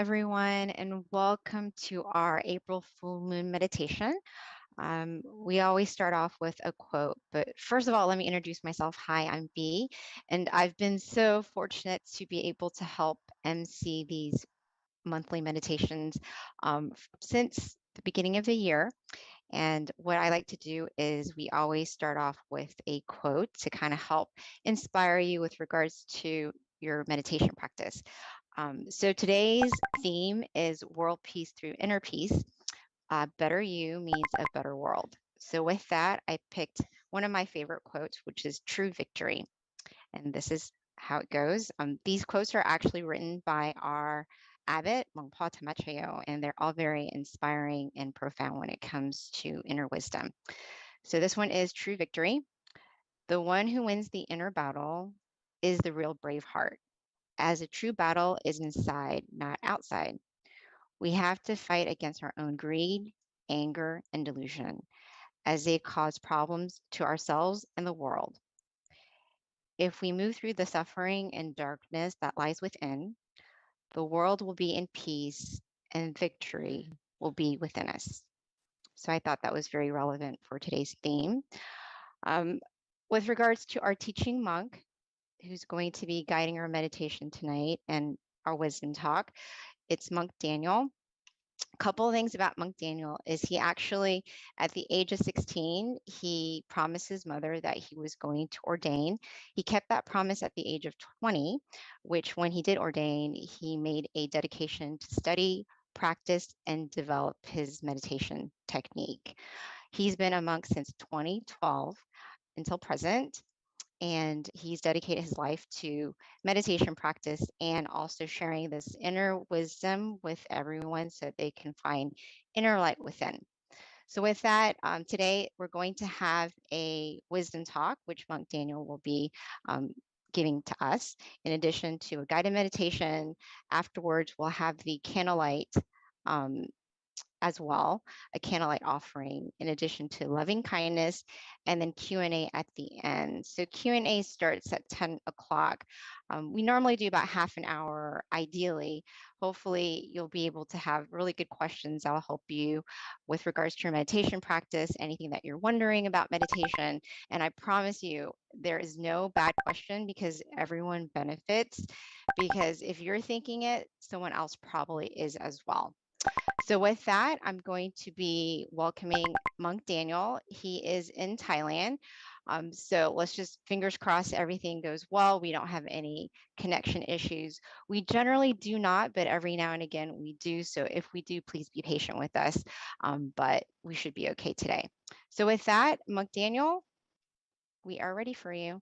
everyone, and welcome to our April full moon meditation. We always start off with a quote, but first of all, let me introduce myself. Hi, I'm B, and I've been so fortunate to be able to help MC these monthly meditations since the beginning of the year. And what I like to do is we always start off with a quote to kind of help inspire you with regards to your meditation practice. So today's theme is world peace through inner peace. Better you means a better world. So with that, I picked one of my favorite quotes, which is true victory. And this is how it goes. These quotes are actually written by our abbot, Mongpa Tamachayo, and they're all very inspiring and profound when it comes to inner wisdom. So this one is true victory. The one who wins the inner battle is the real brave heart, as a true battle is inside, not outside. We have to fight against our own greed, anger, and delusion, as they cause problems to ourselves and the world. If we move through the suffering and darkness that lies within, the world will be in peace and victory will be within us. So I thought that was very relevant for today's theme. With regards to our teaching monk, who's going to be guiding our meditation tonight and our wisdom talk, it's Monk Daniel. A couple of things about Monk Daniel is he actually, at the age of 16, he promised his mother that he was going to ordain. He kept that promise at the age of 20, which when he did ordain, he made a dedication to study, practice, and develop his meditation technique. He's been a monk since 2012 until present, and he's dedicated his life to meditation practice and also sharing this inner wisdom with everyone so they can find inner light within. So with that, today we're going to have a wisdom talk, which Monk Daniel will be giving to us, in addition to a guided meditation. Afterwards, we'll have the candlelight as well, a candlelight offering, in addition to loving kindness, and then Q&A at the end. So Q&A starts at 10 o'clock. We normally do about half an hour, ideally. Hopefully you'll be able to have really good questions that will help you with regards to your meditation practice, anything that you're wondering about meditation. And I promise you, there is no bad question because everyone benefits, because if you're thinking it, someone else probably is as well. So with that, I'm going to be welcoming Monk Daniel. He is in Thailand. So let's just fingers crossed everything goes well. We don't have any connection issues. We generally do not, but every now and again we do. So if we do, please be patient with us. But we should be okay today. So with that, Monk Daniel, we are ready for you.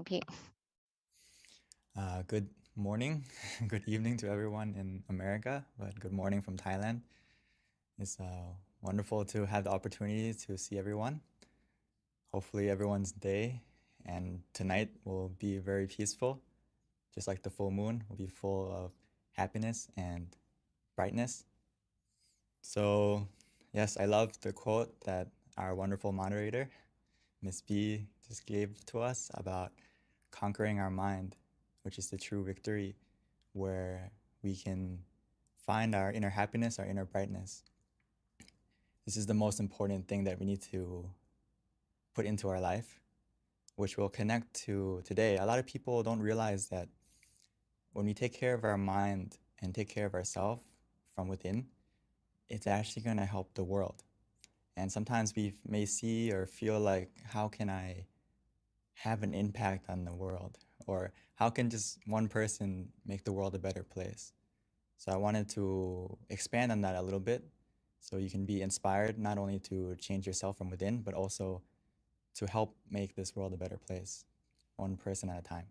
Pete. Good morning, good evening to everyone in America, but good morning from Thailand. It's wonderful to have the opportunity to see everyone. Hopefully everyone's day and tonight will be very peaceful, just like the full moon will be full of happiness and brightness. So yes, I love the quote that our wonderful moderator, Miss B, just gave to us about conquering our mind, which is the true victory, where we can find our inner happiness, our inner brightness. This is the most important thing that we need to put into our life, which will connect to today. A lot of people don't realize that when we take care of our mind and take care of ourselves from within, it's actually going to help the world. And sometimes we may see or feel like, how can I have an impact on the world? Or how can just one person make the world a better place? So I wanted to expand on that a little bit so you can be inspired not only to change yourself from within, but also to help make this world a better place, one person at a time.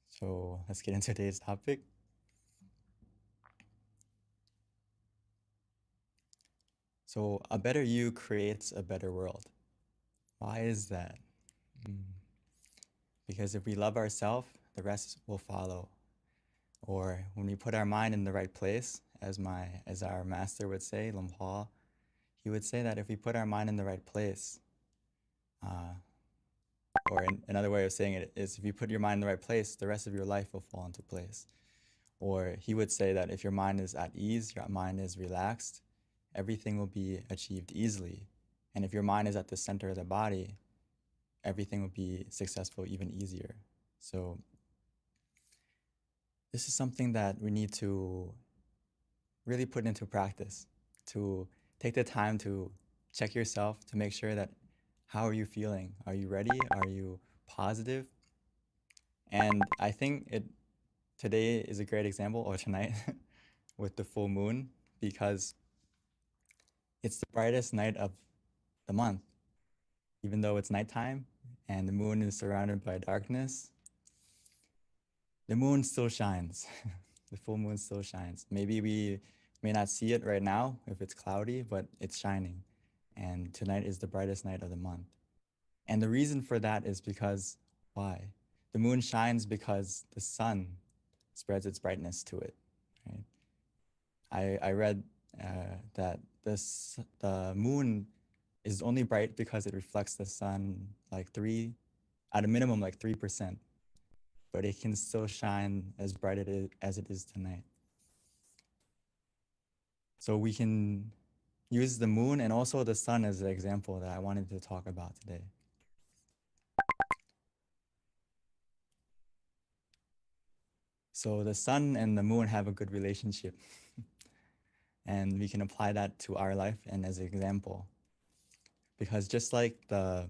So let's get into today's topic. So a better you creates a better world. Why is that? Because if we love ourselves, the rest will follow. Or when we put our mind in the right place, as our master would say, Lumpha, he would say that if we put our mind in the right place, Or another way of saying it is, if you put your mind in the right place, the rest of your life will fall into place. Or he would say that if your mind is at ease, your mind is relaxed, everything will be achieved easily. And if your mind is at the center of the body, everything will be successful even easier. So this is something that we need to really put into practice, to take the time to check yourself, to make sure that how are you feeling? Are you ready? Are you positive? And I think today is a great example, or tonight, with the full moon, because it's the brightest night of the month. Even though it's nighttime and the moon is surrounded by darkness, the moon still shines. The full moon still shines. Maybe we may not see it right now if it's cloudy, but it's shining. And tonight is the brightest night of the month. And the reason for that is because, why? The moon shines because the sun spreads its brightness to it, right? I read that the moon is only bright because it reflects the sun at a minimum, like 3%, but it can still shine as bright as it is tonight. So we can use the moon and also the sun as an example that I wanted to talk about today. So the sun and the moon have a good relationship, and we can apply that to our life and as an example. Because just like the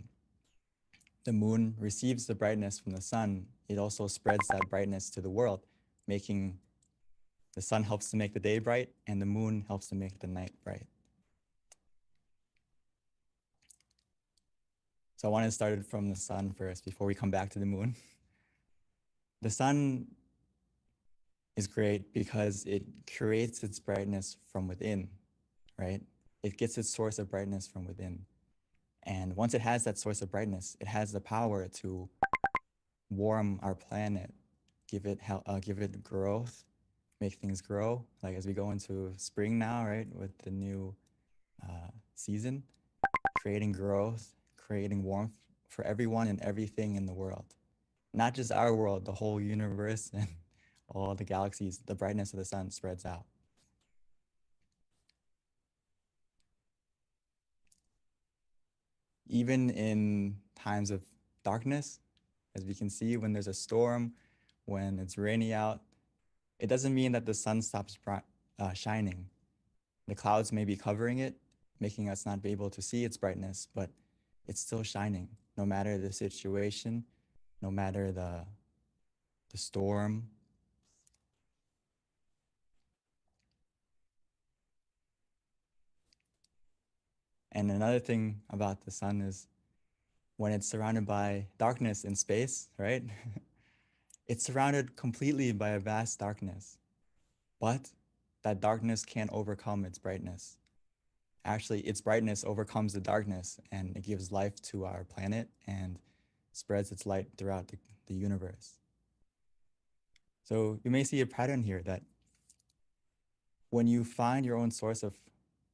moon receives the brightness from the sun, it also spreads that brightness to the world, making the sun helps to make the day bright and the moon helps to make the night bright. So I want to start from the sun first before we come back to the moon. The sun is great because it creates its brightness from within, right? It gets its source of brightness from within. And once it has that source of brightness, it has the power to warm our planet, give it growth, make things grow. Like as we go into spring now, right, with the new season, creating growth, creating warmth for everyone and everything in the world. Not just our world, the whole universe and all the galaxies, the brightness of the sun spreads out. Even in times of darkness, as we can see, when there's a storm, when it's rainy out, it doesn't mean that the sun stops shining. The clouds may be covering it, making us not be able to see its brightness, but it's still shining, no matter the situation, no matter the storm. And another thing about the sun is when it's surrounded by darkness in space, right? It's surrounded completely by a vast darkness, but that darkness can't overcome its brightness. Actually, its brightness overcomes the darkness and it gives life to our planet and spreads its light throughout the universe. So you may see a pattern here that when you find your own source of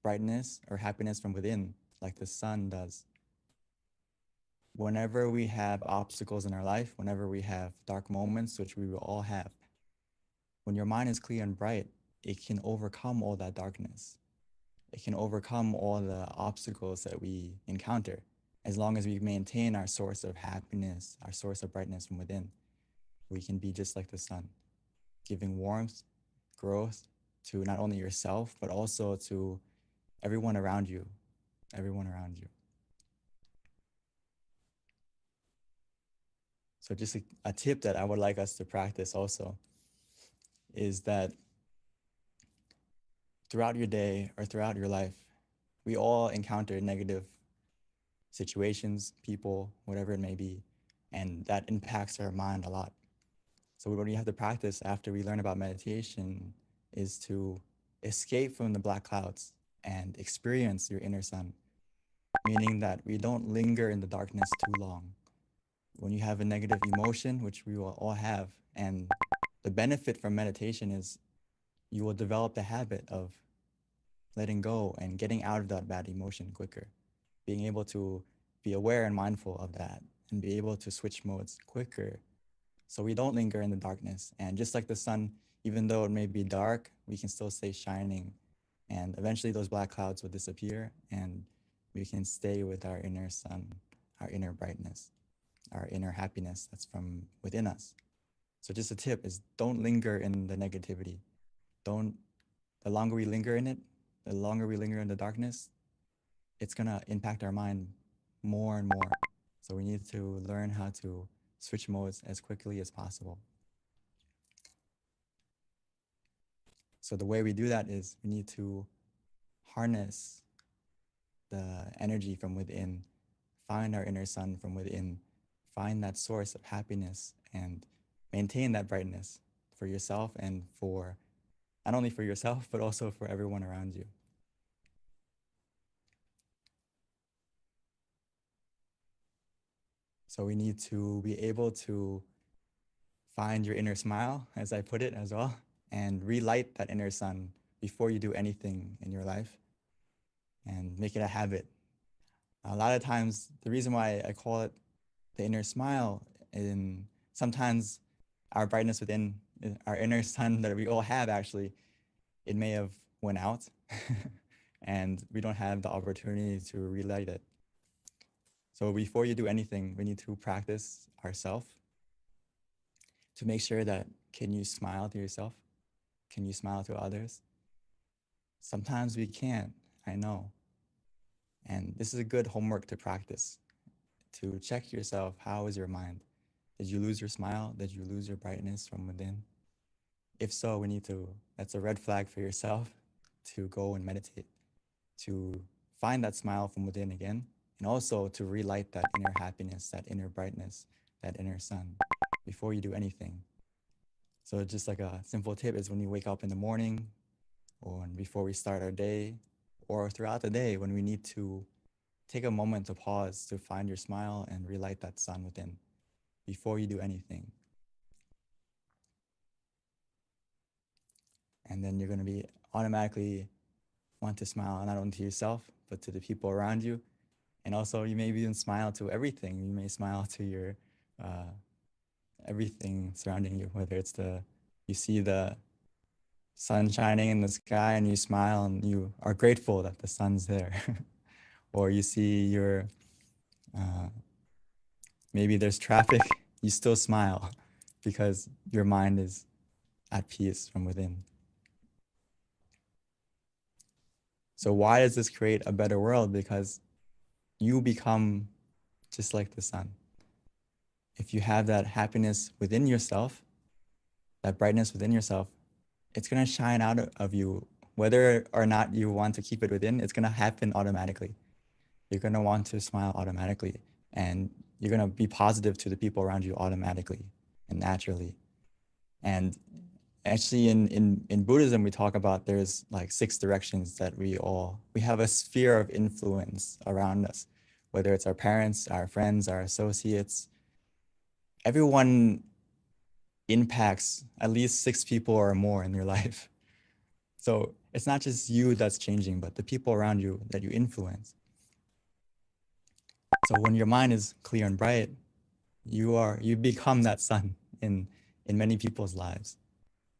brightness or happiness from within, like the sun does, whenever we have obstacles in our life, whenever we have dark moments, which we will all have, when your mind is clear and bright, it can overcome all that darkness. It can overcome all the obstacles that we encounter, as long as we maintain our source of happiness, our source of brightness from within. We can be just like the sun, giving warmth, growth to not only yourself, but also to everyone around you, everyone around you. So just a tip that I would like us to practice also is that throughout your day or throughout your life, we all encounter negative situations, people, whatever it may be, and that impacts our mind a lot. So what we have to practice after we learn about meditation is to escape from the black clouds and experience your inner sun, meaning that we don't linger in the darkness too long. When you have a negative emotion, which we will all have, and the benefit from meditation is you will develop the habit of letting go and getting out of that bad emotion quicker, being able to be aware and mindful of that and be able to switch modes quicker so we don't linger in the darkness. And just like the sun, even though it may be dark, we can still stay shining. And eventually those black clouds will disappear and we can stay with our inner sun, our inner brightness, our inner happiness that's from within us. So just a tip is don't linger in the negativity. The longer we linger in it, the longer we linger in the darkness, it's gonna impact our mind more and more. So we need to learn how to switch modes as quickly as possible. So the way we do that is we need to harness the energy from within, find our inner sun from within, find that source of happiness and maintain that brightness for yourself and for not only for yourself, but also for everyone around you. So we need to be able to find your inner smile, as I put it as well, and relight that inner sun before you do anything in your life and make it a habit. A lot of times, the reason why I call it the inner smile, in sometimes our brightness within our inner sun that we all have, actually, it may have went out and we don't have the opportunity to relight it. So before you do anything, we need to practice ourselves to make sure that, can you smile to yourself? Can you smile to others? Sometimes we can't, I know. And this is a good homework to practice, to check yourself. How is your mind? Did you lose your smile? Did you lose your brightness from within? If so, that's a red flag for yourself to go and meditate, to find that smile from within again, and also to relight that inner happiness, that inner brightness, that inner sun before you do anything. So just like a simple tip is when you wake up in the morning or before we start our day or throughout the day, when we need to take a moment to pause to find your smile and relight that sun within before you do anything. And then you're going to be automatically want to smile not only to yourself, but to the people around you. And also you may even smile to everything. You may smile to your everything surrounding you, whether it's you see the sun shining in the sky and you smile and you are grateful that the sun's there. Or you see maybe there's traffic, you still smile because your mind is at peace from within. So why does this create a better world? Because you become just like the sun. If you have that happiness within yourself, that brightness within yourself, it's going to shine out of you. Whether or not you want to keep it within, it's going to happen automatically. You're going to want to smile automatically, and you're going to be positive to the people around you automatically and naturally. And actually in Buddhism, we talk about there's like 6 directions that we have a sphere of influence around us, whether it's our parents, our friends, our associates. Everyone impacts at least 6 people or more in your life. So it's not just you that's changing, but the people around you that you influence. So when your mind is clear and bright, you become that sun in many people's lives,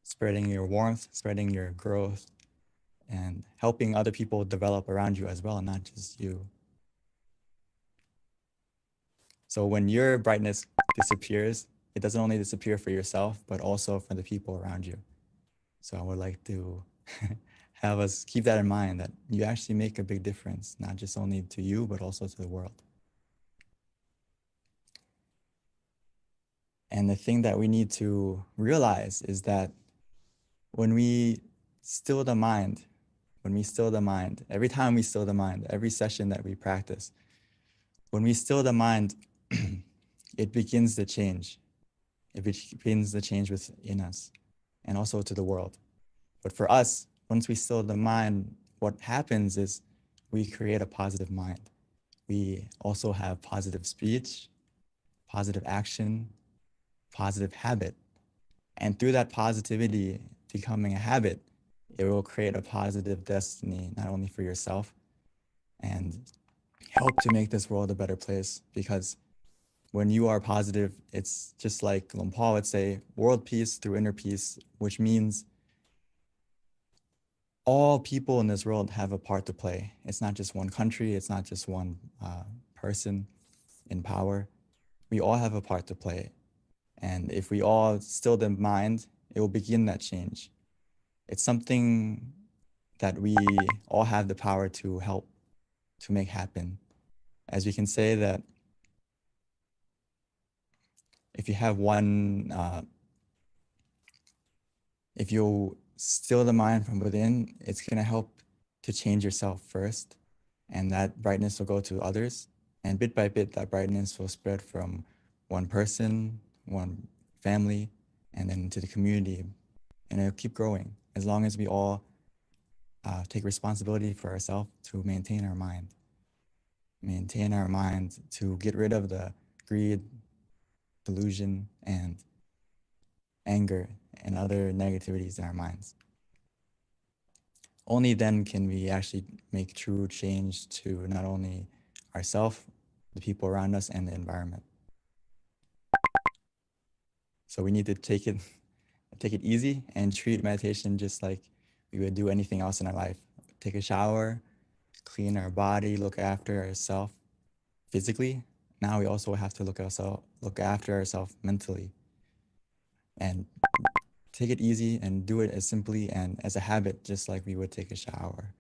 spreading your warmth, spreading your growth, and helping other people develop around you as well, not just you. So when your brightness disappears, it doesn't only disappear for yourself, but also for the people around you. So I would like to have us keep that in mind, that you actually make a big difference, not just only to you, but also to the world. And the thing that we need to realize is that when we still the mind, every time we still the mind, every session that we practice, when we still the mind, it begins to change. It begins to change within us and also to the world. But for us, once we still the mind, what happens is we create a positive mind. We also have positive speech, positive action, positive habit. And through that positivity becoming a habit, it will create a positive destiny, not only for yourself, and help to make this world a better place. Because when you are positive, it's just like Paul would say, world peace through inner peace, which means all people in this world have a part to play. It's not just one country. It's not just one person in power. We all have a part to play. And if we all still the mind, it will begin that change. It's something that we all have the power to help to make happen. As we can say that if you have one, if you still the mind from within, it's going to help to change yourself first. And that brightness will go to others. And bit by bit, that brightness will spread from one person, one family, and then to the community. And it'll keep growing as long as we all take responsibility for ourselves to maintain our mind. Maintain our mind to get rid of the greed, delusion, and anger and other negativities in our minds. Only then can we actually make true change to not only ourselves, the people around us, and the environment. So we need to take it easy and treat meditation just like we would do anything else in our life. Take a shower, clean our body, look after ourselves physically. Now we also have to look after ourselves mentally. And take it easy and do it as simply and as a habit, just like we would take a shower,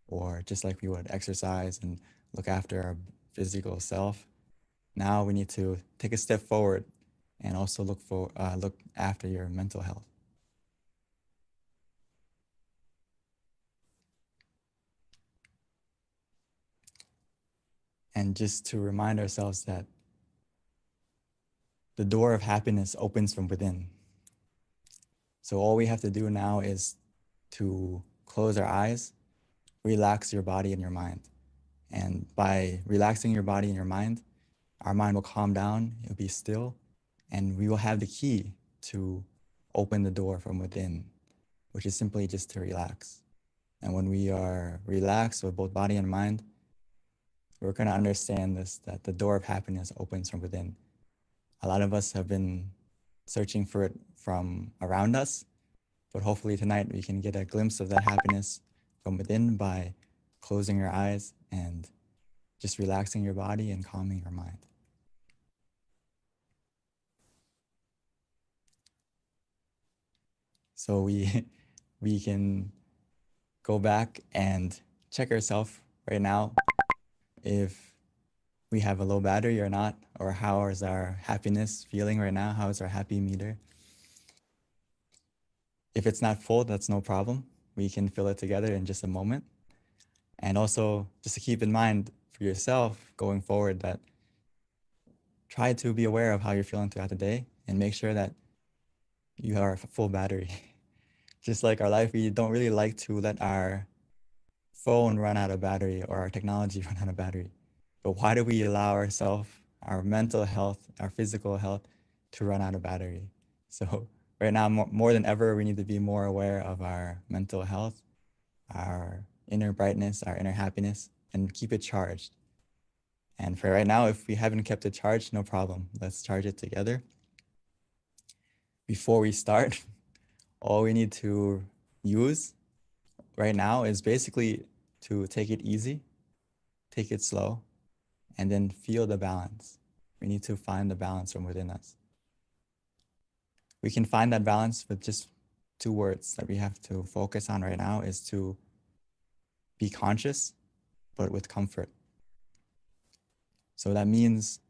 or just like we would exercise and look after our physical self. Now we need to take a step forward and also look after your mental health. And just to remind ourselves that the door of happiness opens from within. So all we have to do now is to close our eyes, relax your body and your mind. And by relaxing your body and your mind, our mind will calm down, it'll be still, and we will have the key to open the door from within, which is simply just to relax. And when we are relaxed with both body and mind, we're going to understand this, that the door of happiness opens from within. A lot of us have been searching for it from around us, but hopefully tonight we can get a glimpse of that happiness from within by closing your eyes and just relaxing your body and calming your mind. So we can go back and check ourselves right now if we have a low battery or not, or how is our happiness feeling right now? How is our happy meter? If it's not full, that's no problem. We can fill it together in just a moment. And also just to keep in mind for yourself going forward that try to be aware of how you're feeling throughout the day and make sure that you are a full battery. Just like our life, we don't really like to let our phone run out of battery or our technology run out of battery. But why do we allow ourselves, our mental health, our physical health to run out of battery? So right now, more than ever, we need to be more aware of our mental health, our inner brightness, our inner happiness, and keep it charged. And for right now, if we haven't kept it charged, no problem. Let's charge it together. Before we start, all we need to use right now is basically to take it easy, take it slow, and then feel the balance. We need to find the balance from within us. We can find that balance with just 2 words that we have to focus on right now is to be conscious, but with comfort. So that means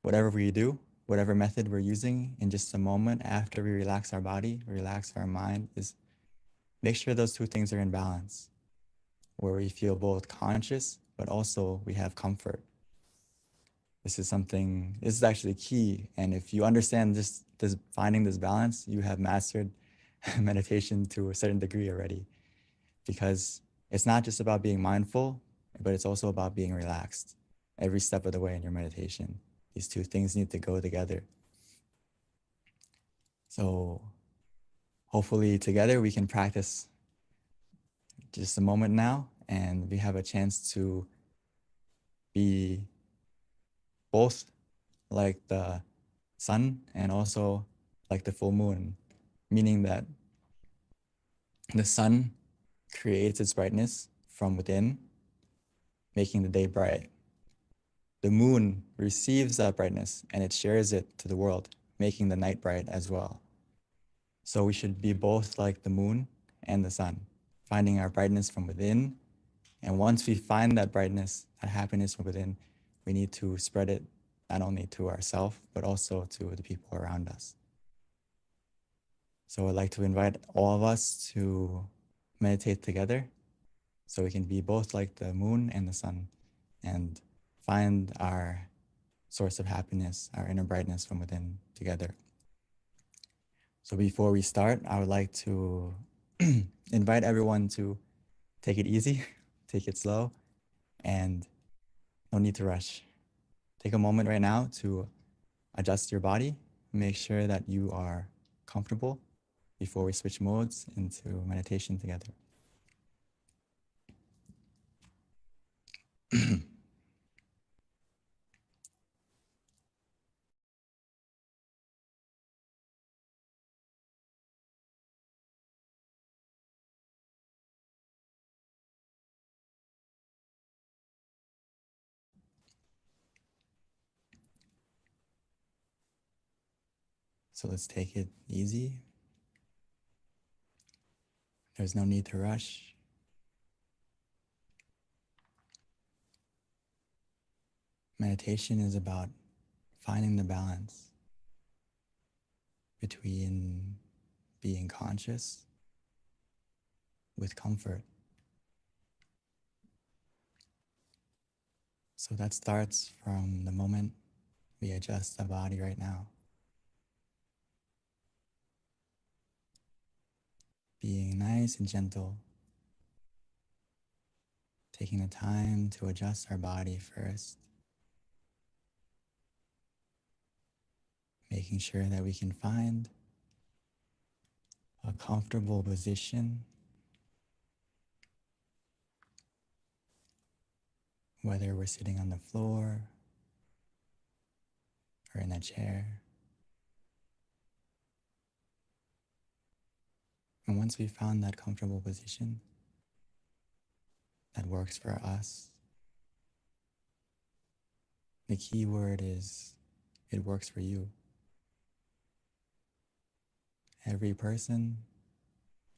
whatever we do, whatever method we're using in just a moment after we relax our body, relax our mind, is make sure those 2 things are in balance, where we feel both conscious, but also we have comfort. This is actually key. And if you understand this finding this balance, you have mastered meditation to a certain degree already, because it's not just about being mindful, but it's also about being relaxed every step of the way in your meditation. These 2 things need to go together. So hopefully together we can practice just a moment now, and we have a chance to be both like the sun and also like the full moon, meaning that the sun creates its brightness from within, making the day bright. The moon receives that brightness and it shares it to the world, making the night bright as well. So we should be both like the moon and the sun, finding our brightness from within. And once we find that brightness, that happiness from within, we need to spread it not only to ourselves, but also to the people around us. So I'd like to invite all of us to meditate together so we can be both like the moon and the sun and find our source of happiness, our inner brightness from within together. So before we start, I would like to invite everyone to take it easy, take it slow, and no need to rush. Take a moment right now to adjust your body, make sure that you are comfortable before we switch modes into meditation together. So let's take it easy. There's no need to rush. Meditation is about finding the balance between being conscious with comfort. So that starts from the moment we adjust the body right now. Being nice and gentle, taking the time to adjust our body first, making sure that we can find a comfortable position, whether we're sitting on the floor or in a chair. And once we found that comfortable position that works for us, the key word is it works for you. Every person,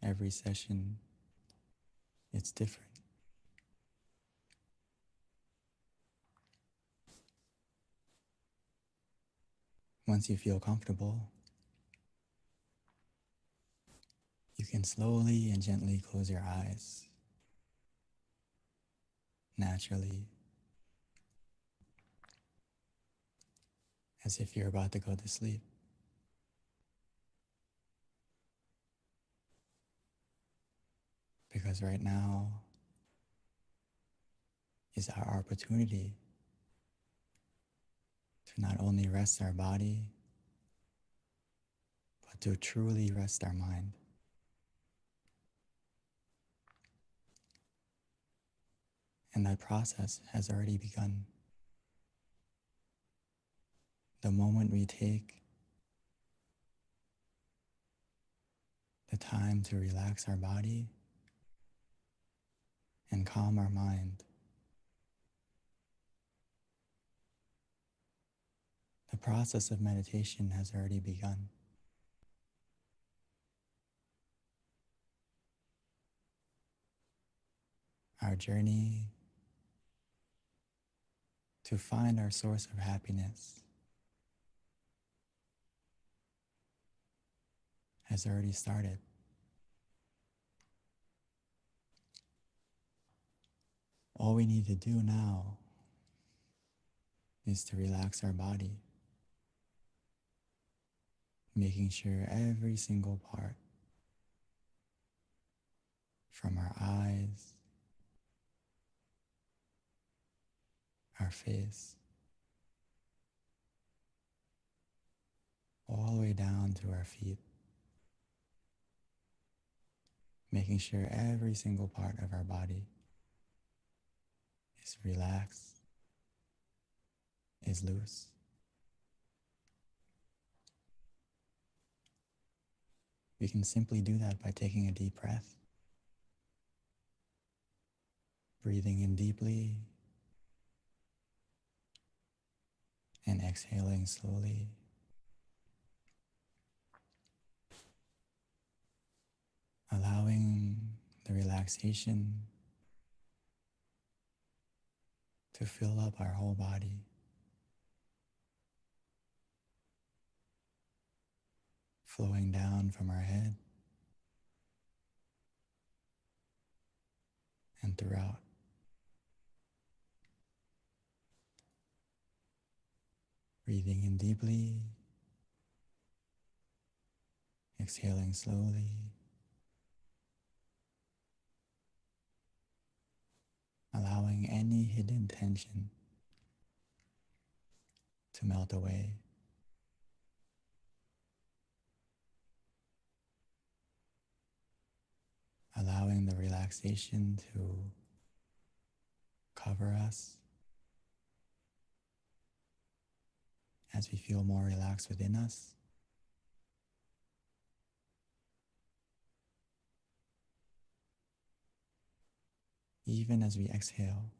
every session, it's different. Once you feel comfortable, you can slowly and gently close your eyes, naturally, as if you're about to go to sleep. Because right now is our opportunity to not only rest our body, but to truly rest our mind. And that process has already begun. The moment we take the time to relax our body and calm our mind, the process of meditation has already begun. Our journey to find our source of happiness has already started. All we need to do now is to relax our body, making sure every single part, from our eyes, our face, all the way down to our feet, making sure every single part of our body is relaxed, is loose. We can simply do that by taking a deep breath, breathing in deeply and exhaling slowly. Allowing the relaxation to fill up our whole body. Flowing down from our head and throughout. Breathing in deeply, exhaling slowly. Allowing any hidden tension to melt away. Allowing the relaxation to cover us as we feel more relaxed within us. Even as we exhale,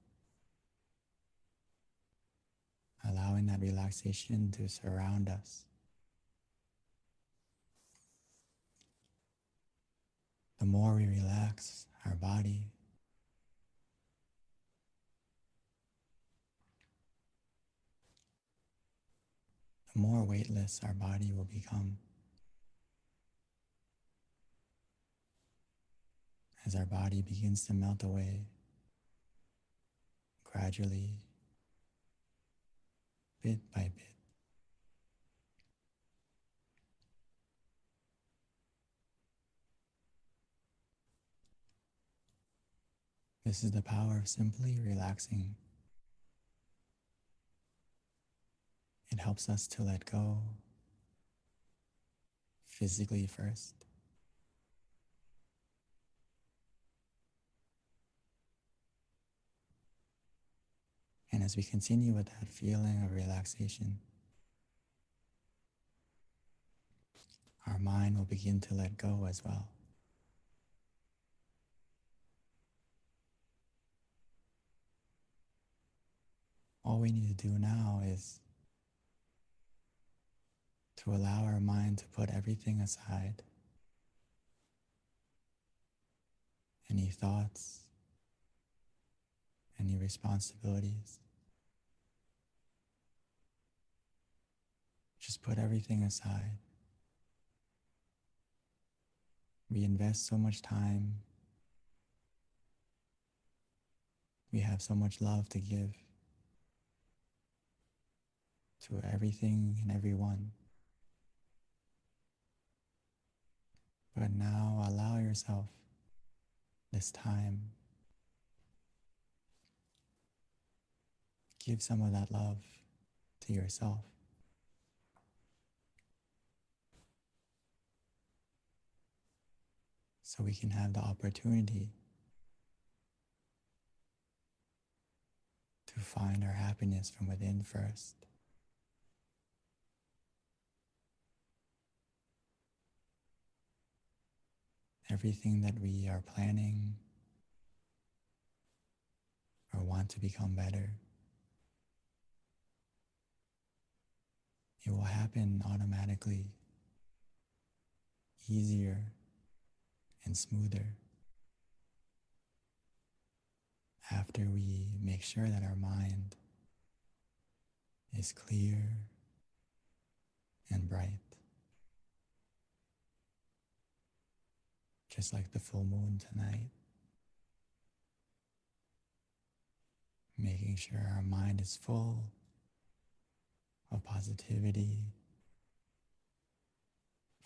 allowing that relaxation to surround us. The more we relax our body, the more weightless our body will become. As our body begins to melt away, gradually, bit by bit. This is the power of simply relaxing. It helps us to let go physically first. And as we continue with that feeling of relaxation, our mind will begin to let go as well. All we need to do now is to allow our mind to put everything aside. Any thoughts, any responsibilities. Just put everything aside. We invest so much time. We have so much love to give to everything and everyone. But now allow yourself this time. Give some of that love to yourself. So we can have the opportunity to find our happiness from within first. Everything that we are planning or want to become better, it will happen automatically, easier and smoother after we make sure that our mind is clear and bright. Just like the full moon tonight. Making sure our mind is full of positivity,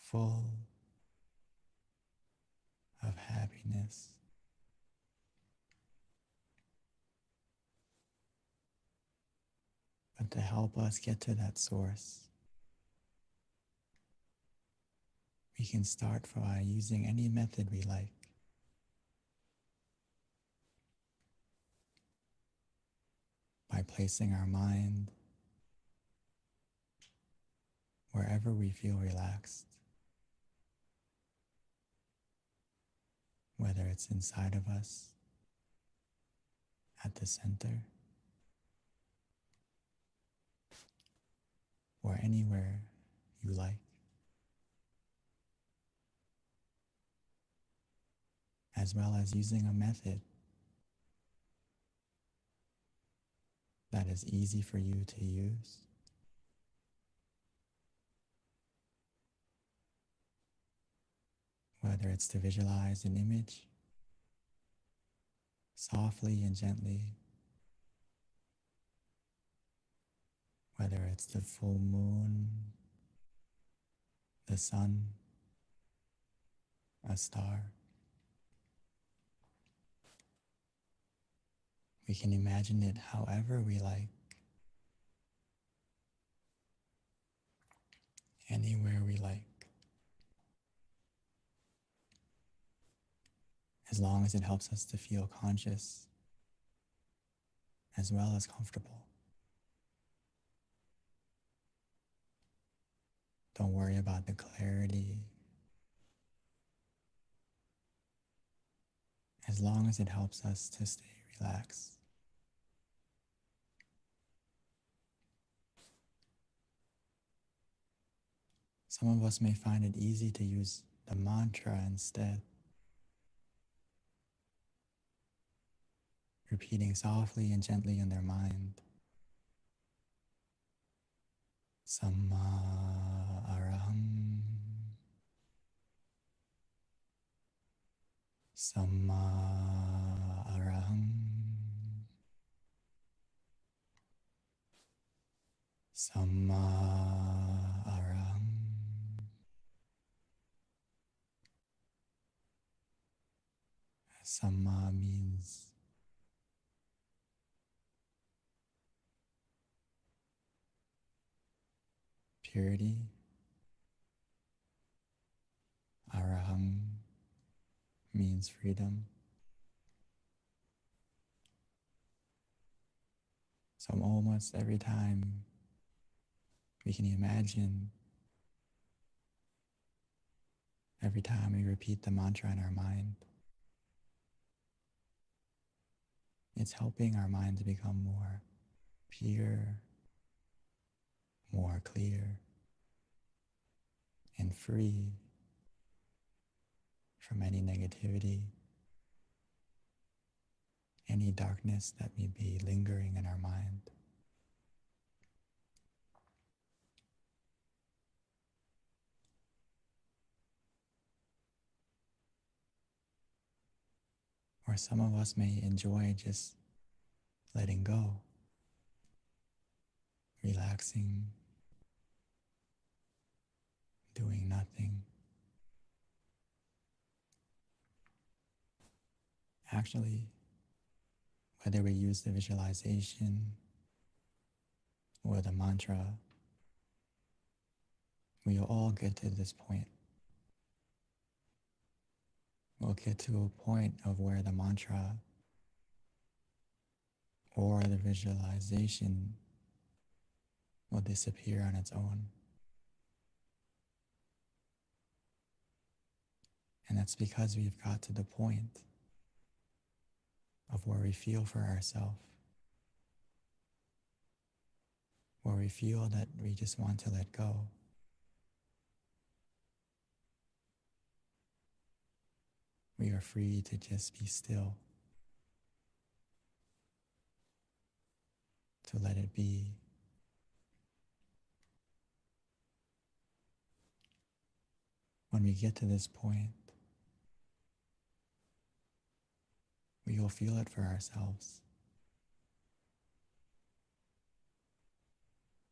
full of happiness. But to help us get to that source, we can start by using any method we like. By placing our mind wherever we feel relaxed. whether it's inside of us, at the center, or anywhere you like, as well as using a method that is easy for you to use, whether it's to visualize an image softly and gently, whether it's the full moon, the sun, a star. We can imagine it however we like, anywhere we like, as long as it helps us to feel conscious as well as comfortable. Don't worry about the clarity, as long as it helps us to stay relaxed. Some of us may find it easy to use the mantra instead, repeating softly and gently in their mind. Samma araham, Samma araham, Samma araham. Samma means purity. Araham means freedom. So almost every time we can imagine, every time we repeat the mantra in our mind, it's helping our mind to become more pure, more clear, and free from any negativity, any darkness that may be lingering in our mind. Or some of us may enjoy just letting go, relaxing, doing nothing. Actually, whether we use the visualization or the mantra, we will all get to this point. We'll get to a point of where the mantra or the visualization will disappear on its own. And that's because we've got to the point of where we feel for ourselves, where we feel that we just want to let go. We are free to just be still, to let it be. When we get to this point, we will feel it for ourselves.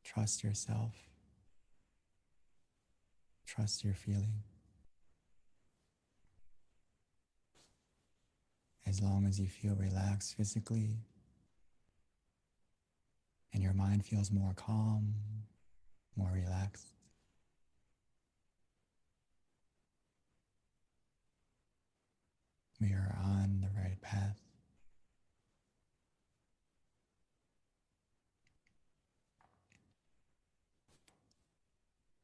Trust yourself. Trust your feeling. As long as you feel relaxed physically and your mind feels more calm, more relaxed, we are on the right path.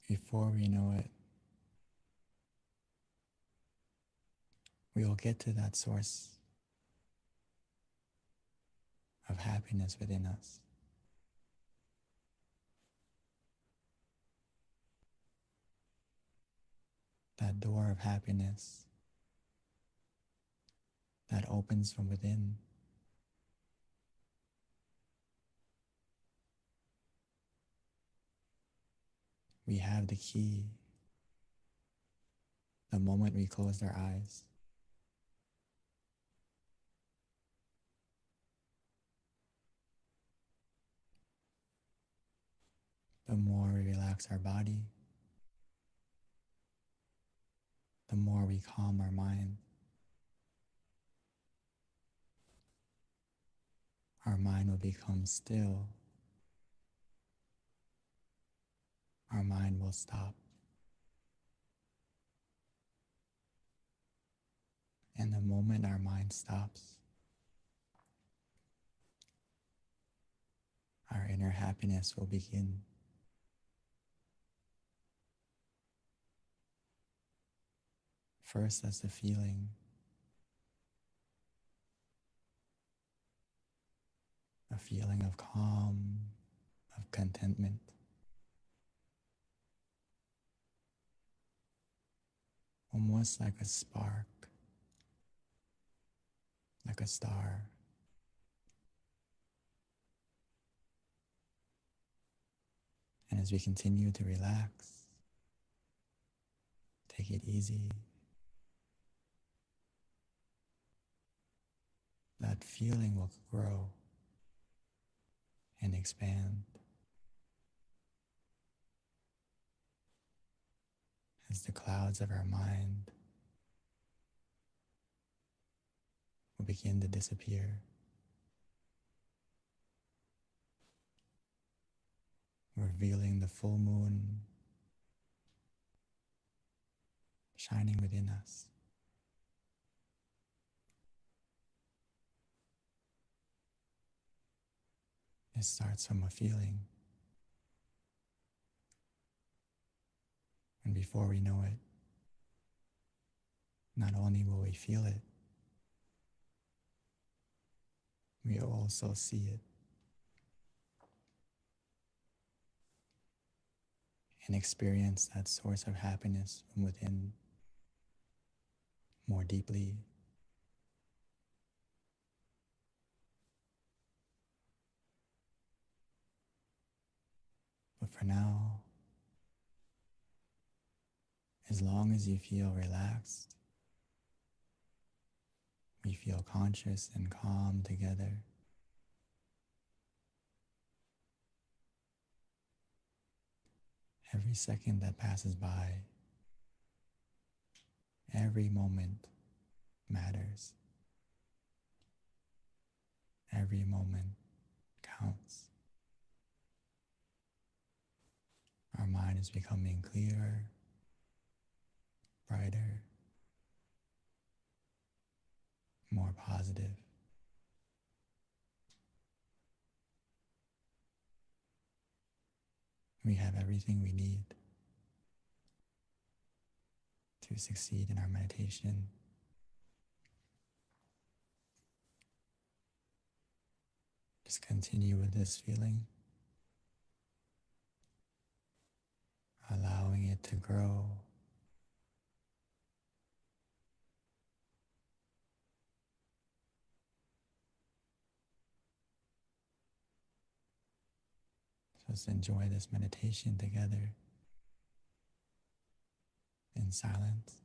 Before we know it, we will get to that source of happiness within us. That door of happiness that opens from within. We have the key the moment we close our eyes. The more we relax our body, the more we calm our mind. Our mind will become still. Our mind will stop. And the moment our mind stops, our inner happiness will begin. First as a feeling, of calm, of contentment. Almost like a spark, like a star. And as we continue to relax, take it easy, that feeling will grow and expand as the clouds of our mind will begin to disappear, revealing the full moon shining within us. It starts from a feeling, and before we know it, not only will we feel it, we will also see it and experience that source of happiness from within more deeply. But for now, as long as you feel relaxed, we feel conscious and calm together. Every second that passes by, every moment matters. Every moment counts. Our mind is becoming clearer, brighter, more positive. We have everything we need to succeed in our meditation. Just continue with this feeling, allowing it to grow. Just enjoy this meditation together in silence.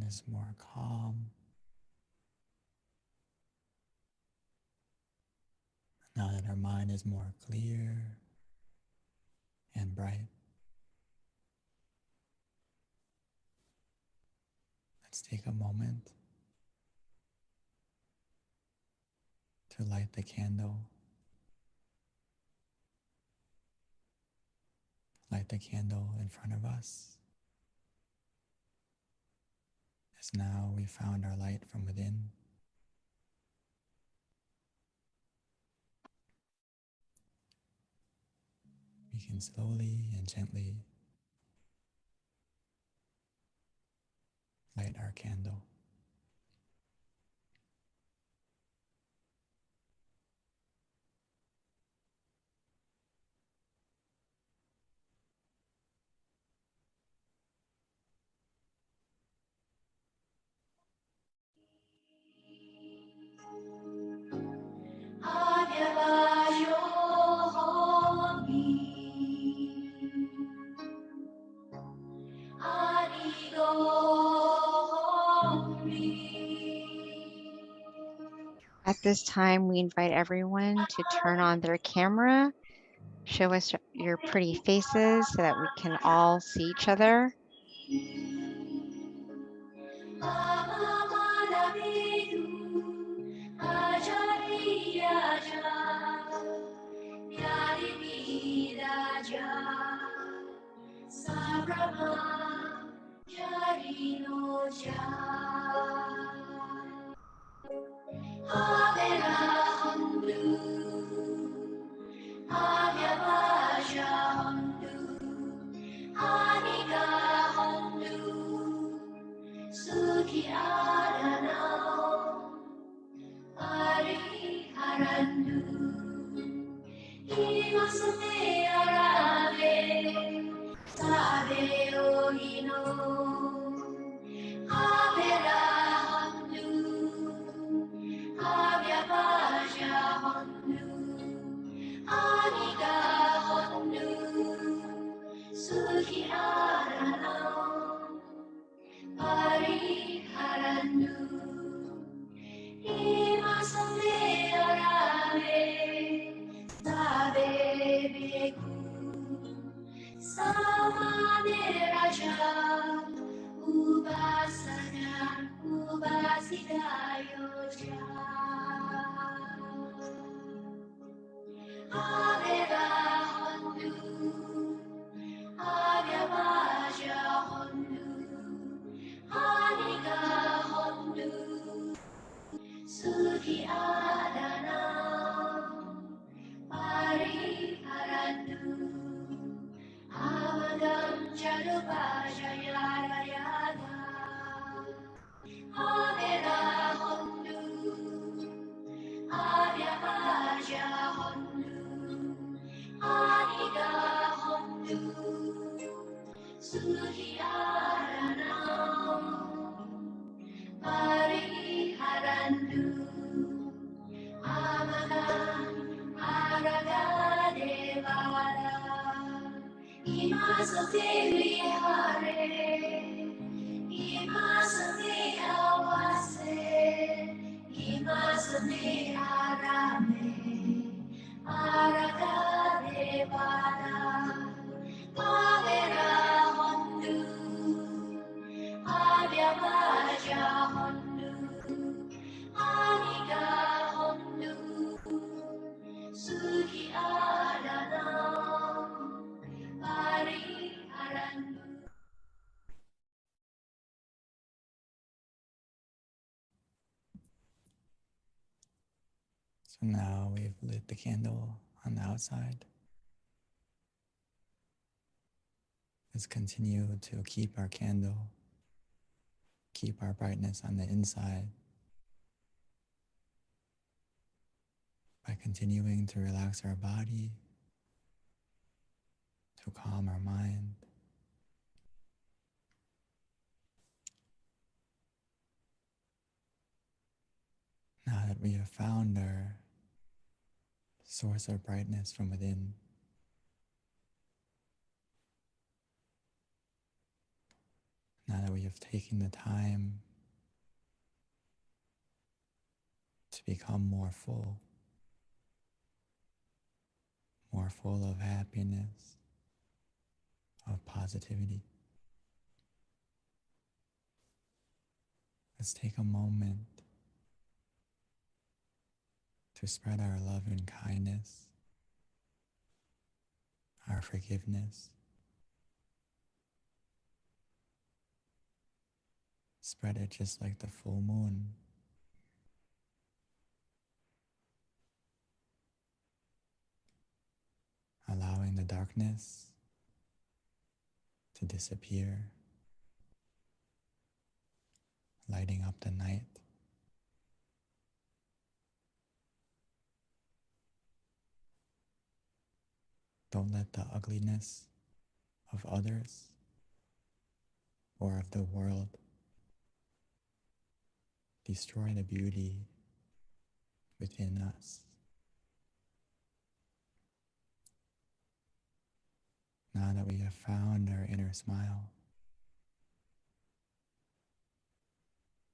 is more calm. Now that our mind is more clear and bright, let's take a moment to light the candle. Light the candle in front of us, as now we found our light from within. We can slowly and gently light our candle. At this time, we invite everyone to turn on their camera, show us your pretty faces so that we can all see each other. So now we've lit the candle on the outside. Let's continue to keep our candle, keep our brightness on the inside by continuing to relax our body, to calm our mind. Now that we have found our source of brightness from within, Now that we have taken the time to become more full of happiness, of positivity, let's take a moment to spread our love and kindness, our forgiveness. Spread it just like the full moon. Allowing the darkness to disappear, lighting up the night. Don't let the ugliness of others or of the world destroy the beauty within us. Now that we have found our inner smile,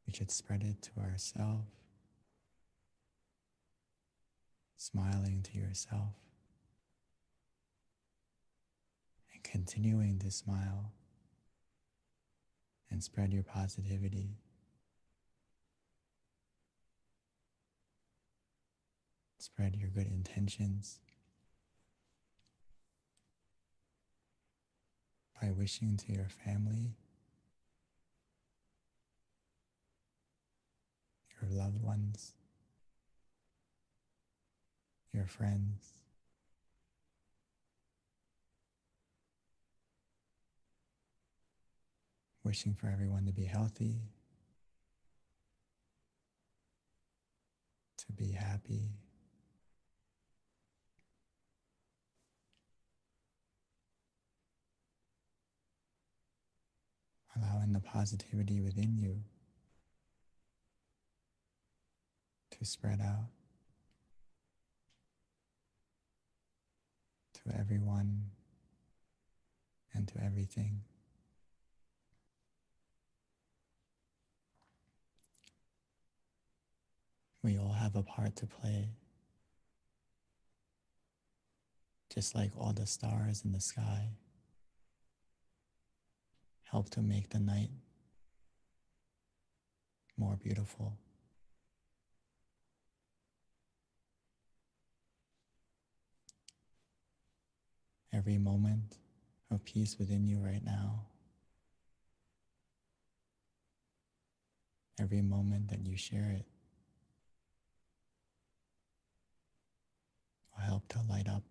we should spread it to ourselves, smiling to yourself, and continuing to smile and spread your positivity. Spread your good intentions by wishing to your family, your loved ones, your friends, wishing for everyone to be healthy, to be happy, allowing the positivity within you to spread out to everyone and to everything. We all have a part to play, just like all the stars in the sky help to make the night more beautiful. Every moment of peace within you right now, every moment that you share it, will help to light up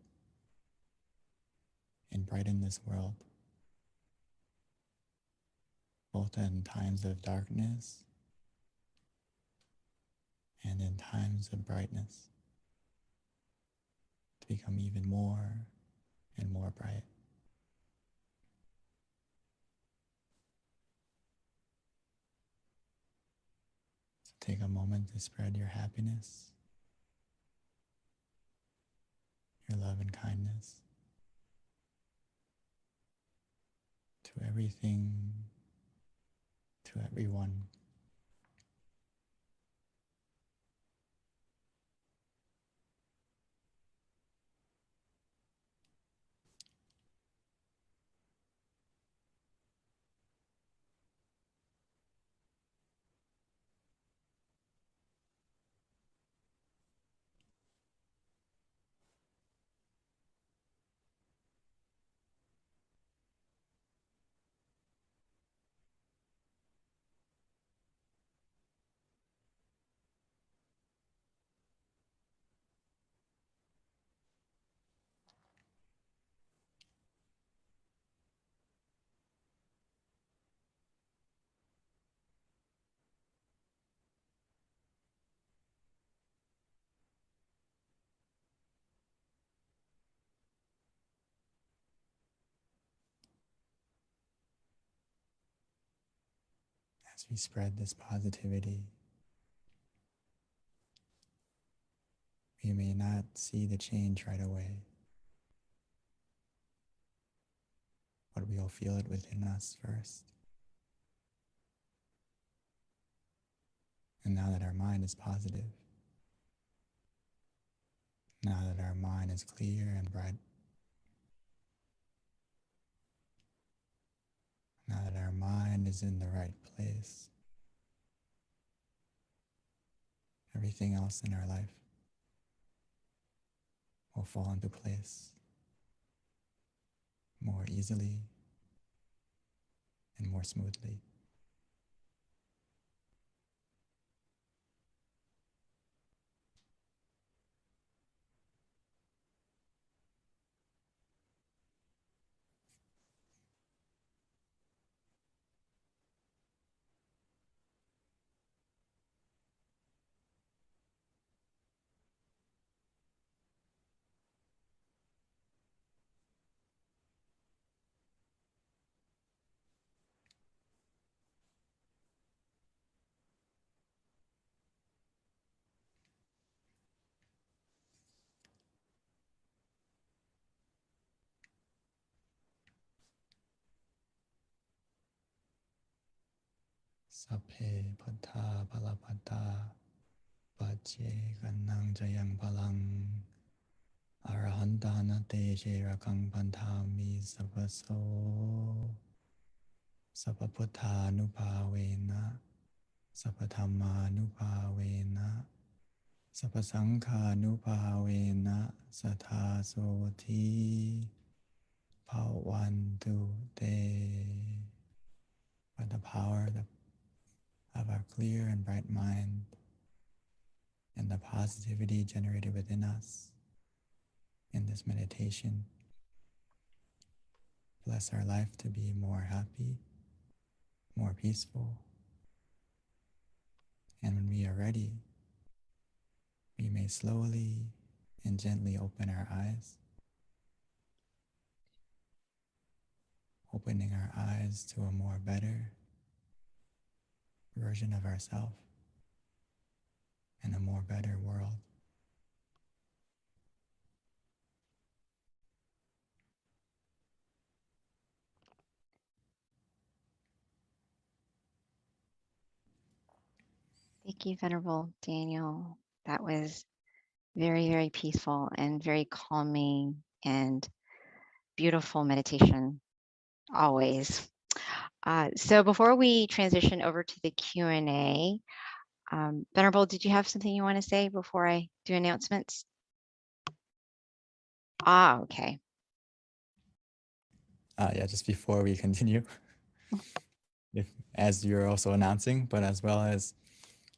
and brighten this world, both in times of darkness and in times of brightness, to become even more and more bright. So take a moment to spread your happiness, your love and kindness to everything, to everyone. As we spread this positivity, we may not see the change right away, but we'll feel it within us first. And now that our mind is positive, now that our mind is clear and bright, now that our mind is in the right place, everything else in our life will fall into place more easily and more smoothly. Sapphe patta palapatta pache kannang jayang palang arahantana te sherakang pantami sapaso sapaputtanupavena sapathammanupavena sapasangkhanupavena sathasoti bhavantu te. By the power of our clear and bright mind and the positivity generated within us in this meditation, bless our life to be more happy, more peaceful. And when we are ready, we may slowly and gently open our eyes, opening our eyes to a more better version of ourselves and a more better world. Thank you, Venerable Daniel. That was very, very peaceful and very calming and beautiful meditation, always. So before we transition over to the Q&A, Venerable, did you have something you want to say before I do announcements? Okay. Yeah, just before we continue, as you're also announcing, but as well as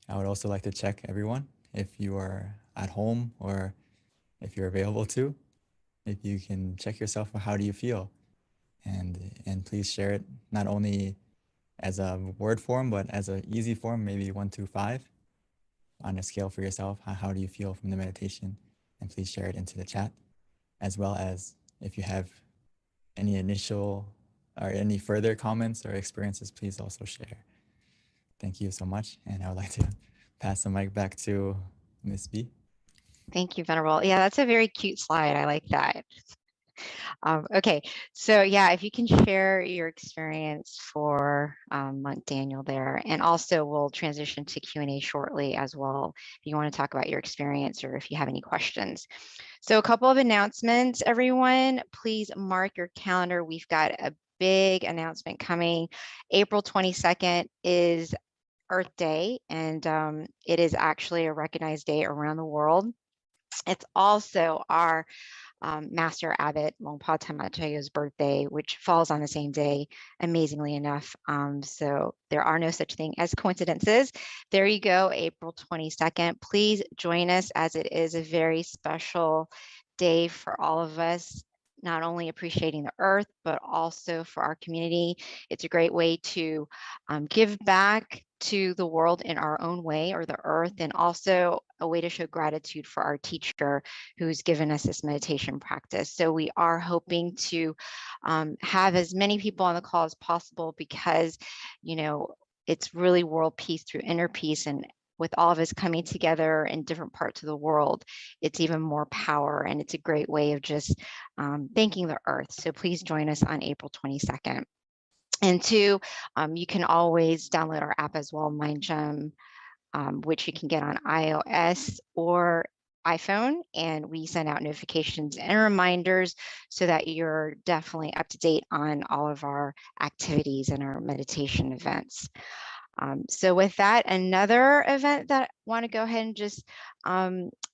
I would also like to check everyone, if you are at home or if you're available to, if you can check yourself, how do you feel? And please share it not only as a word form, but as an easy form, maybe 1 to 5 on a scale for yourself. How do you feel from the meditation? And please share it into the chat, as well as if you have any initial or any further comments or experiences, please also share. Thank you so much. And I would like to pass the mic back to Ms. B. Thank you, Venerable. Yeah, that's a very cute slide. I like that. Okay, so yeah, if you can share your experience for Monk Daniel there, and also we'll transition to Q&A shortly as well, if you want to talk about your experience or if you have any questions. So a couple of announcements, everyone, please mark your calendar. We've got a big announcement coming. April 22nd is Earth Day, and it is actually a recognized day around the world. It's also our Master Abbot Longpa Tamachayo's birthday, which falls on the same day, amazingly enough. So there are no such thing as coincidences. There you go, April 22nd. Please join us, as it is a very special day for all of us, not only appreciating the earth, but also for our community. It's a great way to give back to the world in our own way, or the earth, and also a way to show gratitude for our teacher who's given us this meditation practice. So we are hoping to have as many people on the call as possible, because, you know, it's really world peace through inner peace, and with all of us coming together in different parts of the world, it's even more power, and it's a great way of just thanking the earth. So please join us on April 22nd. And 2, you can always download our app as well, MindGem. which you can get on iOS or iPhone, and we send out notifications and reminders so that you're definitely up to date on all of our activities and our meditation events. So with that, another event that I want to go ahead and just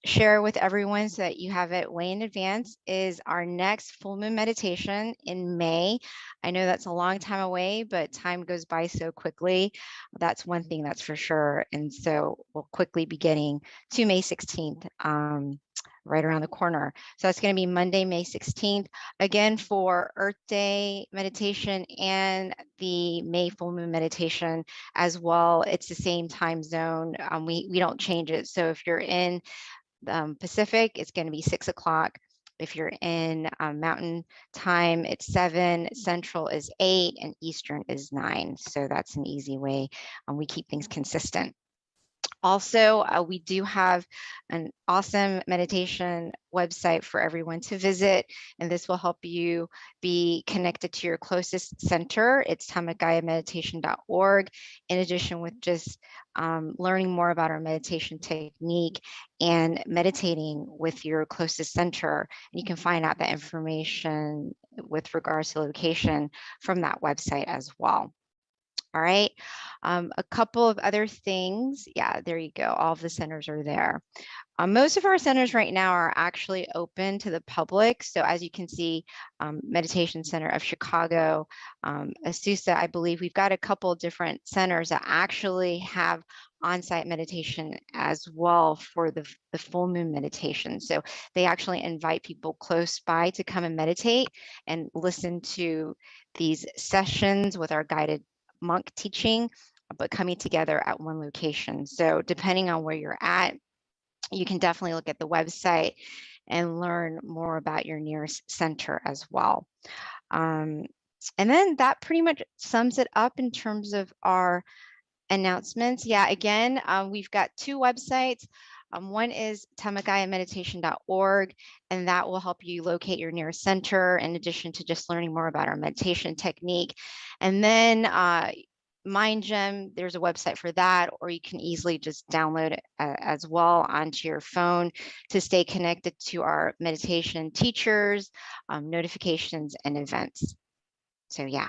share with everyone so that you have it way in advance is our next full moon meditation in May. I know that's a long time away, but time goes by so quickly. That's one thing that's for sure. And so we'll quickly be getting to May 16th. Right around the corner. So that's going to be Monday, May 16th, again for Earth Day meditation and the May full moon meditation as well. It's the same time zone. We don't change it. So if you're in Pacific, it's going to be 6 o'clock. If you're in Mountain Time, it's 7, Central is 8, and Eastern is 9. So that's an easy way. We keep things consistent. Also, we do have an awesome meditation website for everyone to visit, and this will help you be connected to your closest center. It's tamagayameditation.org. In addition, with just learning more about our meditation technique and meditating with your closest center, and you can find out that information with regards to location from that website as well. All right, a couple of other things. Yeah, there you go. All of the centers are there. Most of our centers right now are actually open to the public. So as you can see, Meditation Center of Chicago, Azusa, I believe we've got a couple different centers that actually have on-site meditation as well for the full moon meditation. So they actually invite people close by to come and meditate and listen to these sessions with our guided monk teaching, but coming together at one location. So depending on where you're at, you can definitely look at the website and learn more about your nearest center as well. And then that pretty much sums it up in terms of our announcements. Yeah, again, we've got 2 websites. One is tamagayameditation.org, and that will help you locate your nearest center in addition to just learning more about our meditation technique. And then MindGem, there's a website for that, or you can easily just download it as well onto your phone to stay connected to our meditation teachers, notifications, and events. So yeah.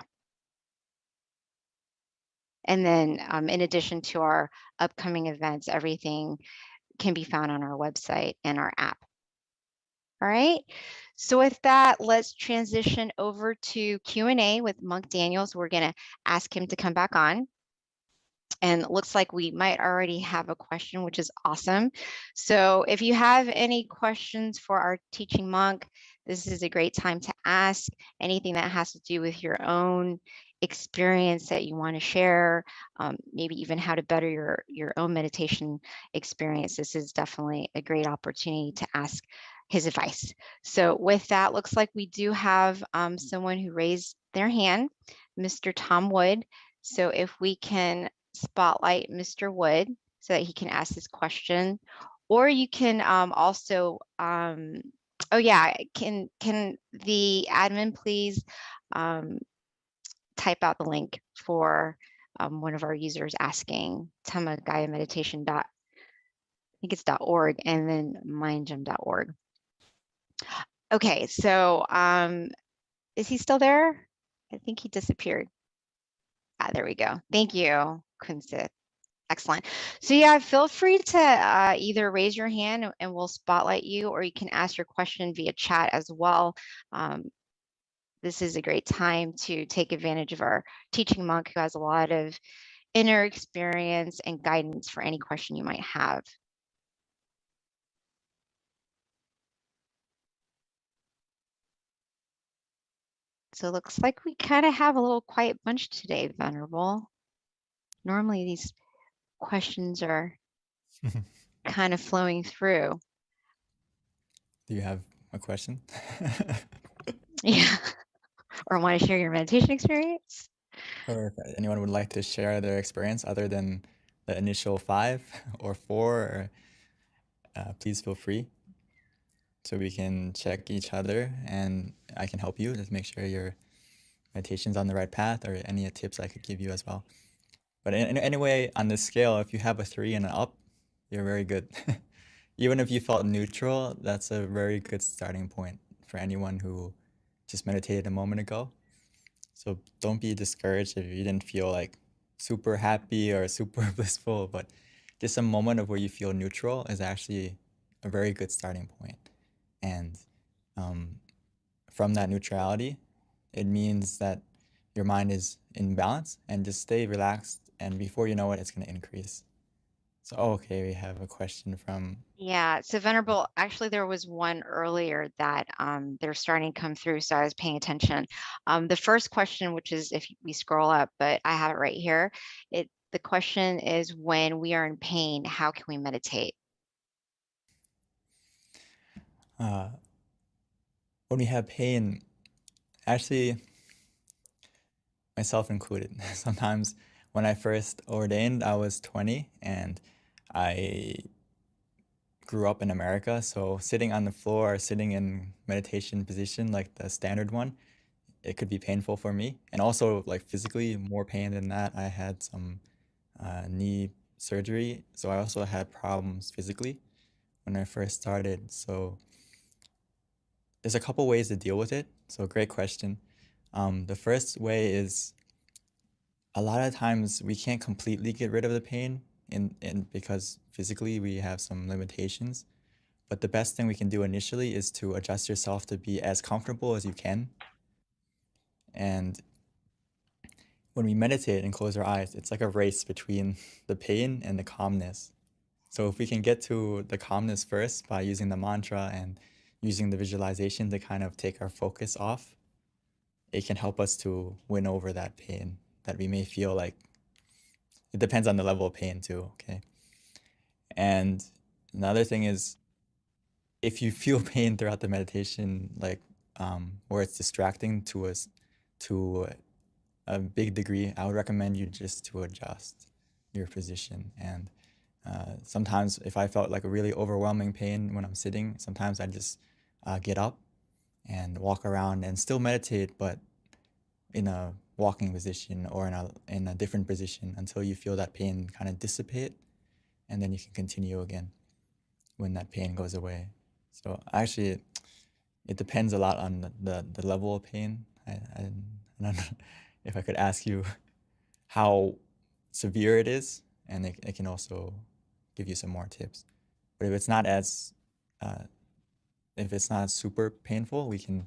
And then in addition to our upcoming events, everything can be found on our website and our app. All right. So with that, let's transition over to Q&A with Monk Daniels. We're going to ask him to come back on. And it looks like we might already have a question, which is awesome. So if you have any questions for our teaching monk, this is a great time to ask anything that has to do with your own experience that you want to share, maybe even how to better your own meditation experience. This is definitely a great opportunity to ask his advice. So with that, looks like we do have someone who raised their hand, Mr. Tom Wood. So if we can spotlight Mr. Wood so that he can ask his question, or you can also, oh yeah, can the admin please type out the link for one of our users asking Tamagaya Meditation I think it's .org and then mindgem.org. Okay, so is he still there? I think he disappeared. There we go. Thank you, Quincy. Excellent. So yeah, feel free to either raise your hand and we'll spotlight you, or you can ask your question via chat as well. This is a great time to take advantage of our teaching monk who has a lot of inner experience and guidance for any question you might have. So it looks like we kind of have a little quiet bunch today, Venerable. Normally these questions are kind of flowing through. Do you have a question? Yeah. Or want to share your meditation experience? Or if anyone would like to share their experience other than the initial 5 or 4, please feel free. So we can check each other and I can help you. Just make sure your meditation's on the right path, or any tips I could give you as well. But anyway, on the scale, if you have a 3 and an up, you're very good. Even if you felt neutral, that's a very good starting point for anyone who just meditated a moment ago. So don't be discouraged if you didn't feel like super happy or super blissful, but just a moment of where you feel neutral is actually a very good starting point. And from that neutrality, it means that your mind is in balance, and just stay relaxed, and before you know it, it's going to increase. So, okay, we have a question from Yeah, so Venerable, actually there was one earlier that they're starting to come through, so I was paying attention. The first question, which is if we scroll up, but I have it right here. The question is, when we are in pain, how can we meditate? when we have pain, actually, myself included. Sometimes when I first ordained, I was 20 and I grew up in America. So sitting on the floor or sitting in meditation position, like the standard one, it could be painful for me. And also like physically more pain than that. I had some knee surgery. So I also had problems physically when I first started. So there's a couple ways to deal with it. So great question. The first way is a lot of times we can't completely get rid of the pain because physically we have some limitations. But the best thing we can do initially is to adjust yourself to be as comfortable as you can. And when we meditate and close our eyes, it's like a race between the pain and the calmness. So if we can get to the calmness first by using the mantra and using the visualization to kind of take our focus off, it can help us to win over that pain that we may feel like. It depends on the level of pain too, okay? And another thing is, if you feel pain throughout the meditation, like where it's distracting to us to a big degree, I would recommend you just to adjust your position. And sometimes if I felt like a really overwhelming pain when I'm sitting, sometimes I just get up and walk around and still meditate, but in a walking position or in a different position until you feel that pain kind of dissipate, and then you can continue again when that pain goes away. So actually, it depends a lot on the level of pain. I don't know if I could ask you how severe it is, and it can also give you some more tips. But if it's not super painful, we can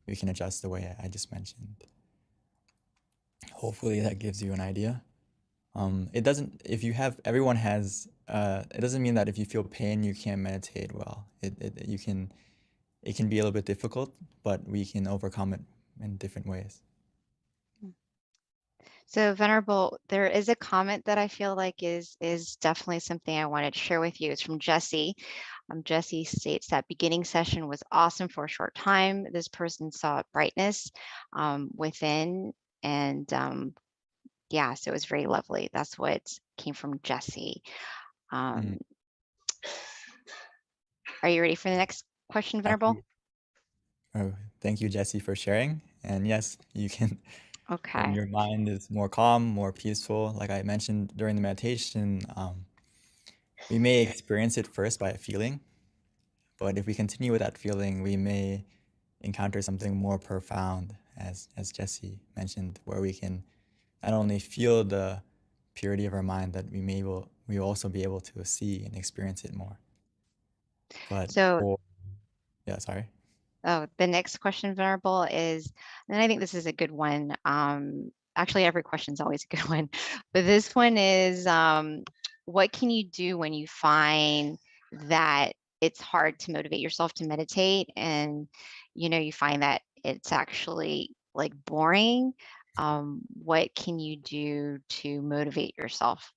adjust the way I just mentioned. Hopefully that gives you an idea. It doesn't, if you have, everyone has, it doesn't mean that if you feel pain, you can't meditate well. It can be a little bit difficult, but we can overcome it in different ways. So Venerable, there is a comment that I feel like is definitely something I wanted to share with you. It's from Jesse. Jesse states that beginning session was awesome for a short time. This person saw brightness within, and yeah, so it was very lovely. That's what came from Jesse. Are you ready for the next question, Venerable? Oh, thank you, Jesse, for sharing. And yes, you can. Okay. When your mind is more calm, more peaceful, like I mentioned during the meditation, we may experience it first by a feeling, but if we continue with that feeling, we may encounter something more profound, as Jesse mentioned, where we can not only feel the purity of our mind, that we will also be able to see and experience it more. But yeah, sorry. Oh, the next question, Venerable, is, and I think this is a good one. Actually, every question is always a good one, but this one is, what can you do when you find that it's hard to motivate yourself to meditate, and you find that it's actually like boring? What can you do to motivate yourself?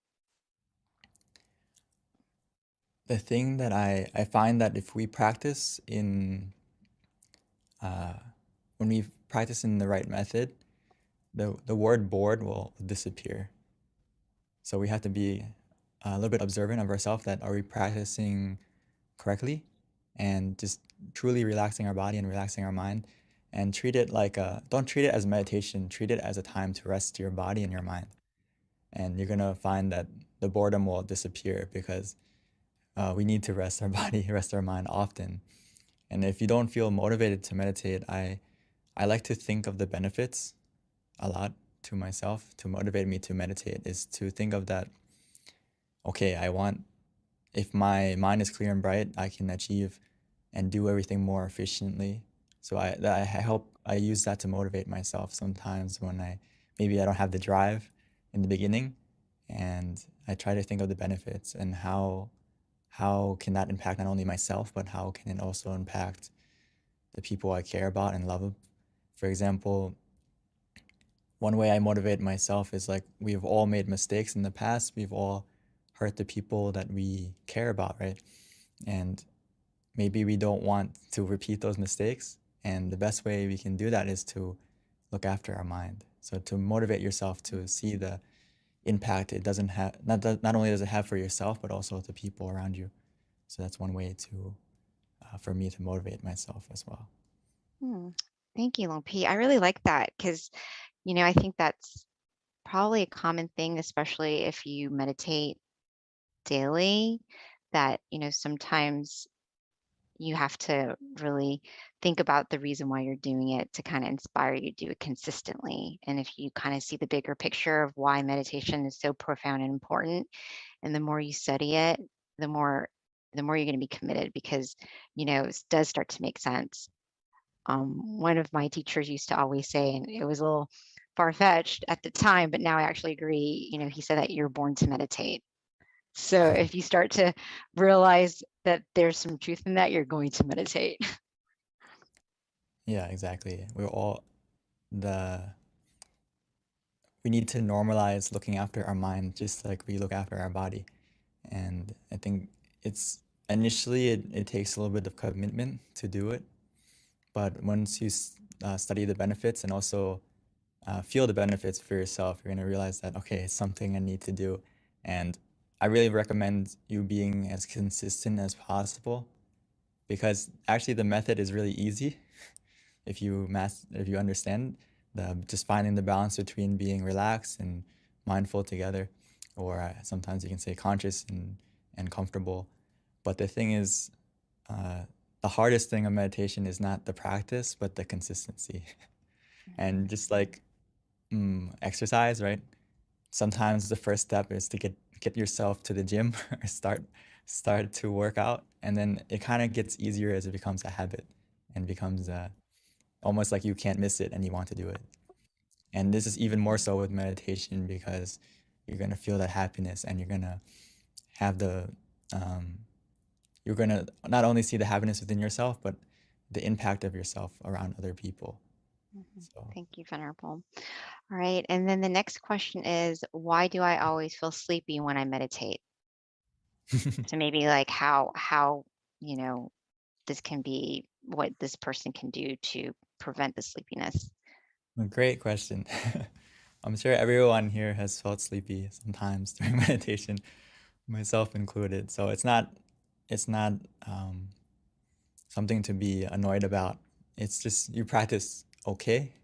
The thing that I find that if we practice when we practice in the right method, the word bored will disappear. So we have to be a little bit observant of ourselves, that are we practicing correctly, and just truly relaxing our body and relaxing our mind, and treat it like don't treat it as meditation, treat it as a time to rest your body and your mind. and you're gonna find that the boredom will disappear because we need to rest our body, rest our mind often. And if you don't feel motivated to meditate, I like to think of the benefits a lot to myself. To motivate me to meditate is to think of that, okay, if my mind is clear and bright, I can achieve and do everything more efficiently. So I use that to motivate myself sometimes when maybe I don't have the drive in the beginning, and I try to think of the benefits and how can that impact not only myself, but how can it also impact the people I care about and love. For example, one way I motivate myself is like, we've all made mistakes in the past. We've all hurt the people that we care about, right? And maybe we don't want to repeat those mistakes. And the best way we can do that is to look after our mind. So to motivate yourself to see the impact it doesn't have, not only does it have for yourself, but also the people around you. So that's one way to, for me to motivate myself as well. Thank you, Long P. I really like that because, I think that's probably a common thing, especially if you meditate daily, that, sometimes you have to really think about the reason why you're doing it to kind of inspire you to do it consistently. And if you kind of see the bigger picture of why meditation is so profound and important, and the more you study it, the more you're going to be committed because, it does start to make sense. One of my teachers used to always say, and it was a little far-fetched at the time, but now I actually agree, he said that you're born to meditate. So if you start to realize that there's some truth in that, you're going to meditate. Yeah, exactly. We need to normalize looking after our mind just like we look after our body. And I think initially it takes a little bit of commitment to do it. But once you study the benefits and also feel the benefits for yourself, you're going to realize that, okay, it's something I need to do. And I really recommend you being as consistent as possible, because actually the method is really easy if you understand just finding the balance between being relaxed and mindful together, or sometimes you can say conscious and comfortable. But the thing is, the hardest thing of meditation is not the practice, but the consistency. And just like exercise, right? Sometimes the first step is to get yourself to the gym or start to work out, and then it kind of gets easier as it becomes a habit and becomes almost like you can't miss it and you want to do it. And this is even more so with meditation, because you're going to feel that happiness, and you're going to have you're going to not only see the happiness within yourself, but the impact of yourself around other people. So. Thank you, Venerable. All right. And then the next question is, why do I always feel sleepy when I meditate? So maybe like how, this can be what this person can do to prevent the sleepiness. Great question. I'm sure everyone here has felt sleepy sometimes during meditation, myself included. So it's not something to be annoyed about. It's just you practice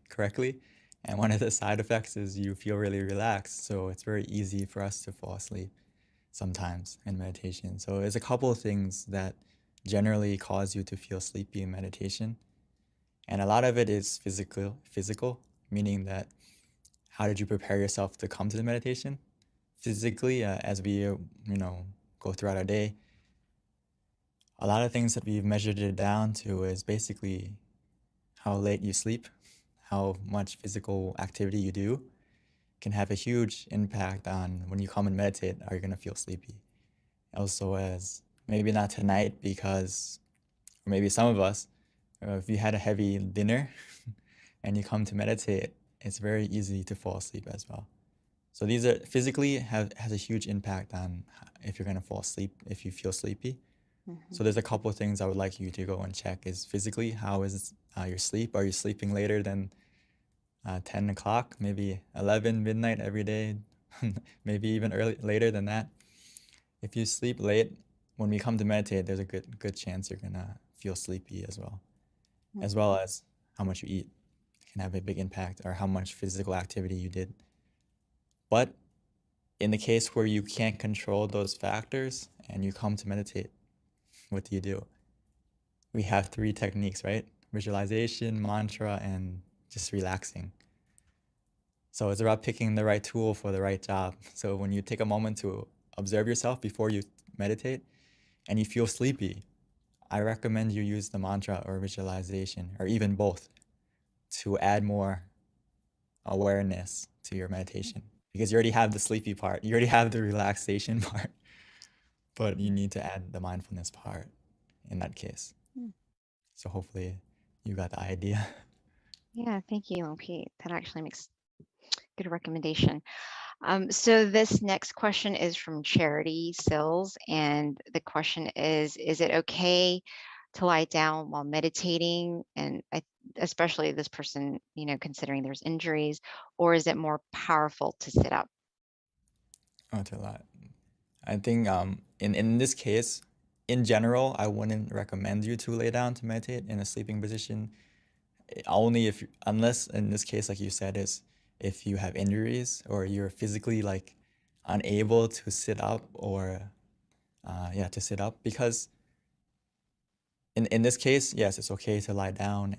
correctly, and one of the side effects is you feel really relaxed. So it's very easy for us to fall asleep sometimes in meditation. So there's a couple of things that generally cause you to feel sleepy in meditation. And a lot of it is physical, meaning that how did you prepare yourself to come to the meditation? Physically, as we go throughout our day, a lot of things that we've measured it down to is basically how late you sleep, how much physical activity you do can have a huge impact on when you come and meditate, are you going to feel sleepy? Also, as maybe not tonight, because, or maybe some of us, if you had a heavy dinner and you come to meditate, it's very easy to fall asleep as well. So these are physically has a huge impact on if you're going to fall asleep, if you feel sleepy. So there's a couple of things I would like you to go and check. Is physically, how is your sleep? Are you sleeping later than 10 o'clock, maybe 11 midnight every day, maybe even later than that? If you sleep late, when we come to meditate, there's a good chance you're gonna feel sleepy as well as how much you eat can have a big impact, or how much physical activity you did. But in the case where you can't control those factors and you come to meditate, what do you do? We have 3 techniques, right? Visualization, mantra, and just relaxing. So it's about picking the right tool for the right job. So when you take a moment to observe yourself before you meditate and you feel sleepy, I recommend you use the mantra or visualization, or even both, to add more awareness to your meditation. Because you already have the sleepy part, you already have the relaxation part, but you need to add the mindfulness part in that case. So hopefully you got the idea. Yeah, thank you, Pete. That actually makes good recommendation. So this next question is from Charity Sills, and the question is it okay to lie down while meditating? And especially this person, considering there's injuries, or is it more powerful to sit up? Oh, to that. I think in this case, in general, I wouldn't recommend you to lay down to meditate in a sleeping position. Only unless in this case, like you said, is if you have injuries or you're physically like unable to sit up or to sit up, because in this case, yes, it's okay to lie down,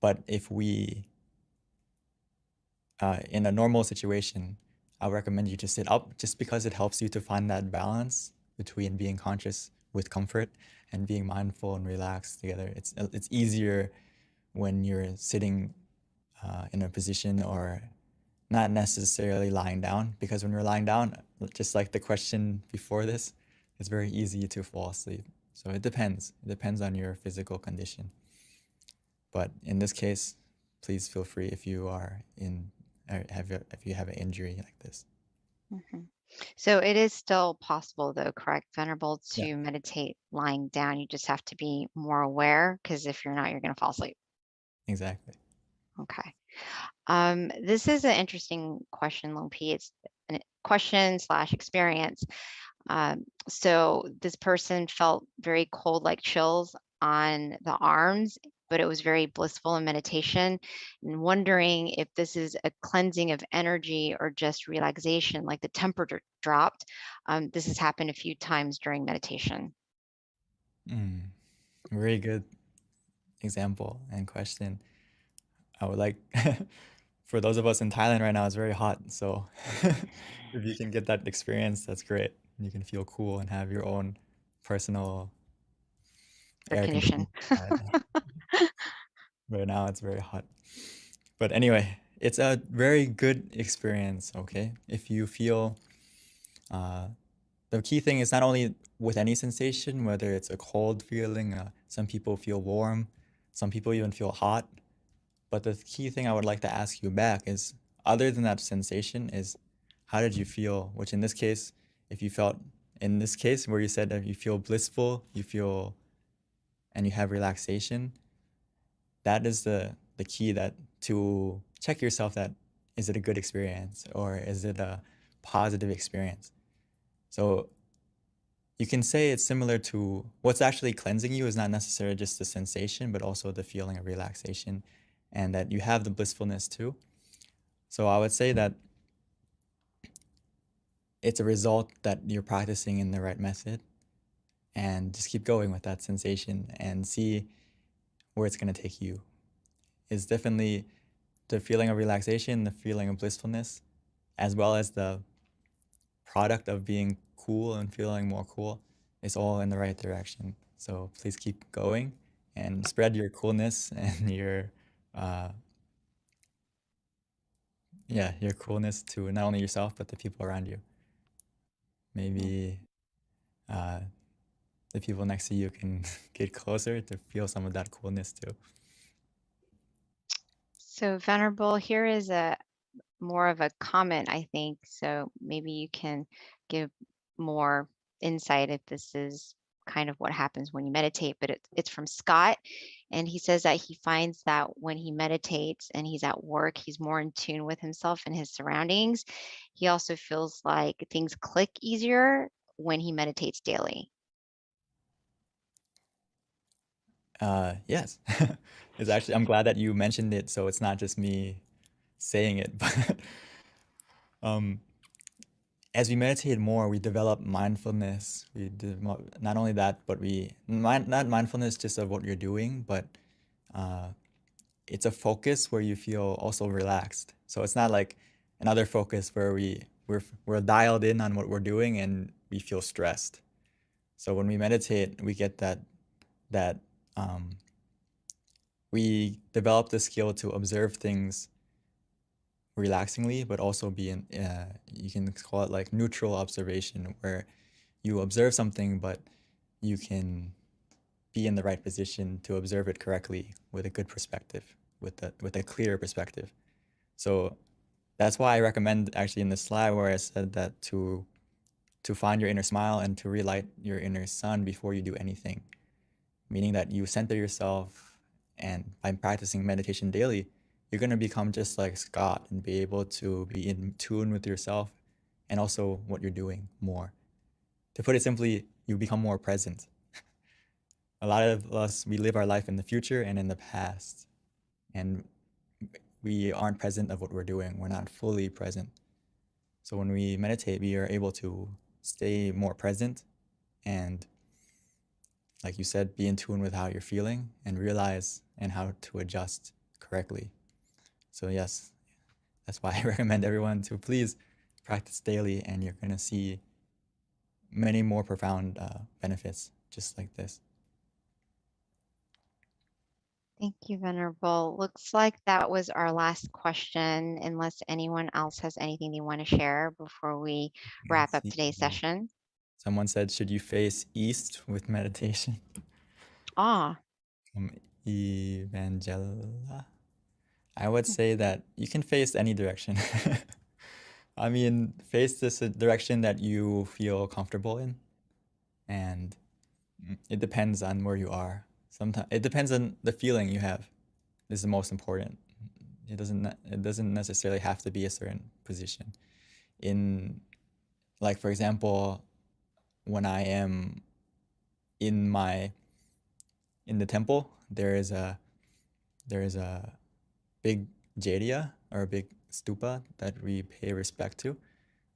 but if we in a normal situation, I recommend you to sit up just because it helps you to find that balance between being conscious with comfort and being mindful and relaxed together. It's easier when you're sitting in a position or not necessarily lying down, because when you're lying down, just like the question before this, it's very easy to fall asleep. So it depends. It depends on your physical condition. But in this case, please feel free if you are if you have an injury like this. Mhm. So it is still possible, though, correct, Venerable, Yeah. to meditate lying down. You just have to be more aware, because if you're not, you're going to fall asleep. Exactly. Okay. This is an interesting question, Lone P. It's a question/experience. So this person felt very cold, like chills on the arms, but it was very blissful in meditation, and wondering if this is a cleansing of energy or just relaxation, like the temperature dropped. This has happened a few times during meditation. Very good example and question. I would like, for those of us in Thailand right now, it's very hot. So if you can get that experience, that's great. You can feel cool and have your own personal Air air condition. conditioning. Right now it's very hot. But anyway, it's a very good experience, okay? If you feel, the key thing is not only with any sensation, whether it's a cold feeling, some people feel warm, some people even feel hot. But the key thing I would like to ask you back is, other than that sensation, is how did you feel? Which in this case, if you felt, in this case where you said that you feel blissful, you feel, and you have relaxation, that is the key, that to check yourself, that is it a good experience or is it a positive experience? So you can say it's similar to what's actually cleansing you is not necessarily just the sensation, but also the feeling of relaxation, and that you have the blissfulness too. So I would say that it's a result that you're practicing in the right method, and just keep going with that sensation and see where it's going to take you. It's definitely the feeling of relaxation, the feeling of blissfulness, as well as the product of being cool and feeling more cool. It's all in the right direction. So please keep going and spread your coolness and your your coolness to not only yourself, but the people around you. Maybe the people next to you can get closer to feel some of that coolness too. So Venerable, here is a more of a comment, I think. So maybe you can give more insight if this is kind of what happens when you meditate, but it's from Scott. And he says that he finds that when he meditates and he's at work, he's more in tune with himself and his surroundings. He also feels like things click easier when he meditates daily. Yes, it's actually, I'm glad that you mentioned it, so it's not just me saying it, but as we meditate more, we develop mindfulness. Not only that, but not mindfulness just of what you're doing, but it's a focus where you feel also relaxed. So it's not like another focus where we're dialed in on what we're doing and we feel stressed. So when we meditate, we get that we develop the skill to observe things relaxingly, but also be in, you can call it like neutral observation, where you observe something, but you can be in the right position to observe it correctly with a good perspective, with a clear perspective. So that's why I recommend actually in the slide where I said that to find your inner smile and to relight your inner sun before you do anything, meaning that you center yourself, and by practicing meditation daily, you're going to become just like Scott and be able to be in tune with yourself and also what you're doing more. To put it simply, you become more present. A lot of us, we live our life in the future and in the past, and we aren't present of what we're doing. We're not fully present. So when we meditate, we are able to stay more present and, like you said, be in tune with how you're feeling and realize and how to adjust correctly. So yes, that's why I recommend everyone to please practice daily, and you're going to see many more profound benefits just like this. Thank you, Venerable. Looks like that was our last question, unless anyone else has anything they want to share before we wrap up today's session. Someone said, should you face east with meditation? Ah, From Evangela. I would say that you can face any direction. I mean, face this direction that you feel comfortable in, and it depends on where you are. Sometimes it depends on the feeling you have. This is the most important. It doesn't necessarily have to be a certain position. In, like, for example, when I am in the temple, there is a big jaiya, or a big stupa, that we pay respect to.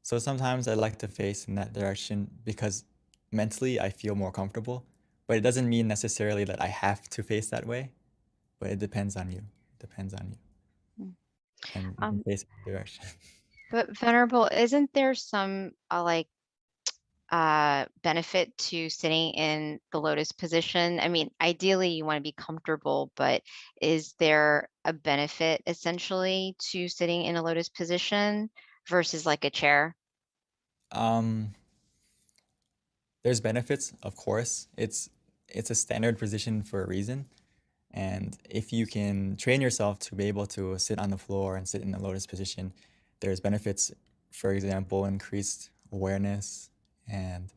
So sometimes I like to face in that direction because mentally I feel more comfortable, but it doesn't mean necessarily that I have to face that way, but it depends on you. It depends on you. And you can face in the direction. but Venerable, isn't there some benefit to sitting in the lotus position? I mean, ideally you want to be comfortable, but is there a benefit essentially to sitting in a lotus position versus like a chair? There's benefits, of course. It's a standard position for a reason. And if you can train yourself to be able to sit on the floor and sit in the lotus position, there's benefits, for example, increased awareness, and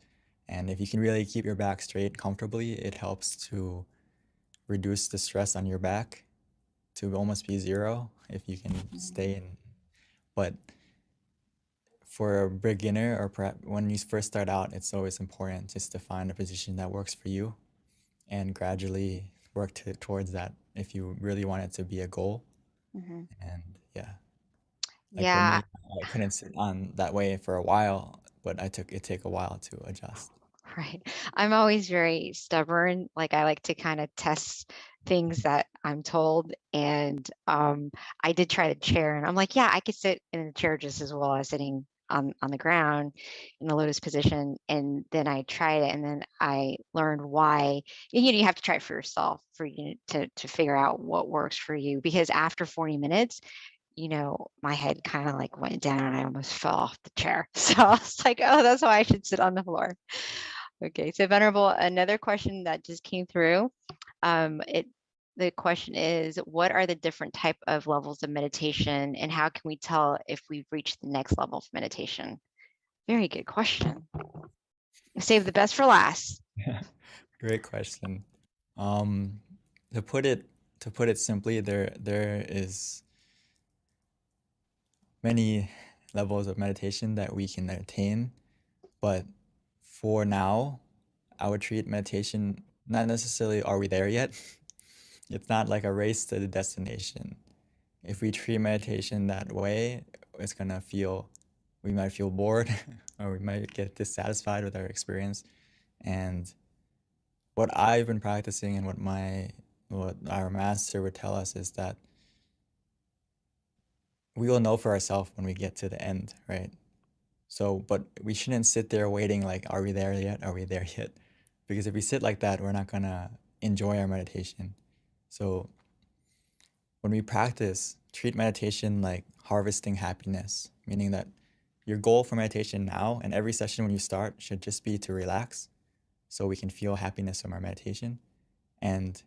if you can really keep your back straight comfortably, it helps to reduce the stress on your back to almost be zero if you can stay in. But for a beginner, or perhaps when you first start out, it's always important just to find a position that works for you and gradually work towards that if you really want it to be a goal. And yeah. Like for me, I couldn't sit on that way for a while, but it took a while to adjust. Right. I'm always very stubborn. Like I like to kind of test things that I'm told. And I did try the chair, and I'm like, yeah, I could sit in the chair just as well as sitting on the ground in the lotus position. And then I tried it, and then I learned why. You have to try it for yourself for you to figure out what works for you. Because after 40 minutes, my head kind of like went down and I almost fell off the chair. So I was like, oh, that's why I should sit on the floor. Okay, so Venerable, another question that just came through. The question is, what are the different type of levels of meditation, and how can we tell if we've reached the next level of meditation? Very good question. Save the best for last. Great question. To put it simply, there is many levels of meditation that we can attain, but for now, I would treat meditation not necessarily are we there yet. It's not like a race to the destination. If we treat meditation that way, it's gonna feel we might feel bored or we might get dissatisfied with our experience. And what I've been practicing and what our master would tell us is that we will know for ourselves when we get to the end, right? So, but we shouldn't sit there waiting like, are we there yet? Are we there yet? Because if we sit like that, we're not gonna enjoy our meditation. So when we practice, treat meditation like harvesting happiness, meaning that your goal for meditation now and every session when you start should just be to relax so we can feel happiness from our meditation. And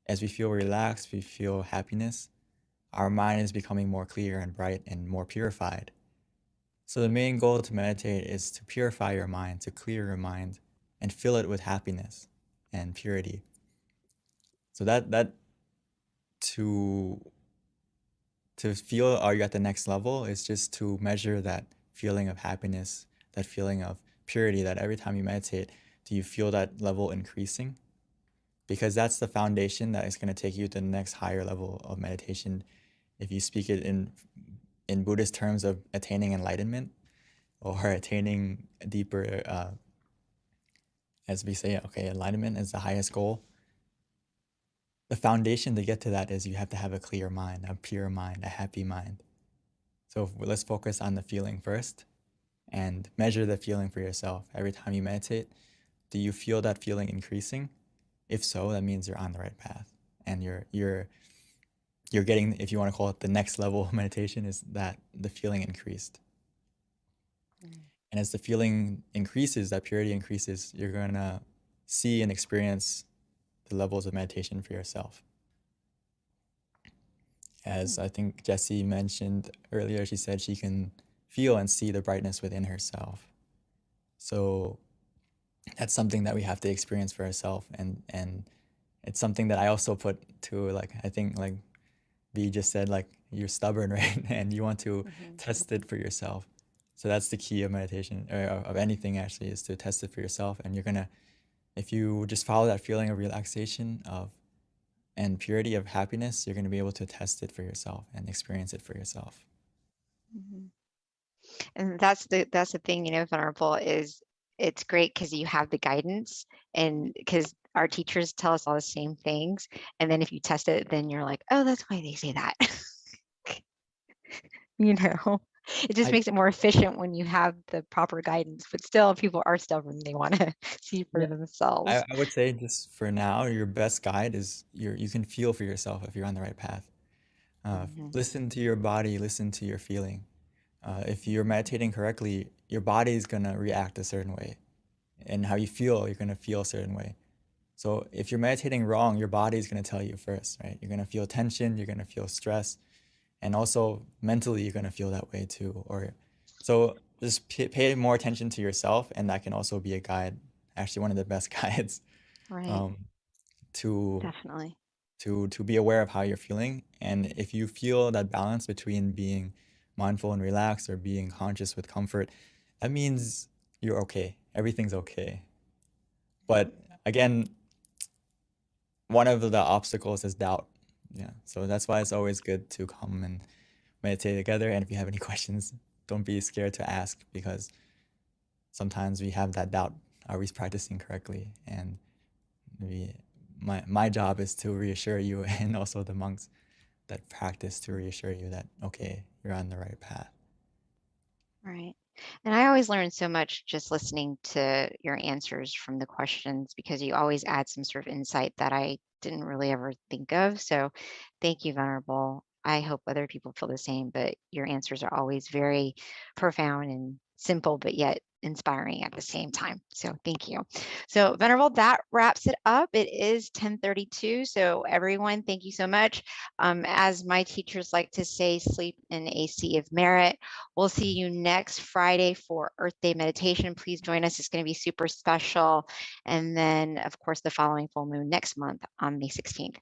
as we feel relaxed, we feel happiness, our mind is becoming more clear and bright and more purified. So the main goal to meditate is to purify your mind, to clear your mind and fill it with happiness and purity. So that to feel are you at the next level is just to measure that feeling of happiness, that feeling of purity, that every time you meditate, do you feel that level increasing? Because that's the foundation that is going to take you to the next higher level of meditation. If you speak it in Buddhist terms of attaining enlightenment or attaining a deeper, as we say, okay, enlightenment is the highest goal. The foundation to get to that is you have to have a clear mind, a pure mind, a happy mind. So let's focus on the feeling first and measure the feeling for yourself. Every time you meditate, do you feel that feeling increasing? If so, that means you're on the right path and you're getting, if you want to call it the next level of meditation, is that the feeling increased. And as the feeling increases, that purity increases, you're going to see and experience the levels of meditation for yourself. As I think Jessie mentioned earlier, she said she can feel and see the brightness within herself. So that's something that we have to experience for ourselves. And it's something that I also put to, like, I think like B just said, like, you're stubborn, right? And you want to test it for yourself. So that's the key of meditation, or of anything actually, is to test it for yourself. And you're gonna, if you just follow that feeling of relaxation and purity of happiness, you're gonna be able to test it for yourself and experience it for yourself. And that's the thing, Venerable, is it's great because you have the guidance, and because our teachers tell us all the same things. And then if you test it, then you're like, oh, that's why they say that. It just makes it more efficient when you have the proper guidance. But still, people are stubborn. They want to see for themselves. I would say just for now, your best guide is you can feel for yourself if you're on the right path. Listen to your body, listen to your feeling. If you're meditating correctly, your body is going to react a certain way. And how you feel, you're going to feel a certain way. So if you're meditating wrong, your body is going to tell you first, right? You're going to feel tension, you're going to feel stress, and also mentally you're going to feel that way too. So just pay more attention to yourself, and that can also be a guide, actually one of the best guides, Right. Definitely. To be aware of how you're feeling. And if you feel that balance between being mindful and relaxed or being conscious with comfort, that means you're okay. Everything's okay. But again, one of the obstacles is doubt. Yeah. So that's why it's always good to come and meditate together. And if you have any questions, don't be scared to ask, because sometimes we have that doubt. Are we practicing correctly? And my job is to reassure you, and also the monks that practice, to reassure you that, okay, you're on the right path. Right. And I always learn so much just listening to your answers from the questions, because you always add some sort of insight that I didn't really ever think of. So thank you, Venerable. I hope other people feel the same, but your answers are always very profound and simple, but yet inspiring at the same time. So thank you. So Venerable, that wraps it up. It is 10:32. So everyone, thank you so much. As my teachers like to say, sleep in a sea of merit. We'll see you next Friday for Earth Day meditation. Please join us. It's going to be super special. And then, of course, the following full moon next month on May 16th.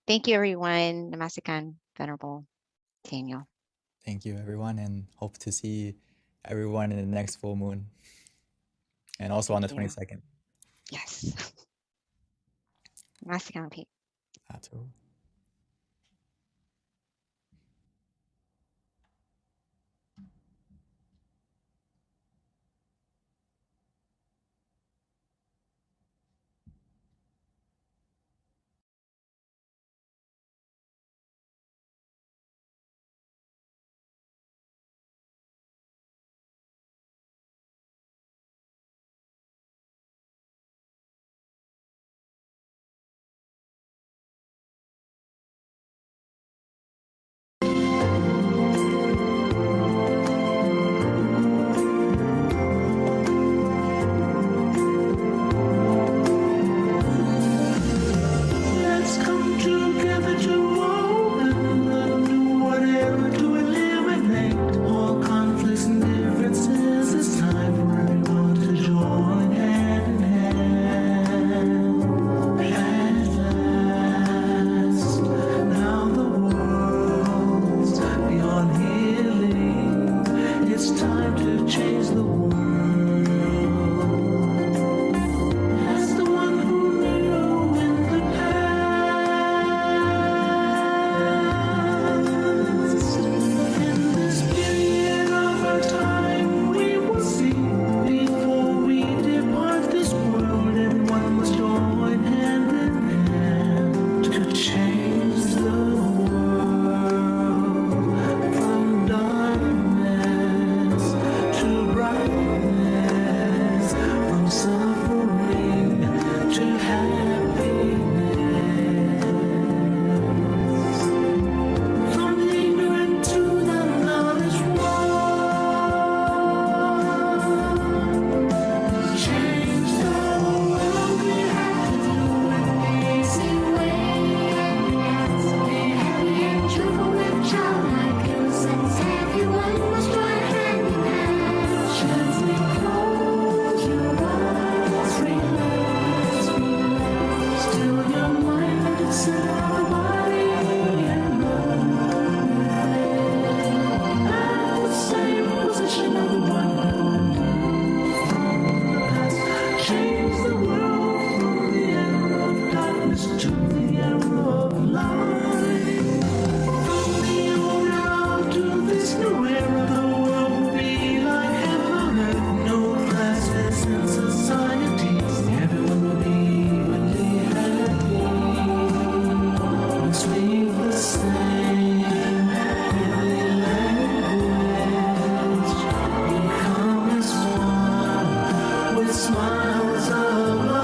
Thank you, everyone. Namaskaran, Venerable Daniel. Thank you, everyone, and hope to see everyone in the next full moon, and also on the 22nd. Yes. Namaskaran, Pete. Atu. darkness to the era of light. From the old era to this new era, the world will be like heaven on earth. No classes in society. Everyone will be really happy. We'll speak the same deadly language. Become as one with smiles of love.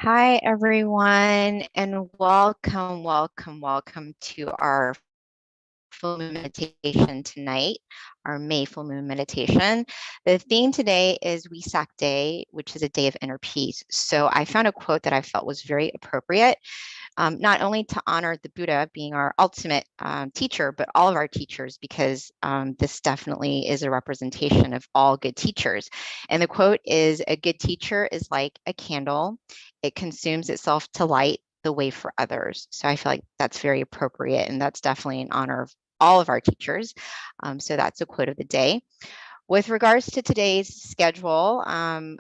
Hi, everyone, and welcome to our full moon meditation tonight, our May full moon meditation. The theme today is Wesak Day, which is a day of inner peace. So I found a quote that I felt was very appropriate, not only to honor the Buddha being our ultimate teacher, but all of our teachers, because this definitely is a representation of all good teachers. And the quote is, "A good teacher is like a candle. It consumes itself to light the way for others." So I feel like that's very appropriate, and that's definitely in honor of all of our teachers. So that's a quote of the day. With regards to today's schedule,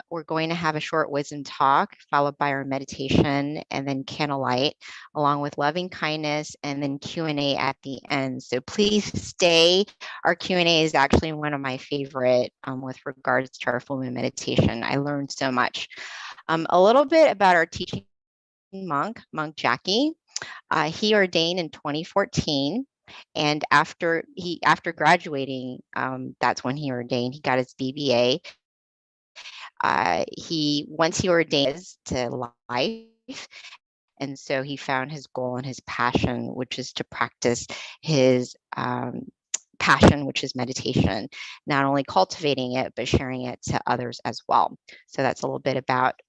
we're going to have a short wisdom talk followed by our meditation and then candlelight, along with loving kindness and then Q&A at the end. So please stay. Our Q&A is actually one of my favorite with regards to our full moon meditation. I learned so much. A little bit about our teaching monk Jackie. He ordained in 2014. And after graduating, that's when he ordained. He got his BBA. Once he ordained to life, and so he found his goal and his passion, which is to practice his passion, which is meditation, not only cultivating it, but sharing it to others as well. So that's a little bit about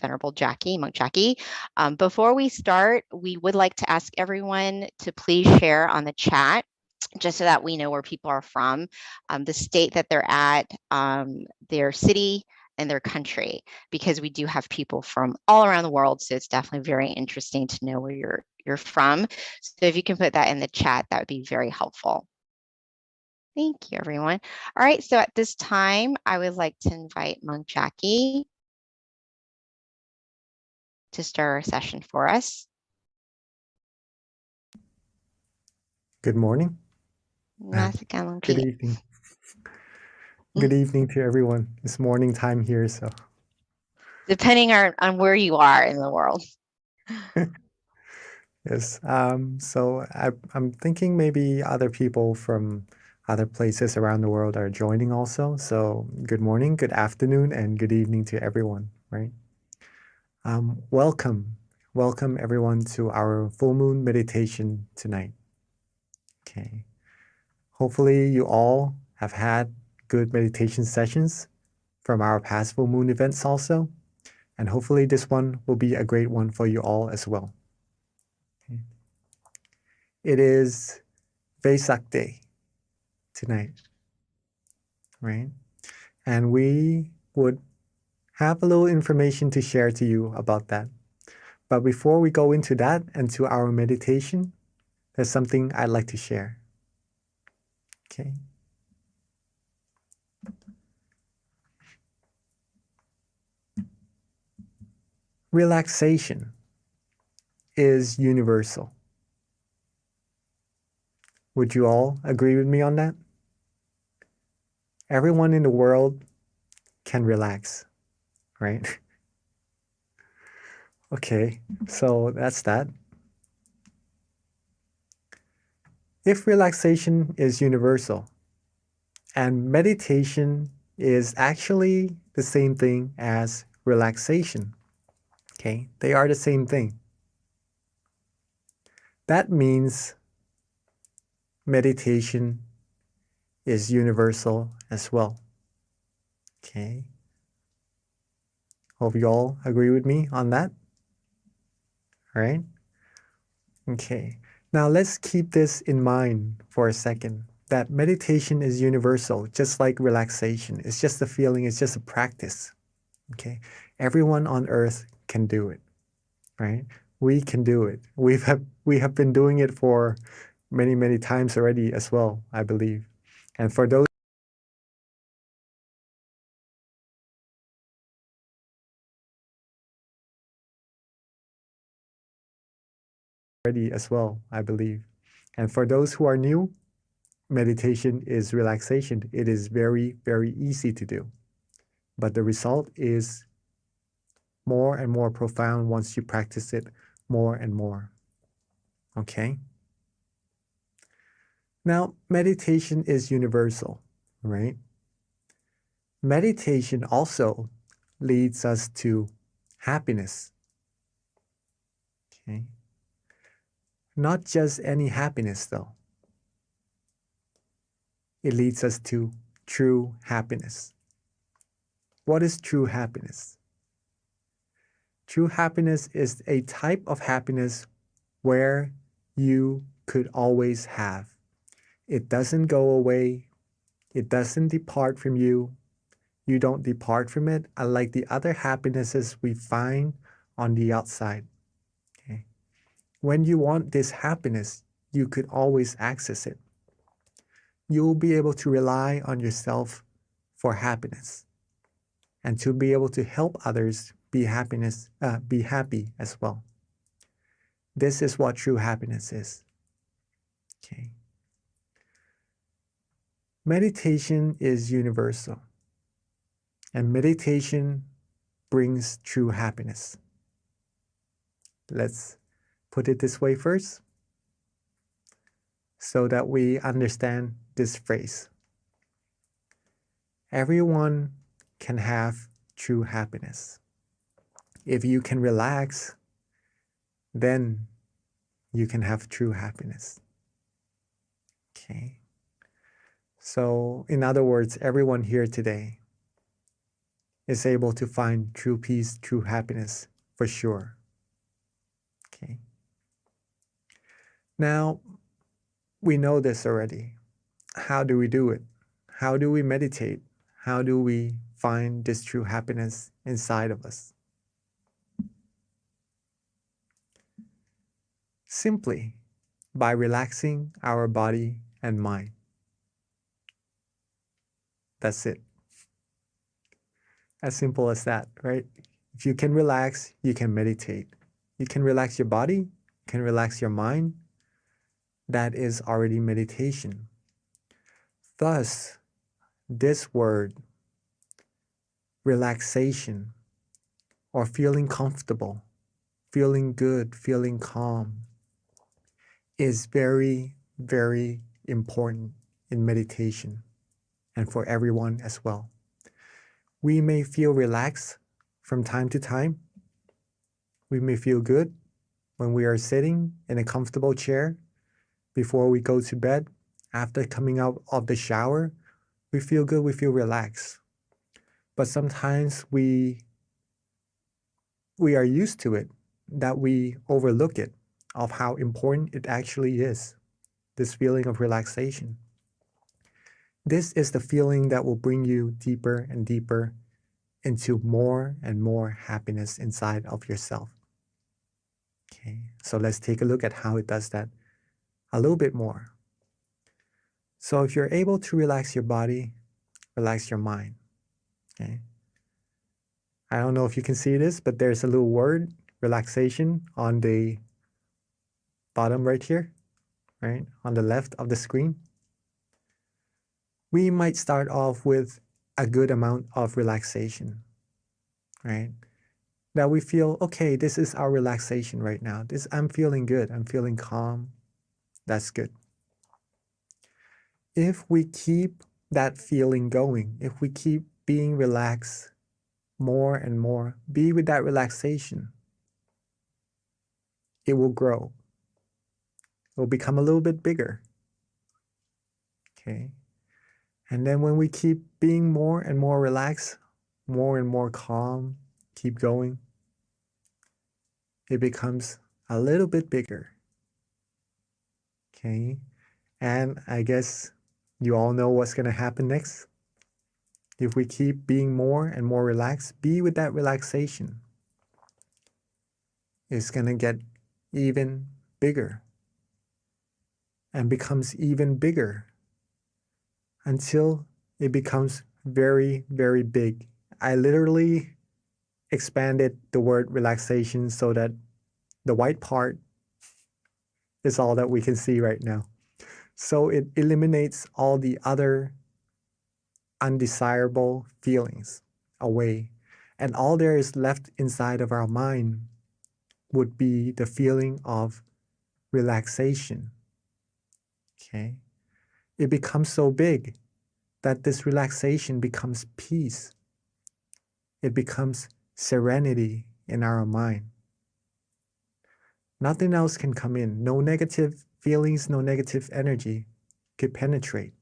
Venerable Jackie, Monk Jackie. Before we start, we would like to ask everyone to please share on the chat, just so that we know where people are from, the state that they're at, their city, and their country, because we do have people from all around the world. So it's definitely very interesting to know where you're from. So if you can put that in the chat, that would be very helpful. Thank you, everyone. All right, so at this time, I would like to invite Monk Jackie to start our session for us. Good morning. Good evening. Good evening to everyone. It's morning time here, so. Depending on where you are in the world. Yes. So I'm thinking maybe other people from other places around the world are joining also. So good morning, good afternoon, and good evening to everyone, right? Welcome everyone to our full moon meditation tonight. Okay. Hopefully you all have had good meditation sessions from our past full moon events also. And hopefully this one will be a great one for you all as well. Okay. It is Vesak Day tonight, right? And we would have a little information to share to you about that. But before we go into that and to our meditation, there's something I'd like to share. Okay. Relaxation is universal. Would you all agree with me on that? Everyone in the world can relax, right? Okay, so that's that. If relaxation is universal and meditation is actually the same thing as relaxation, okay, they are the same thing. That means meditation is universal as well. Okay. Hope you all agree with me on that. All right. Okay. Now let's keep this in mind for a second, that meditation is universal, just like relaxation. It's just a feeling, it's just a practice. Okay. Everyone on earth can do it, right? We can do it. We have been doing it for many times already as well, I believe. And for those already as well, I believe. And for those who are new, meditation is relaxation. It is very easy to do. But the result is more and more profound once you practice it more and more. Okay? Now, meditation is universal, right? Meditation also leads us to happiness, Okay. Not just any happiness, though. It leads us to true happiness. What is true happiness? True happiness is a type of happiness where you could always have. It doesn't go away. It doesn't depart from you. You don't depart from it, unlike the other happinesses we find on the outside. Okay. When you want this happiness, you could always access it. You'll be able to rely on yourself for happiness and to be able to help others be happy as well. This is what true happiness is. Okay. Meditation is universal, and meditation brings true happiness. Let's put it this way first so that we understand this phrase. Everyone can have true happiness. If you can relax, then you can have true happiness. Okay. So, in other words, everyone here today is able to find true peace, true happiness for sure. Okay. Now, we know this already. How do we do it? How do we meditate? How do we find this true happiness inside of us? Simply by relaxing our body and mind. That's it. As simple as that, right? If you can relax, you can meditate. You can relax your body, you can relax your mind. That is already meditation. Thus, this word, relaxation, or feeling comfortable, feeling good, feeling calm, is very, very important in meditation and for everyone as well. We may feel relaxed from time to time. We may feel good when we are sitting in a comfortable chair before we go to bed. After coming out of the shower, we feel good, we feel relaxed. But sometimes we are used to it, that we overlook it, of how important it actually is, this feeling of relaxation. This is the feeling that will bring you deeper and deeper into more and more happiness inside of yourself. Okay, so let's take a look at how it does that a little bit more. So if you're able to relax your body, relax your mind. Okay. I don't know if you can see this, but there's a little word, relaxation, on the bottom right here, right? On the left of the screen. We might start off with a good amount of relaxation, right? That we feel, okay, this is our relaxation right now. I'm feeling good. I'm feeling calm. That's good. If we keep that feeling going, if we keep being relaxed more and more, be with that relaxation, it will grow. It will become a little bit bigger. Okay. And then when we keep being more and more relaxed, more and more calm, keep going, it becomes a little bit bigger. Okay. And I guess you all know what's going to happen next. If we keep being more and more relaxed, be with that relaxation, it's going to get even bigger and becomes even bigger until it becomes very, very big. I literally expanded the word relaxation so that the white part is all that we can see right now. So it eliminates all the other undesirable feelings away. And all there is left inside of our mind would be the feeling of relaxation. Okay? It becomes so big that this relaxation becomes peace. It becomes serenity in our mind. Nothing else can come in. No negative feelings, no negative energy could penetrate.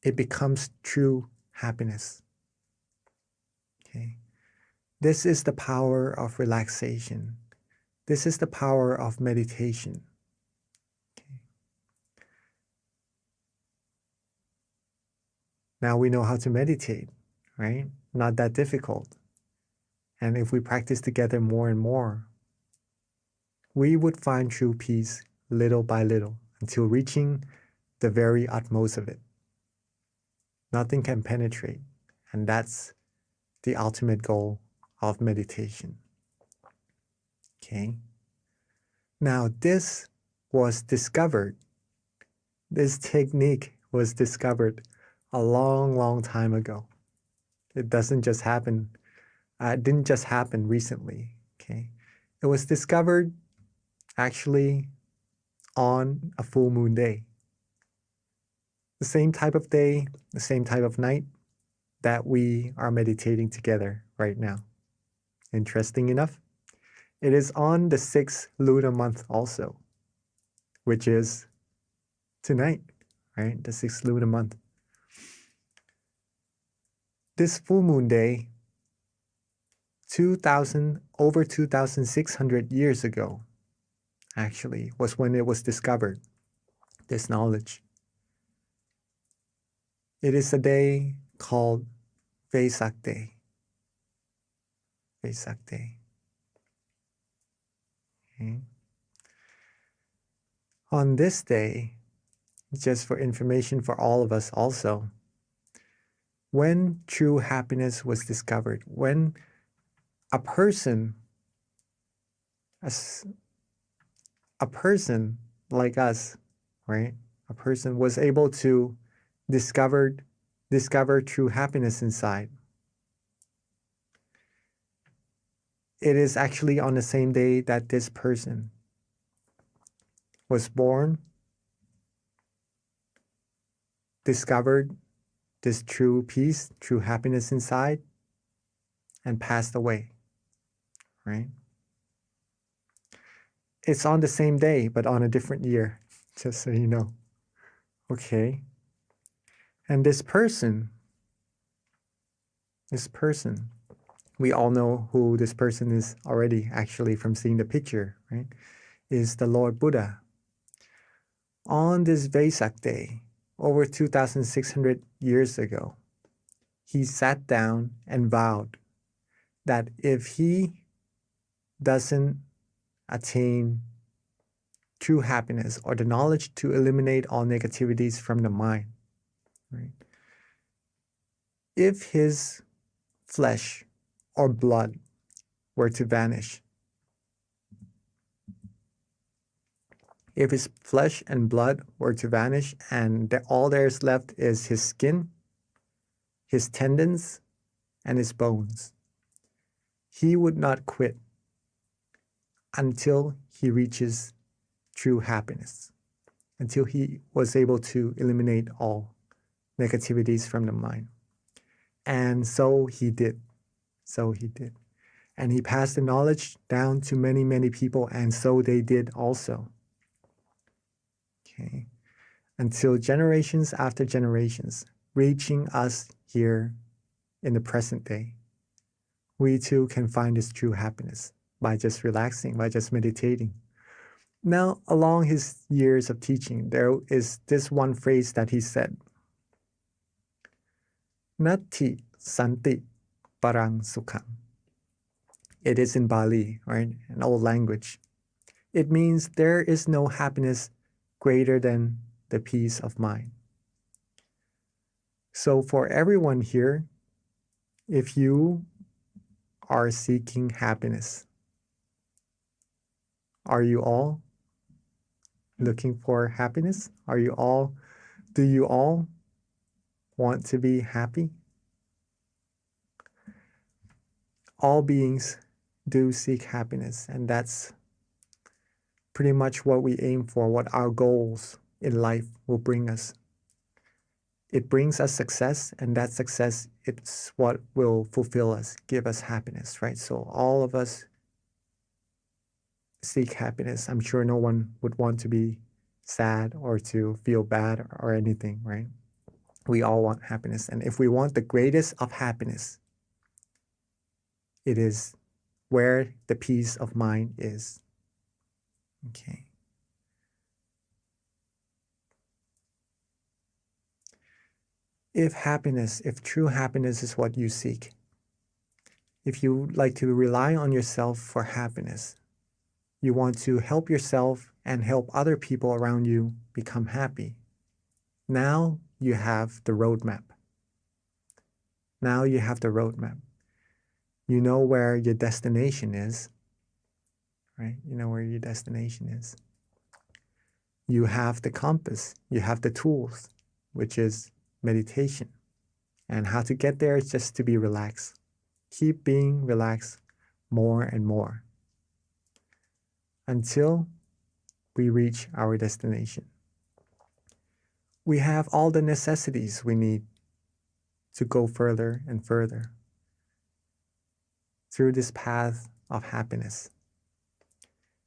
It becomes true happiness. Okay. This is the power of relaxation. This is the power of meditation. Okay. Now we know how to meditate, right? Not that difficult. And if we practice together more and more, we would find true peace little by little until reaching the very utmost of it. Nothing can penetrate, and that's the ultimate goal of meditation. Okay. Now this was discovered. This technique was discovered a long, long time ago. It doesn't just happen. It didn't just happen recently. Okay. It was discovered actually on a full moon day. The same type of day, the same type of night that we are meditating together right now. Interesting enough, it is on the 6th lunar month also, which is tonight, right? The 6th lunar month. This full moon day, over 2,600 years ago, actually, was when it was discovered, this knowledge. It is a day called Vesak Day. Vesak Day. Okay. On this day, just for information for all of us also, when true happiness was discovered, when a person like us, right? A person was able to discover true happiness inside. It is actually on the same day that this person was born, discovered this true peace, true happiness inside, and passed away, right? It's on the same day, but on a different year, just so you know. Okay. And this person, we all know who this person is already, actually, from seeing the picture, right? Is the Lord Buddha. On this Vesak Day, over 2,600 years ago, he sat down and vowed that if he doesn't attain true happiness or the knowledge to eliminate all negativities from the mind, right? If his flesh or blood were to vanish, if his flesh and blood were to vanish and all there's left is his skin, his tendons, and his bones, he would not quit until he reaches true happiness, until he was able to eliminate all negativities from the mind. And so he did. So he did. And he passed the knowledge down to many, many people, and so they did also. Okay. Until generations after generations, reaching us here in the present day, we too can find this true happiness by just relaxing, by just meditating. Now, along his years of teaching, there is this one phrase that he said, Nati Santi Parang Sukham. It is in Bali, right? An old language. It means there is no happiness greater than the peace of mind. So for everyone here, if you are seeking happiness, are you all looking for happiness? Do you all want to be happy? All beings do seek happiness, and that's pretty much what we aim for, what our goals in life will bring us. It brings us success, and that success, it's what will fulfill us, give us happiness, right? So all of us seek happiness. I'm sure no one would want to be sad or to feel bad or anything, right? We all want happiness. And if we want the greatest of happiness, it is where the peace of mind is. Okay. If true happiness is what you seek, if you like to rely on yourself for happiness, you want to help yourself and help other people around you become happy. Now you have the roadmap. Now you have the roadmap. You know where your destination is, right? You know where your destination is. You have the compass, you have the tools, which is meditation. And how to get there is just to be relaxed. Keep being relaxed more and more until we reach our destination. We have all the necessities we need to go further and further through this path of happiness.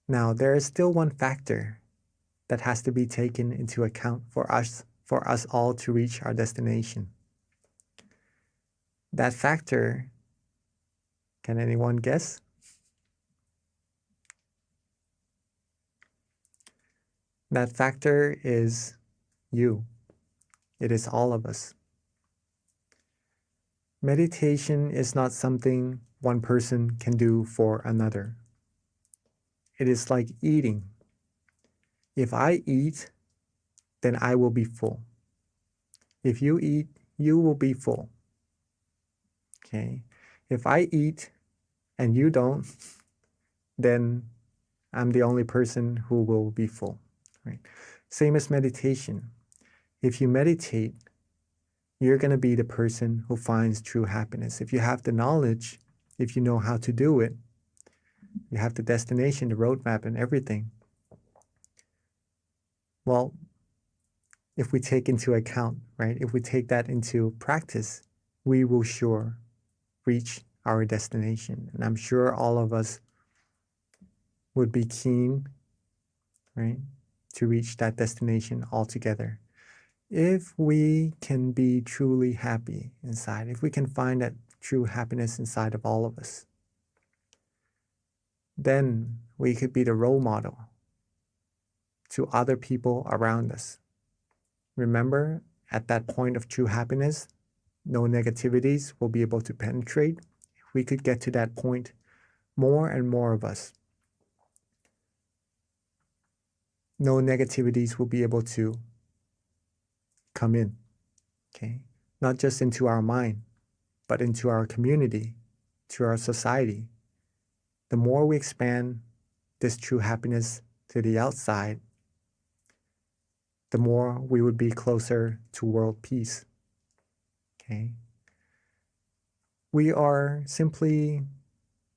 Now, there is still one factor that has to be taken into account for us all to reach our destination. That factor, can anyone guess? That factor is you. It is all of us. Meditation is not something one person can do for another. It is like eating. If I eat, then I will be full. If you eat, you will be full. Okay? If I eat and you don't, then I'm the only person who will be full. Right? Same as meditation. If you meditate, you're going to be the person who finds true happiness. If you have the knowledge, if you know how to do it, you have the destination, the roadmap, and everything. Well, if we take into account, right, if we take that into practice, we will sure reach our destination. And I'm sure all of us would be keen, right, to reach that destination altogether. If we can be truly happy inside, if we can find that true happiness inside of all of us, then we could be the role model to other people around us. Remember, at that point of true happiness, no negativities will be able to penetrate. If we could get to that point, more and more of us, no negativities will be able to come in, okay? Not just into our mind, but into our community, to our society. The more we expand this true happiness to the outside, the more we would be closer to world peace, okay? We are simply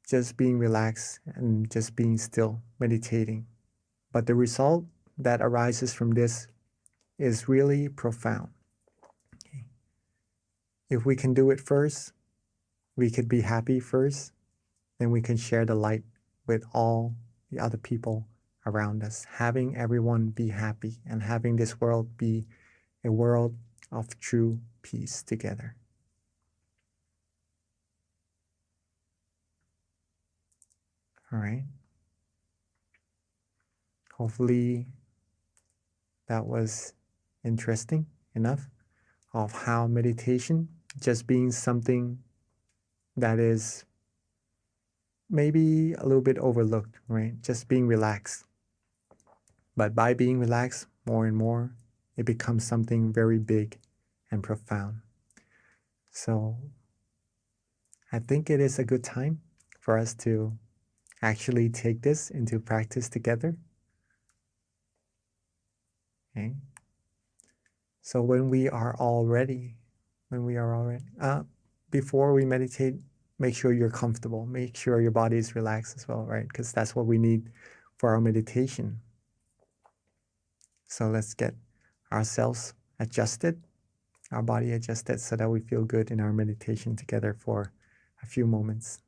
just being relaxed and just being still, meditating. But the result that arises from this is really profound. Okay. If we can do it first, we could be happy first, then we can share the light with all the other people around us, having everyone be happy and having this world be a world of true peace together. All right. Hopefully that was interesting enough of how meditation just being something that is maybe a little bit overlooked, right? Just being relaxed. But by being relaxed more and more, it becomes something very big and profound. So I think it is a good time for us to actually take this into practice together. Okay. So when we are all ready, before we meditate, make sure you're comfortable. Make sure your body is relaxed as well, right? Because that's what we need for our meditation. So let's get ourselves adjusted, our body adjusted, so that we feel good in our meditation together for a few moments.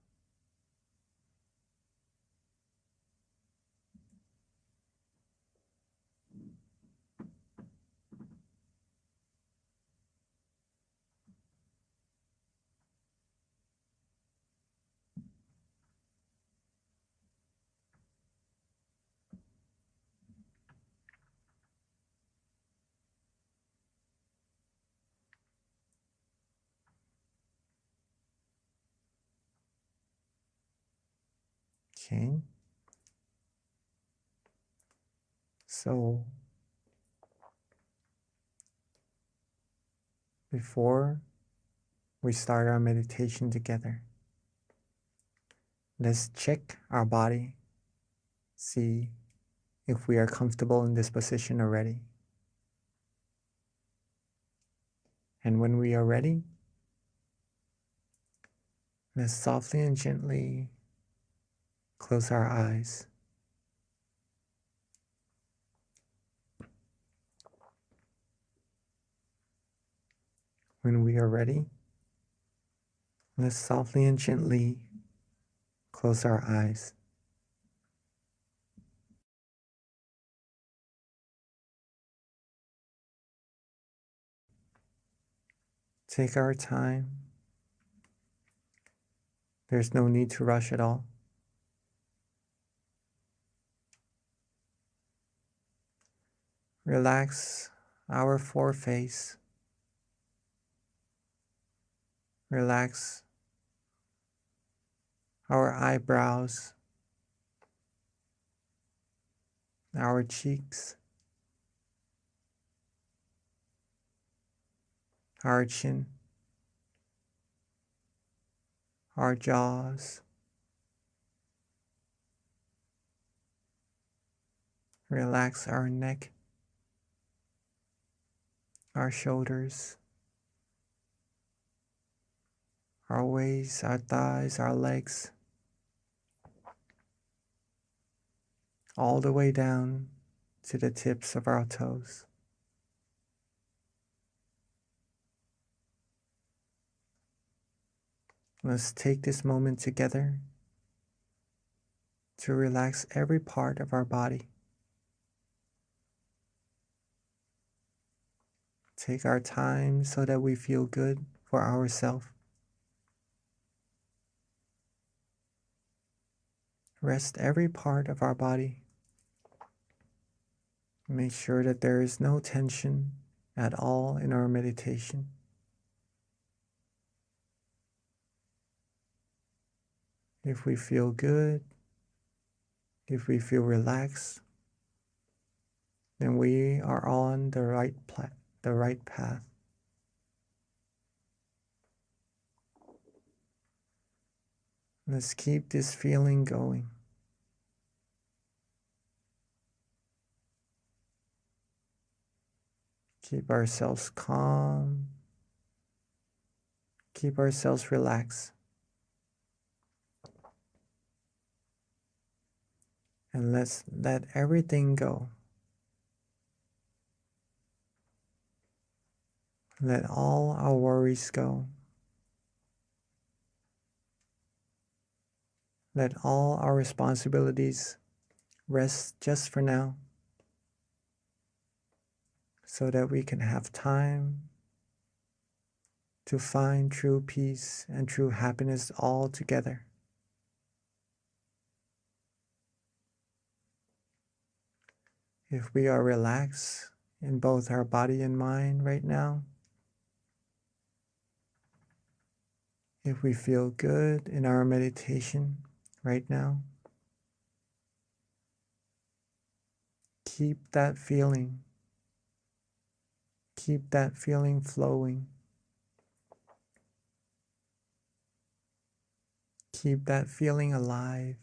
Okay. So before we start our meditation together, let's check our body, see if we are comfortable in this position already. And when we are ready, let's softly and gently close our eyes. When we are ready, let's softly and gently close our eyes. Take our time. There's no need to rush at all. Relax our foreface. Relax our eyebrows, our cheeks, our chin, our jaws. Relax our neck, our shoulders, our waist, our thighs, our legs, all the way down to the tips of our toes. Let's take this moment together to relax every part of our body. Take our time so that we feel good for ourselves. Rest every part of our body. Make sure that there is no tension at all in our meditation. If we feel good, if we feel relaxed, then we are on the right path. Let's keep this feeling going. Keep ourselves calm. Keep ourselves relaxed. And let's let everything go. Let all our worries go. Let all our responsibilities rest just for now, so that we can have time to find true peace and true happiness all together. If we are relaxed in both our body and mind right now, if we feel good in our meditation right now, keep that feeling. Keep that feeling flowing. Keep that feeling alive.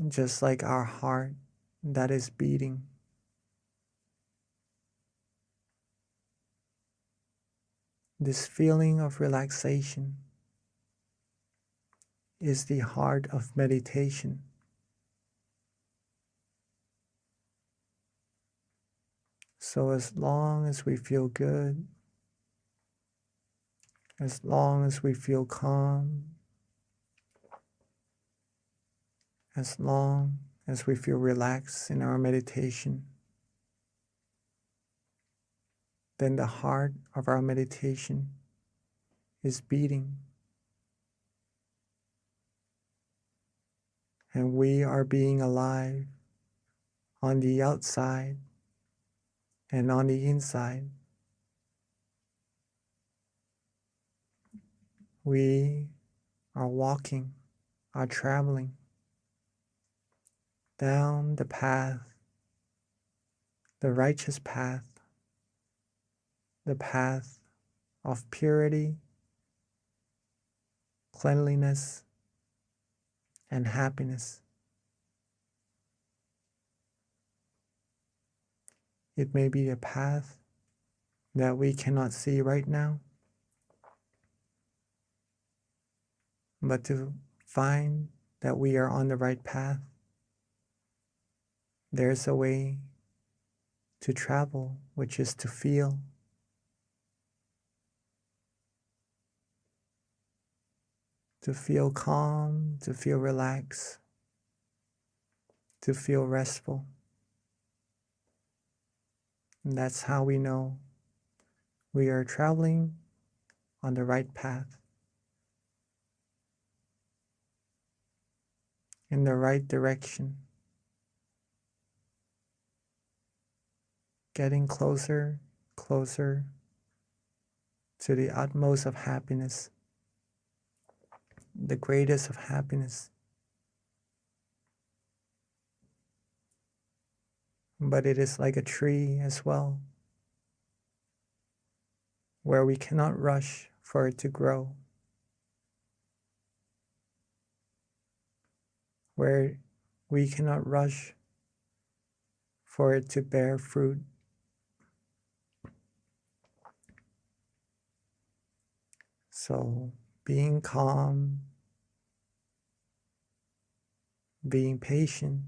Just like our heart that is beating. This feeling of relaxation is the heart of meditation. So as long as we feel good, as long as we feel calm, as long as we feel relaxed in our meditation, then the heart of our meditation is beating. And we are being alive on the outside and on the inside. We are walking are traveling down the path, the righteous path, the path of purity, cleanliness, and happiness. It may be a path that we cannot see right now, but to find that we are on the right path, there's a way to travel, which is to feel. To feel calm, to feel relaxed, to feel restful. And that's how we know we are traveling on the right path, in the right direction, getting closer, closer to the utmost of happiness, the greatest of happiness. But it is like a tree as well, where we cannot rush for it to grow, where we cannot rush for it to bear fruit. So being calm, being patient,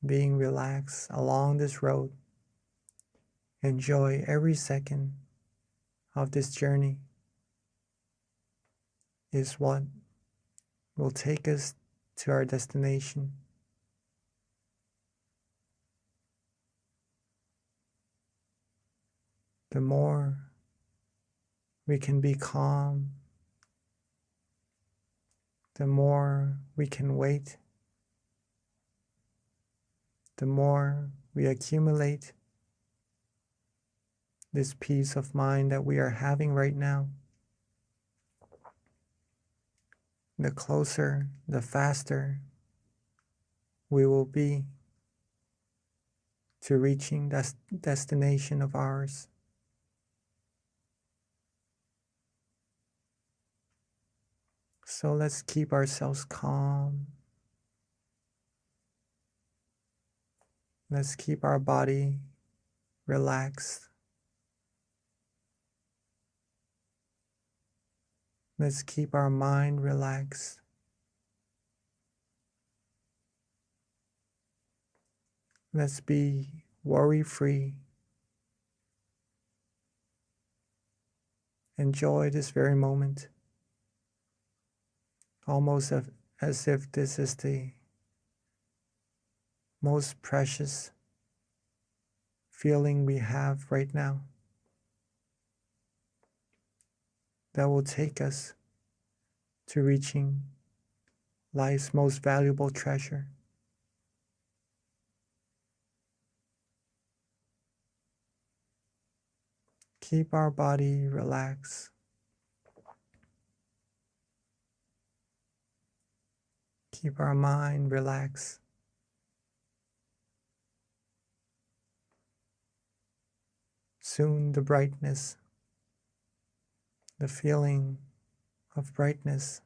being relaxed along this road, enjoy every second of this journey is what will take us to our destination. The more we can be calm, the more we can wait, the more we accumulate this peace of mind that we are having right now, the closer, the faster we will be to reaching that destination of ours. So let's keep ourselves calm. Let's keep our body relaxed. Let's keep our mind relaxed. Let's be worry-free. Enjoy this very moment, almost as if this is the most precious feeling we have right now, that will take us to reaching life's most valuable treasure. Keep our body relaxed. Keep our mind relaxed. Soon the brightness, the feeling of brightness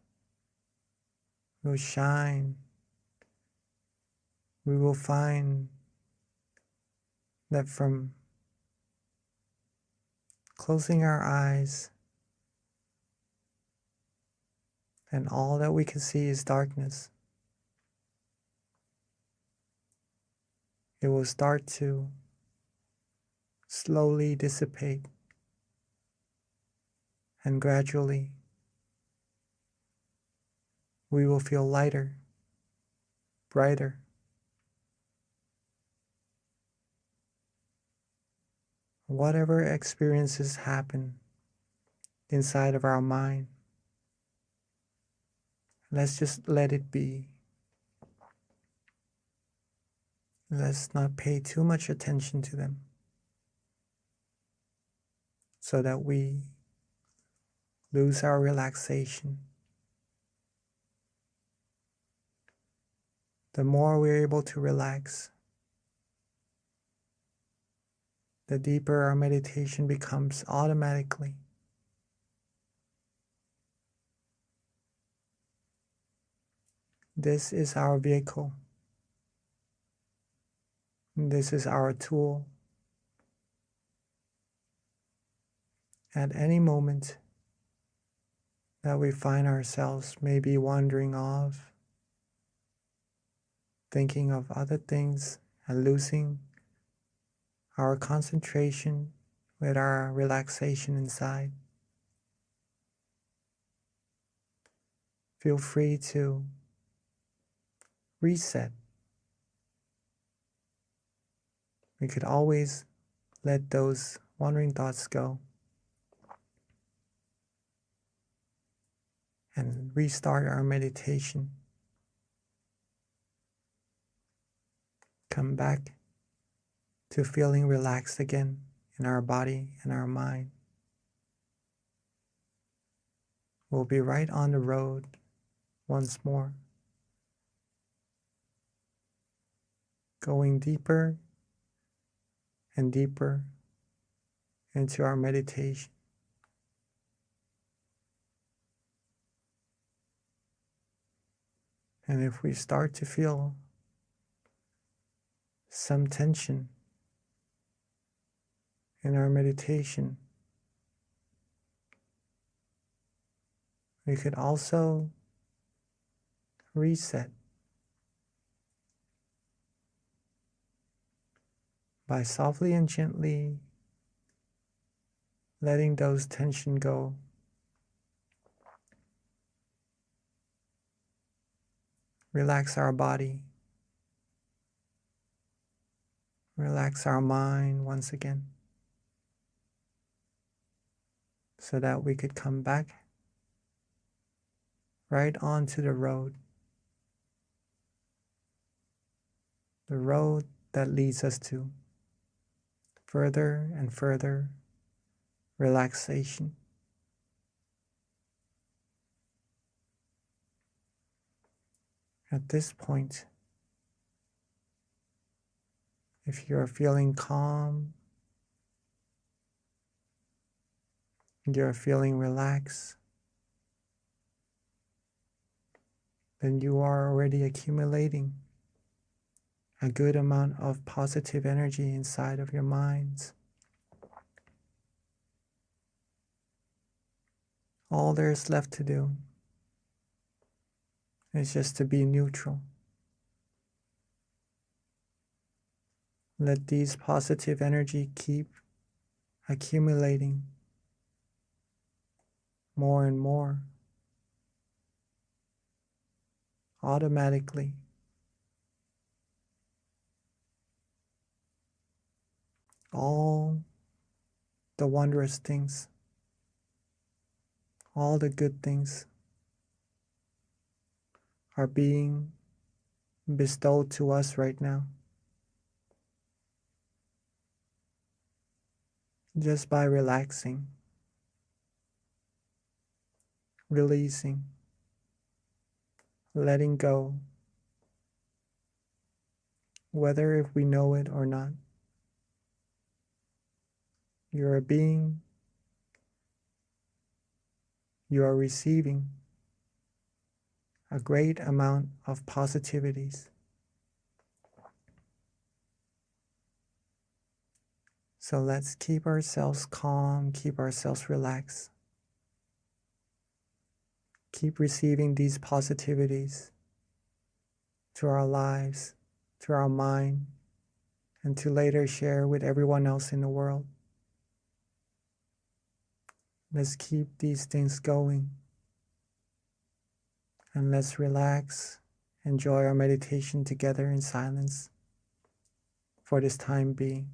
will shine. We will find that from closing our eyes and all that we can see is darkness, it will start to slowly dissipate, and gradually we will feel lighter, brighter. Whatever experiences happen inside of our mind, let's just let it be. Let's not pay too much attention to them, so that we lose our relaxation, the more we're able to relax, the deeper our meditation becomes automatically. This is our vehicle. This is our tool. At any moment that we find ourselves maybe wandering off, thinking of other things and losing our concentration with our relaxation inside, feel free to reset. We could always let those wandering thoughts go and restart our meditation. Come back to feeling relaxed again in our body and our mind. We'll be right on the road once more, going deeper and deeper into our meditation. And if we start to feel some tension in our meditation, we could also reset by softly and gently letting those tension go. Relax our body. Relax our mind once again, so that we could come back right onto the road that leads us to further and further relaxation. At this point, if you're feeling calm, you're feeling relaxed, then you are already accumulating a good amount of positive energy inside of your minds. All there's left to do is just to be neutral. Let these positive energy keep accumulating more and more automatically. All the wondrous things, all the good things are being bestowed to us right now, just by relaxing, releasing, letting go, whether if we know it or not. You're a being, you are receiving a great amount of positivities. So let's keep ourselves calm, keep ourselves relaxed. Keep receiving these positivities to our lives, to our mind, and to later share with everyone else in the world. Let's keep these things going. And let's relax, enjoy our meditation together in silence for this time being.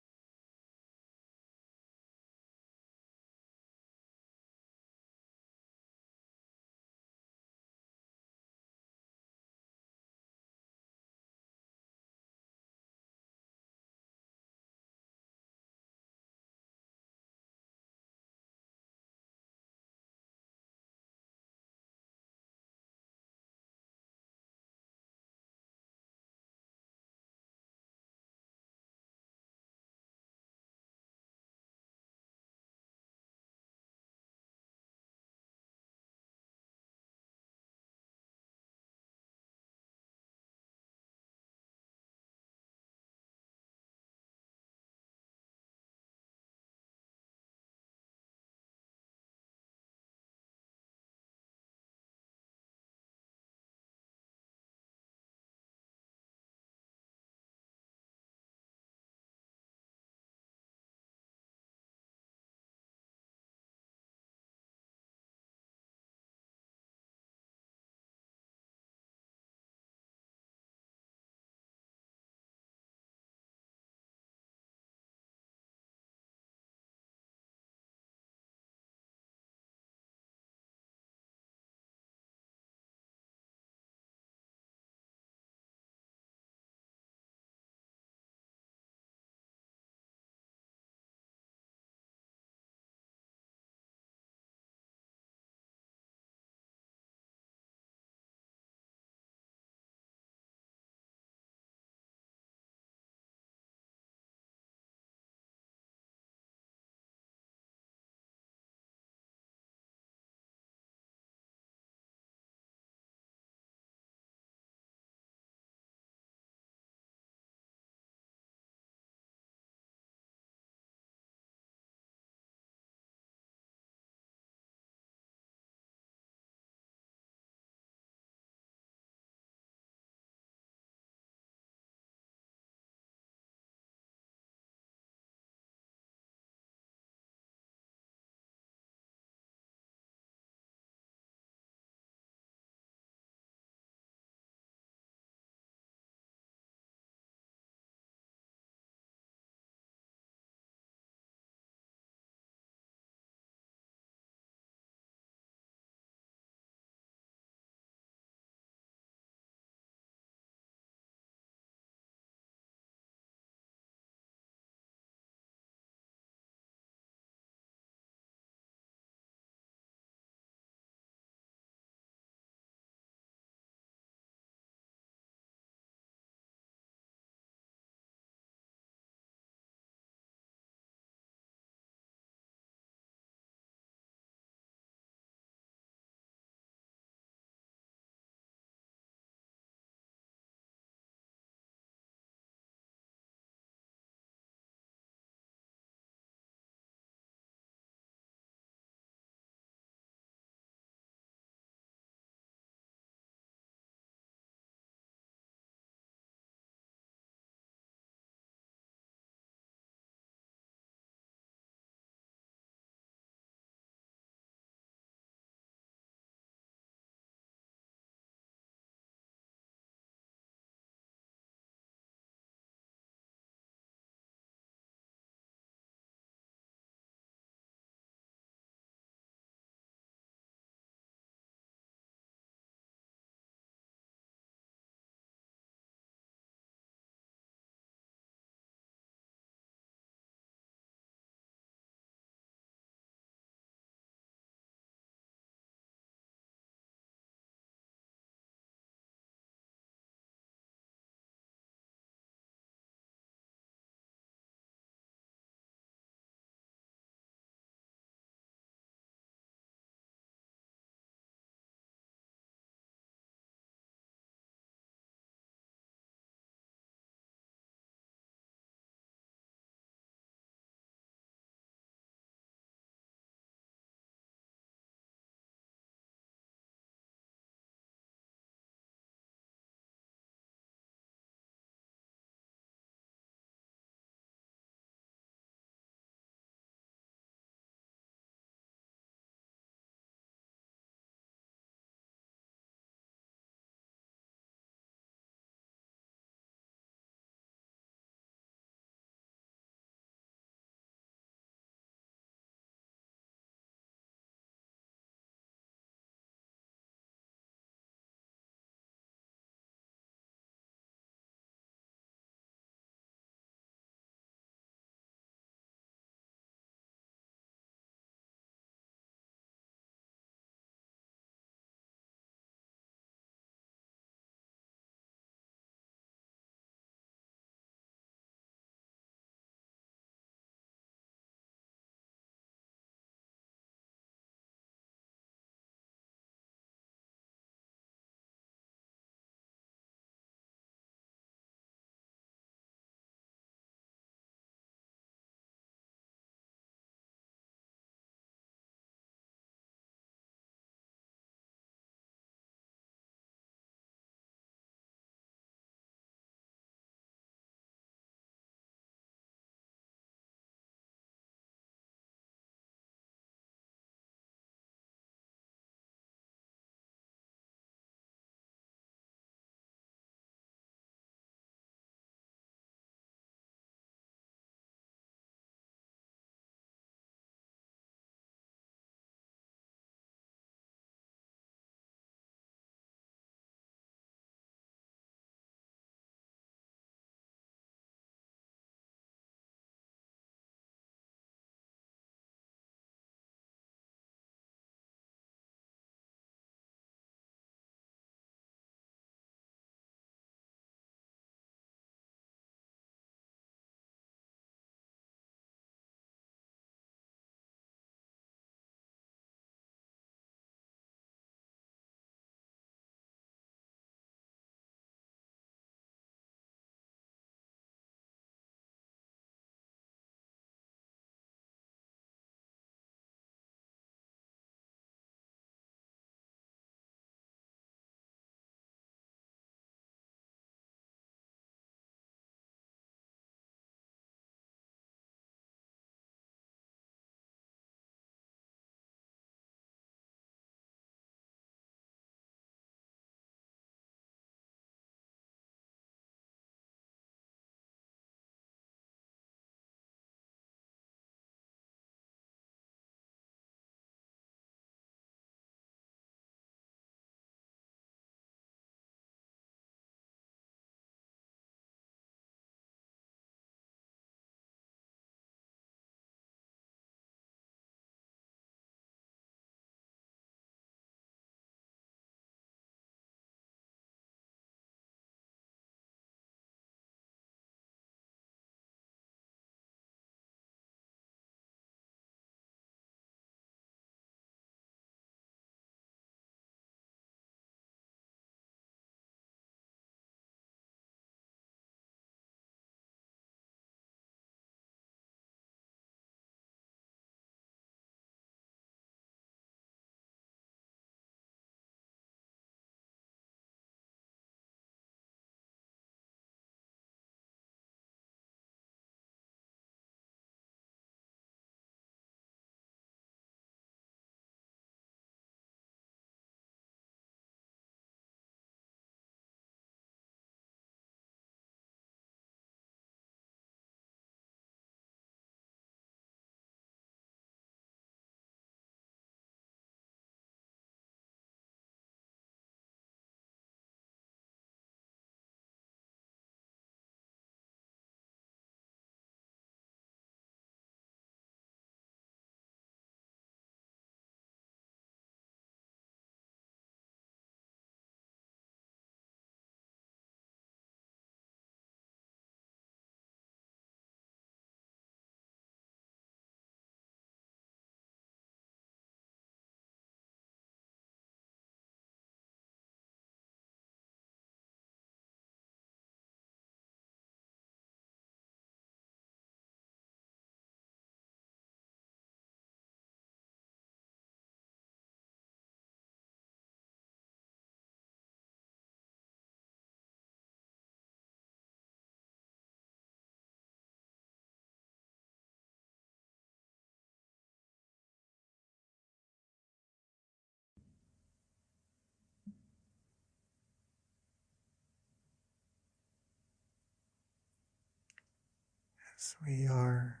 As we are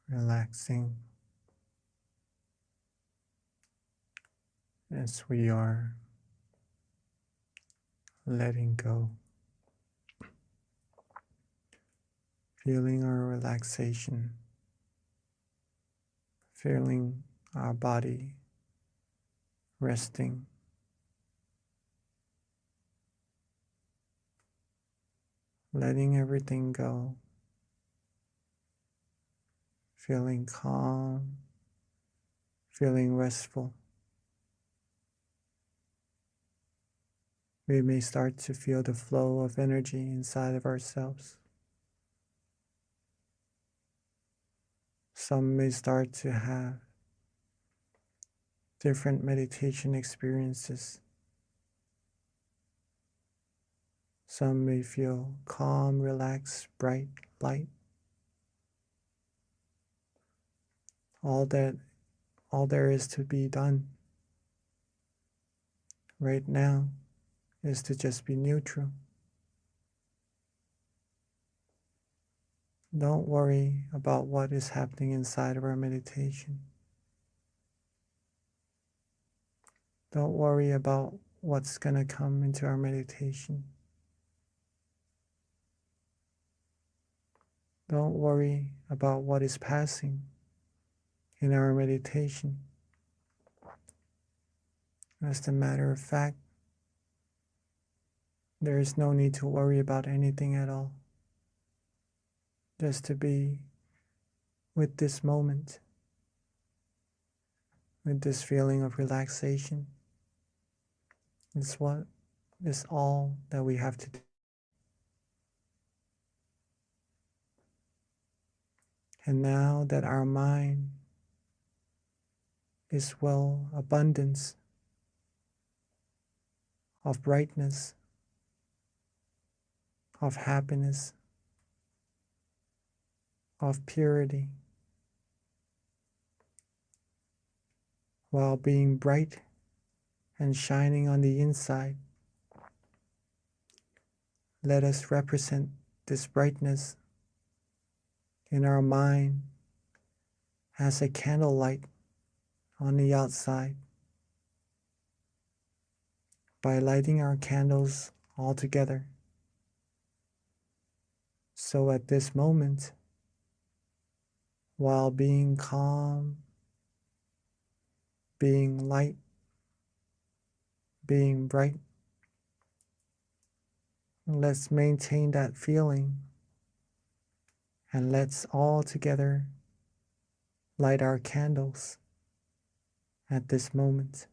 relaxing, as we are letting go, feeling our relaxation, feeling our body resting, letting everything go, feeling calm, feeling restful. We may start to feel the flow of energy inside of ourselves. Some may start to have different meditation experiences. Some may feel calm, relaxed, bright, light. All there is to be done right now is to just be neutral. Don't worry about what is happening inside of our meditation. Don't worry about what's going to come into our meditation. Don't worry about what is passing in our meditation. As a matter of fact, there is no need to worry about anything at all. Just to be with this moment, with this feeling of relaxation, is what is all that we have to do. And now that our mind is well abundance of brightness, of happiness, of purity, while being bright and shining on the inside, let us represent this brightness in our mind as a candlelight on the outside by lighting our candles all together. So at this moment, while being calm, being light, being bright, let's maintain that feeling and let's all together light our candles at this moment.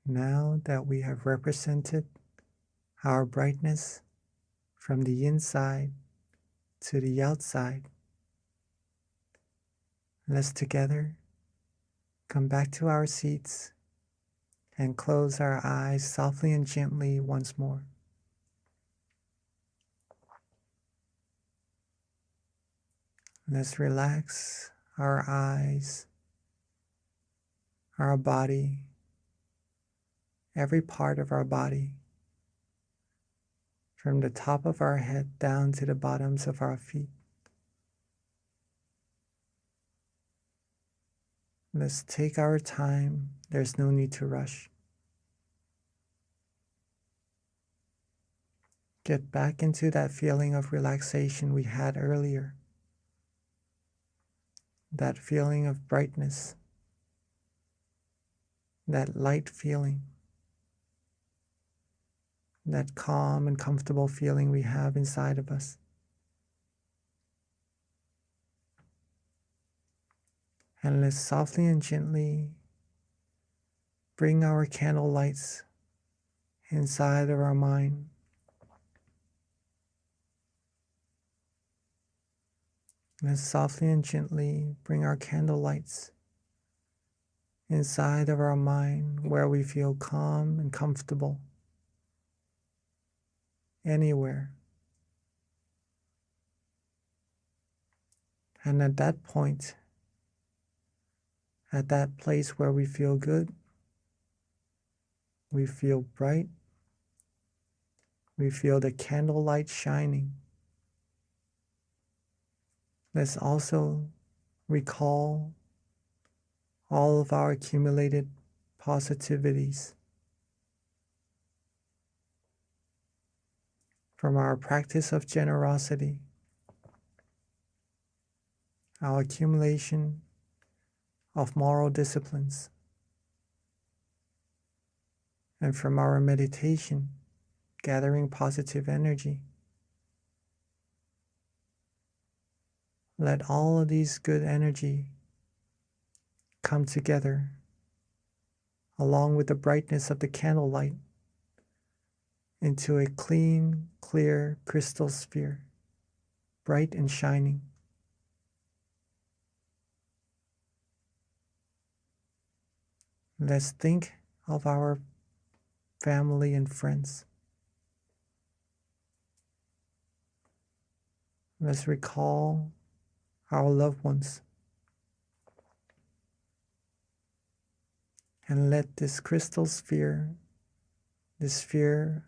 Now that we have represented our brightness from the inside to the outside, let's together come back to our seats and close our eyes softly and gently once more. Let's relax our eyes, our body, every part of our body, from the top of our head down to the bottoms of our feet. Let's take our time. There's no need to rush. Get back into that feeling of relaxation we had earlier. That feeling of brightness. That light feeling. That calm and comfortable feeling we have inside of us. And let's softly and gently bring our candle lights inside of our mind. Let's softly and gently bring our candle lights inside of our mind where we feel calm and comfortable. Anywhere. And at that point, at that place where we feel good, we feel bright, we feel the candlelight shining. Let's also recall all of our accumulated positivities from our practice of generosity, our accumulation of moral disciplines, and from our meditation, gathering positive energy. Let all of these good energy come together along with the brightness of the candlelight into a clean, clear crystal sphere, bright and shining. Let's think of our family and friends. Let's recall our loved ones. And let this crystal sphere, this sphere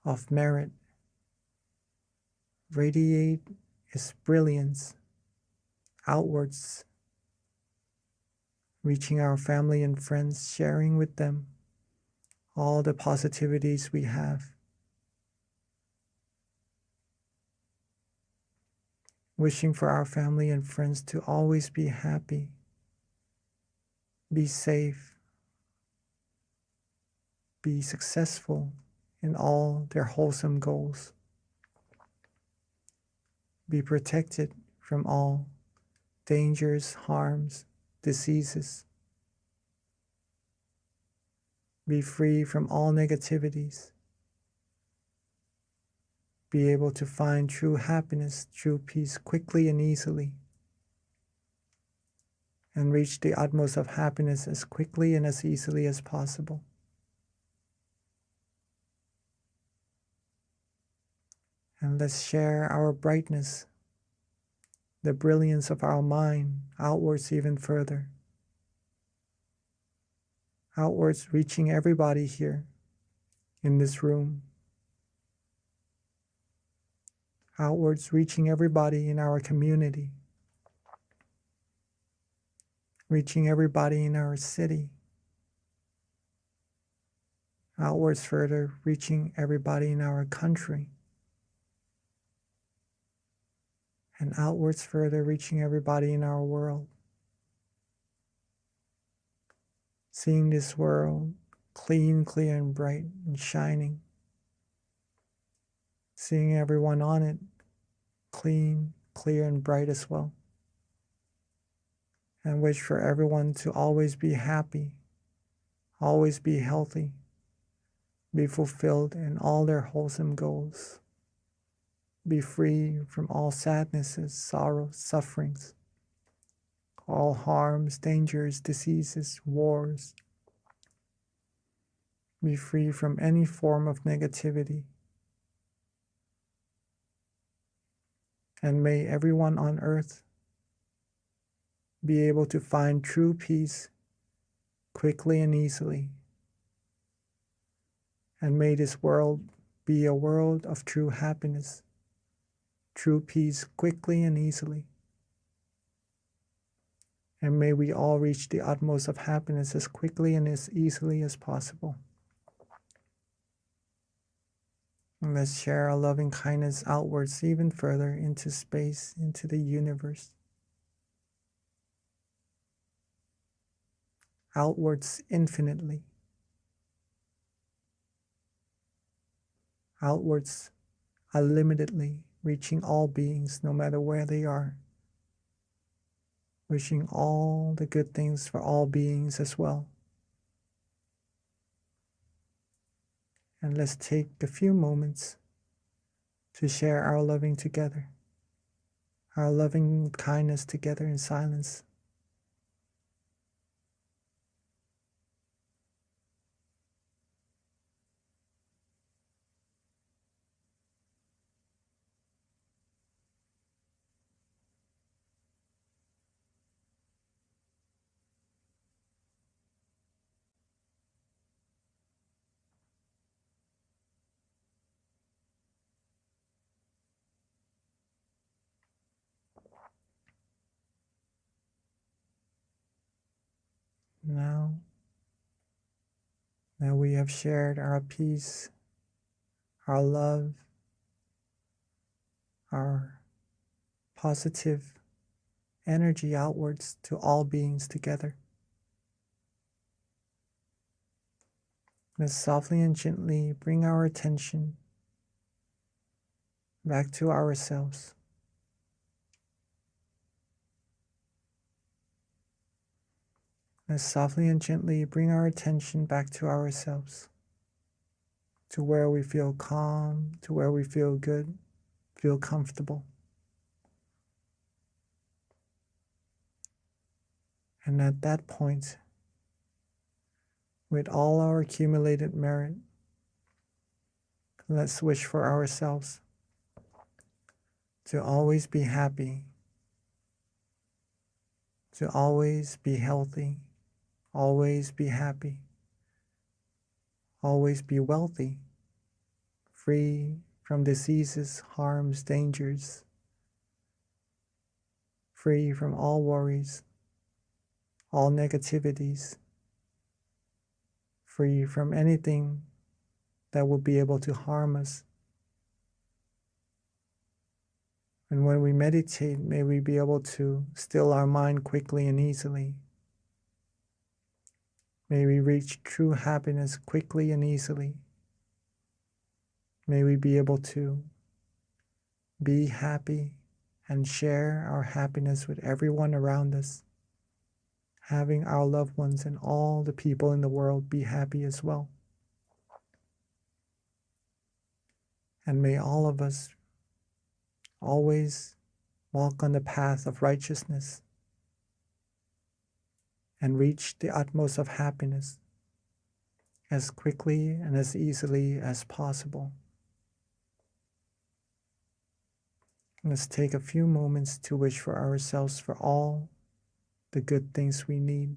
of merit, radiate its brilliance outwards, reaching our family and friends, sharing with them all the positivities we have. Wishing for our family and friends to always be happy, be safe, be successful in all their wholesome goals, be protected from all dangers, harms, diseases, be free from all negativities, be able to find true happiness, true peace quickly and easily, and reach the utmost of happiness as quickly and as easily as possible. And let's share our brightness, the brilliance of our mind outwards even further. Outwards, reaching everybody here in this room. Outwards, reaching everybody in our community. Reaching everybody in our city. Outwards further, reaching everybody in our country. And outwards further, reaching everybody in our world. Seeing this world clean, clear, and bright and shining. Seeing everyone on it clean, clear, and bright as well. And wish for everyone to always be happy, always be healthy, be fulfilled in all their wholesome goals, be free from all sadnesses, sorrows, sufferings, all harms, dangers, diseases, wars, be free from any form of negativity. And may everyone on earth be able to find true peace quickly and easily. And may this world be a world of true happiness, true peace quickly and easily. And may we all reach the utmost of happiness as quickly and as easily as possible. And let's share our loving kindness outwards even further into space, into the universe. Outwards infinitely. Outwards unlimitedly, reaching all beings no matter where they are. Wishing all the good things for all beings as well. And let's take a few moments to share our loving together, our loving kindness together in silence. Now that we have shared our peace, our love, our positive energy outwards to all beings together, let's softly and gently bring our attention back to ourselves. Let's softly and gently bring our attention back to ourselves, to where we feel calm, to where we feel good, feel comfortable. And at that point, with all our accumulated merit, let's wish for ourselves to always be happy, to always be healthy, always be happy, always be wealthy, free from diseases, harms, dangers, free from all worries, all negativities, free from anything that will be able to harm us. And when we meditate, may we be able to still our mind quickly and easily. May we reach true happiness quickly and easily. May we be able to be happy and share our happiness with everyone around us, having our loved ones and all the people in the world be happy as well. And may all of us always walk on the path of righteousness and reach the utmost of happiness as quickly and as easily as possible. Let's take a few moments to wish for ourselves for all the good things we need.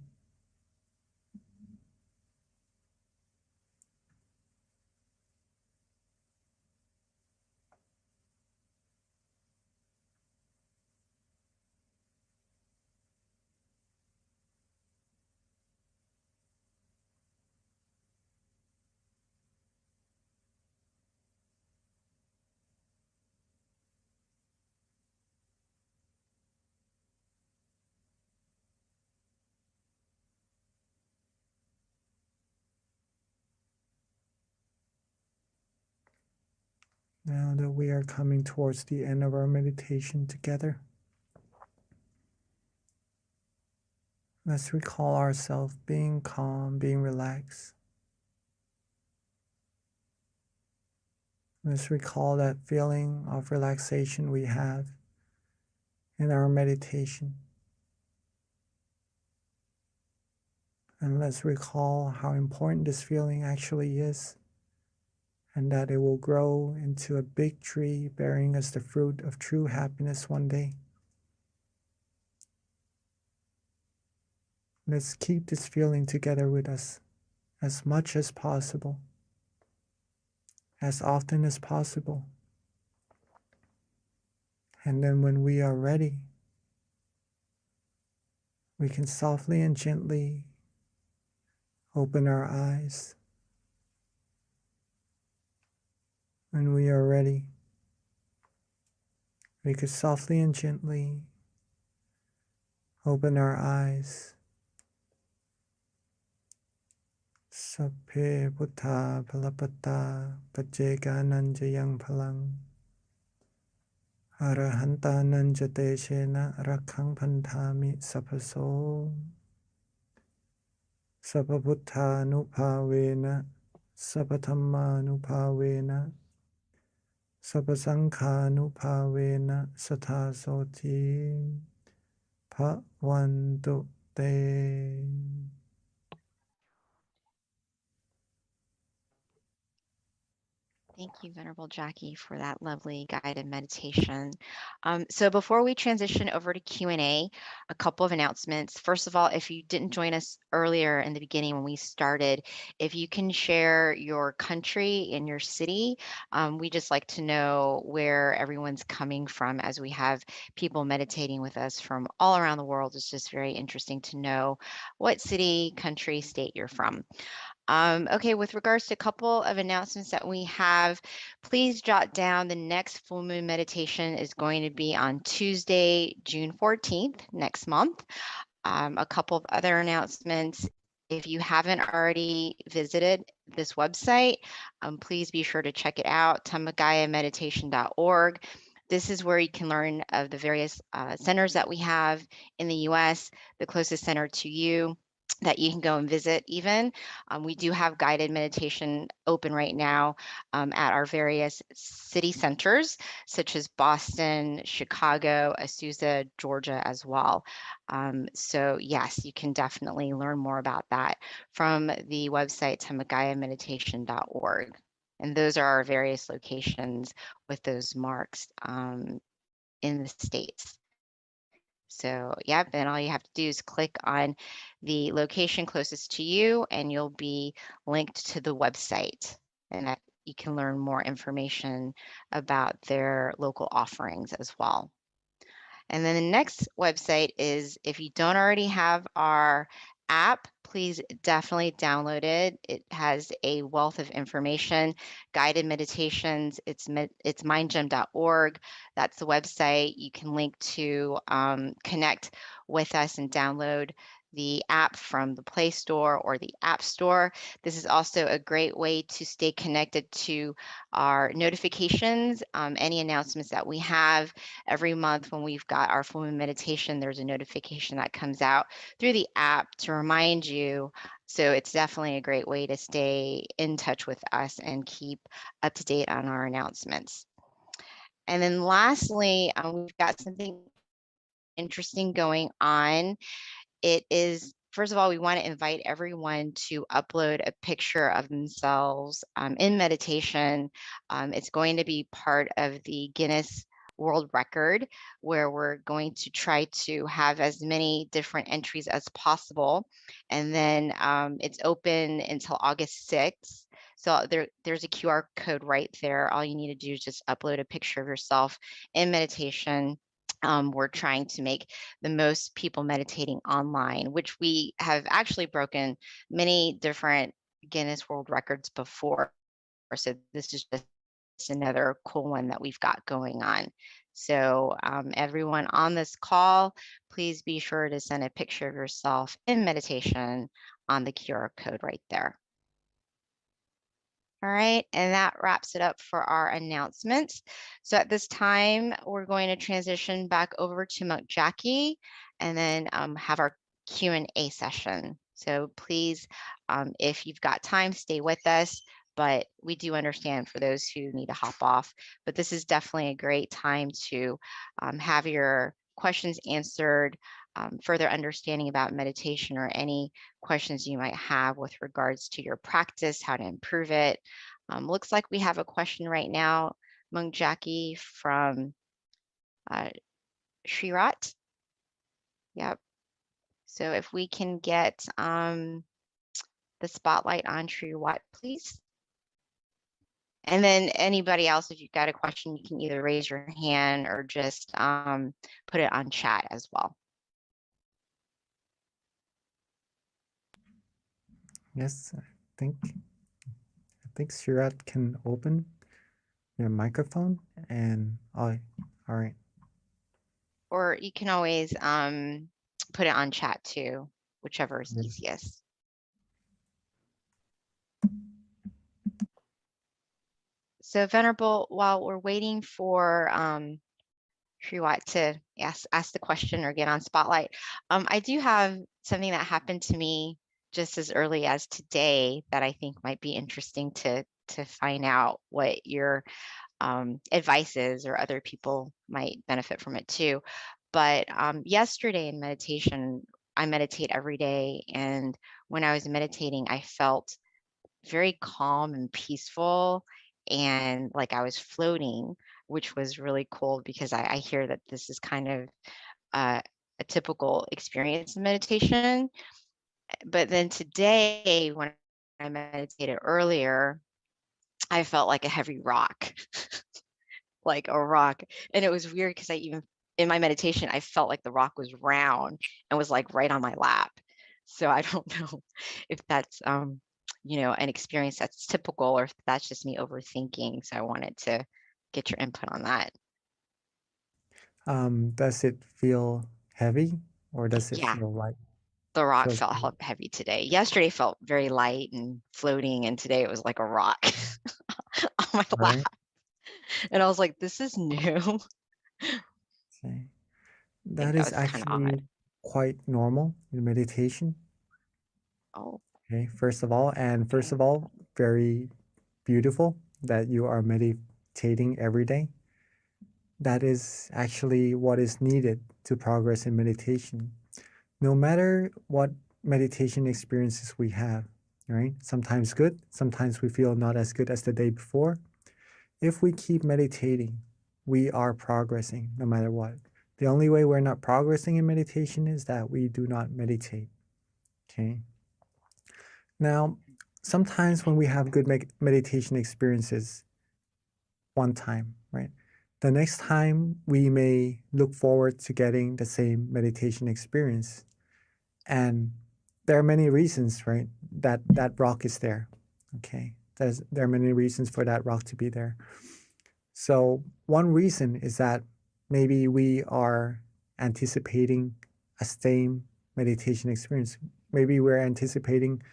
Now that we are coming towards the end of our meditation together, Let's recall ourselves being calm, being relaxed. Let's recall that feeling of relaxation we have in our meditation. And let's recall how important this feeling actually is, and that it will grow into a big tree bearing us the fruit of true happiness one day. Let's keep this feeling together with us as much as possible, as often as possible. And then when we are ready, we can softly and gently open our eyes. When we are ready, we could softly and gently open our eyes. Sapphe Buddha Palapata Pajjeka Nanjayang Palang Arahanta Nanjate Shena Rakhang Pantami Sapaso Sapabuddha Nupavena Sapathamma Nupavena Sapasangha Nupavena Sathasoti Bhavantu Te. Thank you, Venerable Jackie, for that lovely guided meditation. So before we transition over to Q&A, a couple of announcements. First of all, if you didn't join us earlier in the beginning when we started, if you can share your country and your city, we just like to know where everyone's coming from as we have people meditating with us from all around the world. It's just very interesting to know what city, country, state you're from. Okay, with regards to a couple of announcements that we have, please jot down the next full moon meditation is going to be on Tuesday, June 14th, next month. A couple of other announcements. If you haven't already visited this website, please be sure to check it out, tamagayameditation.org. This is where you can learn of the various centers that we have in the US, the closest center to you that you can go and visit even. We do have guided meditation open right now at our various city centers, such as Boston, Chicago, Azusa, Georgia as well. So yes, you can definitely learn more about that from the website tamagayameditation.org. And those are our various locations with those marks in the States. So yep, and all you have to do is click on the location closest to you and you'll be linked to the website, and that you can learn more information about their local offerings as well. And then the next website is, if you don't already have our app, please definitely download it. It has a wealth of information, guided meditations. It's mindgem.org. That's the website. You can link to connect with us and download the app from the Play Store or the App Store. This is also a great way to stay connected to our notifications, any announcements that we have. Every month when we've got our full moon meditation, there's a notification that comes out through the app to remind you. So it's definitely a great way to stay in touch with us and keep up to date on our announcements. And then lastly, we've got something interesting going on. It is, first of all, we want to invite everyone to upload a picture of themselves in meditation. It's going to be part of the Guinness World Record, where we're going to try to have as many different entries as possible. And then it's open until August 6th. So there's a QR code right there. All you need to do is just upload a picture of yourself in meditation. We're trying to make the most people meditating online, which we have actually broken many different Guinness World Records before. So this is just another cool one that we've got going on. So everyone on this call, please be sure to send a picture of yourself in meditation on the QR code right there. All right, and that wraps it up for our announcements. So at this time, we're going to transition back over to Monk Jackie and then have our Q&A session. So please, if you've got time, stay with us, but we do understand for those who need to hop off. But this is definitely a great time to have your questions answered, further understanding about meditation, or any questions you might have with regards to your practice, how to improve it. Looks like we have a question right now, Mung Jackie, from Shrirat. Yep. So if we can get the spotlight on Shrirat, please. And then anybody else, if you've got a question, you can either raise your hand or just put it on chat as well. Yes, I think Shirat can open your microphone, and all right. Or you can always put it on chat too, whichever is Yes. easiest. So Venerable, while we're waiting for Shriwat to ask the question or get on spotlight, I do have something that happened to me just as early as today that I think might be interesting to find out what your advice is, or other people might benefit from it too. But yesterday in meditation, I meditate every day, and when I was meditating, I felt very calm and peaceful, and like I was floating, which was really cool because I hear that this is kind of a typical experience in meditation. But then today, when I meditated earlier, I felt like a heavy rock, like a rock. And it was weird because in my meditation, I felt like the rock was round and was like right on my lap. So I don't know if that's, an experience that's typical, or if that's just me overthinking. So I wanted to get your input on that. Does it feel heavy, or does it Yeah. feel light? The rock Feels felt light. heavy today. Yesterday felt very light and floating, and today it was like a rock on my lap. Right. And I was like, this is new. Okay. I think That that is was kind of actually odd. quite normal in meditation. Oh, Okay, first of all, very beautiful that you are meditating every day. That is actually what is needed to progress in meditation. No matter what meditation experiences we have, right? Sometimes good, sometimes we feel not as good as the day before. If we keep meditating, we are progressing no matter what. The only way we're not progressing in meditation is that we do not meditate. Okay. Now, sometimes when we have good meditation experiences one time, right? The next time we may look forward to getting the same meditation experience. And there are many reasons, right? That rock is there. Okay. There are many reasons for that rock to be there. So one reason is that maybe we are anticipating a same meditation experience. Maybe we're anticipating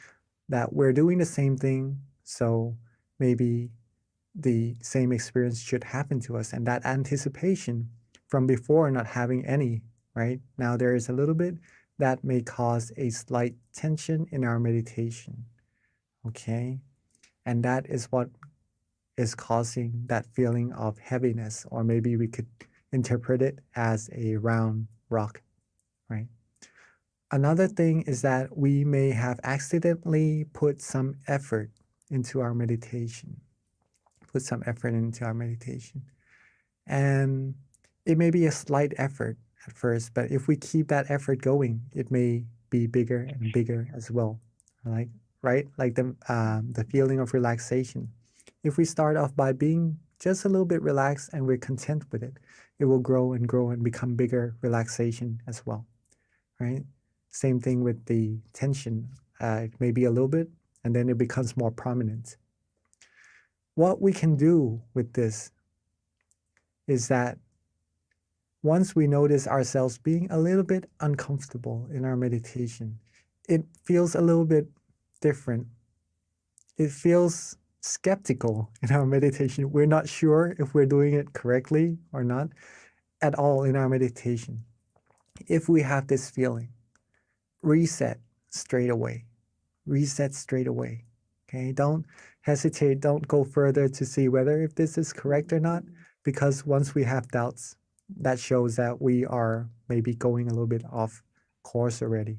that we're doing the same thing, so maybe the same experience should happen to us. And that anticipation from before not having any, right? Now there is a little bit that may cause a slight tension in our meditation. Okay. And that is what is causing that feeling of heaviness, or maybe we could interpret it as a round rock, right? Another thing is that we may have accidentally put some effort into our meditation, And it may be a slight effort at first, but if we keep that effort going, it may be bigger and bigger as well, right? Like the feeling of relaxation. If we start off by being just a little bit relaxed and we're content with it, it will grow and grow and become bigger relaxation as well, right? Same thing with the tension. It may be a little bit, and then it becomes more prominent. What we can do with this is that once we notice ourselves being a little bit uncomfortable in our meditation, it feels a little bit different. It feels skeptical in our meditation. We're not sure if we're doing it correctly or not at all in our meditation. If we have this feeling, reset straight away. Reset straight away. Okay, don't hesitate, don't go further to see whether if this is correct or not, because once we have doubts, that shows that we are maybe going a little bit off course already.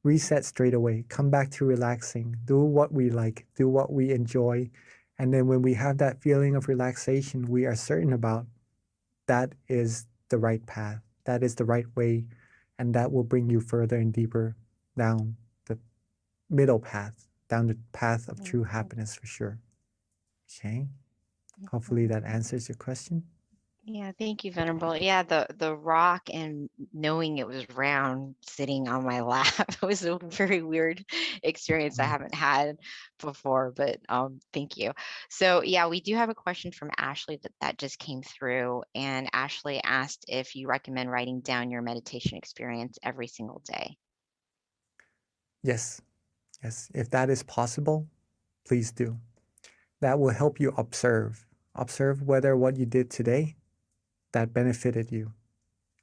Reset straight away, come back to relaxing, do what we like, do what we enjoy. And then when we have that feeling of relaxation, we are certain about that is the right path, that is the right way, and that will bring you further and deeper down the middle path, down the path of true happiness for sure. Okay, hopefully that answers your question. Yeah, thank you, Venerable. Yeah, the rock and knowing it was round sitting on my lap was a very weird experience I haven't had before, but thank you. So yeah, we do have a question from Ashley that just came through, and Ashley asked if you recommend writing down your meditation experience every single day. Yes, yes, if that is possible, please do. That will help you observe whether what you did today that benefited you.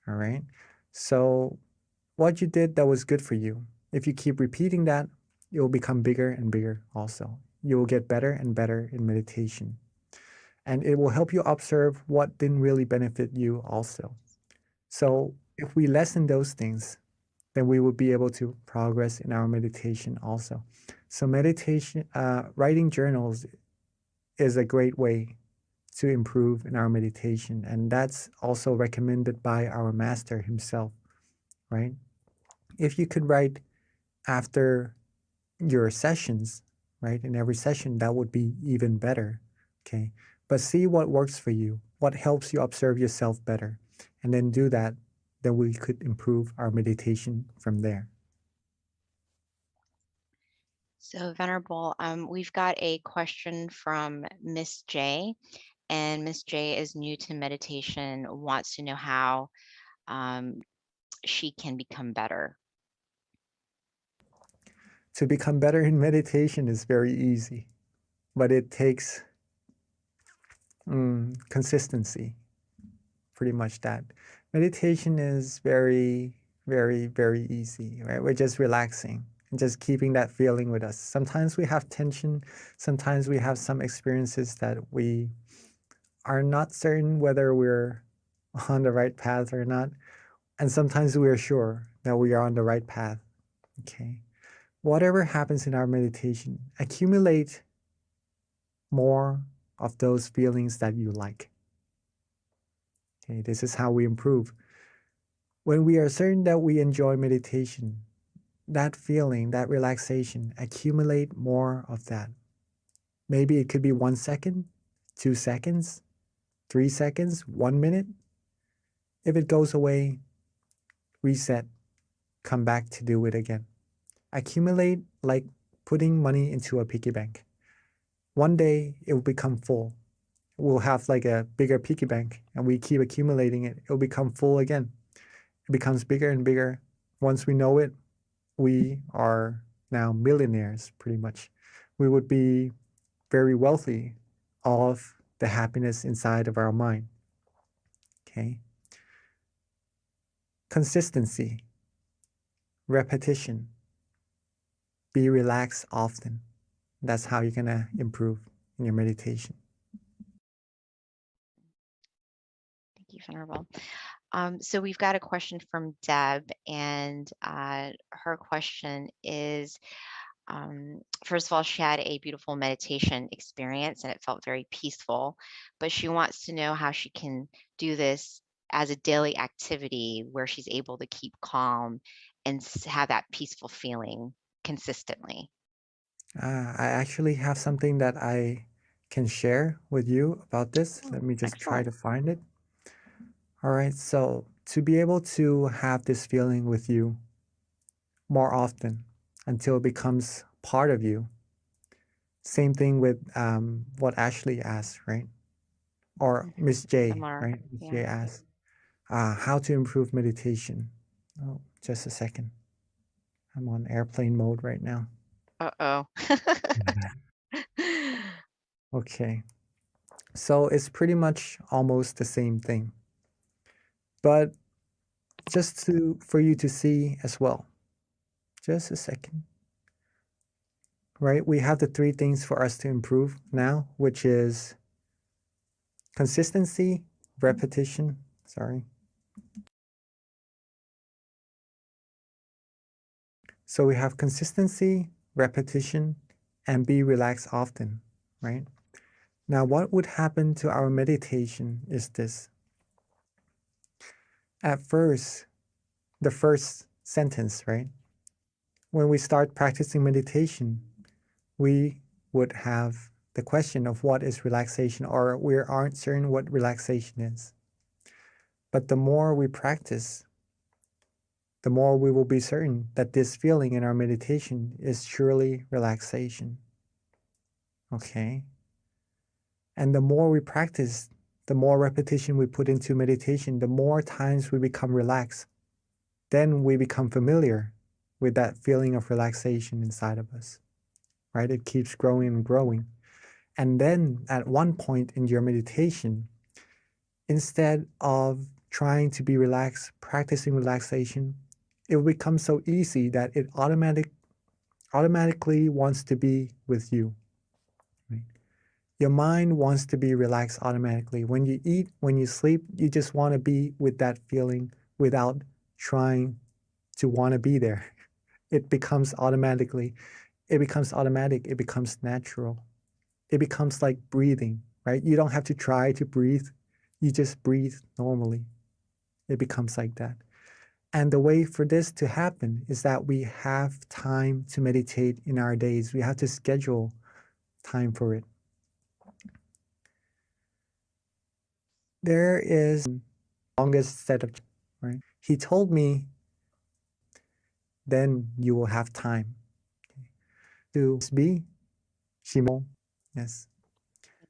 All right. So what you did that was good for you, if you keep repeating that, it will become bigger and bigger also. You will get better and better in meditation. And it will help you observe what didn't really benefit you also. So if we lessen those things, then we will be able to progress in our meditation also. So meditation, writing journals is a great way to improve in our meditation. And that's also recommended by our master himself, right? If you could write after your sessions, right, in every session, that would be even better, okay? But see what works for you, what helps you observe yourself better, and then do that, then we could improve our meditation from there. So Venerable, we've got a question from Miss J, and Miss J is new to meditation, wants to know how she can become better. To become better in meditation is very easy, but it takes consistency, pretty much that. Meditation is very, very, very easy, right? We're just relaxing and just keeping that feeling with us. Sometimes we have tension, sometimes we have some experiences that we are not certain whether we're on the right path or not. And sometimes we are sure that we are on the right path, okay? Whatever happens in our meditation, accumulate more of those feelings that you like. Okay, this is how we improve. When we are certain that we enjoy meditation, that feeling, that relaxation, accumulate more of that. Maybe it could be 1 second, 2 seconds, 3 seconds, 1 minute. If it goes away, reset, come back to do it again. Accumulate like putting money into a piggy bank. One day it will become full. We'll have like a bigger piggy bank and we keep accumulating it. It'll become full again. It becomes bigger and bigger. Once we know it, we are now millionaires pretty much. We would be very wealthy of the happiness inside of our mind. Okay. Consistency, repetition, be relaxed often. That's how you're gonna improve in your meditation. Thank you, Venerable. So we've got a question from Deb, and her question is, first of all, she had a beautiful meditation experience and it felt very peaceful, but she wants to know how she can do this as a daily activity where she's able to keep calm and have that peaceful feeling consistently. I actually have something that I can share with you about this. Let me just try to find it. All right, so to be able to have this feeling with you more often until it becomes part of you. Same thing with what Ashley asked, right? Or Miss J, Similar, right? Miss J yeah. asked, how to improve meditation. Oh, just a second. I'm on airplane mode right now. Uh-oh. Okay. So it's pretty much almost the same thing. But just for you to see as well. Just a second. Right? We have the 3 things for us to improve now, which is consistency, repetition, sorry. So we have consistency, repetition, and be relaxed often, right? Now, what would happen to our meditation is this. At first, the first sentence, right? When we start practicing meditation, we would have the question of what is relaxation, or we aren't certain what relaxation is. But the more we practice, the more we will be certain that this feeling in our meditation is truly relaxation. Okay? And the more we practice, the more repetition we put into meditation, the more times we become relaxed. Then we become familiar with that feeling of relaxation inside of us, right? It keeps growing and growing. And then at one point in your meditation, instead of trying to be relaxed, practicing relaxation, it will become so easy that it automatically wants to be with you. Right? Your mind wants to be relaxed automatically. When you eat, when you sleep, you just want to be with that feeling without trying to want to be there. It becomes automatic, it becomes natural. It becomes like breathing, right? You don't have to try to breathe. You just breathe normally. It becomes like that. And the way for this to happen is that we have time to meditate in our days. We have to schedule time for it. There is the longest set of, right? He told me, then you will have time to be Shimon. Yes.